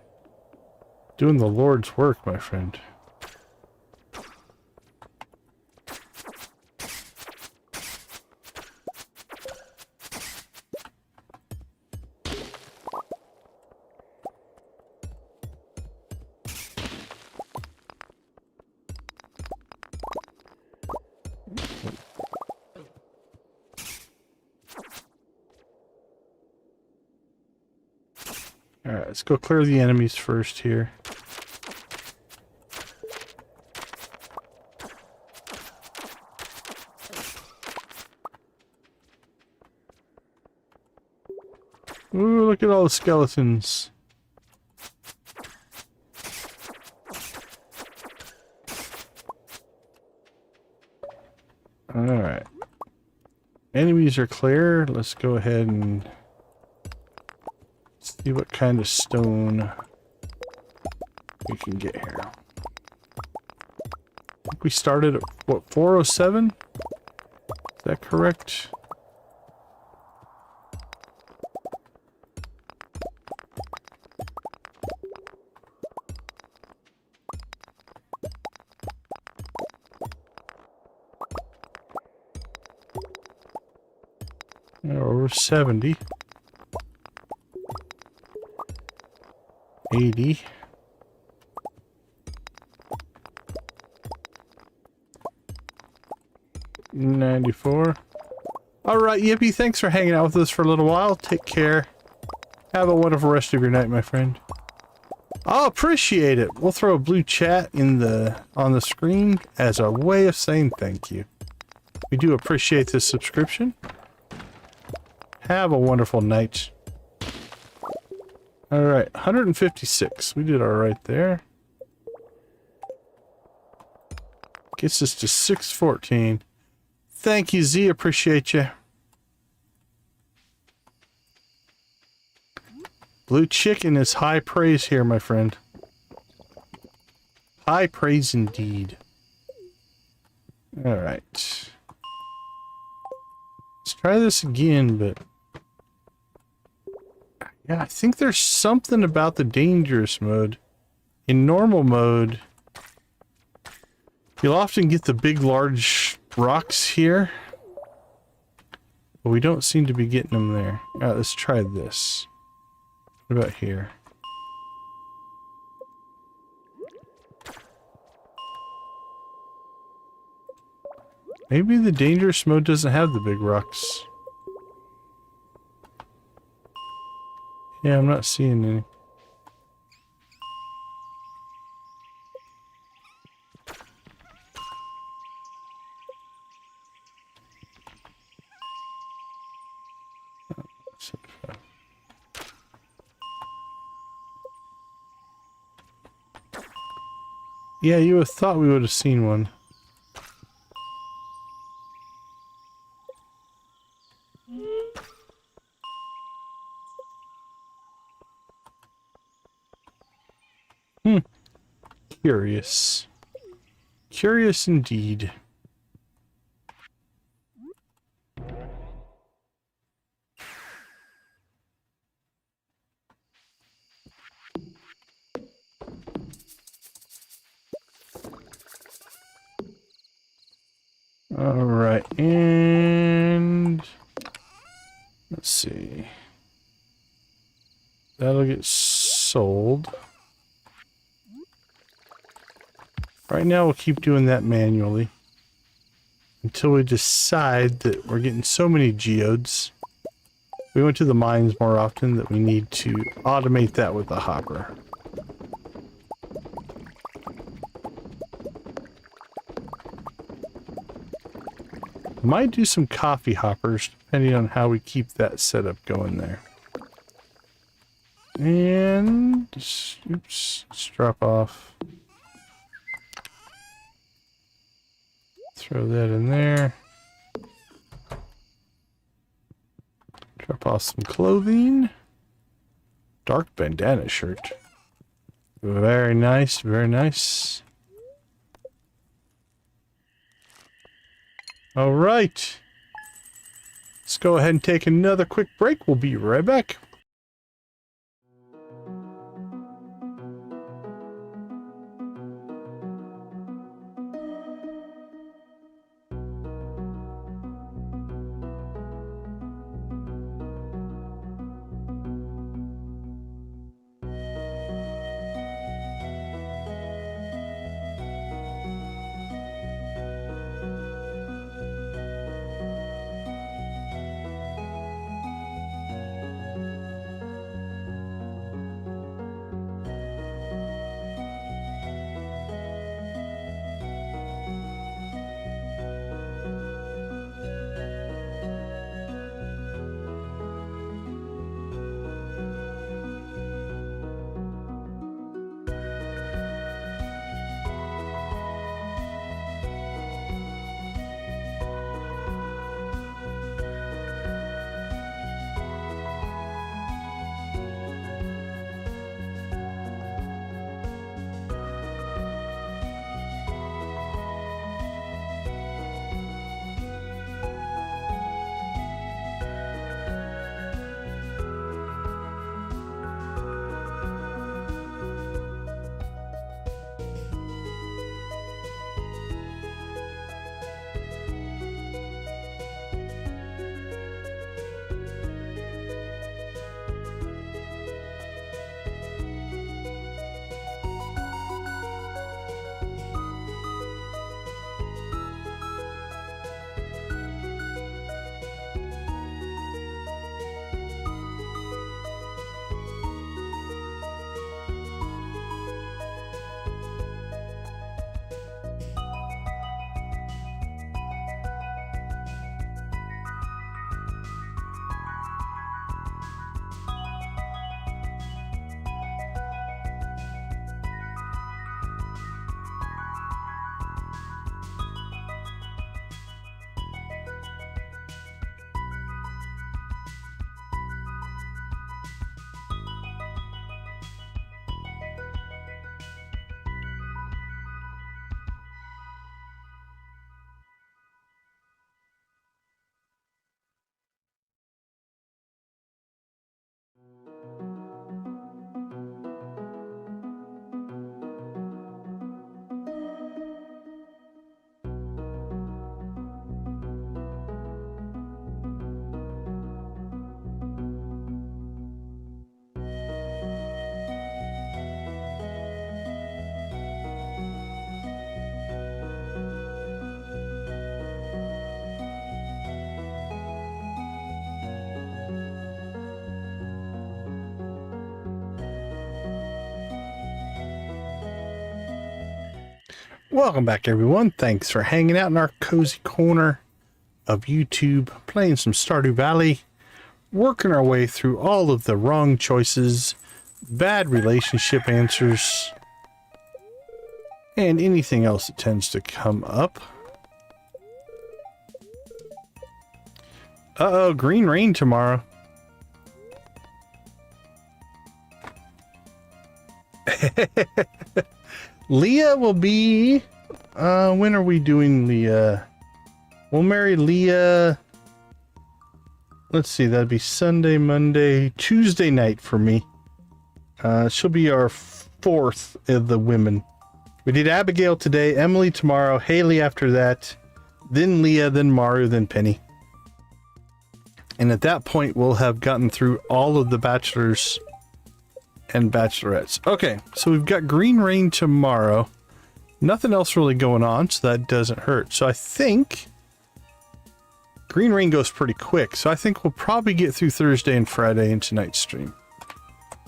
the Lord's work, my friend. Alright, let's go clear the enemies first here. Ooh, look at all the skeletons. Alright. Enemies are clear. Let's go ahead and see what kind of stone we can get here. I think we started at, what, 407? Is that correct? Over 70. 80. 94. Alright, Yippee, thanks for hanging out with us for a little while. Take care. Have a wonderful rest of your night, my friend. I'll appreciate it. We'll throw a blue chat in on the screen as a way of saying thank you. We do appreciate this subscription. Have a wonderful night. Alright, 156. We did alright there. Gets us to 614. Thank you, Z. Appreciate you. Blue chicken is high praise here, my friend. High praise indeed. Alright. Let's try this again, but... yeah, I think there's something about the dangerous mode. In normal mode, you'll often get the big, large rocks here. But we don't seem to be getting them there. Alright, let's try this. What about here? Maybe the dangerous mode doesn't have the big rocks. Yeah, I'm not seeing any. Yeah, you would have thought we would have seen one. Curious. Curious indeed. Alright, and let's see. That'll get sold. Right now we'll keep doing that manually until we decide that we're getting so many geodes. We went to the mines more often that we need to automate that with a hopper. Might do some coffee hoppers depending on how we keep that setup going there. And oops, let's drop off. Throw that in there. Drop off some clothing. Dark bandana shirt. Very nice, very nice. All right. Let's go ahead and take another quick break. We'll be right back. Welcome back, everyone. Thanks for hanging out in our cozy corner of YouTube, playing some Stardew Valley, working our way through all of the wrong choices, bad relationship answers, and anything else that tends to come up. Uh-oh, green rain tomorrow. Leah will be... when are we doing Leah? We'll marry Leah... Let's see, that'd be Sunday, Monday, Tuesday night for me. She'll be our fourth of the women. We did Abigail today, Emily tomorrow, Haley after that, then Leah, then Maru, then Penny. And at that point, we'll have gotten through all of the bachelors and bachelorettes. Okay, so we've got green rain tomorrow. Nothing else really going on, so that doesn't hurt. So I think green rain goes pretty quick. So I think we'll probably get through Thursday and Friday in tonight's stream.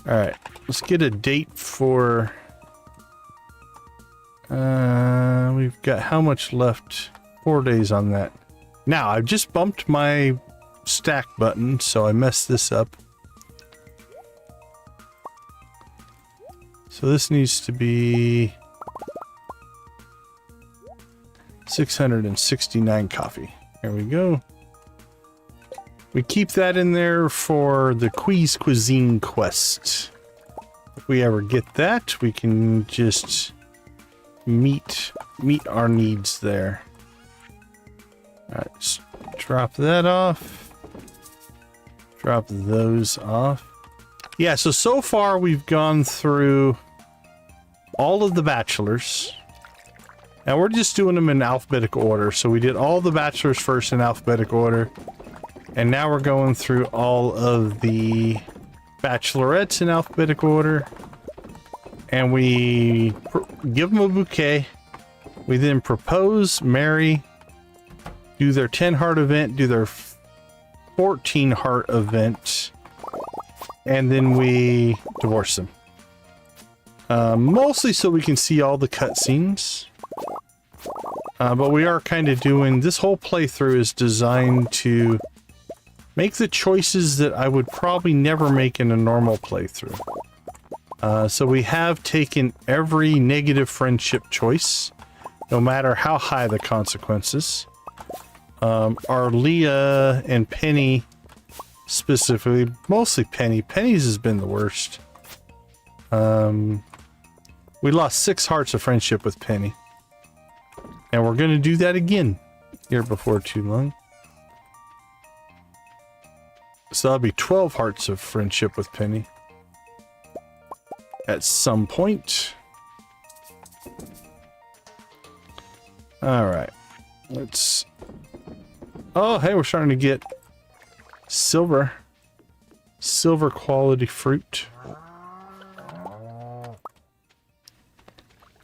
All right, let's get a date for... we've got how much left? 4 days on that. Now, I've just bumped my stack button, so I messed this up. So this needs to be 669 coffee. There we go. We keep that in there for the Quiz Cuisine quest. If we ever get that, we can just meet our needs there. Alright, just drop that off. Drop those off. Yeah, so far we've gone through all of the bachelors. And we're just doing them in alphabetical order. So we did all the bachelors first in alphabetical order. And now we're going through all of the bachelorettes in alphabetical order. And we give them a bouquet. We then propose, marry, do their 10 heart event, do their 14 heart event, and then we divorce them. Mostly so we can see all the cutscenes. But we are kind of doing... This whole playthrough is designed to make the choices that I would probably never make in a normal playthrough. So we have taken every negative friendship choice, no matter how high the consequences. Our Leah and Penny, specifically, mostly Penny. Penny's has been the worst. We lost 6 hearts of friendship with Penny. And we're going to do that again here before too long. So that'll be 12 hearts of friendship with Penny. At some point. Alright. Let's... Oh, hey, we're starting to get silver. Silver quality fruit.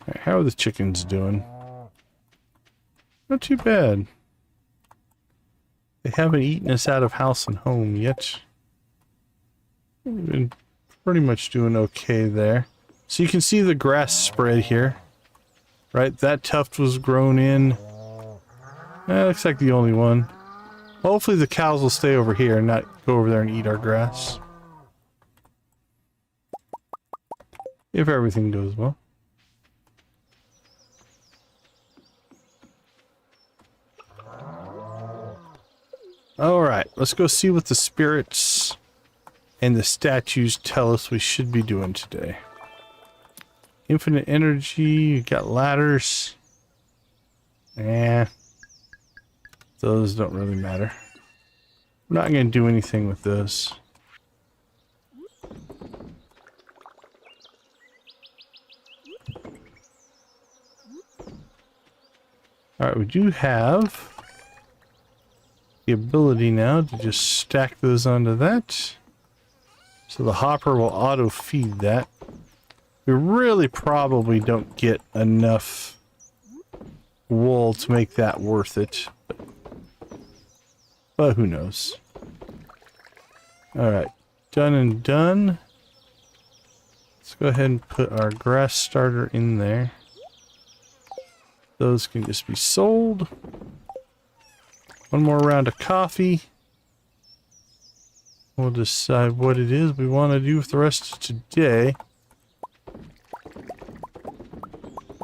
Right, how are the chickens doing? Not too bad. They haven't eaten us out of house and home yet. We've been pretty much doing okay there. So you can see the grass spread here. Right, that tuft was grown in. Looks like the only one. Hopefully the cows will stay over here and not go over there and eat our grass. If everything goes well. Alright, let's go see what the spirits and the statues tell us we should be doing today. Infinite energy, you got ladders. Those don't really matter. I'm not going to do anything with those. Alright, we do have the ability now to just stack those onto that. So the hopper will auto feed that. We really probably don't get enough wool to make that worth it. But who knows. Alright, done and done. Let's go ahead and put our grass starter in there. Those can just be sold. One more round of coffee. We'll decide what it is we want to do with the rest of today.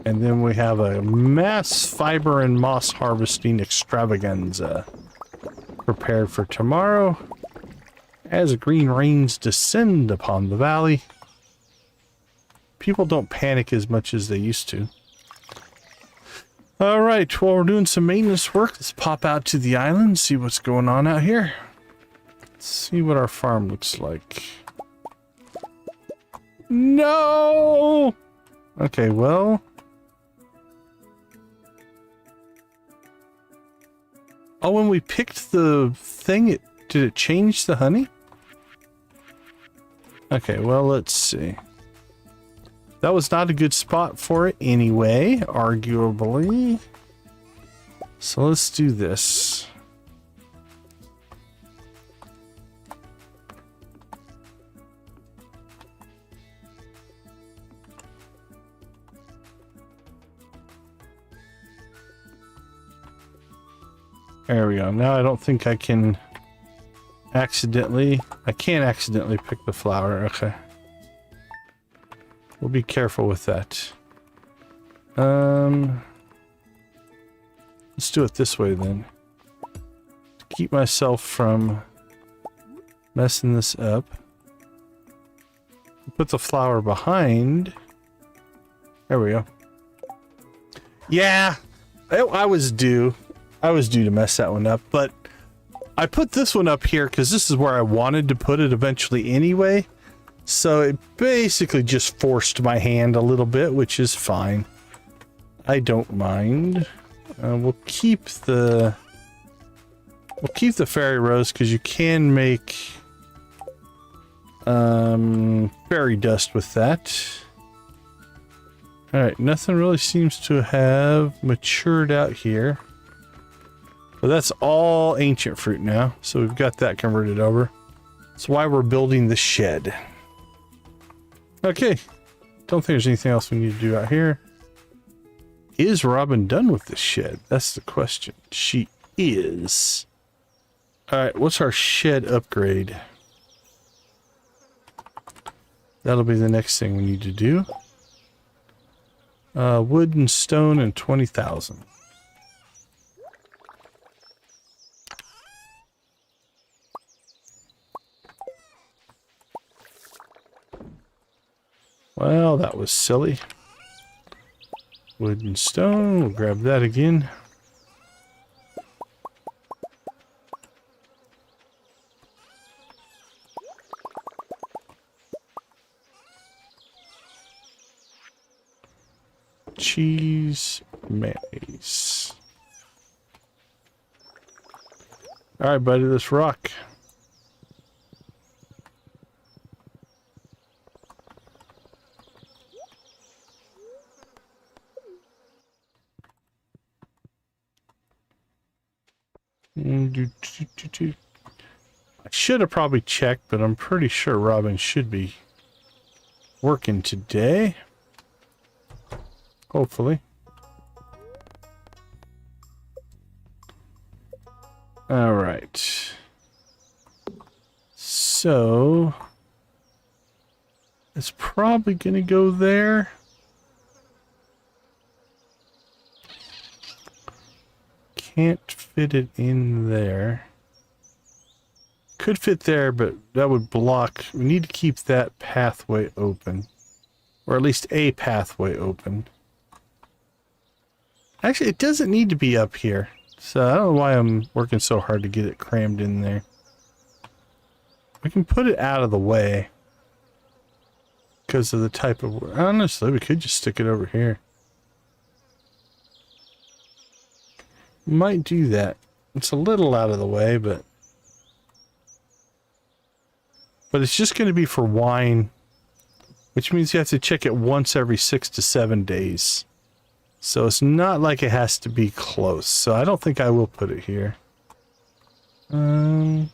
And then we have a mass fiber and moss harvesting extravaganza prepared for tomorrow as green rains descend upon the valley. People don't panic as much as they used to. Alright, while we're doing some maintenance work, let's pop out to the island, see what's going on out here. Let's see what our farm looks like. No! Okay, well... Oh, when we picked the thing, did it change the honey? Okay, well, let's see. That was not a good spot for it anyway, arguably. So let's do this. There we go. Now I don't think I can accidentally... I can't accidentally pick the flower. Okay. We'll be careful with that. Let's do it this way then. To keep myself from messing this up. Put the flower behind. There we go. Yeah, I was due. I was due to mess that one up, but I put this one up here because this is where I wanted to put it eventually anyway. So it basically just forced my hand a little bit, which is fine. I don't mind. We'll keep the fairy rose because you can make fairy dust with that. All right, nothing really seems to have matured out here. But that's all ancient fruit now, so we've got that converted over. That's why we're building the shed. Okay, don't think there's anything else we need to do out here. Is Robin done with this shed? That's the question. She is. Alright, what's our shed upgrade? That'll be the next thing we need to do. Wood and stone and 20,000. Well, that was silly. Wood and stone, we'll grab that again. Cheese, mayonnaise. Alright, buddy, let's rock. I should have probably checked, but I'm pretty sure Robin should be working today. Hopefully. All right. So it's probably going to go there. Can't fit it in there. Could fit there, but that would block. We need to keep that pathway open. Or at least a pathway open. Actually, it doesn't need to be up here. So I don't know why I'm working so hard to get it crammed in there. We can put it out of the way. Because of the type of... Honestly, we could just stick it over here. Might do that. It's a little out of the way, but it's just going to be for wine, which means you have to check it once every 6 to 7 days. So it's not like it has to be close. So I don't think I will put it here. Yeah,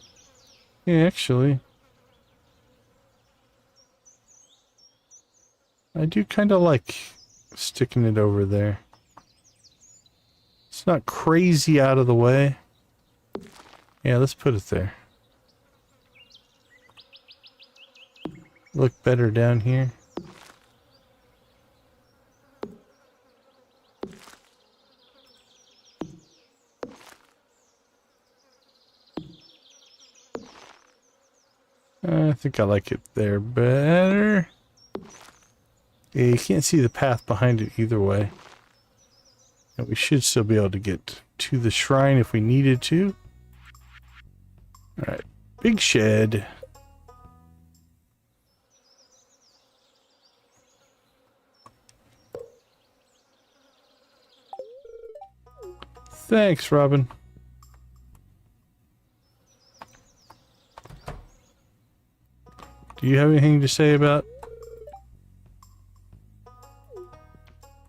actually, I do kind of like sticking it over there. It's not crazy out of the way. Yeah, let's put it there. Look better down here. I think I like it there better. Yeah, you can't see the path behind it either way. And we should still be able to get to the shrine if we needed to. Alright, big shed. Thanks, Robin. Do you have anything to say about?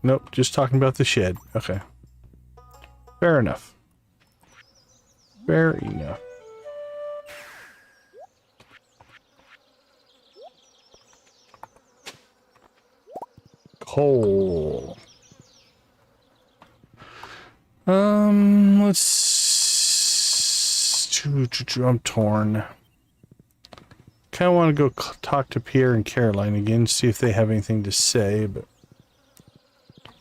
Nope, just talking about the shed. Okay. Fair enough. Fair enough. Coal. I'm torn. Kind of want to go talk to Pierre and Caroline again, see if they have anything to say, but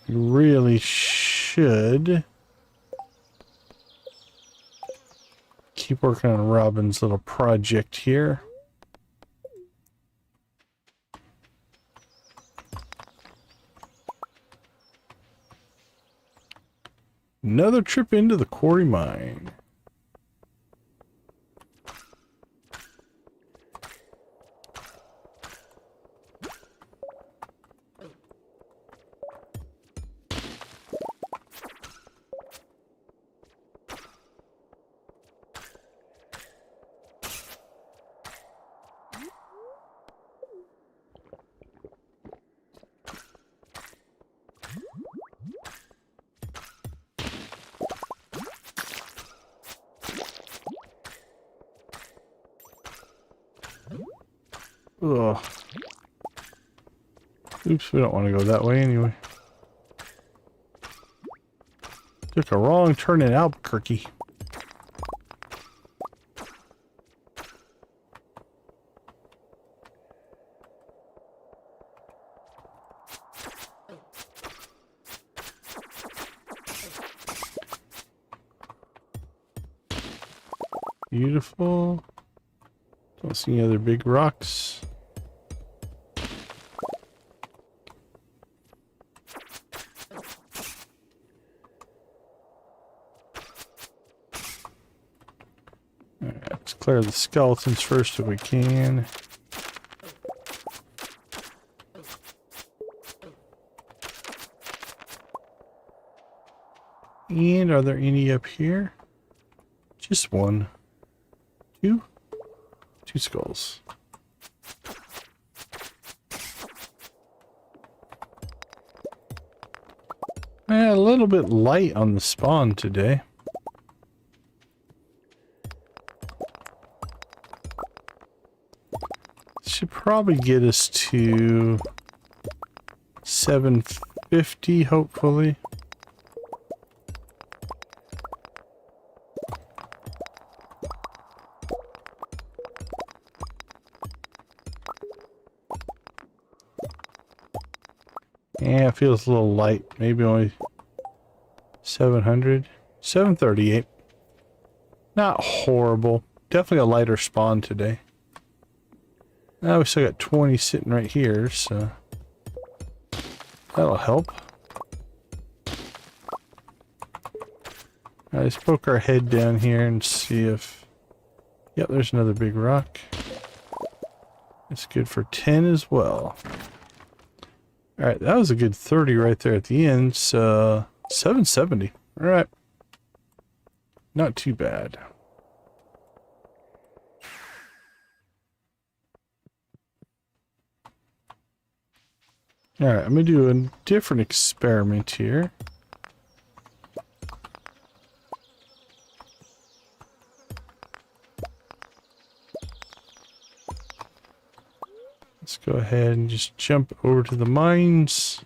we really should keep working on Robin's little project here. Another trip into the quarry mine. Ugh. Oops, we don't want to go that way anyway. Took a wrong turn in Albuquerque. Beautiful. Don't see any other big rocks. Alright, let's clear the skeletons first if we can. And are there any up here? Just one. Two? Two skulls. A little bit light on the spawn today. Should probably get us to 750, hopefully. Yeah, it feels a little light. Maybe only 700. 738. Not horrible. Definitely a lighter spawn today. Now we still got 20 sitting right here, so that'll help. Let's poke our head down here and see if... Yep, there's another big rock. It's good for 10 as well. Alright, that was a good 30 right there at the end, so 770. Alright. Not too bad. Alright, I'm going to do a different experiment here. Let's go ahead and just jump over to the mines.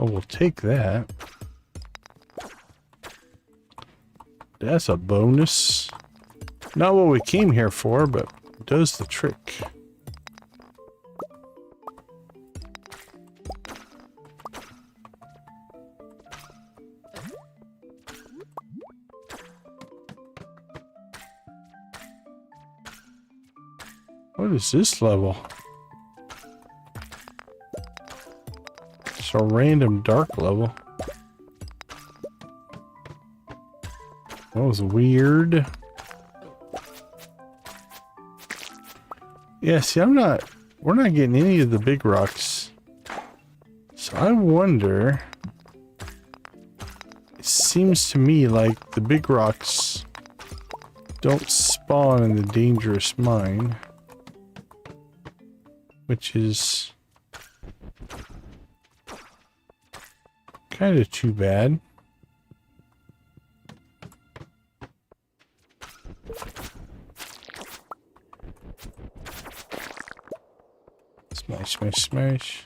Oh, we'll take that. That's a bonus. Not what we came here for, but does the trick. What is this level? It's a random dark level. That was weird. Yeah, see, we're not getting any of the big rocks. So I wonder, it seems to me like the big rocks don't spawn in the dangerous mine, which is kind of too bad. Smash, smash, smash.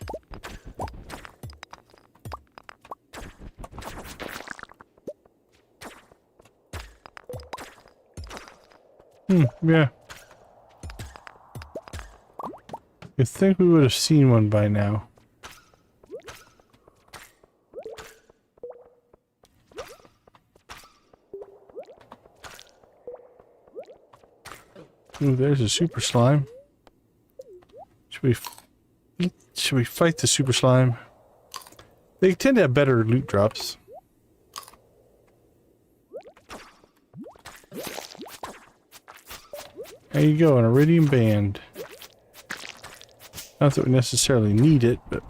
Yeah. You'd think we would have seen one by now. Ooh, there's a super slime. Should we fight the super slime? They tend to have better loot drops. There you go, an iridium band. Not that we necessarily need it, but...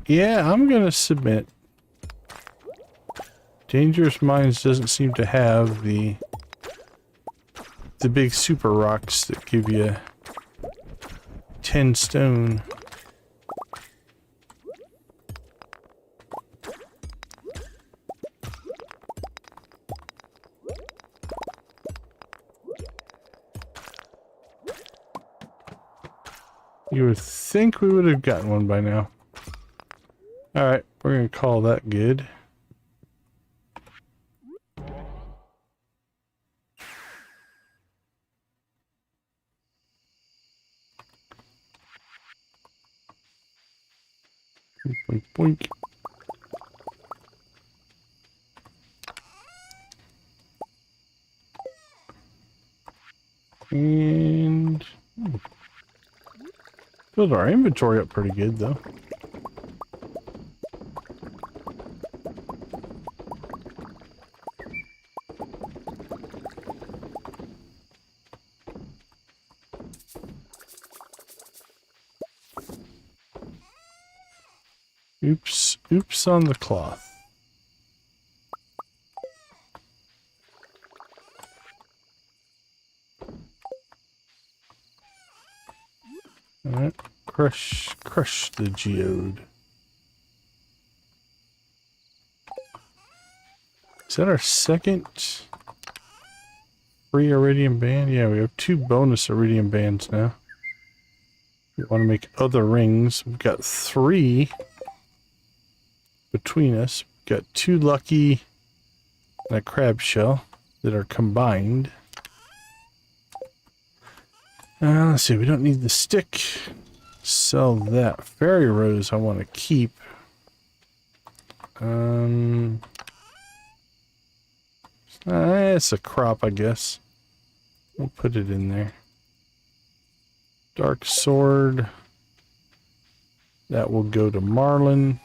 yeah, I'm gonna submit. Dangerous Mines doesn't seem to have the big super rocks that give you 10 stone. You would think we would have gotten one by now. Alright, we're gonna call that good. Boink, boink. And filled our inventory up pretty good though. Oops on the cloth. Alright, crush the geode. Is that our second free iridium band? Yeah, we have 2 bonus iridium bands now. We want to make other rings. We've got 3 between us. We've got 2 lucky and a crab shell that are combined. Let's see, we don't need the stick. Sell that. Fairy rose I want to keep. It's a crop, I guess. We'll put it in there. Dark sword. That will go to Marlin.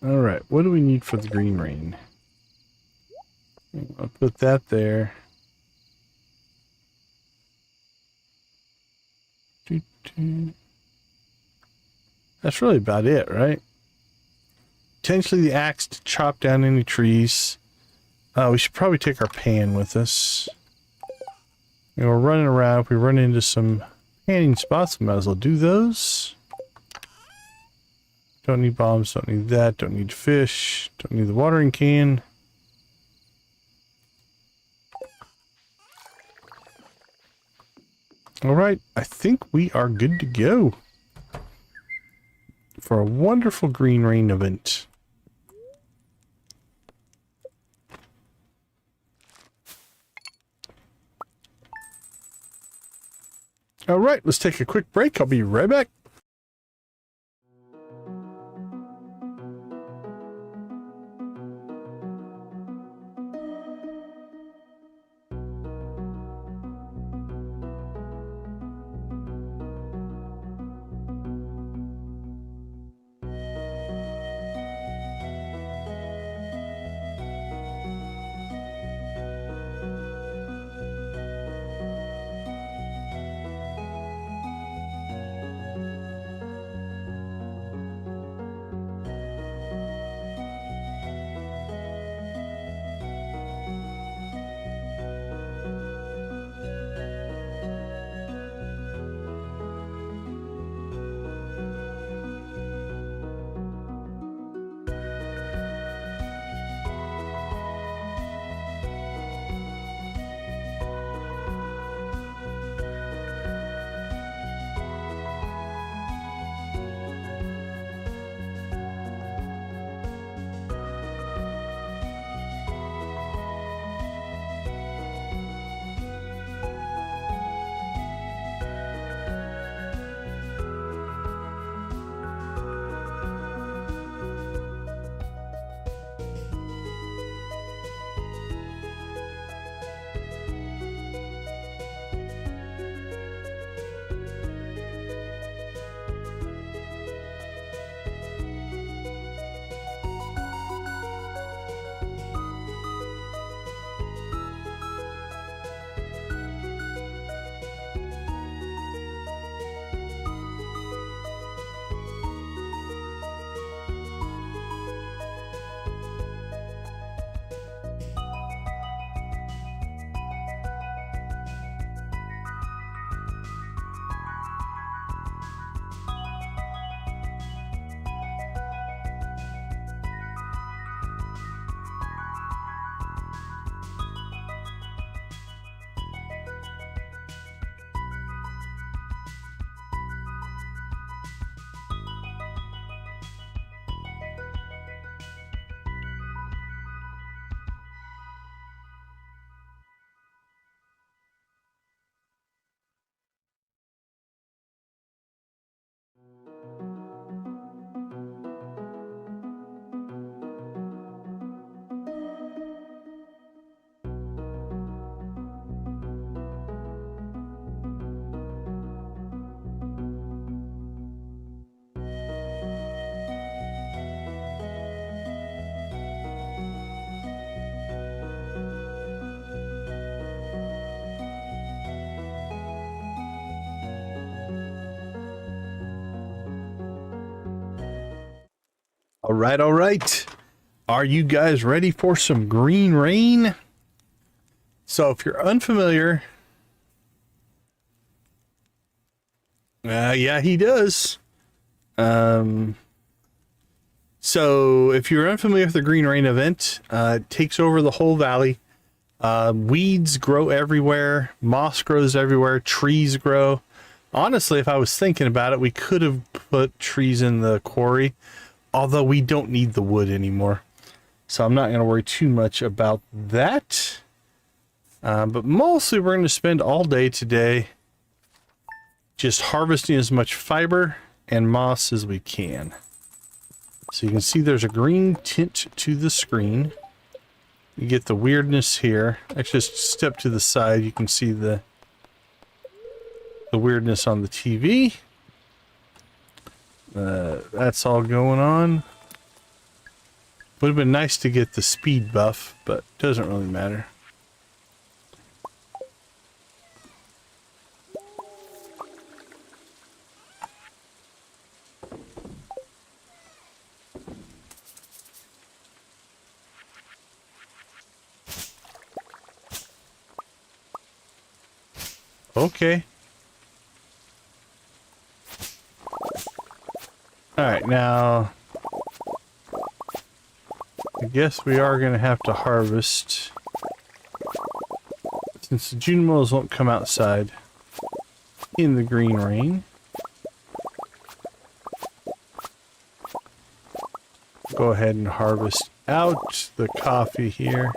Alright, what do we need for the green rain? I'll put that there. That's really about it, right? Potentially the axe to chop down any trees. We should probably take our pan with us. And we're running around. If we run into some panning spots, we might as well do those. Don't need bombs, don't need that, don't need fish, don't need the watering can. Alright, I think we are good to go for a wonderful green rain event. Alright, let's take a quick break. I'll be right back. All right, all right. Are you guys ready for some green rain? So if you're unfamiliar, yeah, he does. So if you're unfamiliar with the green rain event, it takes over the whole valley. Weeds grow everywhere, moss grows everywhere, trees grow. Honestly, if I was thinking about it, we could have put trees in the quarry, although we don't need the wood anymore. So I'm not going to worry too much about that. But mostly we're going to spend all day today just harvesting as much fiber and moss as we can. So you can see there's a green tint to the screen. You get the weirdness here. Actually, just step to the side. You can see the weirdness on the TV. That's all going on. Would have been nice to get the speed buff, but doesn't really matter. Okay. All right, now I guess we are going to have to harvest. Since the June moles won't come outside in the green rain. Go ahead and harvest out the coffee here.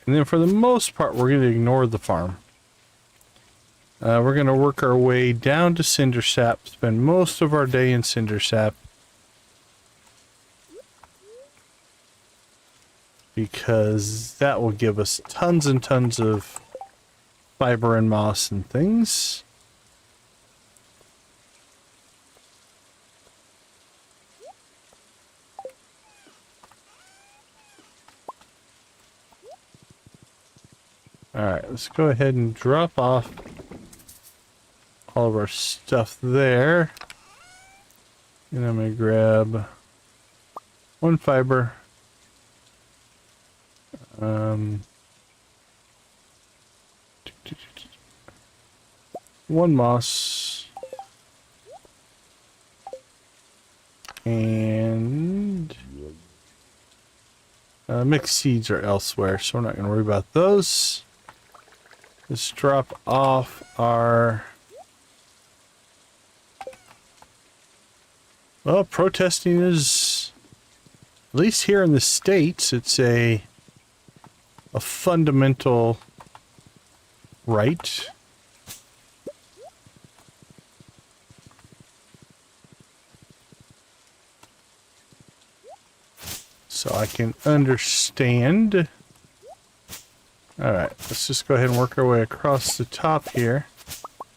And then for the most part, we're going to ignore the farm. We're going to work our way down to Cinder Sap, spend most of our day in Cinder Sap. Because that will give us tons and tons of fiber and moss and things. Alright, let's go ahead and drop off all of our stuff there. And I'm going to grab one fiber. One moss. And mixed seeds are elsewhere, so we're not going to worry about those. Let's drop off our... Well, protesting is, at least here in the States, it's a fundamental right. So I can understand. Alright, let's just go ahead and work our way across the top here.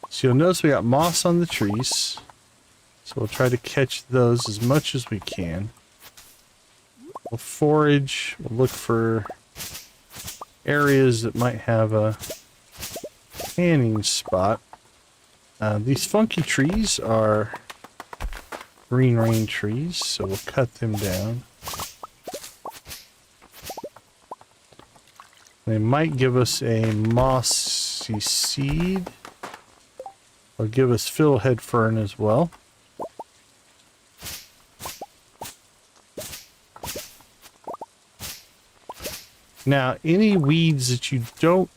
So you'll notice we got moss on the trees. So we'll try to catch those as much as we can. We'll forage, we'll look for areas that might have a canning spot. These funky trees are green rain trees, so we'll cut them down. They might give us a mossy seed, or give us fiddlehead fern as well. Now, any weeds that you don't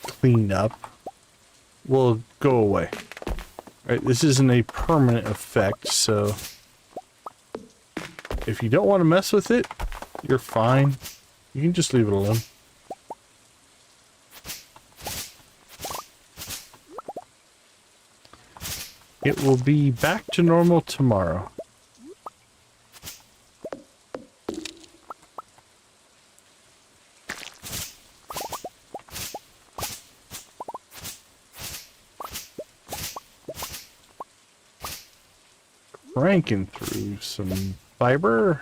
clean up will go away. Right, this isn't a permanent effect, so if you don't want to mess with it, you're fine. You can just leave it alone. It will be back to normal tomorrow. Cranking through some fiber.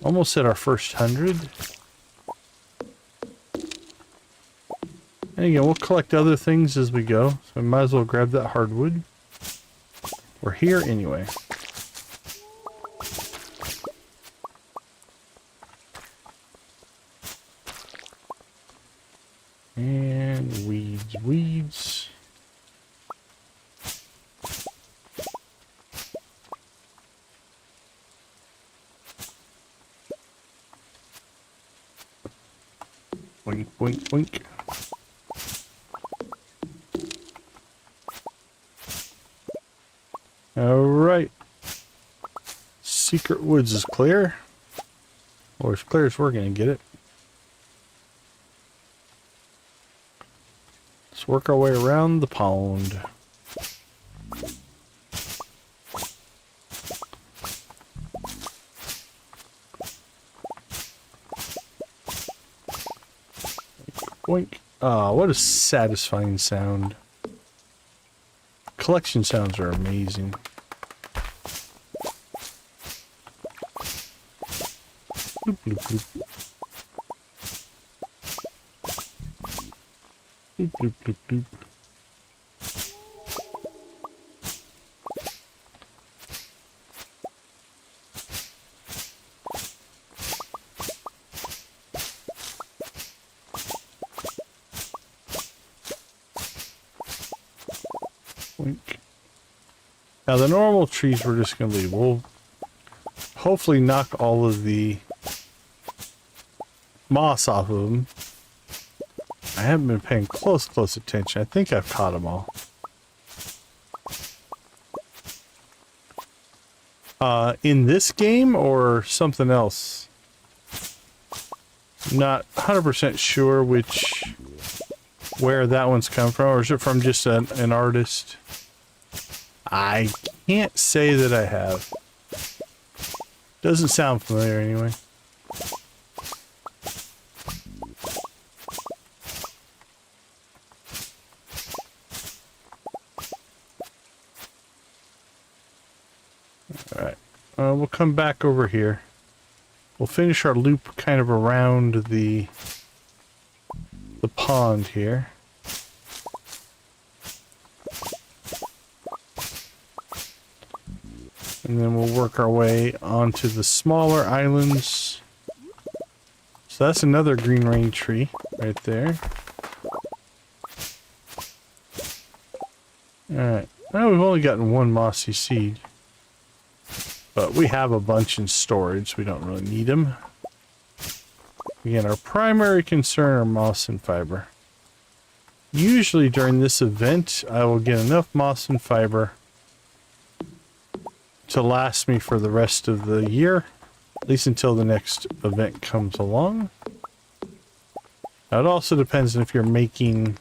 Almost at our first 100. And again, we'll collect other things as we go, so we might as well grab that hardwood. We're here anyway. And weeds, weeds. Boink, boink, boink. Alright. Secret Woods is clear. Or as clear as we're going to get it. Let's work our way around the pond. Boink. Ah, what a satisfying sound. Collection sounds are amazing. Bloop, bloop, bloop. Bloop, bloop, bloop, bloop. Now the normal trees we're just going to leave. We'll hopefully knock all of the moss off of them. I haven't been paying close attention. I think I've caught them all. In this game or something else? Not 100% sure where that one's come from, or is it from just an artist? I can't say that I have. Doesn't sound familiar anyway. Alright, we'll come back over here. We'll finish our loop kind of around the pond here. And then we'll work our way onto the smaller islands. So that's another green rain tree right there. Alright, now we've only gotten one mossy seed. But we have a bunch in storage. We don't really need them. Again, our primary concern are moss and fiber. Usually during this event, I will get enough moss and fiber to last me for the rest of the year. At least until the next event comes along. Now it also depends on if you're making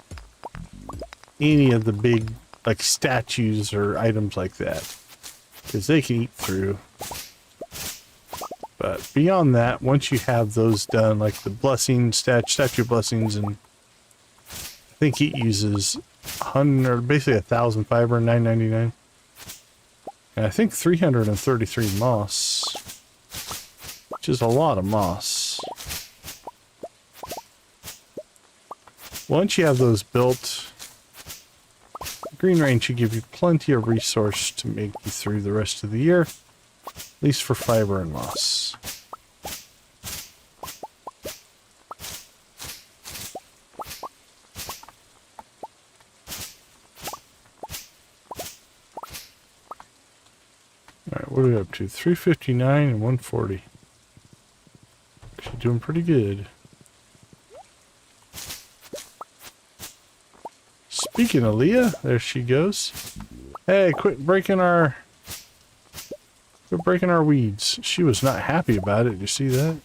any of the big, like, statues or items like that. Because they can eat through. But beyond that, once you have those done, like the blessings, statue blessings, and I think it uses 100, or basically 1,000 fiber, $9.99. And I think 333 moss, which is a lot of moss. Once you have those built, Green Rain should give you plenty of resource to make you through the rest of the year, at least for fiber and moss. Alright, what are we up to? 359 and 140. Actually doing pretty good. Speaking of Leah, there she goes. Hey, quit breaking our weeds. She was not happy about it. Did you see that?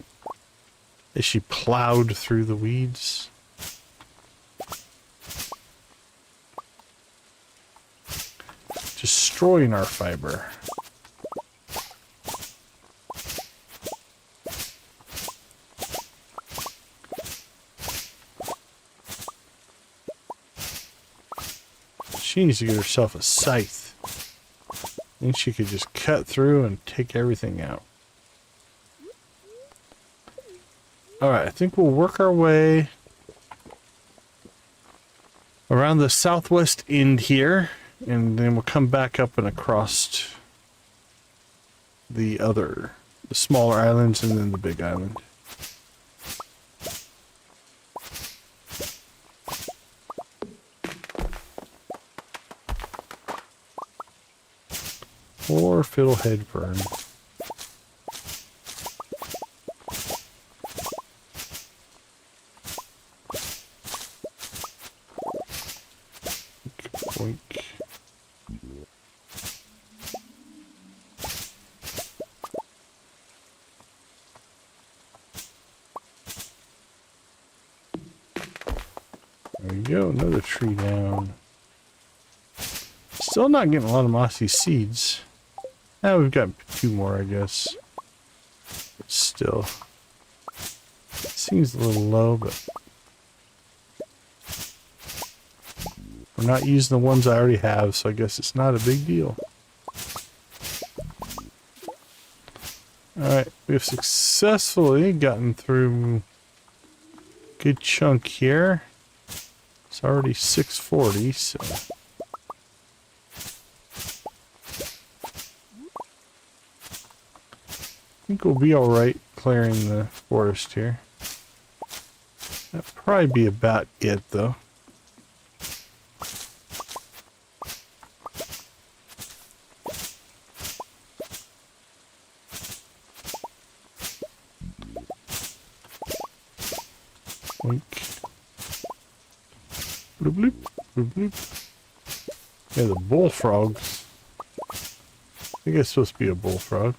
As she plowed through the weeds. Destroying our fiber. She needs to get herself a scythe. Then she could just cut through and take everything out. Alright, I think we'll work our way around the southwest end here, and then we'll come back up and across the smaller islands and then the big island. Or fiddlehead fern. Boink. There you go, another tree down. Still not getting a lot of mossy seeds. Now we've got 2 more, I guess. But still. Seems a little low, but we're not using the ones I already have, so I guess it's not a big deal. Alright, we have successfully gotten through a good chunk here. It's already 6:40, so I think we'll be alright clearing the forest here. That'll probably be about it, though. Wink. Bloop, bloop, bloop, bloop. Yeah, the bullfrogs. I think it's supposed to be a bullfrog.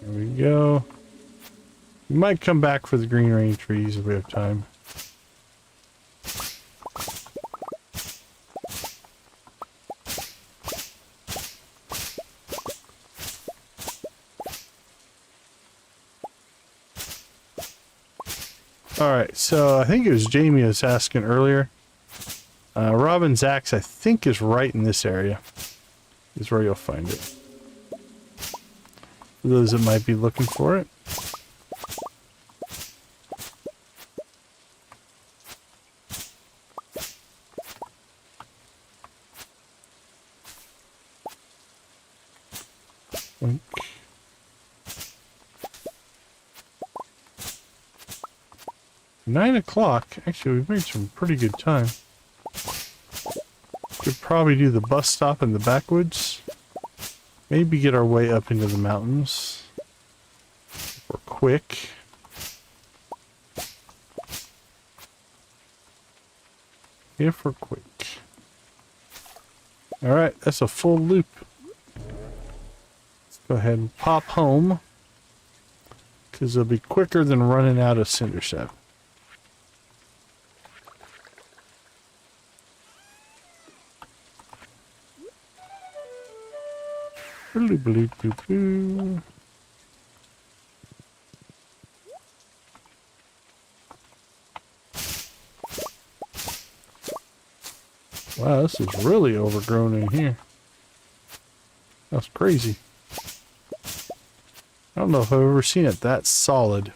There we go. We might come back for the green rain trees if we have time. Alright, so I think it was Jamie was asking earlier. Robin's axe, I think, is right in this area. Is where you'll find it. For those that might be looking for it. Wink. 9 o'clock. Actually, we've made some pretty good time. Could probably do the bus stop in the backwoods. Maybe get our way up into the mountains. If we're quick. If we're quick. Alright, that's a full loop. Let's go ahead and pop home. Because it'll be quicker than running out of cinder sap. Wow, this is really overgrown in here. That's crazy. I don't know if I've ever seen it that solid.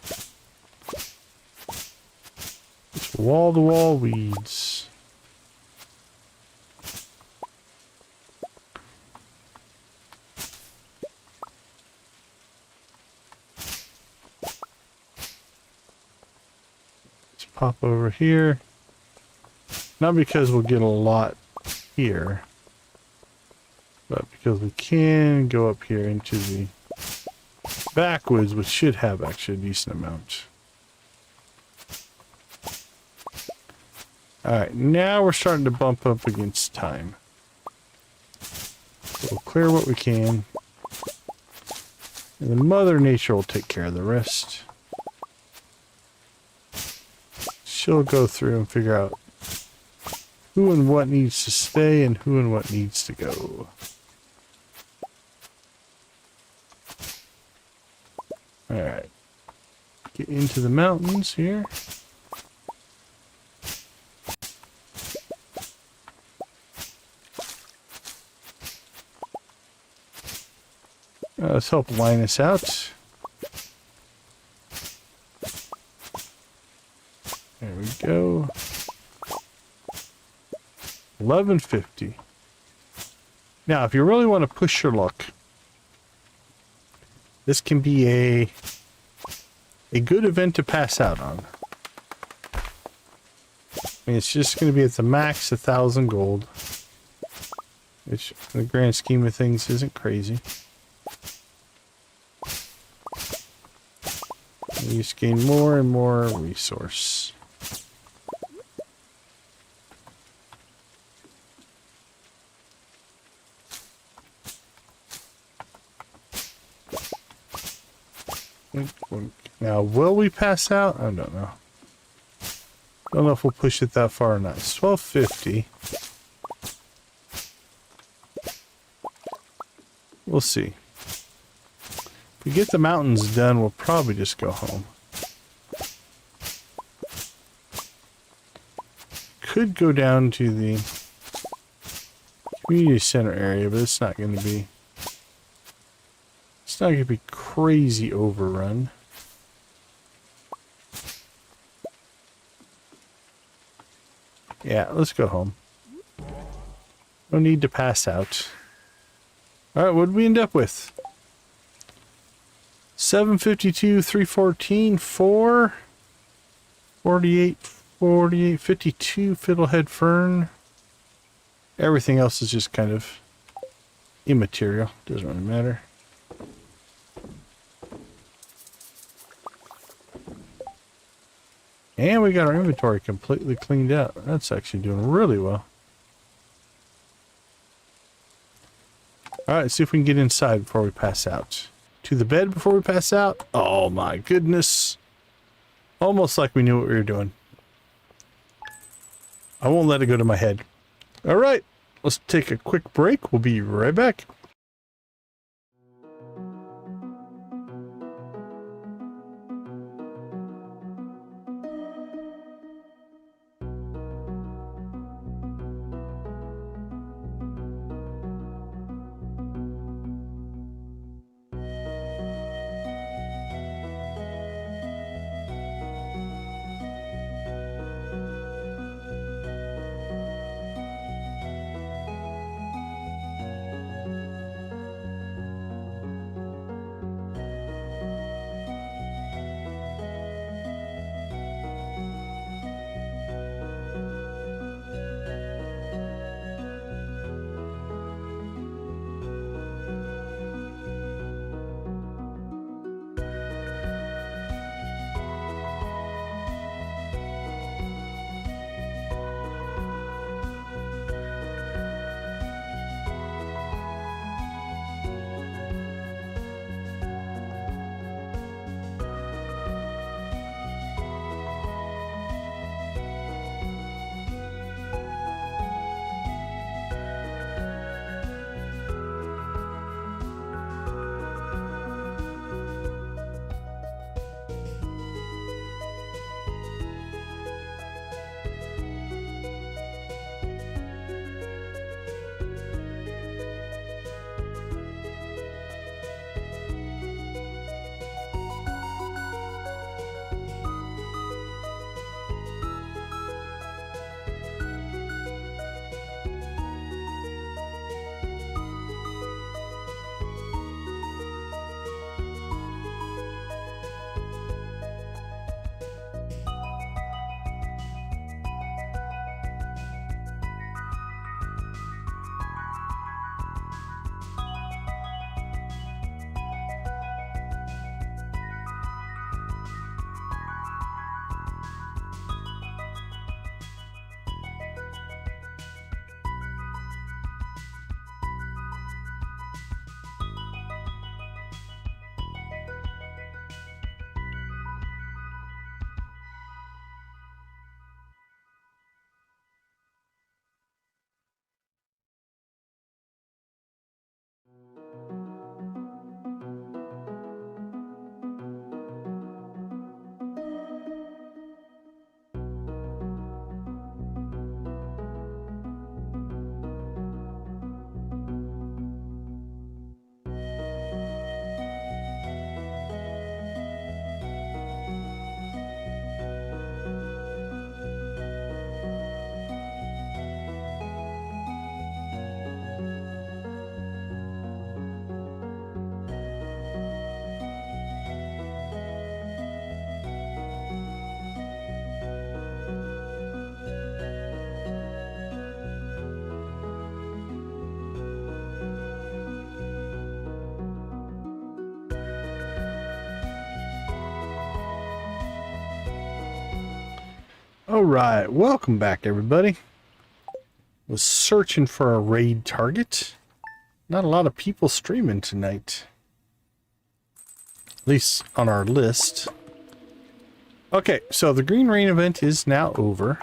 It's wall-to-wall weeds. Let's pop over here. Not because we'll get a lot here, but because we can go up here into the backwoods, which should have actually a decent amount. Alright, now we're starting to bump up against time. So we'll clear what we can. And then Mother Nature will take care of the rest. She'll go through and figure out who and what needs to stay and who and what needs to go. Alright. Get into the mountains here. Let's help line us out. There we go. 11:50. Now, if you really want to push your luck, this can be a good event to pass out on. I mean, it's just going to be at the max 1,000 gold, which in the grand scheme of things isn't crazy. You just gain more and more resource. Now, will we pass out? I don't know. Don't know if we'll push it that far or not. It's 12:50. We'll see. If we get the mountains done, we'll probably just go home. Could go down to the community center area, but it's not going to be... It's not going to be crazy overrun. Yeah, let's go home. No need to pass out. Alright, what did we end up with? 752, 314, 4, 48, 48, 52 fiddlehead fern. Everything else is just kind of immaterial. Doesn't really matter. And we got our inventory completely cleaned out. That's actually doing really well. Alright, let's see if we can get inside before we pass out. To the bed before we pass out? Oh my goodness. Almost like we knew what we were doing. I won't let it go to my head. Alright, let's take a quick break. We'll be right back. Alright, welcome back everybody. Was searching for a raid target. Not a lot of people streaming tonight. At least on our list. Okay, so the Green Rain event is now over.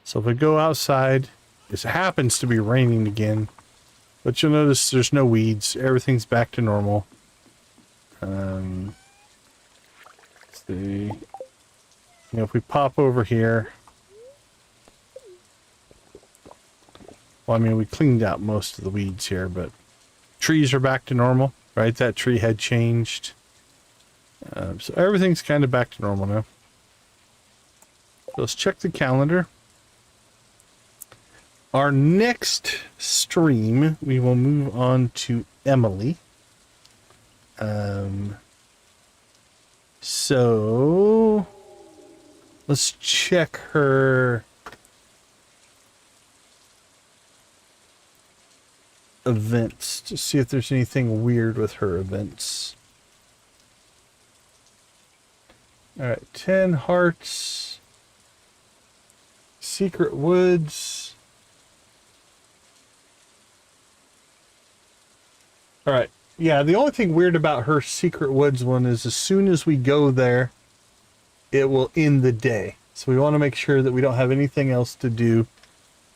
So if we go outside, it happens to be raining again. But you'll notice there's no weeds. Everything's back to normal. Let's see. You know, if we pop over here. Well, I mean, we cleaned out most of the weeds here, but trees are back to normal, right? That tree had changed. So everything's kind of back to normal now. So let's check the calendar. Our next stream, we will move on to Emily. So Let's check her events to see if there's anything weird with her events. All right, 10 hearts, secret woods. All right, yeah, the only thing weird about her secret woods one is as soon as we go there, it will end the day. So we want to make sure that we don't have anything else to do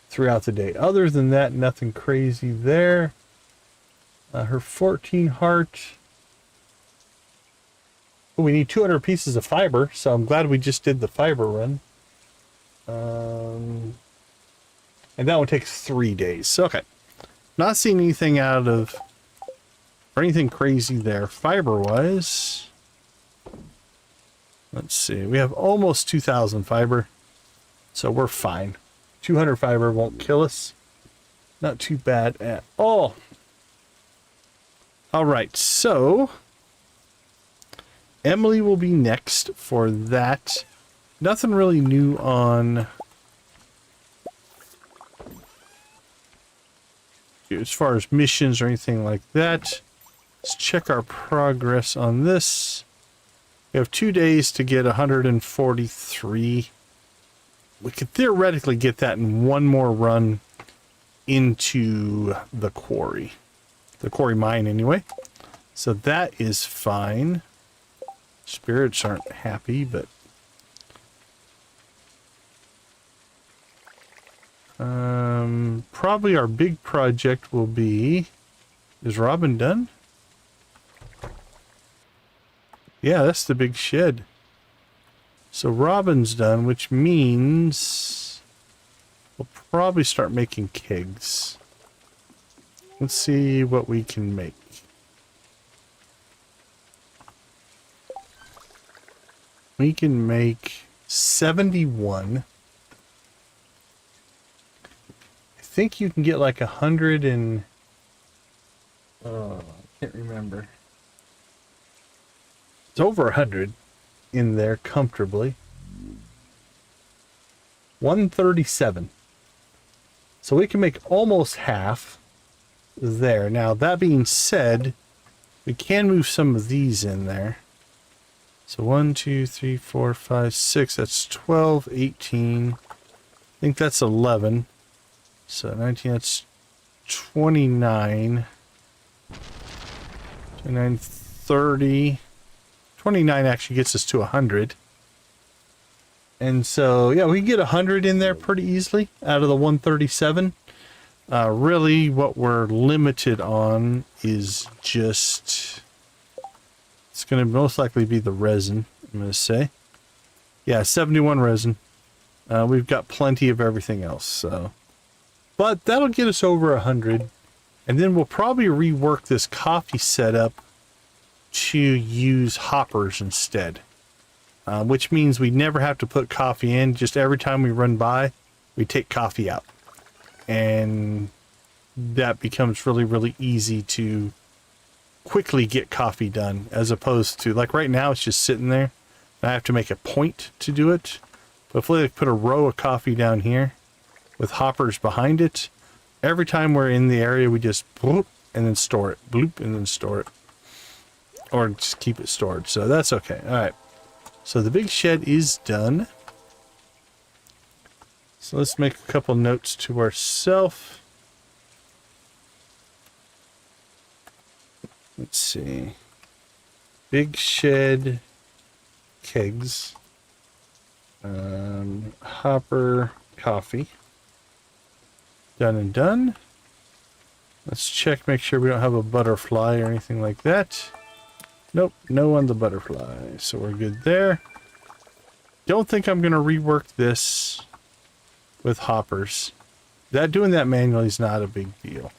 throughout the day. Other than that, nothing crazy there. Her 14 heart. Oh, we need 200 pieces of fiber, so I'm glad we just did the fiber run. And that one takes 3 days. So, okay. Not seeing anything out of, or anything crazy there. Fiber-wise, let's see. We have almost 2,000 fiber, so we're fine. 200 fiber won't kill us. Not too bad at all. All right, so Emily will be next for that. Nothing really new on as far as missions or anything like that. Let's check our progress on this. We have 2 days to get 143. We could theoretically get that in one more run into the quarry mine anyway. So that is fine. Spirits aren't happy, but probably our big project will be, is Robin done? Yeah, that's the big shed. So Robin's done, which means we'll probably start making kegs. Let's see what we can make. We can make 71. I think you can get like 100 and... oh, I can't remember. It's over 100 in there comfortably. 137. So we can make almost half there. Now, that being said, we can move some of these in there. So 1, 2, 3, 4, 5, 6. That's 12, 18. I think that's 11. So 19, that's 29. 29, 30. 29 actually gets us to 100. And so, yeah, we can get 100 in there pretty easily out of the 137. Really, what we're limited on is just... it's going to most likely be the resin, I'm going to say. Yeah, 71 resin. We've got plenty of everything else, so... but that'll get us over 100. And then we'll probably rework this coffee setup to use hoppers instead. Which means we never have to put coffee in. Just every time we run by, we take coffee out. And that becomes really, really easy to quickly get coffee done, as opposed to, like right now, it's just sitting there. I have to make a point to do it. But if we put a row of coffee down here with hoppers behind it, every time we're in the area, we just bloop and then store it. Bloop and then store it. Or just keep it stored. So that's okay. All right. So the big shed is done. So let's make a couple notes to ourselves. Let's see. Big shed, kegs, hopper, coffee. Done and done. Let's check, make sure we don't have a butterfly or anything like that. Nope, no on the butterfly, so we're good there. Don't think I'm going to rework this with hoppers. Doing that manually is not a big deal.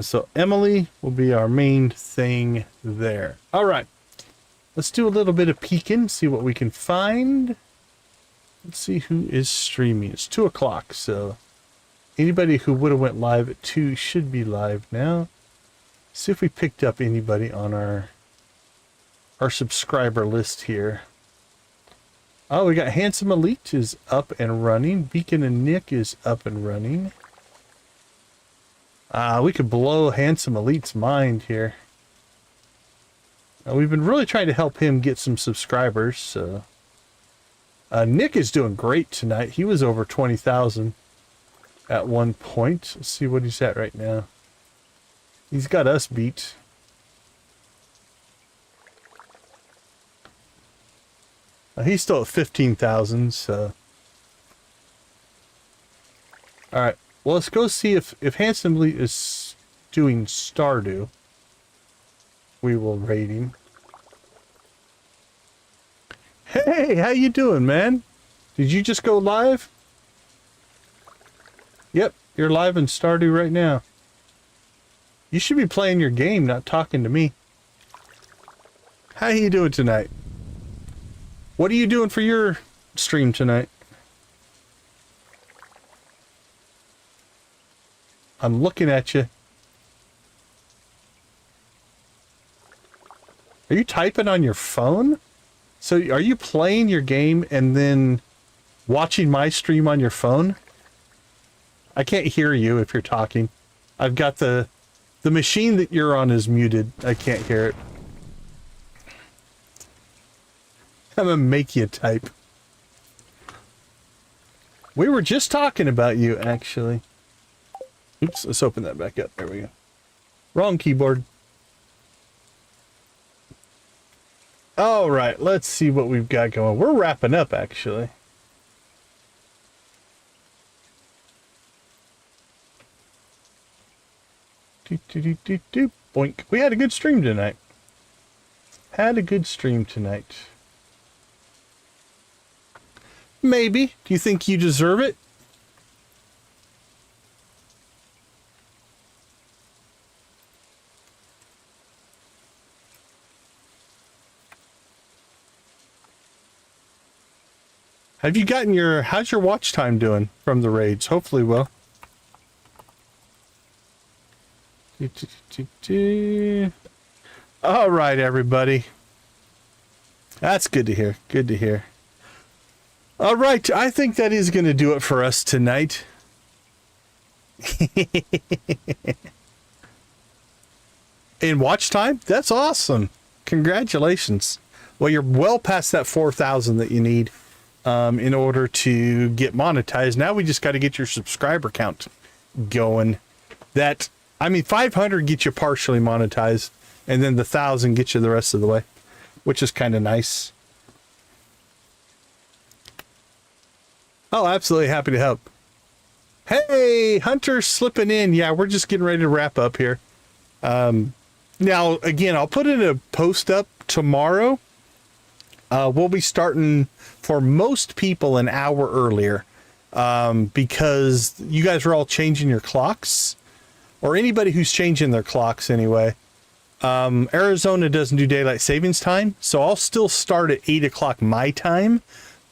So Emily will be our main thing there. All right, let's do a little bit of peeking, see what we can find. Let's see who is streaming. It's 2 o'clock, so anybody who would have went live at 2 should be live now. See if we picked up anybody on our subscriber list here. Oh, we got Handsome Elite is up and running. Beacon and Nick is up and running. We could blow Handsome Elite's mind here. We've been really trying to help him get some subscribers. So. Nick is doing great tonight. He was over 20,000 at one point. Let's see what he's at right now. He's got us beat. He's still at 15,000, so. Alright, well, let's go see if Handsome Elite is doing Stardew. We will rate him. Hey, how you doing, man? Did you just go live? Yep, you're live in Stardew right now. You should be playing your game, not talking to me. How you doing tonight? What are you doing for your stream tonight? I'm looking at you. Are you typing on your phone? So are you playing your game and then watching my stream on your phone? I can't hear you if you're talking. I've got the machine that you're on is muted. I can't hear it. I'm gonna make you type. We were just talking about you, actually. Oops, let's open that back up. There we go. Wrong keyboard. All right, let's see what we've got going. We're wrapping up, actually. Boink. We had a good stream tonight. Had a good stream tonight. Maybe. Do you think you deserve it? Have you gotten your... How's your watch time doing from the raids? Hopefully well. All right, everybody. That's good to hear. Good to hear. All right, I think that is going to do it for us tonight. In watch time? That's awesome. Congratulations. Well, you're well past that 4,000 that you need in order to get monetized. Now we just got to get your subscriber count going. That, I mean, 500 gets you partially monetized, and then the 1,000 gets you the rest of the way, which is kind of nice. Oh, absolutely happy to help. Hey, Hunter slipping in. Yeah, we're just getting ready to wrap up here. Now, again, I'll put in a post up tomorrow. We'll be starting for most people an hour earlier because you guys are all changing your clocks, or anybody who's changing their clocks anyway. Arizona doesn't do daylight savings time, so I'll still start at 8 o'clock my time,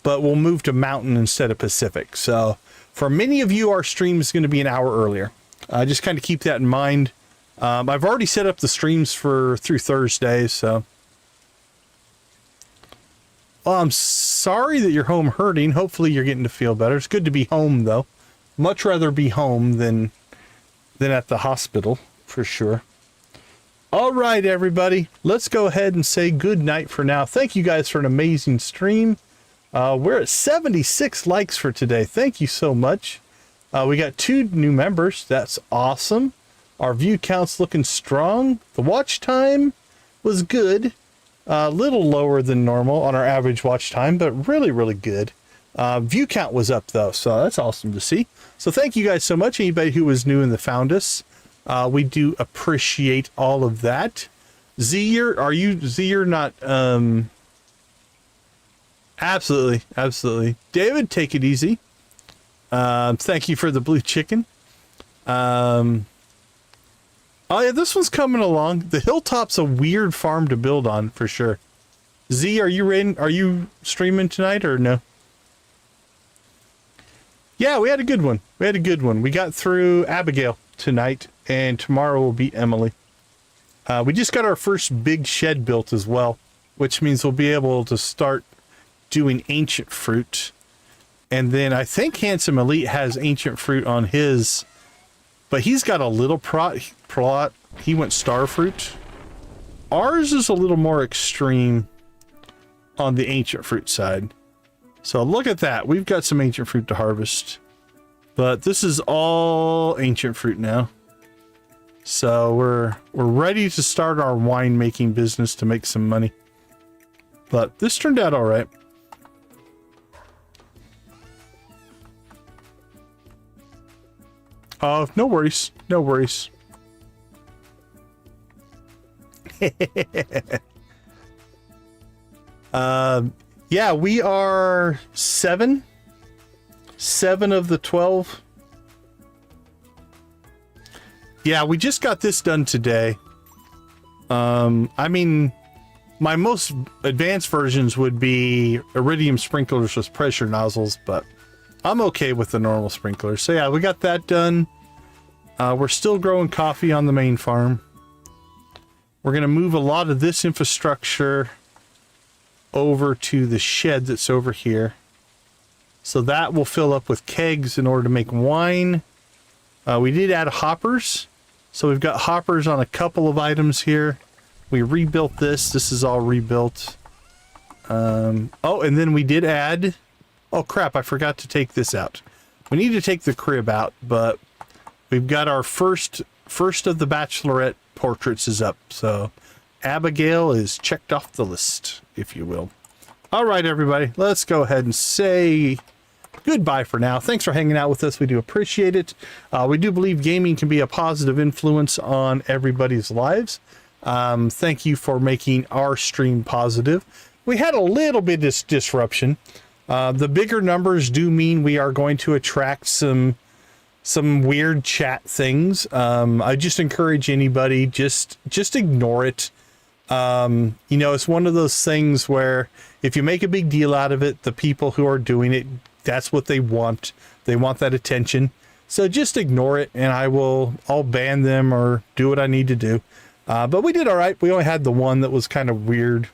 but we'll move to Mountain instead of Pacific. So for many of you, our stream is going to be an hour earlier. Just kind of keep that in mind. I've already set up the streams through Thursday, so. Well, I'm sorry that you're home hurting. Hopefully you're getting to feel better. It's good to be home, though. Much rather be home than at the hospital, for sure. All right, everybody. Let's go ahead and say good night for now. Thank you guys for an amazing stream. We're at 76 likes for today. Thank you so much. We got 2 new members. That's awesome. Our view count's looking strong. The watch time was good. A little lower than normal on our average watch time, but really, really good. View count was up, though, so that's awesome to see. So thank you guys so much, anybody who was new and that found us. We do appreciate all of that. You're not... Absolutely, absolutely. David, take it easy. Thank you for the blue chicken. Oh yeah, this one's coming along. The Hilltop's a weird farm to build on for sure. Z, are you ready? Are you streaming tonight or no? Yeah, we had a good one. We got through Abigail tonight, and tomorrow will be Emily. We just got our first big shed built as well, which means we'll be able to start doing ancient fruit. And then I think Handsome Elite has ancient fruit on his, but he's got a little plot. He went star fruit. Ours is a little more extreme on the ancient fruit side. So look at that. We've got some ancient fruit to harvest. But this is all ancient fruit now. So we're ready to start our winemaking business to make some money. But this turned out all right. Oh, no worries. No worries. Yeah, we are 7 of the 12. Yeah, we just got this done today. I mean, my most advanced versions would be iridium sprinklers with pressure nozzles, but I'm okay with the normal sprinklers. So yeah, we got that done. We're still growing coffee on the main farm. We're going to move a lot of this infrastructure over to the shed that's over here. So that will fill up with kegs in order to make wine. We did add hoppers. So we've got hoppers on a couple of items here. We rebuilt this. This is all rebuilt. Oh, and then we did add... Oh crap, I forgot to take this out. We need to take the crib out, but we've got our first of the Bachelorette portraits is up. So Abigail is checked off the list, if you will. All right, everybody, let's go ahead and say goodbye for now. Thanks for hanging out with us. We do appreciate it. We do believe gaming can be a positive influence on everybody's lives. Thank you for making our stream positive. We had a little bit of disruption. The bigger numbers do mean we are going to attract some weird chat things. I just encourage anybody, just ignore it. You know, it's one of those things where if you make a big deal out of it, the people who are doing it, that's what they want. They want that attention. So just ignore it, and I'll ban them or do what I need to do. But we did all right. We only had the one that was kind of weird.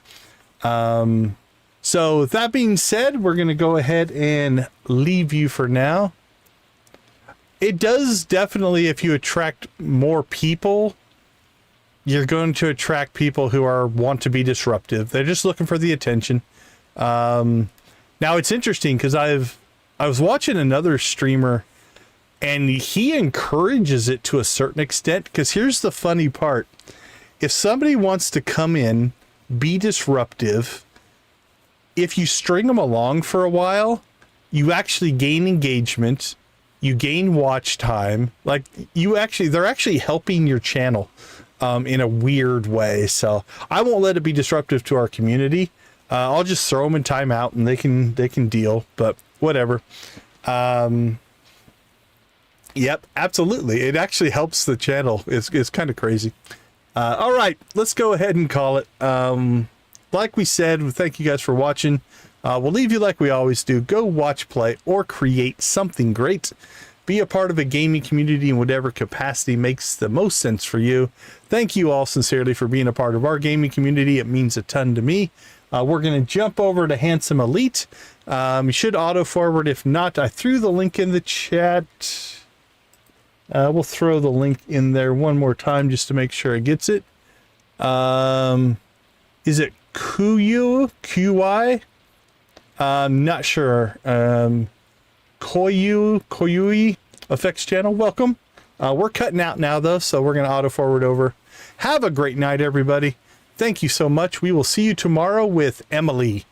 So with that being said, we're going to go ahead and leave you for now. It does definitely, if you attract more people, you're going to attract people who want to be disruptive. They're just looking for the attention. Now it's interesting because I was watching another streamer and he encourages it to a certain extent, because here's the funny part. If somebody wants to come in, be disruptive, if you string them along for a while, you actually gain engagement, you gain watch time. Like they're actually helping your channel in a weird way. So I won't let it be disruptive to our community. I'll just throw them in timeout and they can deal, but whatever. Yep, absolutely. It actually helps the channel. It's kind of crazy. All right, let's go ahead and call it. Like we said, thank you guys for watching. We'll leave you like we always do. Go watch, play, or create something great. Be a part of a gaming community in whatever capacity makes the most sense for you. Thank you all sincerely for being a part of our gaming community. It means a ton to me. We're going to jump over to Handsome Elite. You should auto forward. If not, I threw the link in the chat. We'll throw the link in there one more time just to make sure it gets it. Is it QY? Not sure. Koyui Effects Channel, welcome. We're cutting out now though, so we're going to auto forward over. Have a great night, everybody. Thank you so much. We will see you tomorrow with Emily.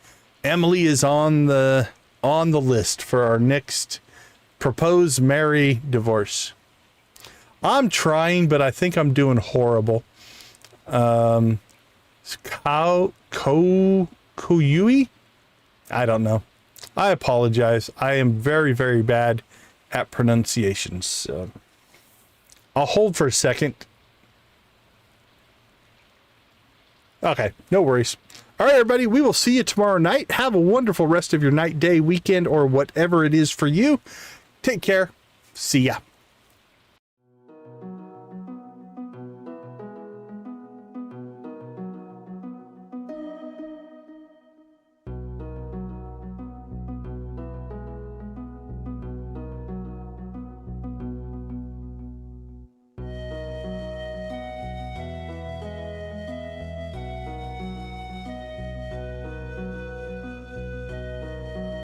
Emily is on the list for our next propose, marry, divorce. I'm trying, but I think I'm doing horrible. Koyui? I don't know. I apologize. I am very, very bad at pronunciations. I'll hold for a second. Okay, no worries. All right, everybody, we will see you tomorrow night. Have a wonderful rest of your night, day, weekend, or whatever it is for you. Take care. See ya.